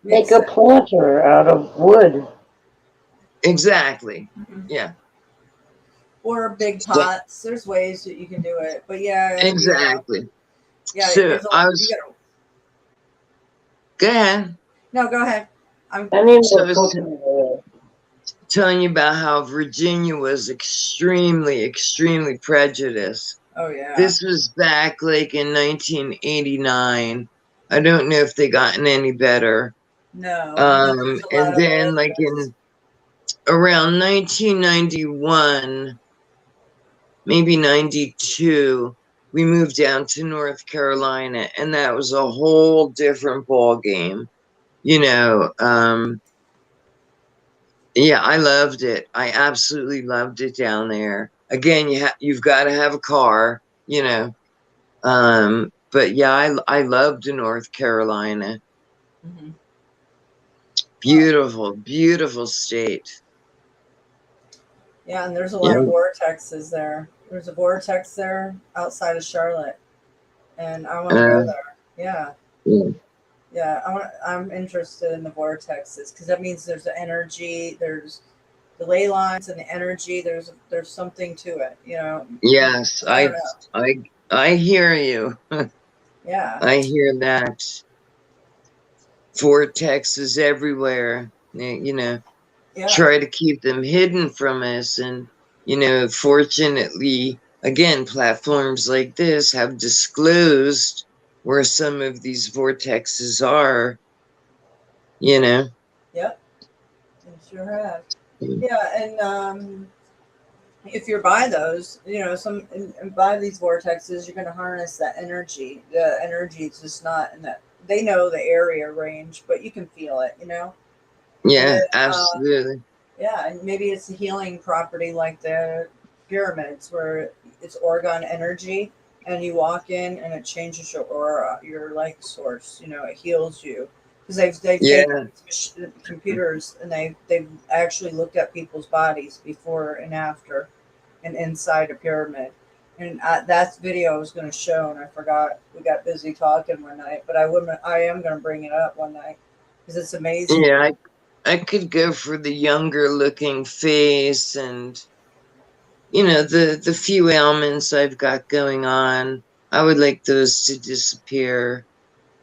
Mix a it. planter out of wood. exactly. Mhm. Yeah, Or big so- pots. There's ways that you can do it, but yeah, exactly. yeah. So There's a I you was got to go ahead. no. Go ahead. I'm. I need So I more was cooking oil. telling you about how Virginia was extremely, extremely prejudiced. Oh yeah. This was back like in 1989. I don't know if they gotten any better. No, because there's a lot And of then like bullshit. in around 1991, maybe 92, we moved down to North Carolina, and that was a whole different ball game. You know, yeah, I loved it. I absolutely loved it down there. Again, you've got to have a car, you know. But yeah, I loved North Carolina. Mhm. Well, Beautiful, beautiful state. yeah, and there's a lot Yeah. of vortexes there. There's a vortex there outside of Charlotte, and I want to go Uh, there. Yeah, yeah. yeah. I'm interested in the vortexes because that means there's the energy, there's the ley lines and the energy. There's something to it. Yes, I don't know. I hear you. Yeah, I hear that. Vortexes everywhere. yeah, Try to keep them hidden from us. And, fortunately, again, platforms like this have disclosed where some of these vortexes are, you know. yep. You sure have. Yeah, and if you're by those, and by these vortexes, you're going to harness that energy. The energy is just not in that. They know the area range, but you can feel it. Yeah, And absolutely. yeah, and maybe it's a healing property like the pyramids, where it's orgone energy, and you walk in and it changes your aura, your light source. It heals you. because they've Yeah. taken computers and they've actually looked at people's bodies before and after, and inside a pyramid. And that video I was going to show, and I forgot. We got busy talking one night, but I am going to bring it up one night because it's amazing. Yeah, I could go for the younger looking face and, you know, the few ailments I've got going on. I would like those to disappear,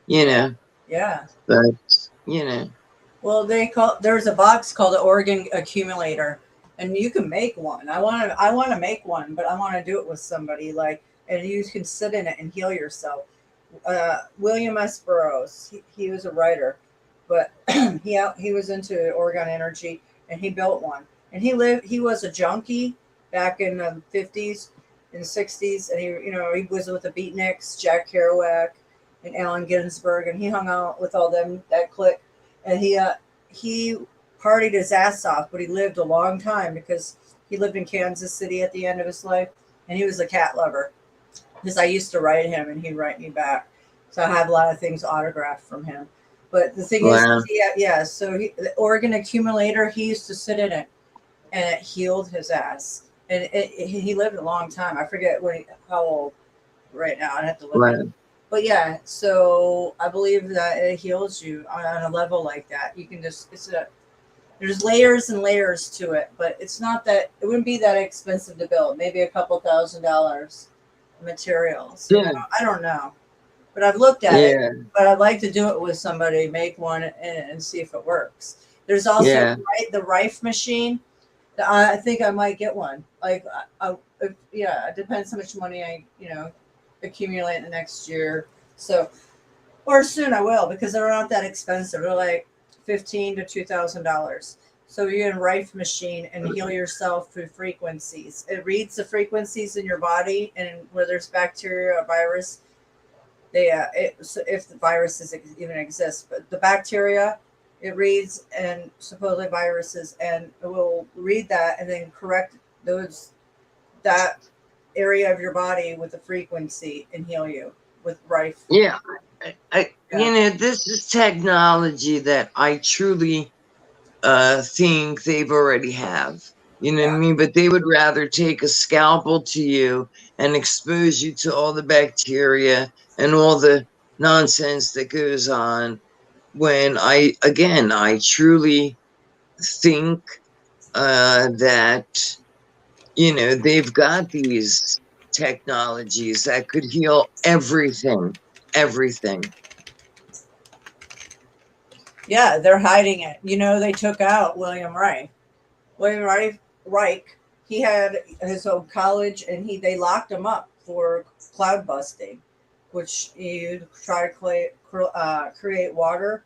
you know, Yeah. but, you know. Well, there's a box called the organ accumulator, and you can make one. I want to make one, but I want to do it with somebody and you can sit in it and heal yourself. William S. Burroughs, he was a writer, but he was into organ energy, and he built one. And he was a junkie back in the 50s and 60s, and he was with the Beatniks, Jack Kerouac, and Allen Ginsberg, and he hung out with all them, that clique. And he partied his ass off, but he lived a long time because he lived in Kansas City at the end of his life, and he was a cat lover. Because I used to write him, and he'd write me back, so I have a lot of things autographed from him. But the thing is, so the organ accumulator, he used to sit in it, and it healed his ass, and he lived a long time. I forget how old right now. I'd have to look at it. But yeah, so I believe that it heals you on a level like that. You can there's layers and layers to it, but it wouldn't be that expensive to build. Maybe a couple $1,000s materials. Yeah. I don't know, but I've looked at it. But I'd like to do it with somebody, make one and see if it works. There's also the Rife machine. I think I might get one. It depends how much money I accumulate in the next year, or soon I will, because they're not that expensive. They're like $1,500 to $2,000. So you can Rife machine and heal yourself through frequencies. It reads the frequencies in your body, and where there's bacteria or virus, if the viruses even exist, but the bacteria it reads, and supposedly viruses, and it will read that and then correct that area of your body with a frequency and heal you with Rife. Yeah. This is technology that I truly think they've already have. You know what I mean? But they would rather take a scalpel to you and expose you to all the bacteria and all the nonsense that goes on, when I truly think that they've got these technologies that could heal everything. Yeah, they're hiding it. They took out William Reich. Reich, he had his own college, and they locked him up for cloud busting, which you try to create water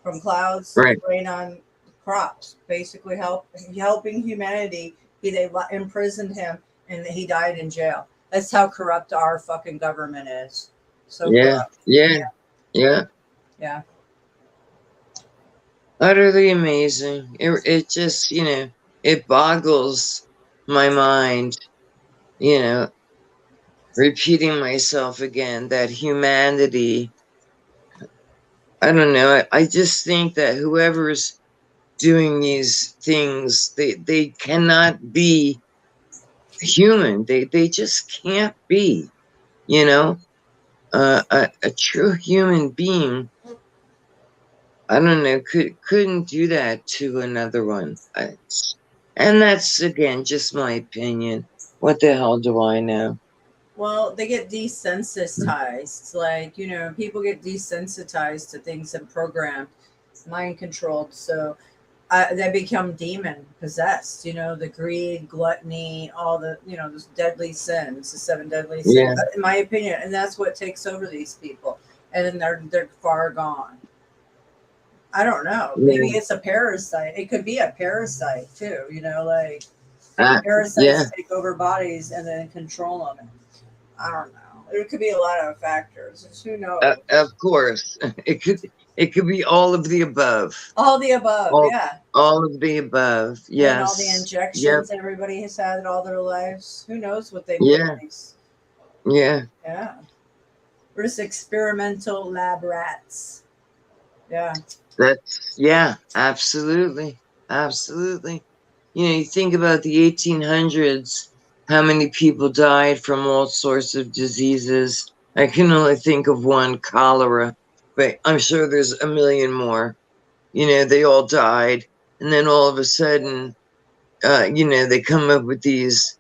from clouds to rain on crops, basically helping humanity. They imprisoned him, and he died in jail. That's how corrupt our fucking government is. So corrupt. Yeah. Utterly amazing. It just, it boggles my mind, repeating myself again, that humanity, I don't know. I just think that whoever's doing these things, they cannot be human. They just can't be, a true human being. I don't know, couldn't do that to another one. And that's, again, just my opinion. What the hell do I know? Well, they get desensitized. People get desensitized to things and programmed, mind controlled. So they become demon possessed. The greed, gluttony, all the, those deadly sins, the 7 deadly sins, in my opinion. And that's what takes over these people. And then they're far gone. I don't know. Maybe it's a parasite. It could be a parasite too. Parasites take over bodies and then control them. I don't know. There could be a lot of factors. Who knows? Of course, it could be all of the above. All the above, all of the above. Yes. And all the injections everybody has had all their lives. Who knows what they put in these? Yeah. We're just experimental lab rats. Yeah. Yeah, absolutely. Absolutely. You know, you think about the 1800s, how many people died from all sorts of diseases. I can only think of one, cholera, but I'm sure there's a million more. You know, they all died. And then all of a sudden, you know, they come up with these,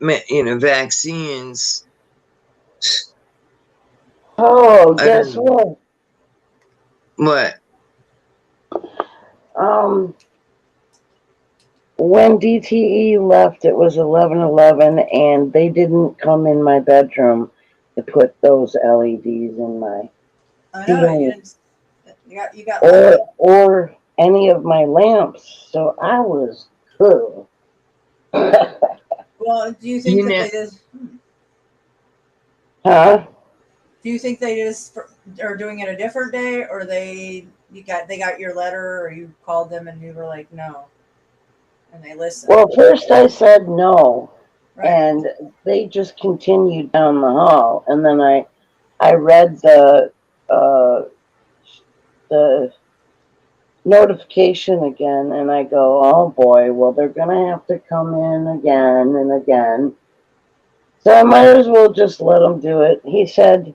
you know, vaccines. Oh, I guess don't know. what? What? Um, when DTE left, it was 11:11, and they didn't come in my bedroom to put those LEDs in my I know you ceiling didn't. You got lucky. or any of my lamps, so I was cool. Well, do you think You that know, they just? Huh? Do you think they just are doing it a different day, or they got your letter, or you called them and you were like no, and they listened? Well, first I said no, Right. and they just continued down the hall, and then I read uh, the notification again, and I go, oh boy, well they're gonna have to come in again and again, so I might as well just let them do it. He said,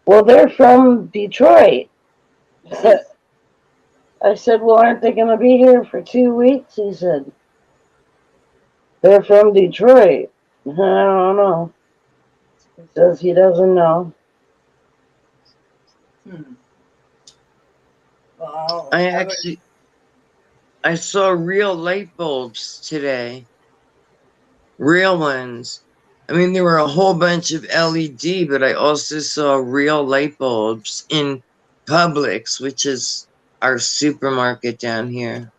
well, they're from Detroit. I said, well, aren't they gonna be here for 2 weeks? He said, they're from Detroit. I don't know. He says he doesn't know. Hmm. Well, I I would. actually I saw real light bulbs today. Real ones. I mean, there were a whole bunch of LED, but I also saw real light bulbs in Publix, which is our supermarket down here.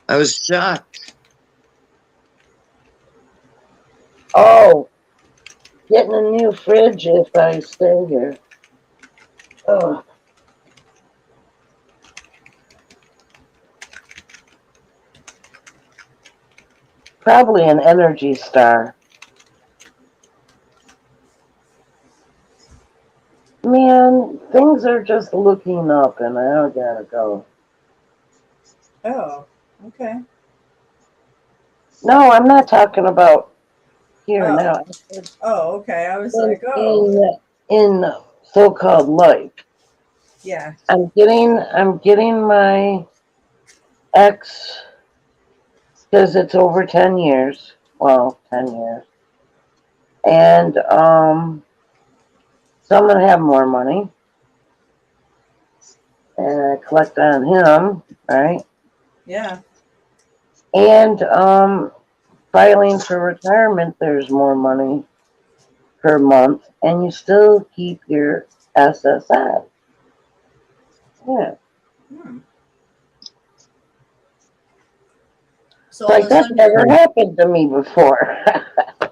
I was shocked. Oh, getting a new fridge if I stay here. Oh, probably an Energy Star. Man, things are just looking up, and I gotta go. Oh, okay. No, I'm not talking about here Oh, now. oh, okay. I was In like, oh, in so-called life. yeah. I'm getting my ex because it's over 10 years. Well, 10 years, and so I'm gonna have more money and collect on him, right? Yeah. And filing for retirement, there's more money per month, and you still keep your SSI. Yeah, Hmm. So it's all like of a that sudden you're, never happened to me before.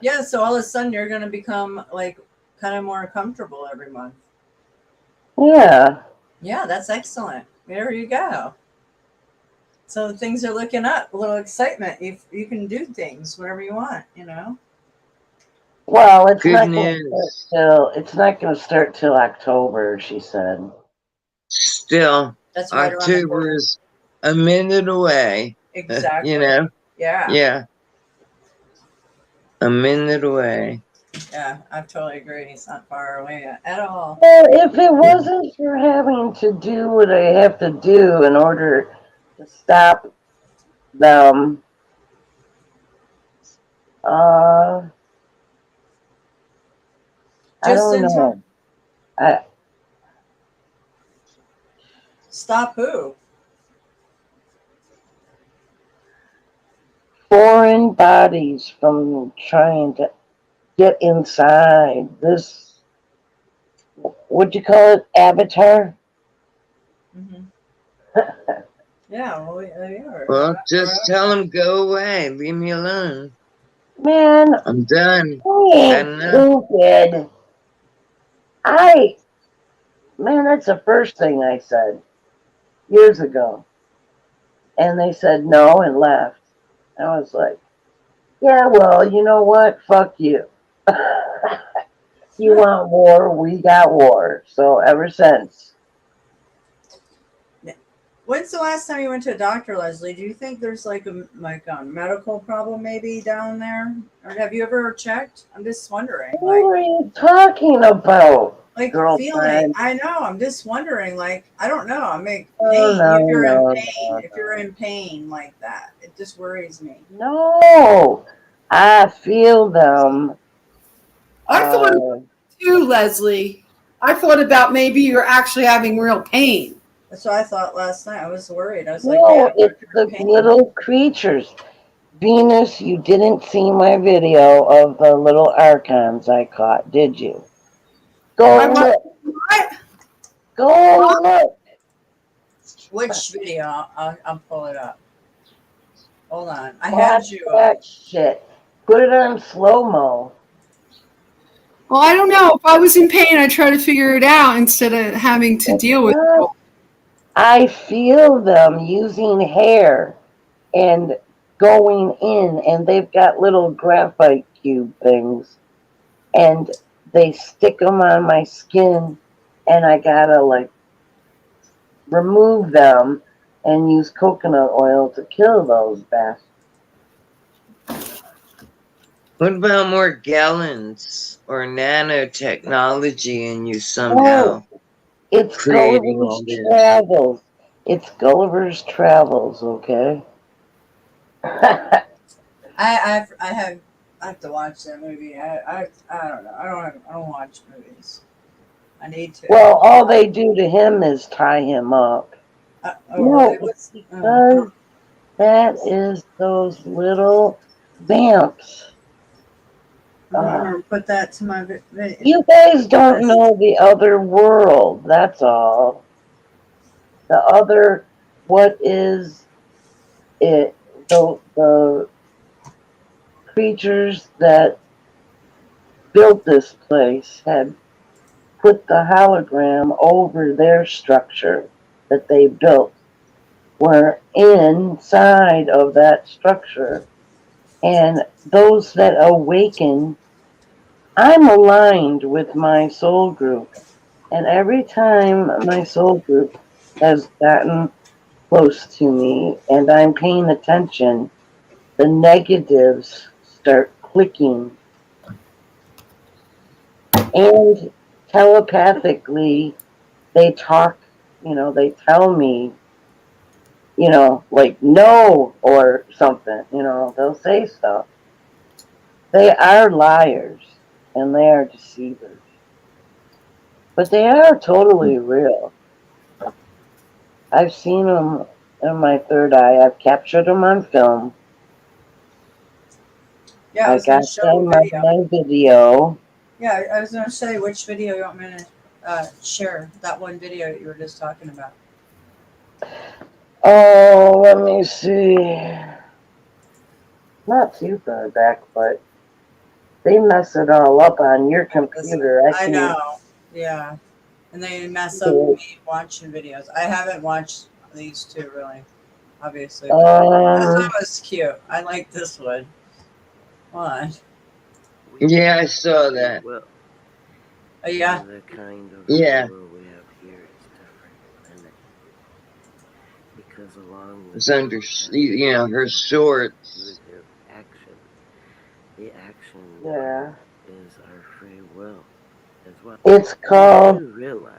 yeah. So all of a sudden you're going to become like kind of more comfortable every month. Yeah. Yeah, that's excellent. There you go. So things are looking up. A little excitement. You can do things whatever you want. You know. Well, it's Good not going to start news. till October, she said. Still, That's right around the October corner. is a minute away. You Exactly. know? Yeah. Yeah, a minute away. Yeah. I totally agree. It's not far away at all. Well, if it wasn't for having to do what I have to do in order to stop them, uh, I Just don't in time. know. I, Stop who? foreign bodies from trying to get inside this, what'd you call it, avatar? Hmm. Yeah. Well, they are. Well, just tell them go away. Leave me alone. Man, I'm done. I Had ain't enough. stupid. I, man, that's the first thing I said years ago. And they said no and left. I was like, yeah, well, you know what? Fuck you. You want war? We got war. So ever since. When's the last time you went to a doctor, Leslie? Do you think there's like a medical problem maybe down there, or have you ever checked? I'm just wondering. What are you talking about, Like feeling. girlfriend? I know. I'm just wondering. Like I don't know. I mean, Oh, pain. no, If you're in no, pain, no, if you're in pain like that, it just worries me. no. I feel them. I thought Uh, too, Leslie. I thought about maybe you're actually having real pain. That's what I thought last night. I was worried. I was like, no, yeah, what it's if you're the in pain? little creatures. Venus, you didn't see my video of the little archons I caught, did you? I Go was look. what? Go look. Which video? I'll pull it up. Hold on. I had Watch you. that shit. Put it on slow-mo. Well, I don't know. If I was in pain, I'd try to figure it out instead of having to deal with it. I feel them using hair and going in, and they've got little graphite cube things, and they stick them on my skin, and I gotta like remove them and use coconut oil to kill those bastards. What about more gallons or nanotechnology in you somehow? Oh, it's Creating Gulliver's all this. Travels. It's Gulliver's Travels, okay? I have to watch that movie. I don't know. I don't watch movies. I need to. Well, all they do to him is tie him up. Oh, No, really? it's because that is those little vamps. I'm gonna put that to my video. You guys don't know the other world, that's all. The other, what is it? The creatures that built this place had put the hologram over their structure that they built. Were inside of that structure. And those that awaken, I'm aligned with my soul group. And every time my soul group has gotten close to me and I'm paying attention, the negatives start clicking. And telepathically, they talk, they tell me, like no or something, they'll say stuff. They are liars and they are deceivers. But they are totally real. I've seen them in my third eye. I've captured them on film. Yeah, I I was gonna got show them a video. on my video. Yeah, I was gonna say which video you want me to share. That one video that you were just talking about. Oh, let me see. Not too far back, but they mess it all up on your computer. I know. Yeah. And they mess up me watching videos. I haven't watched these two really, obviously. But that one was cute. I like this one. Hold on. Yeah, I saw that. Oh yeah. The kind of Yeah. world we have here is different, and because along with It's under, her shorts. action, the action is our free will as well. It's called. You realize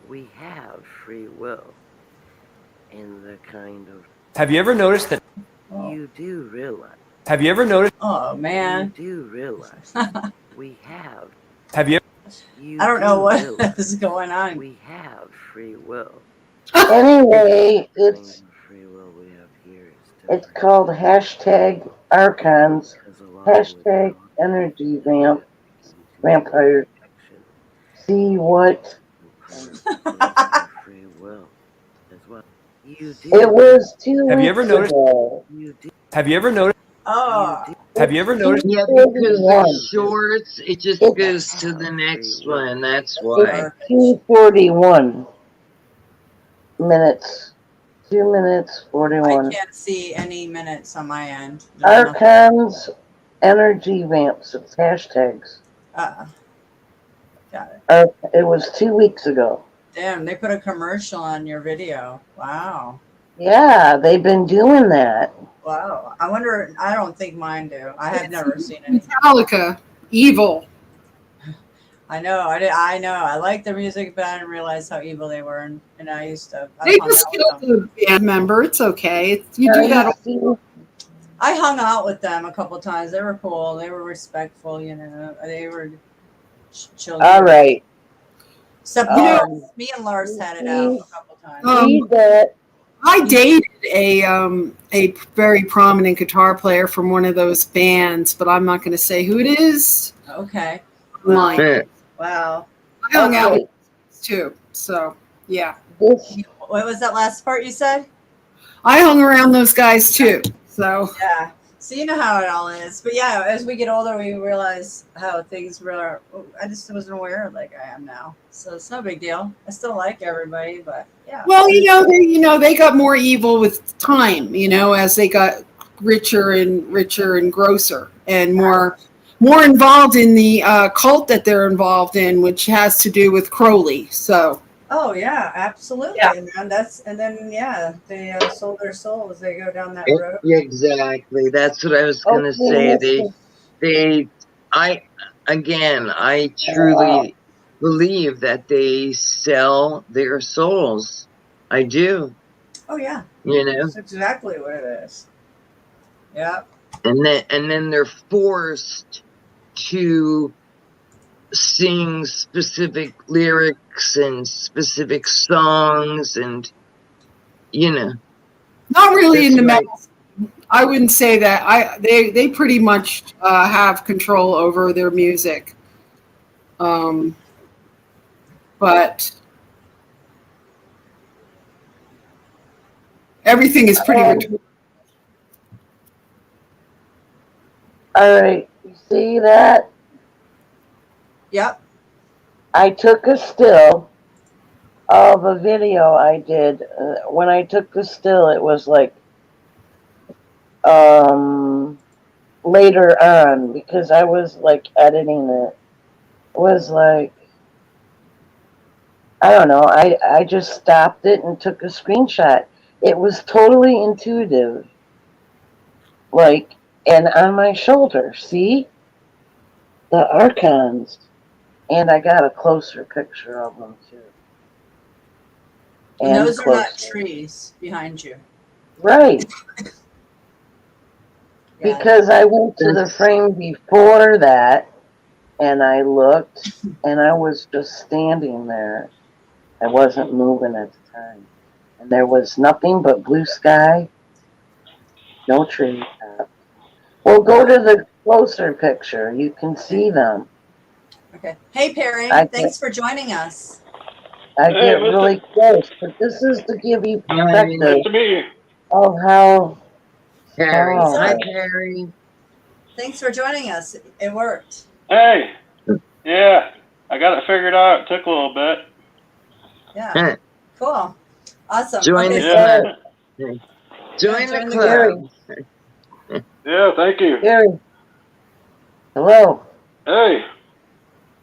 we have free will in the kind of. Have you ever noticed that? You do realize. Have you ever noticed? Oh man. You do realize we have. Have you? I don't know what is going on. We have free will. Anyway, it's called hashtag Archons, hashtag Energy Vampires. See what? Free will as well. It was 2 Have you weeks ever noticed? ago. Have you ever noticed? Oh. Have you ever noticed? Yeah, because the shorts, it just goes to the next one. That's why. It's 2:41 minutes. 2 minutes 41. I can't see any minutes on my end. Archons, energy vamps. It's hashtags. Got it. It was 2 weeks ago. Damn, they put a commercial on your video. Wow. Yeah, they've been doing that. Wow. I wonder, I don't think mine do. I have never seen any. Metallica, Evil. I know. I know. I like their music, but I didn't realize how evil they were. And I used to. I They hung just out killed with them. a band member. It's okay. You do that. I hung out with them a couple times. They were cool. They were respectful. You know, they were children. All right. Except Lars. Me and Lars had it out a couple times. Read that. I dated a very prominent guitar player from one of those bands, but I'm not going to say who it is. Okay. Online. Wow. I hung out with them too. So yeah. What was that last part you said? I hung around those guys too. So yeah. So you know how it all is. But yeah, as we get older, we realize how things were. I just wasn't aware like I am now. So it's no big deal. I still like everybody, but yeah. well, they got more evil with time, as they got richer and grosser and more involved in the cult that they're involved in, which has to do with Crowley. So. Oh yeah, absolutely. Yeah. And then they sold their souls. They go down that road. Yeah, exactly. That's what I was gonna say. I truly believe that they sell their souls. I do. Oh yeah. That's exactly what it is. Yeah. And then they're forced to sing specific lyrics and specific songs, and not really in the metal. I wouldn't say that. They pretty much have control over their music, but everything is pretty much. All right, you see that? Yep. I took a still of a video I did. When I took the still, it was like later on, because I was like editing it. It was like, I don't know, I just stopped it and took a screenshot. It was totally intuitive. Like, and on my shoulder, see? The archons. And I got a closer picture of them too. And those are not trees behind you. Right. Because I went to the frame before that and I looked and I was just standing there. I wasn't moving at the time. And there was nothing but blue sky, no tree top. Well, go to the closer picture. You can see them. Okay. Hey, Perry. Thanks for joining us. I get really close, but this is to give you perspective Nice to meet you. of how. Harry. Oh, Hi, Harry. Thanks for joining us. It worked. Hey. Yeah. I got it figured out. It took a little bit. Yeah. Cool. Awesome. Join okay, the club. Join the club. Yeah, thank you. Gary. Hello. Hey.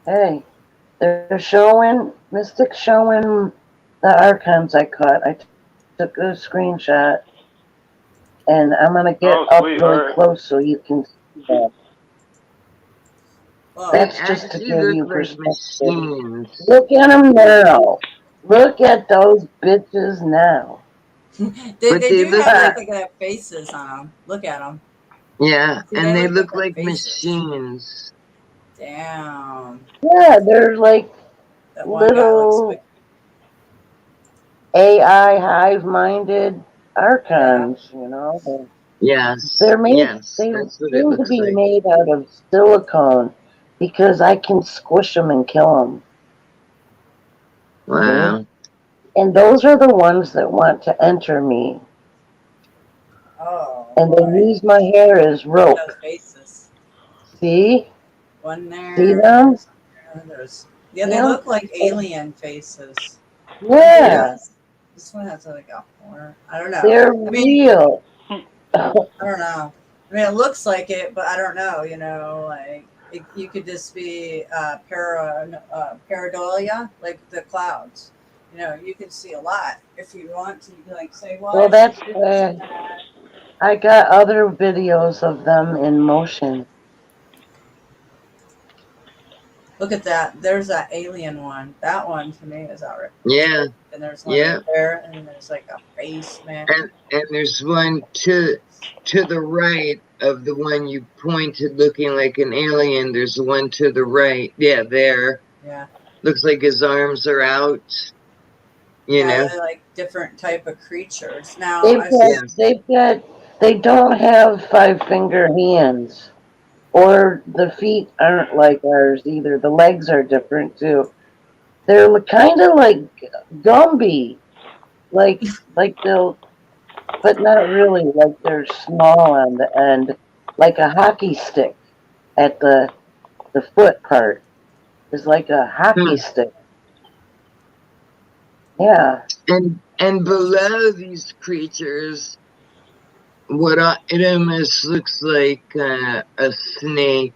Hey. They're showing, Mystic showing the archons I caught. I took a screenshot. And I'm going to get up really close so you can see that. That's just to give you perspective. Look at them now. Look at those bitches now. they do have like faces on them. Look at them. Yeah, and they look like machines. Damn. Yeah, they're like little AI hive-minded archons, you know. Yes. They're made. Yes, They that's what it seem to looks be like. made out of silicone because I can squish them and kill them. Wow. See? And those are the ones that want to enter me. Oh. And they use my hair as rope. Those faces. See? One there. See them? Yeah, they look like alien faces. Yeah. This one has like a horn. I don't know. They're real. I don't know. I mean, it looks like it, but I don't know. You know, like you could just be pareidolia, like the clouds. You know, you can see a lot if you want to. You can like say, well, Well, I that's see this and that. I got other videos of them in motion. Look at that. There's that alien one. That one to me is outrageous. Yeah, And there's one yeah. right there, and there's like a face, man. And there's one to the right of the one you pointed looking like an alien. There's one to the right. Yeah, there. Yeah. Looks like his arms are out. You Yeah, know? they're like different type of creatures. Now They've got, they don't have 5-finger hands. Or the feet aren't like ours either. The legs are different too. They're kind of like Gumby. Like they'll, but not really. Like they're small on the end. Like a hockey stick at the foot part. Is like a hockey stick. Yeah. And below these creatures, it almost looks like a snake.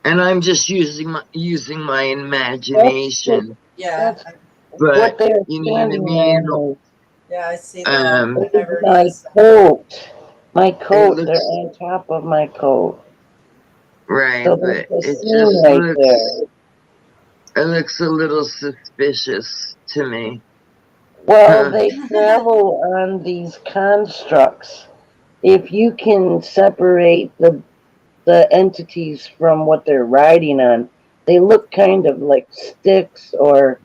And I'm just using my imagination. Yeah. But what they're you know what I standing mean? on. Yeah, I see that. I never My noticed that. coat. My coat. looks- They're on top of my coat. Right, So but there's a it seam just right there. it looks a little suspicious to me. Well, they travel on these constructs. If you can separate the entities from what they're riding on, they look kind of like sticks, or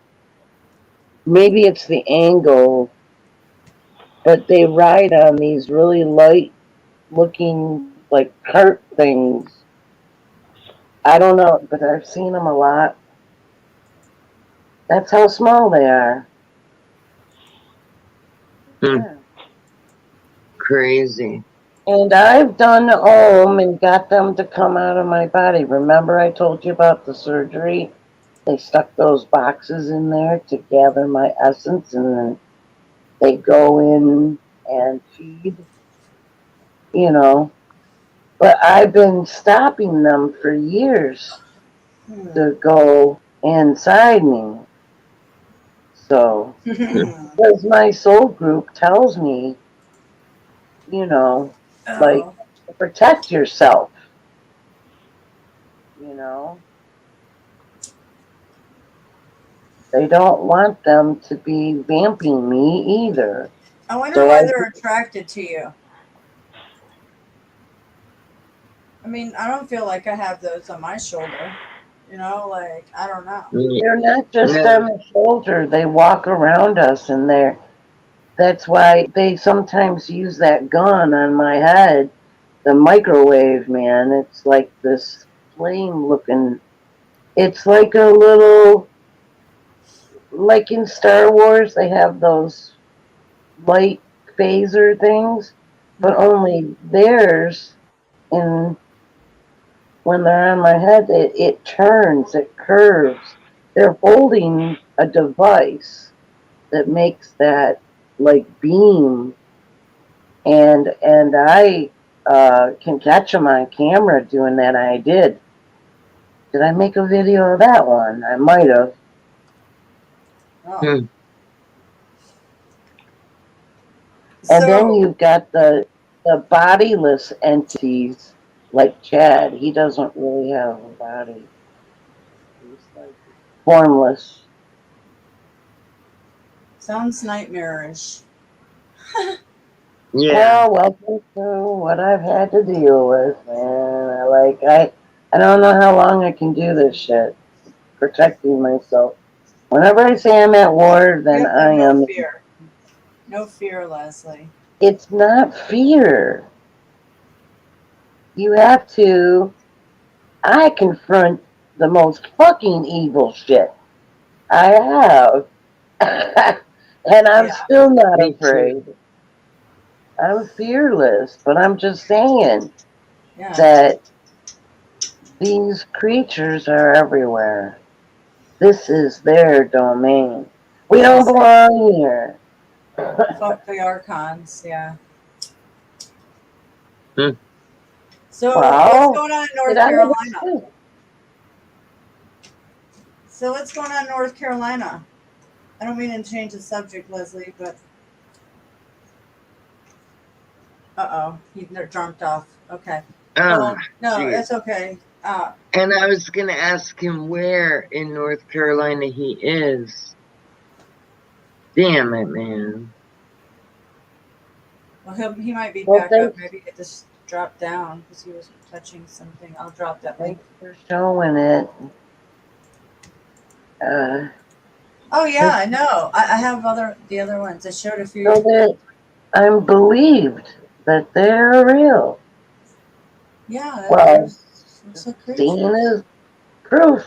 maybe it's the angle, but they ride on these really light looking like cart things. I don't know, but I've seen them a lot. That's how small they are. Yeah. Crazy. And I've done home and got them to come out of my body. Remember I told you about the surgery? They stuck those boxes in there to gather my essence, and then they go in and feed, you know. But I've been stopping them for years to go inside me. So, because my soul group tells me, you know, like, Oh. protect yourself, you know. They don't want them to be vamping me either. I wonder So why they're attracted to you. I mean, I don't feel like I have those on my shoulder. You know, like, I don't know. They're not just on the shoulder. They walk around us, and that's why they sometimes use that gun on my head, the microwave, man. It's like this flame looking, it's like a little, like in Star Wars, they have those light phaser things, but only theirs, in when they're on my head, it turns, it curves. They're holding a device that makes that like beam, and I can catch them on camera doing that. I did. Did I make a video of that one? I might have. Oh. And then you've got the bodiless entities like Chad. He doesn't really have a body. He's like formless. Sounds nightmarish. Well, welcome to what I've had to deal with, man. I don't know how long I can do this shit. Protecting myself. Whenever I say I'm at war, then I no am. fear. No fear, Leslie. It's not fear. You have to. I confront the most fucking evil shit I have. And I'm still not afraid. I'm fearless, but I'm just saying that these creatures are everywhere. This is their domain. We don't belong here. Fuck the Archons, yeah. So Well, what's going on in North get out of Carolina? So what's going on in North Carolina? I don't mean to change the subject, Leslie, but he jumped off. Okay. Oh, Well, no, geez. it's okay. And I was going to ask him where in North Carolina he is. Damn it, man. Well, he might be Well, back up. thanks, Maybe it just dropped down because he was touching something. I'll drop that link. thanks for showing it. Oh yeah, I know. I have the other ones. I showed a few. So that I'm believed that they're real. Yeah, Well, it's so crazy. seeing is proof.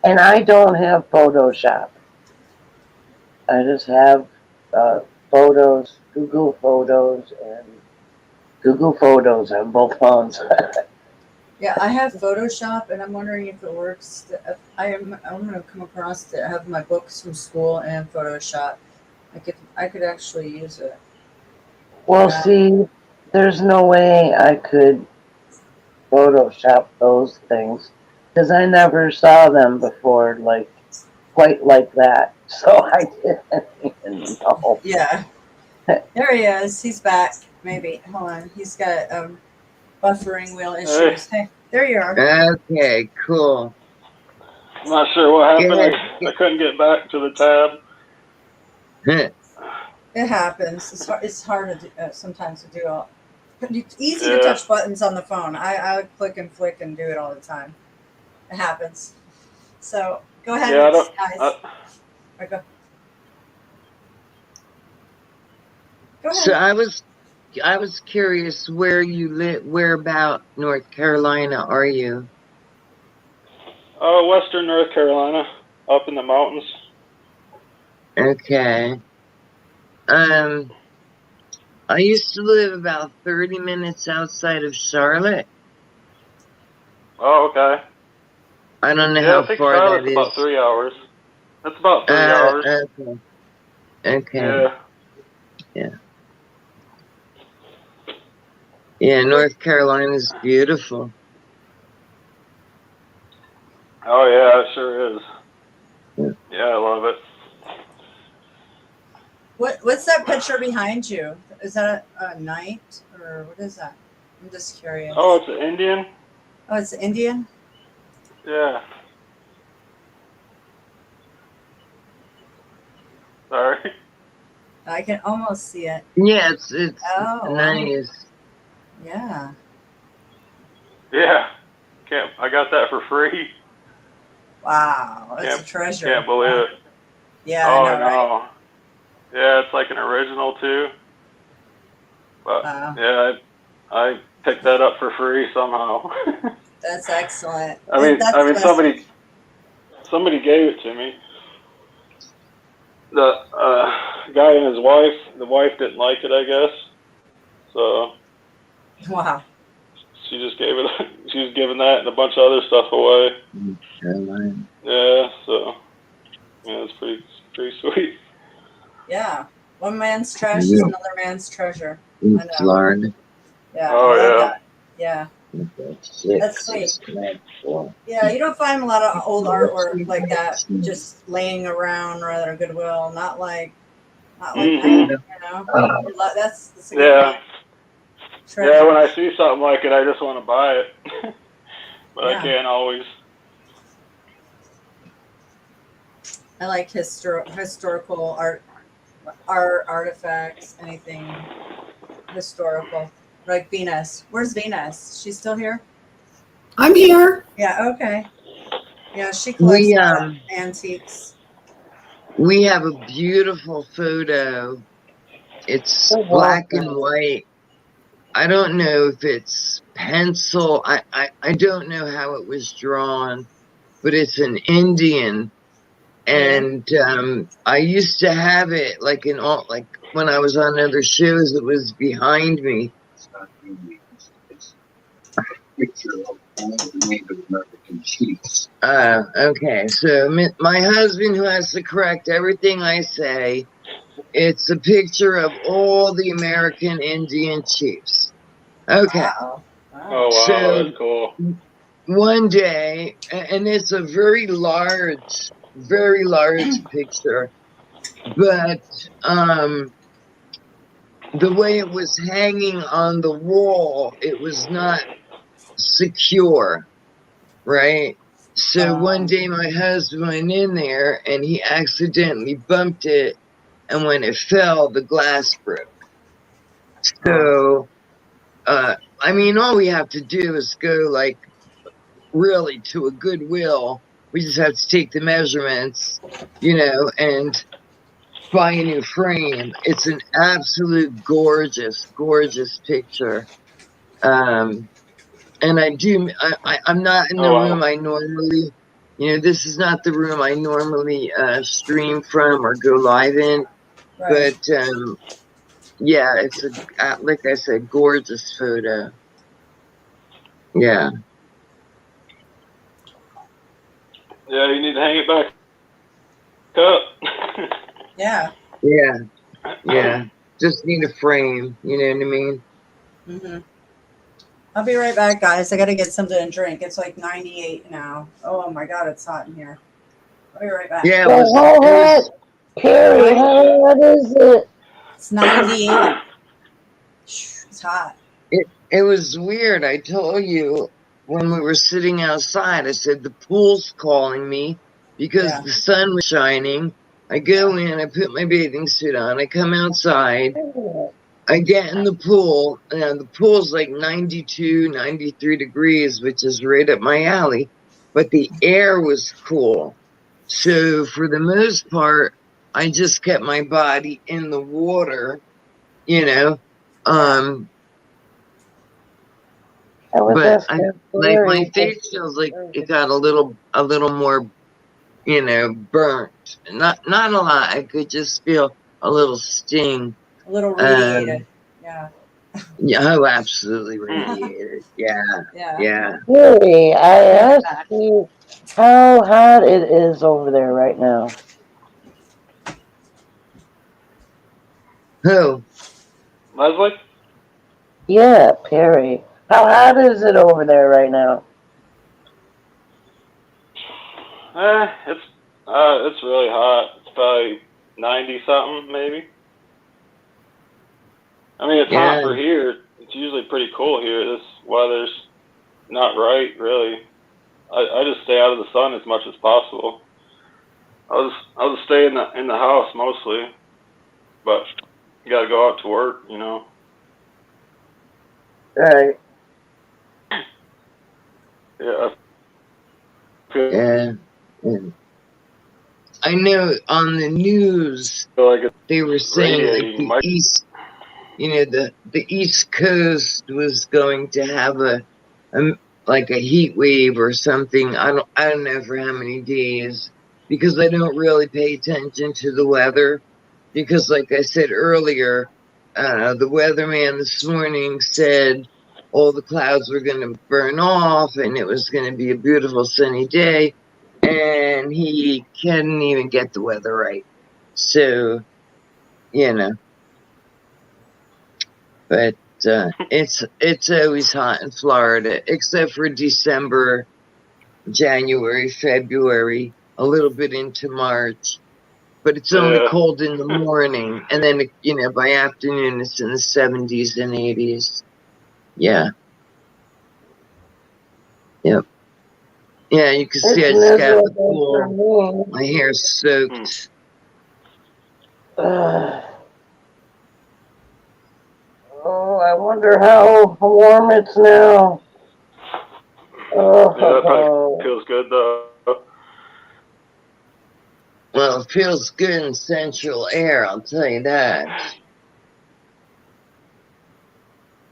And I don't have Photoshop. I just have photos, Google Photos, and Google Photos on both phones. Yeah, I have Photoshop, and I'm wondering if it works. I'm going to come across it. I have my books from school and Photoshop. I could actually use it. Well, see, there's no way I could Photoshop those things because I never saw them before, like quite like that. So I didn't even know. Yeah, there he is. He's back. Maybe hold on. He's got buffering wheel issues. Hey, there you are. Okay, cool. I'm not sure what happened. Good. I couldn't get back to the tab. It happens. It's hard to do, sometimes to do all. It's easy to touch buttons on the phone. I would click and flick and do it all the time. It happens. So go ahead, guys. Go ahead. So I was curious where you live. Where about North Carolina are you? Oh, Western North Carolina, up in the mountains. Okay. I used to live about 30 minutes outside of Charlotte. Oh, okay. I don't know how I think far Charlotte's that is. about 3 hours. That's about 3 hours. Okay. Okay. Yeah. Yeah. Yeah, North Carolina's beautiful. Oh, yeah, it sure is. Yeah, I love it. What's that picture behind you? Is that a knight or what is that? I'm just curious. Oh, it's an Indian? Oh, it's Indian? Yeah. Sorry. I can almost see it. Yeah, it's Wow. nice. Yeah. Yeah. I got that for free. Wow, that's a treasure. Can't believe it. Yeah, Oh, I know. Right? Yeah, it's like an original too. But yeah, I picked that up for free somehow. That's excellent. I mean, somebody gave it to me. The guy and his wife. The wife didn't like it, I guess. So. Wow. She just gave it. She was giving that and a bunch of other stuff away. Yeah, so yeah, it's pretty sweet. Yeah, one man's trash is another man's treasure. In Florida. Yeah. Oh yeah. That's sweet. Yeah, you don't find a lot of old artwork like that just laying around rather Goodwill. Not like that. You know. That's a good treasure. Yeah, when I see something like it, I just want to buy it, but I can't always. I like historical artifacts, anything historical. Like Venus. Where's Venus? She's still here? I'm here. Yeah, okay. Yeah, she collects antiques. We have a beautiful photo. It's black and white. I don't know if it's pencil. I don't know how it was drawn, but it's an Indian. And I used to have it like when I was on other shows, it was behind me. It's a picture of all the Native American chiefs. Okay, so my husband, who has to correct everything I say, it's a picture of all the American Indian chiefs. Okay. Wow. Oh wow, that's cool. one day, and it's a very large picture, but the way it was hanging on the wall, it was not secure, right? So one day my husband went in there and he accidentally bumped it, and when it fell, the glass broke. So, I mean, all we have to do is go like really to a Goodwill. We just have to take the measurements, and buy a new frame. It's an absolute gorgeous picture. And I'm not in the room I normally, this is not the room I normally stream from or go live in. Right. But yeah, it's like I said, gorgeous photo. Yeah. Yeah, you need to hang it back up. Yeah. Yeah. Just need a frame. You know what I mean? Mm-hmm. I'll be right back, guys. I got to get something to drink. It's like 98 now. Oh my God, it's hot in here. I'll be right back. Yeah, Carrie, how hot is it? It's 98. It's hot. It was weird. I told you when we were sitting outside, I said the pool's calling me because the sun was shining. I go in, I put my bathing suit on, I come outside, I get in the pool, and the pool's like 92, 93 degrees, which is right up my alley, but the air was cool. So for the most part, I just kept my body in the water, but like my face feels like it got a little more, burnt. Not a lot. I could just feel a little sting. A little radiated. Yeah. Yeah. Oh, absolutely radiated. Yeah. Carrie, I asked you how hot it is over there right now. Who? Leslie? Yeah, Perry. How hot is it over there right now? It's really hot. It's probably 90 something, maybe. I mean, it's hot for here. It's usually pretty cool here. This weather's not right, really. I just stay out of the sun as much as possible. I'll just stay in the house mostly, but you gotta go out to work, Right. Yeah. Yeah. I know on the news they were saying like the east, the East Coast was going to have like a heat wave or something. I don't know for how many days, because I don't really pay attention to the weather, because like I said earlier, the weatherman this morning said all the clouds were going to burn off and it was going to be a beautiful sunny day, and he couldn't even get the weather right. So, but it's always hot in Florida, except for December, January, February, a little bit into March. But it's only cold in the morning, and then by afternoon it's in the 70s and 80s. Yeah. Yep. Yeah, you can see I just got out of the pool. My hair's soaked. Oh, I wonder how warm it's now. Yeah, that probably feels good though. Well, it feels good in central air, I'll tell you that.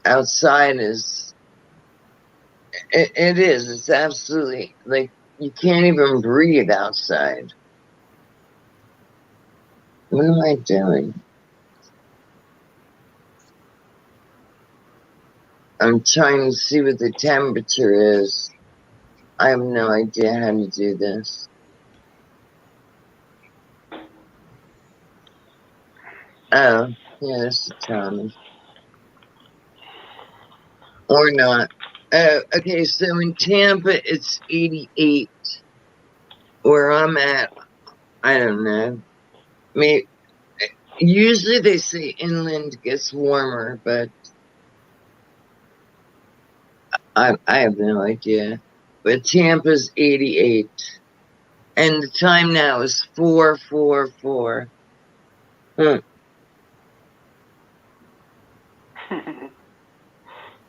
Outside is, it is, it's absolutely, like, you can't even breathe outside. What am I doing? I'm trying to see what the temperature is. I have no idea how to do this. Oh, yeah, this is telling me. Or not. Okay, so in Tampa it's 88. Where I'm at, I don't know. Usually they say inland gets warmer, but I have no idea. But Tampa's 88. And the time now is 4:44.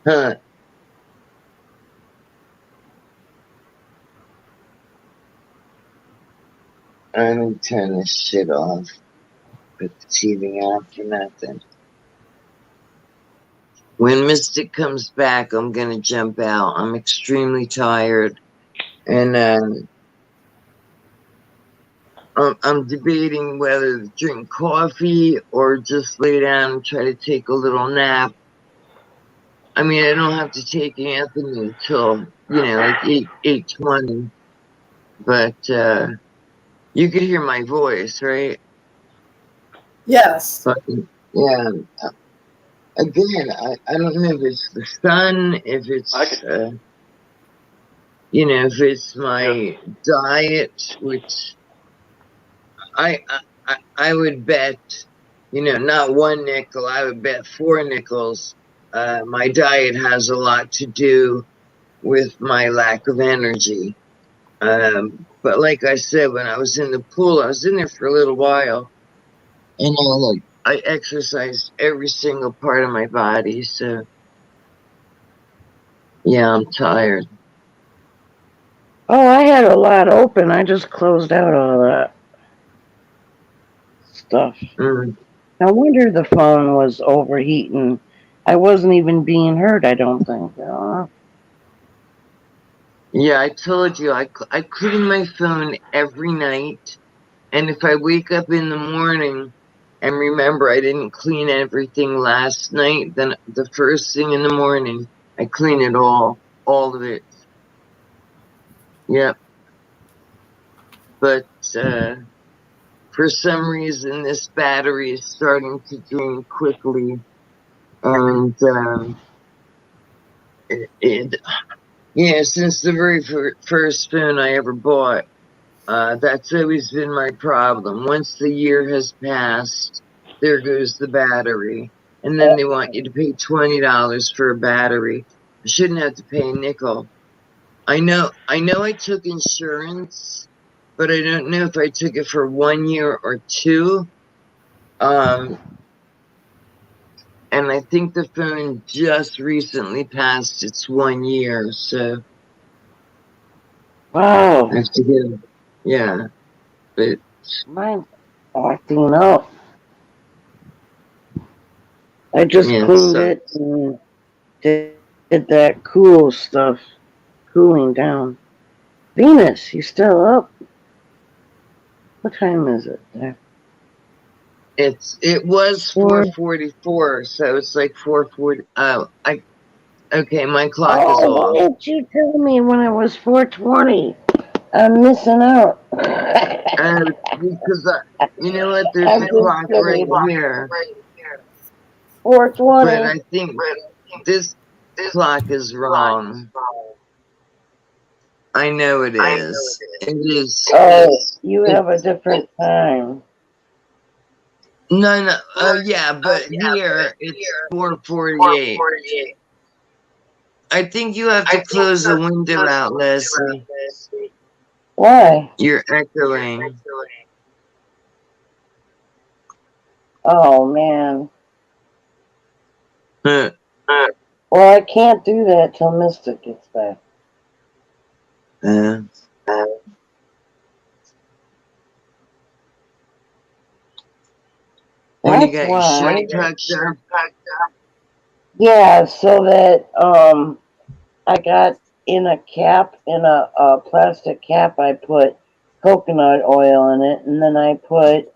Huh. I'm gonna turn this shit off. Put the TV on for nothing. When Mystic comes back, I'm gonna jump out. I'm extremely tired. And I'm debating whether to drink coffee or just lay down and try to take a little nap. I mean, I don't have to take Anthony until, like 8:20. But you could hear my voice, right? Yes. But, yeah. Again, I don't know if it's the sun, if it's, if it's my diet, which I would bet, not 1 nickel, I would bet 4 nickels. My diet has a lot to do with my lack of energy. But like I said, when I was in the pool, I was in there for a little while, and I exercised every single part of my body. So yeah, I'm tired. Oh, I had a lot open. I just closed out all that stuff. No wonder the phone was overheating. I wasn't even being heard, I don't think. Yeah, I told you, I clean my phone every night. And if I wake up in the morning and remember I didn't clean everything last night, then the first thing in the morning, I clean it all of it. Yep. But for some reason, this battery is starting to drain quickly. And since the very first phone I ever bought, that's always been my problem. Once the year has passed, there goes the battery. And then they want you to pay $20 for a battery. I shouldn't have to pay a nickel. I know I took insurance, but I don't know if I took it for 1 year or 2. And I think the phone just recently passed its 1 year, so. Wow. I have to get, yeah. But mine's acting up. I just cleaned it and did that cool stuff, cooling down. Venus, you still up? What time is it there? It was 4:44, so it's like 4:40. Okay, my clock is off. Why didn't you tell me when it was 4:20? I'm missing out. Because you know what? There's a clock right here. 4:20. But I think this clock is wrong. I know it is. It is. Oh, you have a different time. No. Oh, yeah, but here it's 4:48. I think you have to close the window out, Leslie. Why? You're echoing. Oh, man. Huh. Well, I can't do that till Mystic gets back. When you got That's your why. shit tucked up. Yeah, so that I got in a cap, in a plastic cap, I put coconut oil in it, and then I put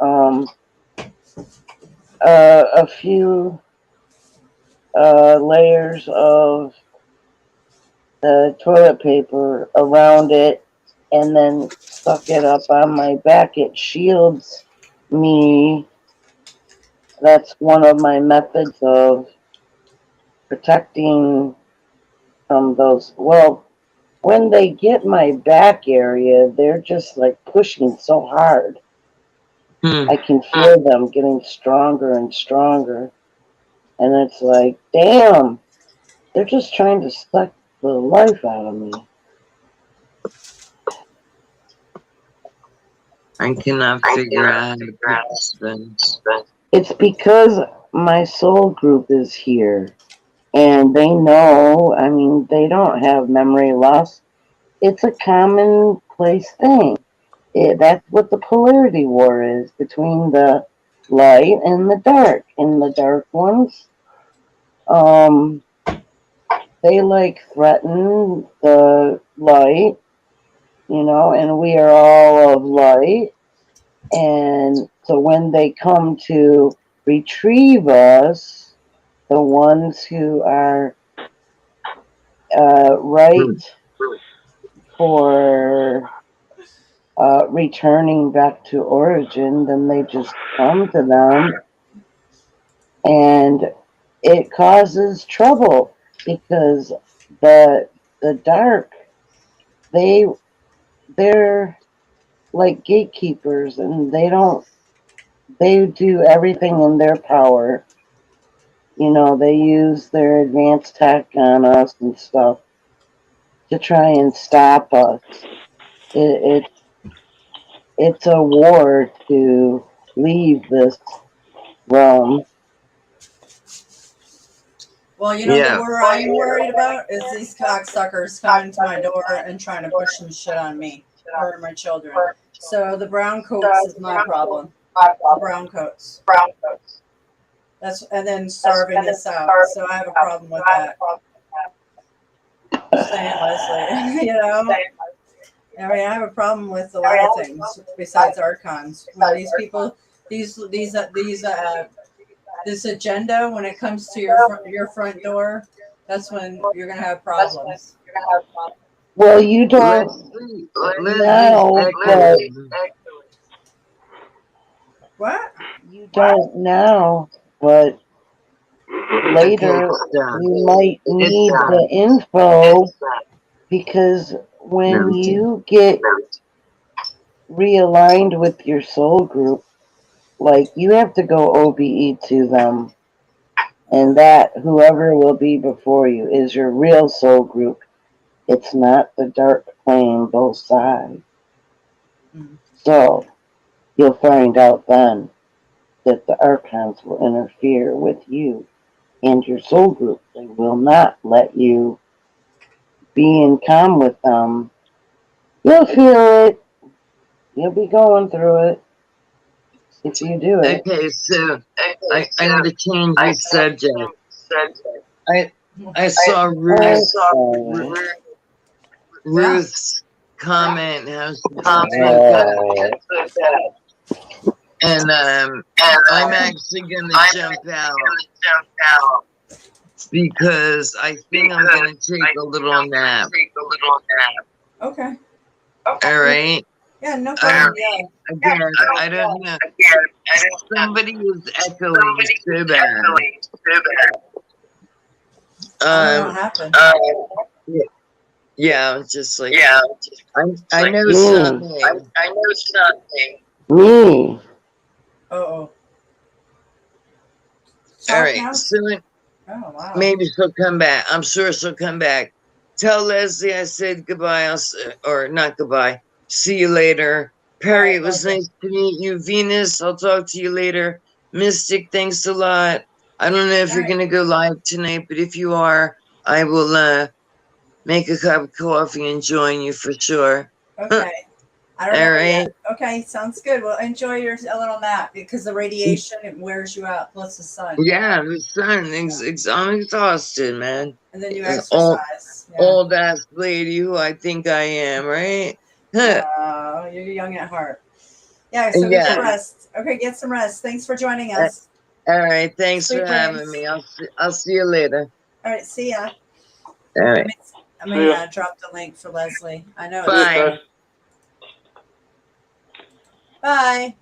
a few layers of the toilet paper around it, and then stuck it up on my back. It shields me. That's one of my methods of protecting from those. Well, when they get my back area, they're just like pushing so hard. I can feel them getting stronger and stronger. And it's like, damn, they're just trying to suck the life out of me. I cannot figure out how to put this thing. It's because my soul group is here. And they know, I mean, they don't have memory loss. It's a commonplace thing. That's what the polarity war is between the light and the dark. And the dark ones, they like threaten the light, you know, and we are all of light. And so when they come to retrieve us, the ones who are right for returning back to origin, then they just come to them, and it causes trouble because the dark, they're like gatekeepers, and they do everything in their power. You know, they use their advanced tech on us and stuff to try and stop us. It's a war to leave this realm. Well, you know, the war I'm worried about is these cocksuckers coming to my door and trying to push some shit on me or my children. So the brown coats is my problem. The brown coats. That's, and then starving us out. So I have a problem with that. Just saying, Leslie. You know, I mean, I have a problem with a lot of things besides archons. Well, these people, this agenda, when it comes to your front door, that's when you're gonna have problems. Well, you don't now, but what? You don't now, but later you might need the info, because when you get realigned with your soul group, like, you have to go OBE to them, and that whoever will be before you is your real soul group. It's not the dark playing both sides. So you'll find out then that the archons will interfere with you and your soul group. They will not let you be in calm with them. You'll feel it. You'll be going through it if you do it. Okay, so I'm going to change the subject. I saw Ruth's comment how she and I'm actually gonna jump out because I think I'm gonna take a little nap. Okay. All right. Yeah, no problem. Again, I don't know. Somebody is echoing so bad. I don't know what happened. Yeah, just like I know something. I know something. Me. Oh. All right, so maybe she'll come back. I'm sure she'll come back. Tell Leslie I said goodbye, or not goodbye. See you later. Perry, it was nice to meet you. Venus, I'll talk to you later. Mystic, thanks a lot. I don't know if you're going to go live tonight, but if you are, I will make a cup of coffee and join you for sure. Okay. I don't know yet. Okay, sounds good. Well, enjoy your little nap because the radiation, it wears you out, plus the sun. Yeah, the sun. I'm exhausted, man. And then you exercise. Old ass lady who I think I am, right? You're young at heart. Yeah, so get some rest. Okay, get some rest. Thanks for joining us. All right, thanks for having me. I'll see you later. All right, see ya. All right. I'm gonna drop the link for Leslie. I know. Bye. Bye.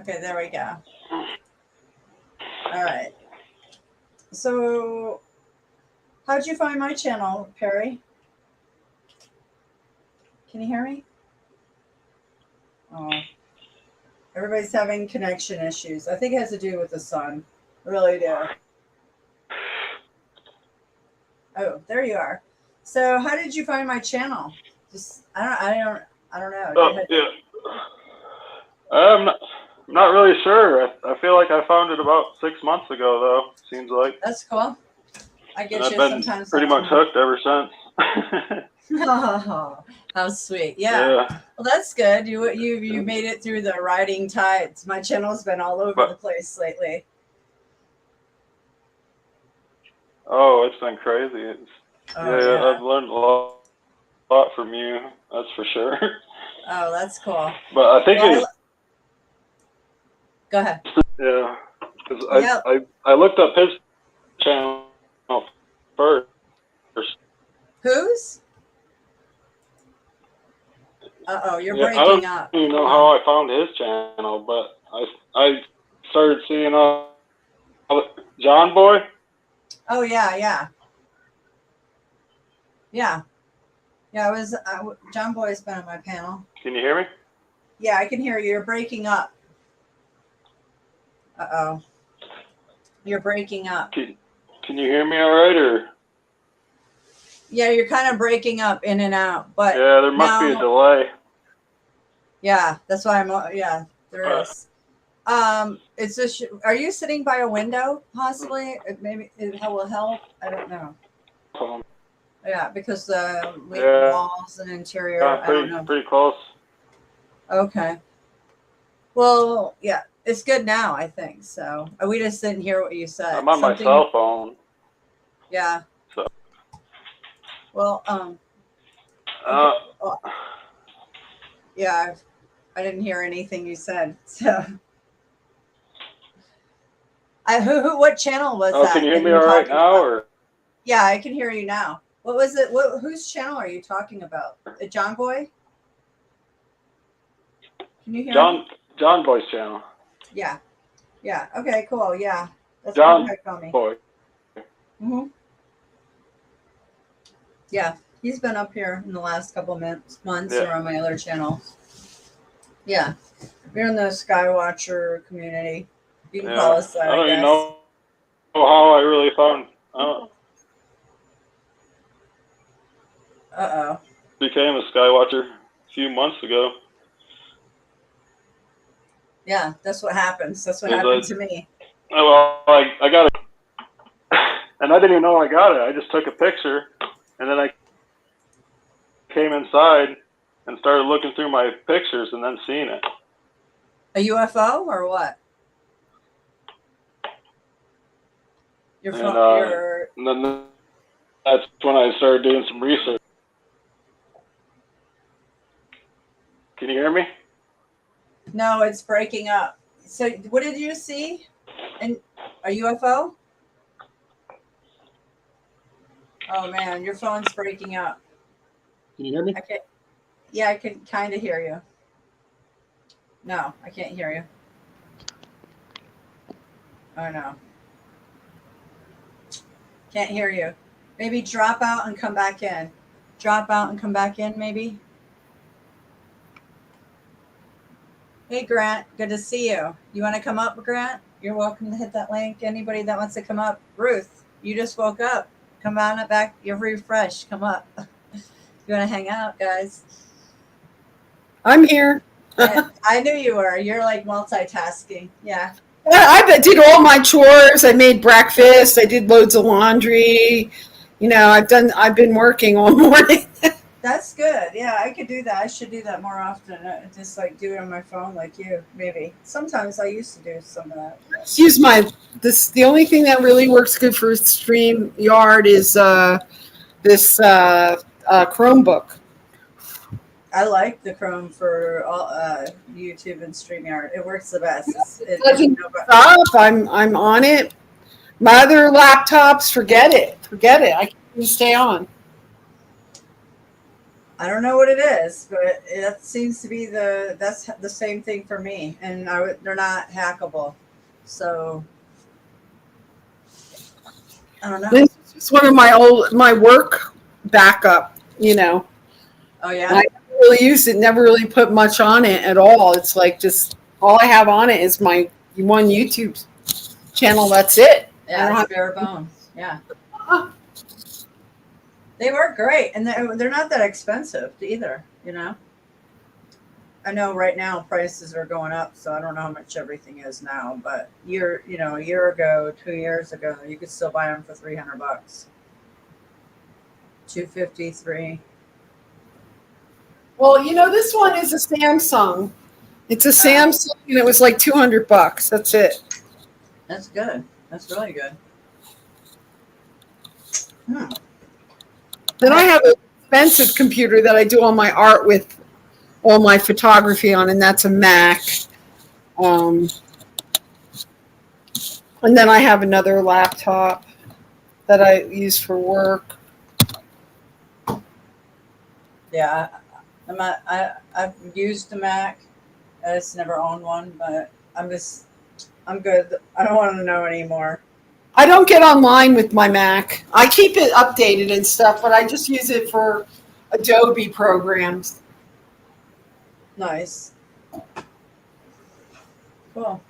Okay, there we go. All right. So How'd you find my channel, Perry? Can you hear me? Oh, everybody's having connection issues. I think it has to do with the sun. I really do. Oh, there you are. So, how did you find my channel? Just I don't know. Oh, yeah. I'm not really sure. I feel like I found it about 6 months ago, though. Seems like. That's cool. I get And you I've been sometimes. pretty much hooked ever since. Oh, how sweet! Yeah. Well, that's good. You made it through the riding tides. My channel's been all over the place lately. Oh, it's been crazy. Yeah. I've learned a lot from you. That's for sure. Oh, that's cool. But I think Go ahead. Yeah, because I looked up his channel first. Whose? Uh-oh, you're breaking up. I don't even know how I found his channel, but I started seeing John Boy. Oh, yeah. It was John Boy's been on my panel. Can you hear me? Yeah, I can hear you. You're breaking up. Uh-oh. You're breaking up. Can you hear me all right, or? Yeah, you're kind of breaking up in and out, but yeah, there must be a delay. Yeah, that's why there is. It's just, are you sitting by a window possibly? Maybe it will help. I don't know. Yeah, because the walls and interior. I don't know. Pretty close. Okay. Well, yeah, it's good now, I think. So we just didn't hear what you said. I'm on my cell phone. Yeah. So. Well, yeah, I didn't hear anything you said. So, what channel was that? Can you hear me all right now, or? Yeah, I can hear you now. What was it? Whose channel are you talking about? John Boy? Can you hear me? John Boy's channel. Yeah. Okay. Cool. Yeah. That's John Boy. Yeah, he's been up here in the last couple months or on my other channel. Yeah, we're in the Skywatcher community. You can call us that. I don't even know how I really found. Became a Skywatcher a few months ago. Yeah, that's what happens. That's what happened to me. Well, I got it, and I didn't even know I got it. I just took a picture, and then I came inside and started looking through my pictures, and then seeing it. A UFO or what? And then that's when I started doing some research. Can you hear me? No, it's breaking up. So what did you see? A UFO? Oh man, your phone's breaking up. Can you hear me? Yeah, I can kind of hear you. No, I can't hear you. Oh no. Can't hear you. Maybe drop out and come back in. Drop out and come back in, maybe. Hey, Grant. Good to see you. You want to come up, Grant? You're welcome to hit that link. Anybody that wants to come up. Ruth, you just woke up. Come on back. You're refreshed. Come up. You want to hang out, guys? I'm here. I knew you were. You're like multitasking. Yeah. I did all my chores. I made breakfast. I did loads of laundry. I've been working all morning. That's good. Yeah, I could do that. I should do that more often. Just like do it on my phone like you, maybe. Sometimes I used to do some of that. Use the only thing that really works good for StreamYard is this Chromebook. I like the Chrome for all YouTube and StreamYard. It works the best. It doesn't stop. I'm on it. My other laptops, forget it. I can't stay on. I don't know what it is, but that seems to be that's the same thing for me, and they're not hackable. So I don't know. This is It's one of my work backup, you know. Oh And yeah. I never really used it, never really put much on it at all. It's like just all I have on it is my one YouTube channel. That's it. I Yeah, don't it's have bare bones. Yeah. They work great, and they're not that expensive either. You know. I know right now prices are going up, so I don't know how much everything is now. But a year ago, 2 years ago, you could still buy them for $300, $253. Well, you know, this one is a Samsung. It's a Uh, Samsung, and it was like $200. That's it. that's good. That's really good. Hmm. Then I have an expensive computer that I do all my art with, all my photography on, and that's a Mac. Um, and then I have another laptop that I use for work. Yeah, I've used the Mac. I just never owned one, but I'm good. I don't want to know anymore. I don't get online with my Mac. I keep it updated and stuff, but I just use it for Adobe programs. Nice. Cool.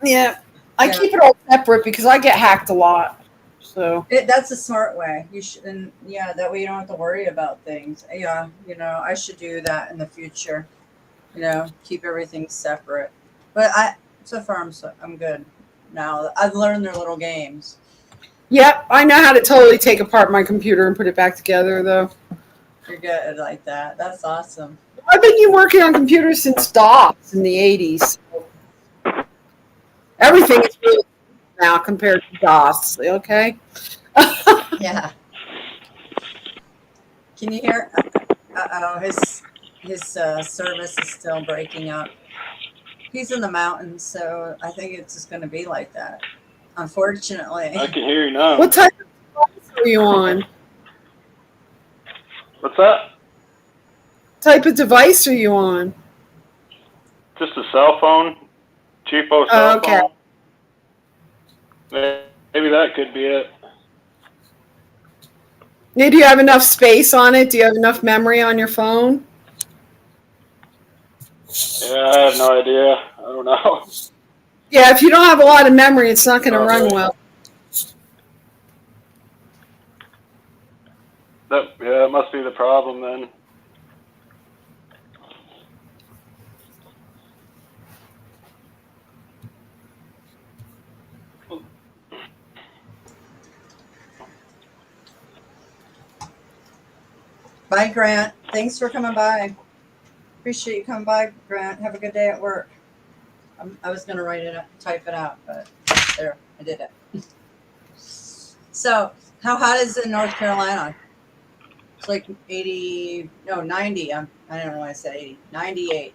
Yeah, I Yeah. keep it all separate because I get hacked a lot. So That's a smart way. You should, and yeah, that way you don't have to worry about things. Yeah, I should do that in the future. Keep everything separate. But so far I'm good. Now I've learned their little games. yep, I know how to totally take apart my computer and put it back together, though. You're good like that. That's awesome. I've been working on computers since DOS in the 80s. Everything is really now compared to DOS, okay? Yeah. Can you hear? Oh, his service is still breaking up. He's in the mountains, so I think it's just going to be like that. Unfortunately. I can hear you now. What type of device are you on? What's that? What type of device are you on? Just a cell phone, cheapo cell Okay. phone. Maybe that could be it. Do you have enough space on it? Do you have enough memory on your phone? Yeah, I have no idea. I don't know. Yeah, if you don't have a lot of memory, it's not going to run Probably. well. That must be the problem then. Bye, Grant. Thanks for coming by. Appreciate you coming by, Grant. Have a good day at work. I was going to type it out, but there, I did it. So, how hot is it in North Carolina? It's like 80, no, 90. I don't know why I said 80. 98.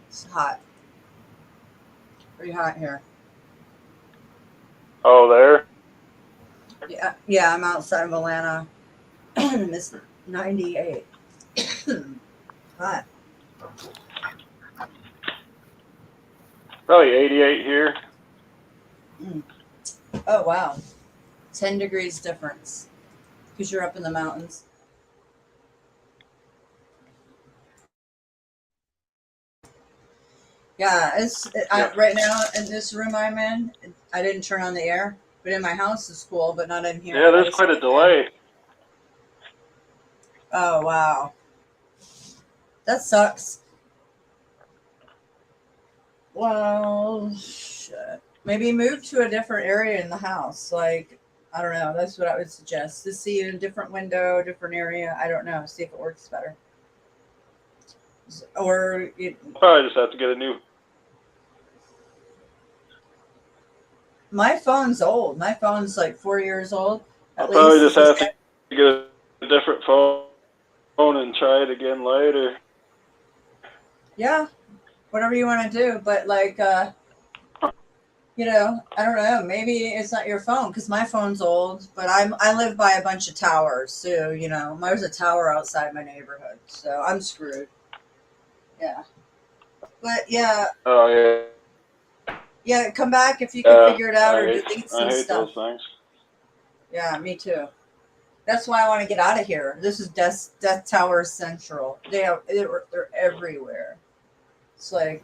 It's hot. Pretty hot here. Oh, there? Yeah, I'm outside of Atlanta. It's 98. Hot. Probably 88 here. Oh, wow. 10 degrees difference because you're up in the mountains. Yeah, right now in this room I'm in, I didn't turn on the air, but in my house it's cool, but not in here. Yeah, there's quite a delay. Oh, wow. That sucks. Well, shit. Maybe move to a different area in the house. Like, I don't know. That's what I would suggest. To see a different window, different area. I don't know. See if it works better. Or Probably just have to get a new. My phone's old. My phone's like 4 years old. I'll probably just have to get a different phone and try it again later. Yeah, whatever you want to do. But like, I don't know. Maybe it's not your phone because my phone's old. But I live by a bunch of towers, so there's a tower outside my neighborhood, so I'm screwed. Yeah, but yeah. Oh yeah. Yeah, come back if you can figure it out or delete some I hate stuff. those things. Yeah, me too. That's why I want to get out of here. This is Death Tower Central. They're everywhere. It's like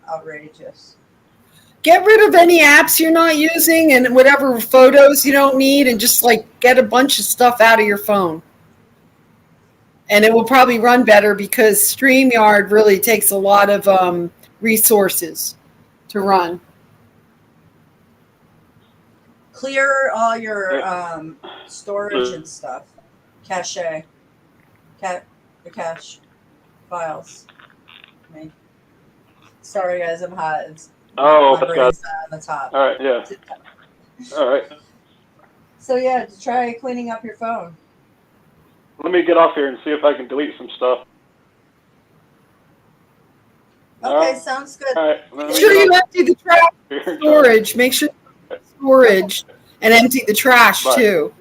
outrageous. Get rid of any apps you're not using and whatever photos you don't need, and just like get a bunch of stuff out of your phone. And it will probably run better because StreamYard really takes a lot of resources to run. Clear all your storage and stuff. Cache. The cache files. I mean, sorry guys, I'm hot. Oh, my that's brain's good. not on the top. All right, yeah. All right. So yeah, try cleaning up your phone. Let me get off here and see if I can delete some stuff. Okay, sounds good. All right. Make sure you empty the trash storage. Make sure storage and empty the trash too.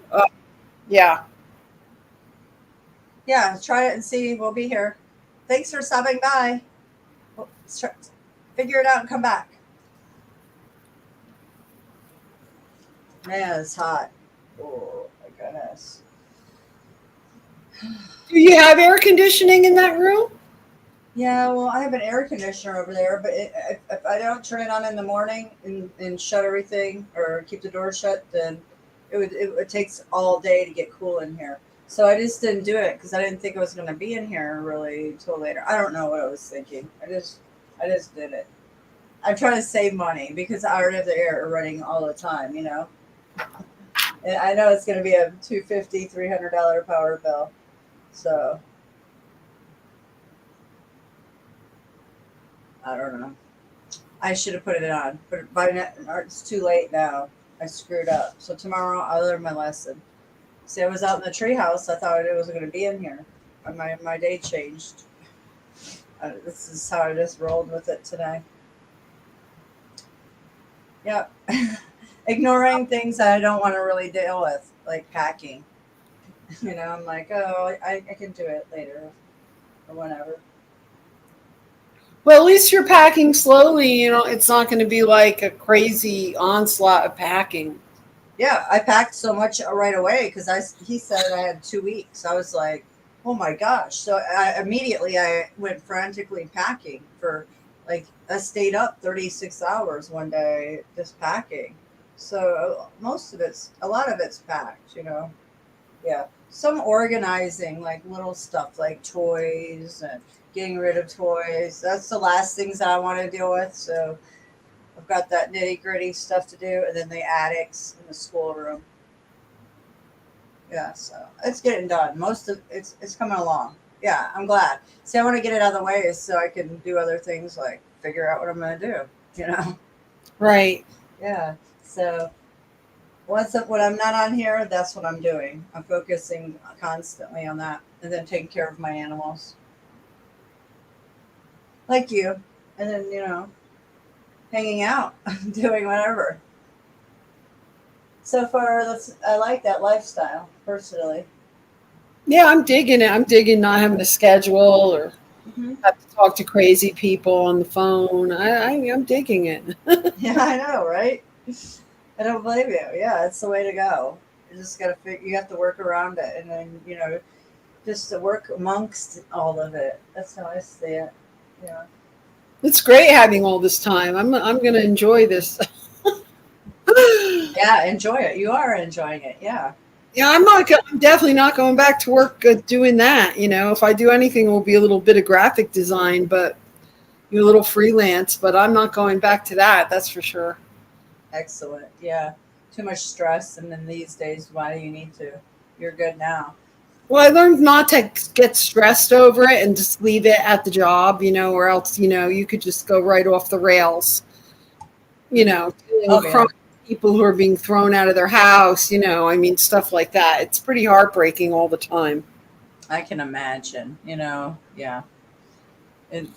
Yeah. Yeah, try it and see. We'll be here. Thanks for stopping by. Figure it out and come back. Man, it's hot. Oh my goodness. Do you have air conditioning in that room? Yeah, well, I have an air conditioner over there, but if I don't turn it on in the morning and shut everything or keep the door shut, then it takes all day to get cool in here. So I just didn't do it because I didn't think I was going to be in here really till later. I don't know what I was thinking. I just did it. I'm trying to save money because I already have the air running all the time, you know. And I know it's going to be a $250, $300 power bill. So I don't know. I should have put it on, but by now it's too late now. I screwed up. So tomorrow I'll learn my lesson. See, I was out in the treehouse. I thought it wasn't going to be in here. My day changed. This is how I just rolled with it today. Yep. Ignoring things that I don't want to really deal with, like packing. You know, I'm like, oh, I can do it later or whenever. Well, at least you're packing slowly. You know, it's not going to be like a crazy onslaught of packing. Yeah, I packed so much right away because he said I had 2 weeks. I was like, oh my gosh. So I went frantically packing for like, I stayed up 36 hours one day just packing. So a lot of it's packed, you know. Yeah. Some organizing, like little stuff like toys and getting rid of toys. That's the last things that I want to deal with. So I've got that nitty gritty stuff to do, and then the attics in the schoolroom. Yeah, so it's getting done. Most of it's coming along. Yeah, I'm glad. See, I want to get it out of the way so I can do other things like figure out what I'm going to do, you know? Right. Yeah. So when I'm not on here, that's what I'm doing. I'm focusing constantly on that and then taking care of my animals. Like you. And then, you know, hanging out, doing whatever. So far, I like that lifestyle, personally. Yeah, I'm digging it. I'm digging not having to schedule or have to talk to crazy people on the phone. I'm digging it. Yeah, I know, right? I don't blame you. Yeah, it's the way to go. You just got to you have to work around it, and then, you know, just to work amongst all of it. That's how I see it. Yeah. It's great having all this time. I'm going to enjoy this. Yeah, enjoy it. You are enjoying it. Yeah. Yeah, I'm definitely not going back to work doing that. You know, if I do anything, it will be a little bit of graphic design, but a little freelance, but I'm not going back to that. That's for sure. Excellent. Yeah. Too much stress. And then these days, why do you need to? You're good now. Well, I learned not to get stressed over it and just leave it at the job, you know, or else, you know, you could just go right off the rails, you know, people who are being thrown out of their house, you know, I mean, stuff like that. It's pretty heartbreaking all the time. I can imagine, you know, yeah. And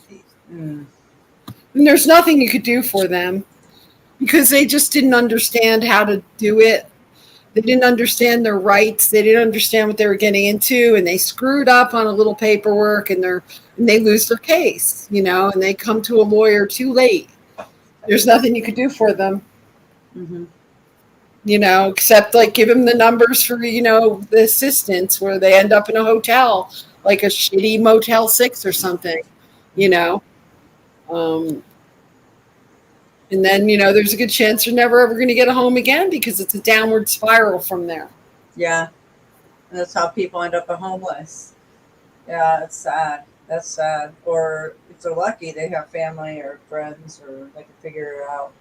there's nothing you could do for them because they just didn't understand how to do it. They didn't understand their rights. They didn't understand what they were getting into, and they screwed up on a little paperwork, and they lose their case, you know, and they come to a lawyer too late. There's nothing you could do for them. Mm-hmm. except like give them the numbers for, the assistants where they end up in a hotel, like a shitty Motel 6 or something, you know. Um, and then, there's a good chance you're never ever going to get a home again because it's a downward spiral from there. Yeah. And that's how people end up homeless. Yeah, it's sad. That's sad. Or if they're lucky, they have family or friends, or they can figure it out,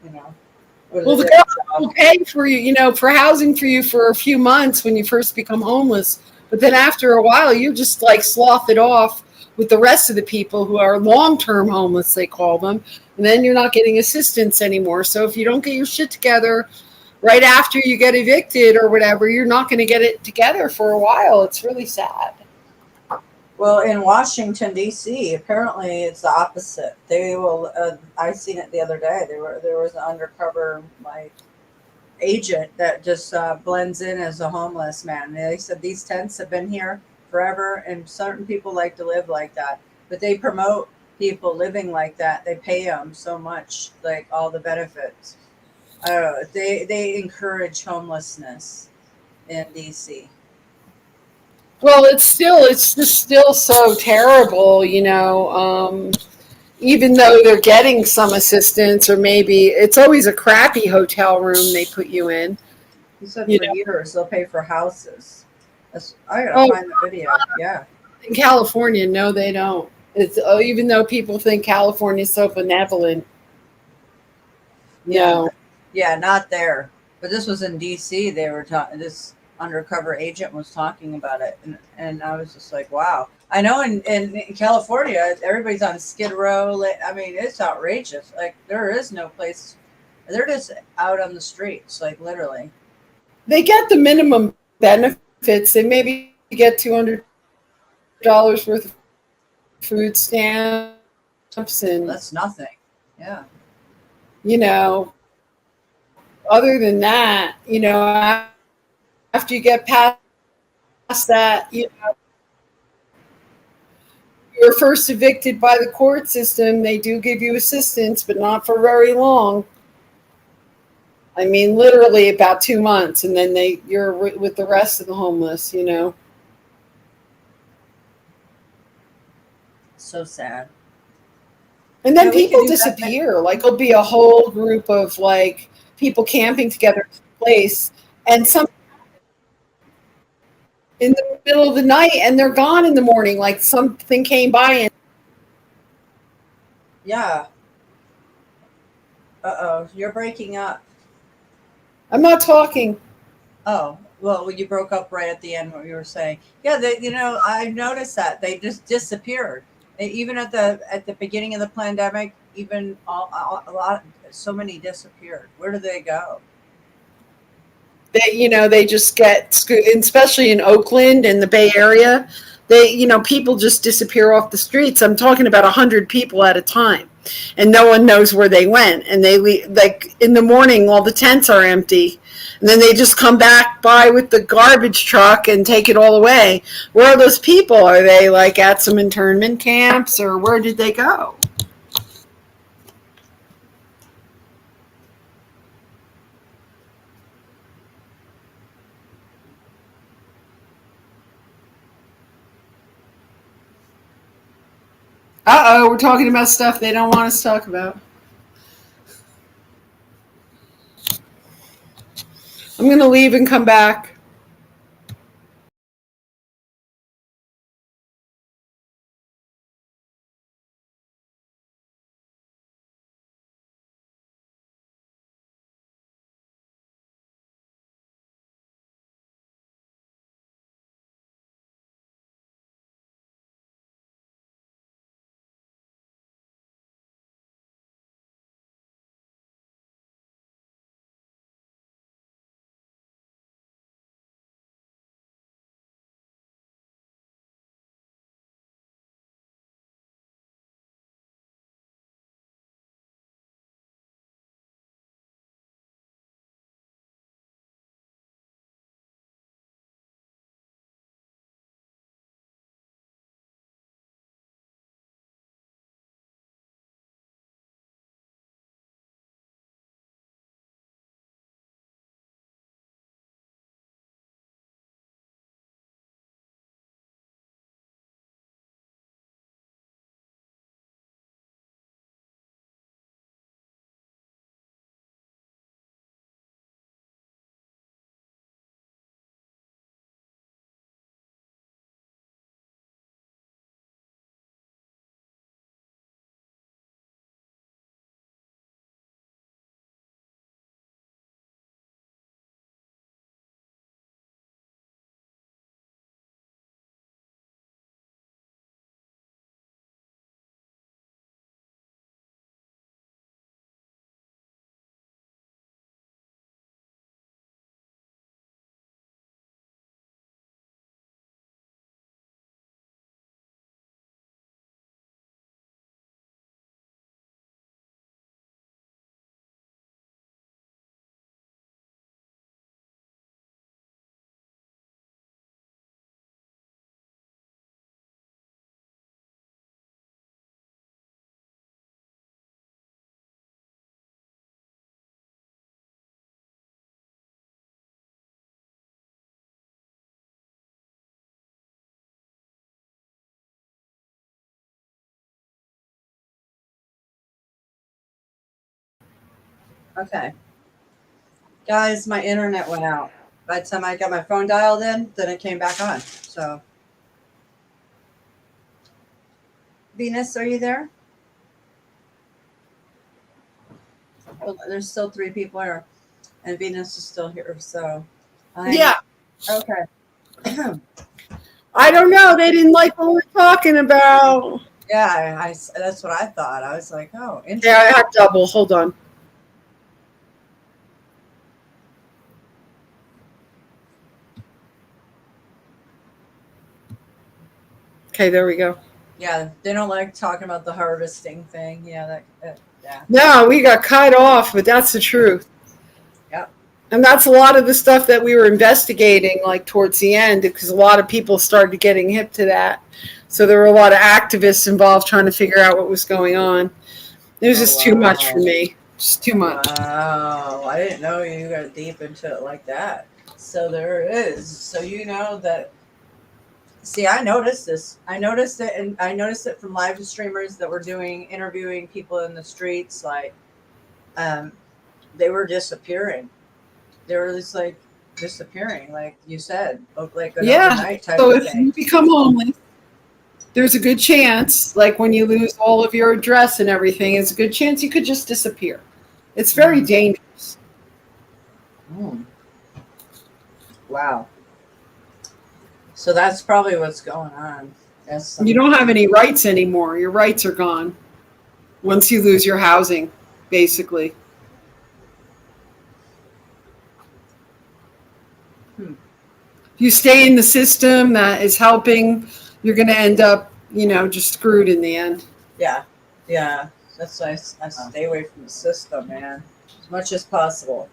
Or Well, they the get a government job. will pay for you, for housing for you for a few months when you first become homeless. But then after a while, you just like slough it off with the rest of the people who are long-term homeless, they call them. And then you're not getting assistance anymore. So if you don't get your shit together right after you get evicted or whatever, you're not going to get it together for a while. It's really sad. Well, in Washington D.C., apparently it's the opposite. They will. I seen it the other day. There was an undercover agent that just blends in as a homeless man. And they said these tents have been here forever, and certain people like to live like that. But they promote people living like that. They pay them so much, like all the benefits. I don't know. They encourage homelessness in D.C. Well, it's just still so terrible, even though they're getting some assistance, or maybe it's always a crappy hotel room they put you in. He said You for know, years they'll pay for houses. I gotta oh, find the video. Yeah. in California, no, they don't. It's even though people think California is so benevolent, Yeah. no. Yeah, not there. But this was in D.C. They were talking. This undercover agent was talking about it, and I was just like, wow. I know in California, everybody's on Skid Row. I mean, it's outrageous. Like there is no place. They're just out on the streets, like literally. They get the minimum benefits. They maybe get $200 worth of food stamps, and That's nothing. Yeah. you know, other than that, after you get past that, you're first evicted by the court system. They do give you assistance, but not for very long. I mean, literally about 2 months, and then you're with the rest of the homeless. So sad. And Yeah, then we could people do that. disappear. Like it'll be a whole group of like people camping together in a place, and some in the middle of the night, and they're gone in the morning. Like something came by, and Yeah. Uh-oh, you're breaking up. I'm not talking. Oh, well, you broke up right at the end what you were saying. Yeah, I noticed that they just disappeared. Even at the beginning of the pandemic, even a lot, so many disappeared. Where do they go? They just get, especially in Oakland and the Bay Area, people just disappear off the streets. I'm talking about 100 people at a time, and no one knows where they went. And they leave, like in the morning, all the tents are empty, and then they just come back by with the garbage truck and take it all away. Where are those people? Are they like at some internment camps, or where did they go? We're talking about stuff they don't want us to talk about. I'm going to leave and come back. Okay. Guys, my internet went out. By the time I got my phone dialed in, then it came back on. So, Venus, are you there? Well, there's still 3 people here, and Venus is still here. So, Yeah. Okay. I don't know. They didn't like what we were talking about. Yeah, I that's what I thought. I was like, oh, interesting. Yeah, I have double. Hold on. Okay, there we go. Yeah, they don't like talking about the harvesting thing. Yeah, yeah. No, we got cut off, but that's the truth. Yep. And that's a lot of the stuff that we were investigating, like towards the end, because a lot of people started getting hip to that. So there were a lot of activists involved trying to figure out what was going on. It was just too much for me. Just too much. Wow, I didn't know you got deep into it like that. So there it is. So you know that. See, I noticed this. I noticed it, and I noticed it from live streamers that were interviewing people in the streets. Like, they were disappearing. They were just like disappearing, like you said, like an overnight type so of if thing. you become homeless, there's a good chance, like when you lose all of your address and everything, it's a good chance you could just disappear. It's very dangerous. Wow. So that's probably what's going on. You don't have any rights anymore. Your rights are gone once you lose your housing, basically. If you stay in the system that is helping, you're going to end up, just screwed in the end. Yeah. Yeah. That's why I stay away from the system, man, as much as possible.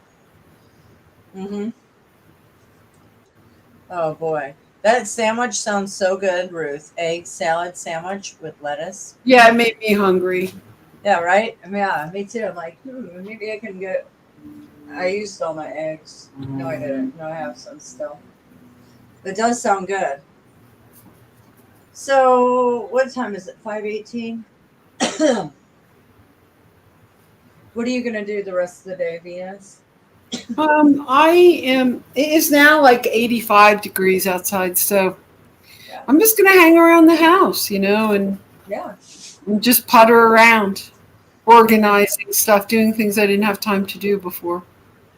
Oh, boy. That sandwich sounds so good, Ruth. Egg salad sandwich with lettuce. Yeah, it made me hungry. Yeah, right? Yeah, me too. I'm like, maybe I can get... I used all my eggs. No, I didn't. No, I have some still. It does sound good. So, what time is it? 5:18? What are you going to do the rest of the day, Venus? It is now like 85 degrees outside, so I'm just going to hang around the house, and just putter around, organizing stuff, doing things I didn't have time to do before.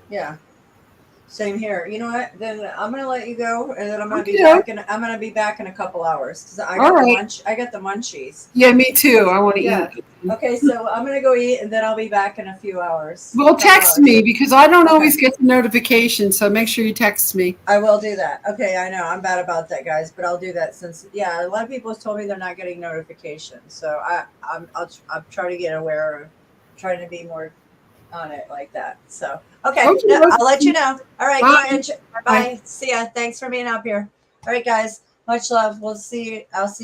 Yeah. Same here. You know what? Then I'm gonna let you go, and then I'm gonna be back. I'm gonna be back in a couple hours because I got the munchies. Yeah, me too. I want to eat. Okay, so I'm gonna go eat, and then I'll be back in a few hours. Well, text me because I don't always get the notifications, so make sure you text me. I will do that. Okay, I know I'm bad about that, guys, but I'll do that since a lot of people have told me they're not getting notifications. So I'll try to get aware of trying to be more on it like that. So okay. I'll let you know. All right, bye. Bye. See ya. Thanks for being up here. All right, guys. Much love. I'll see you guys.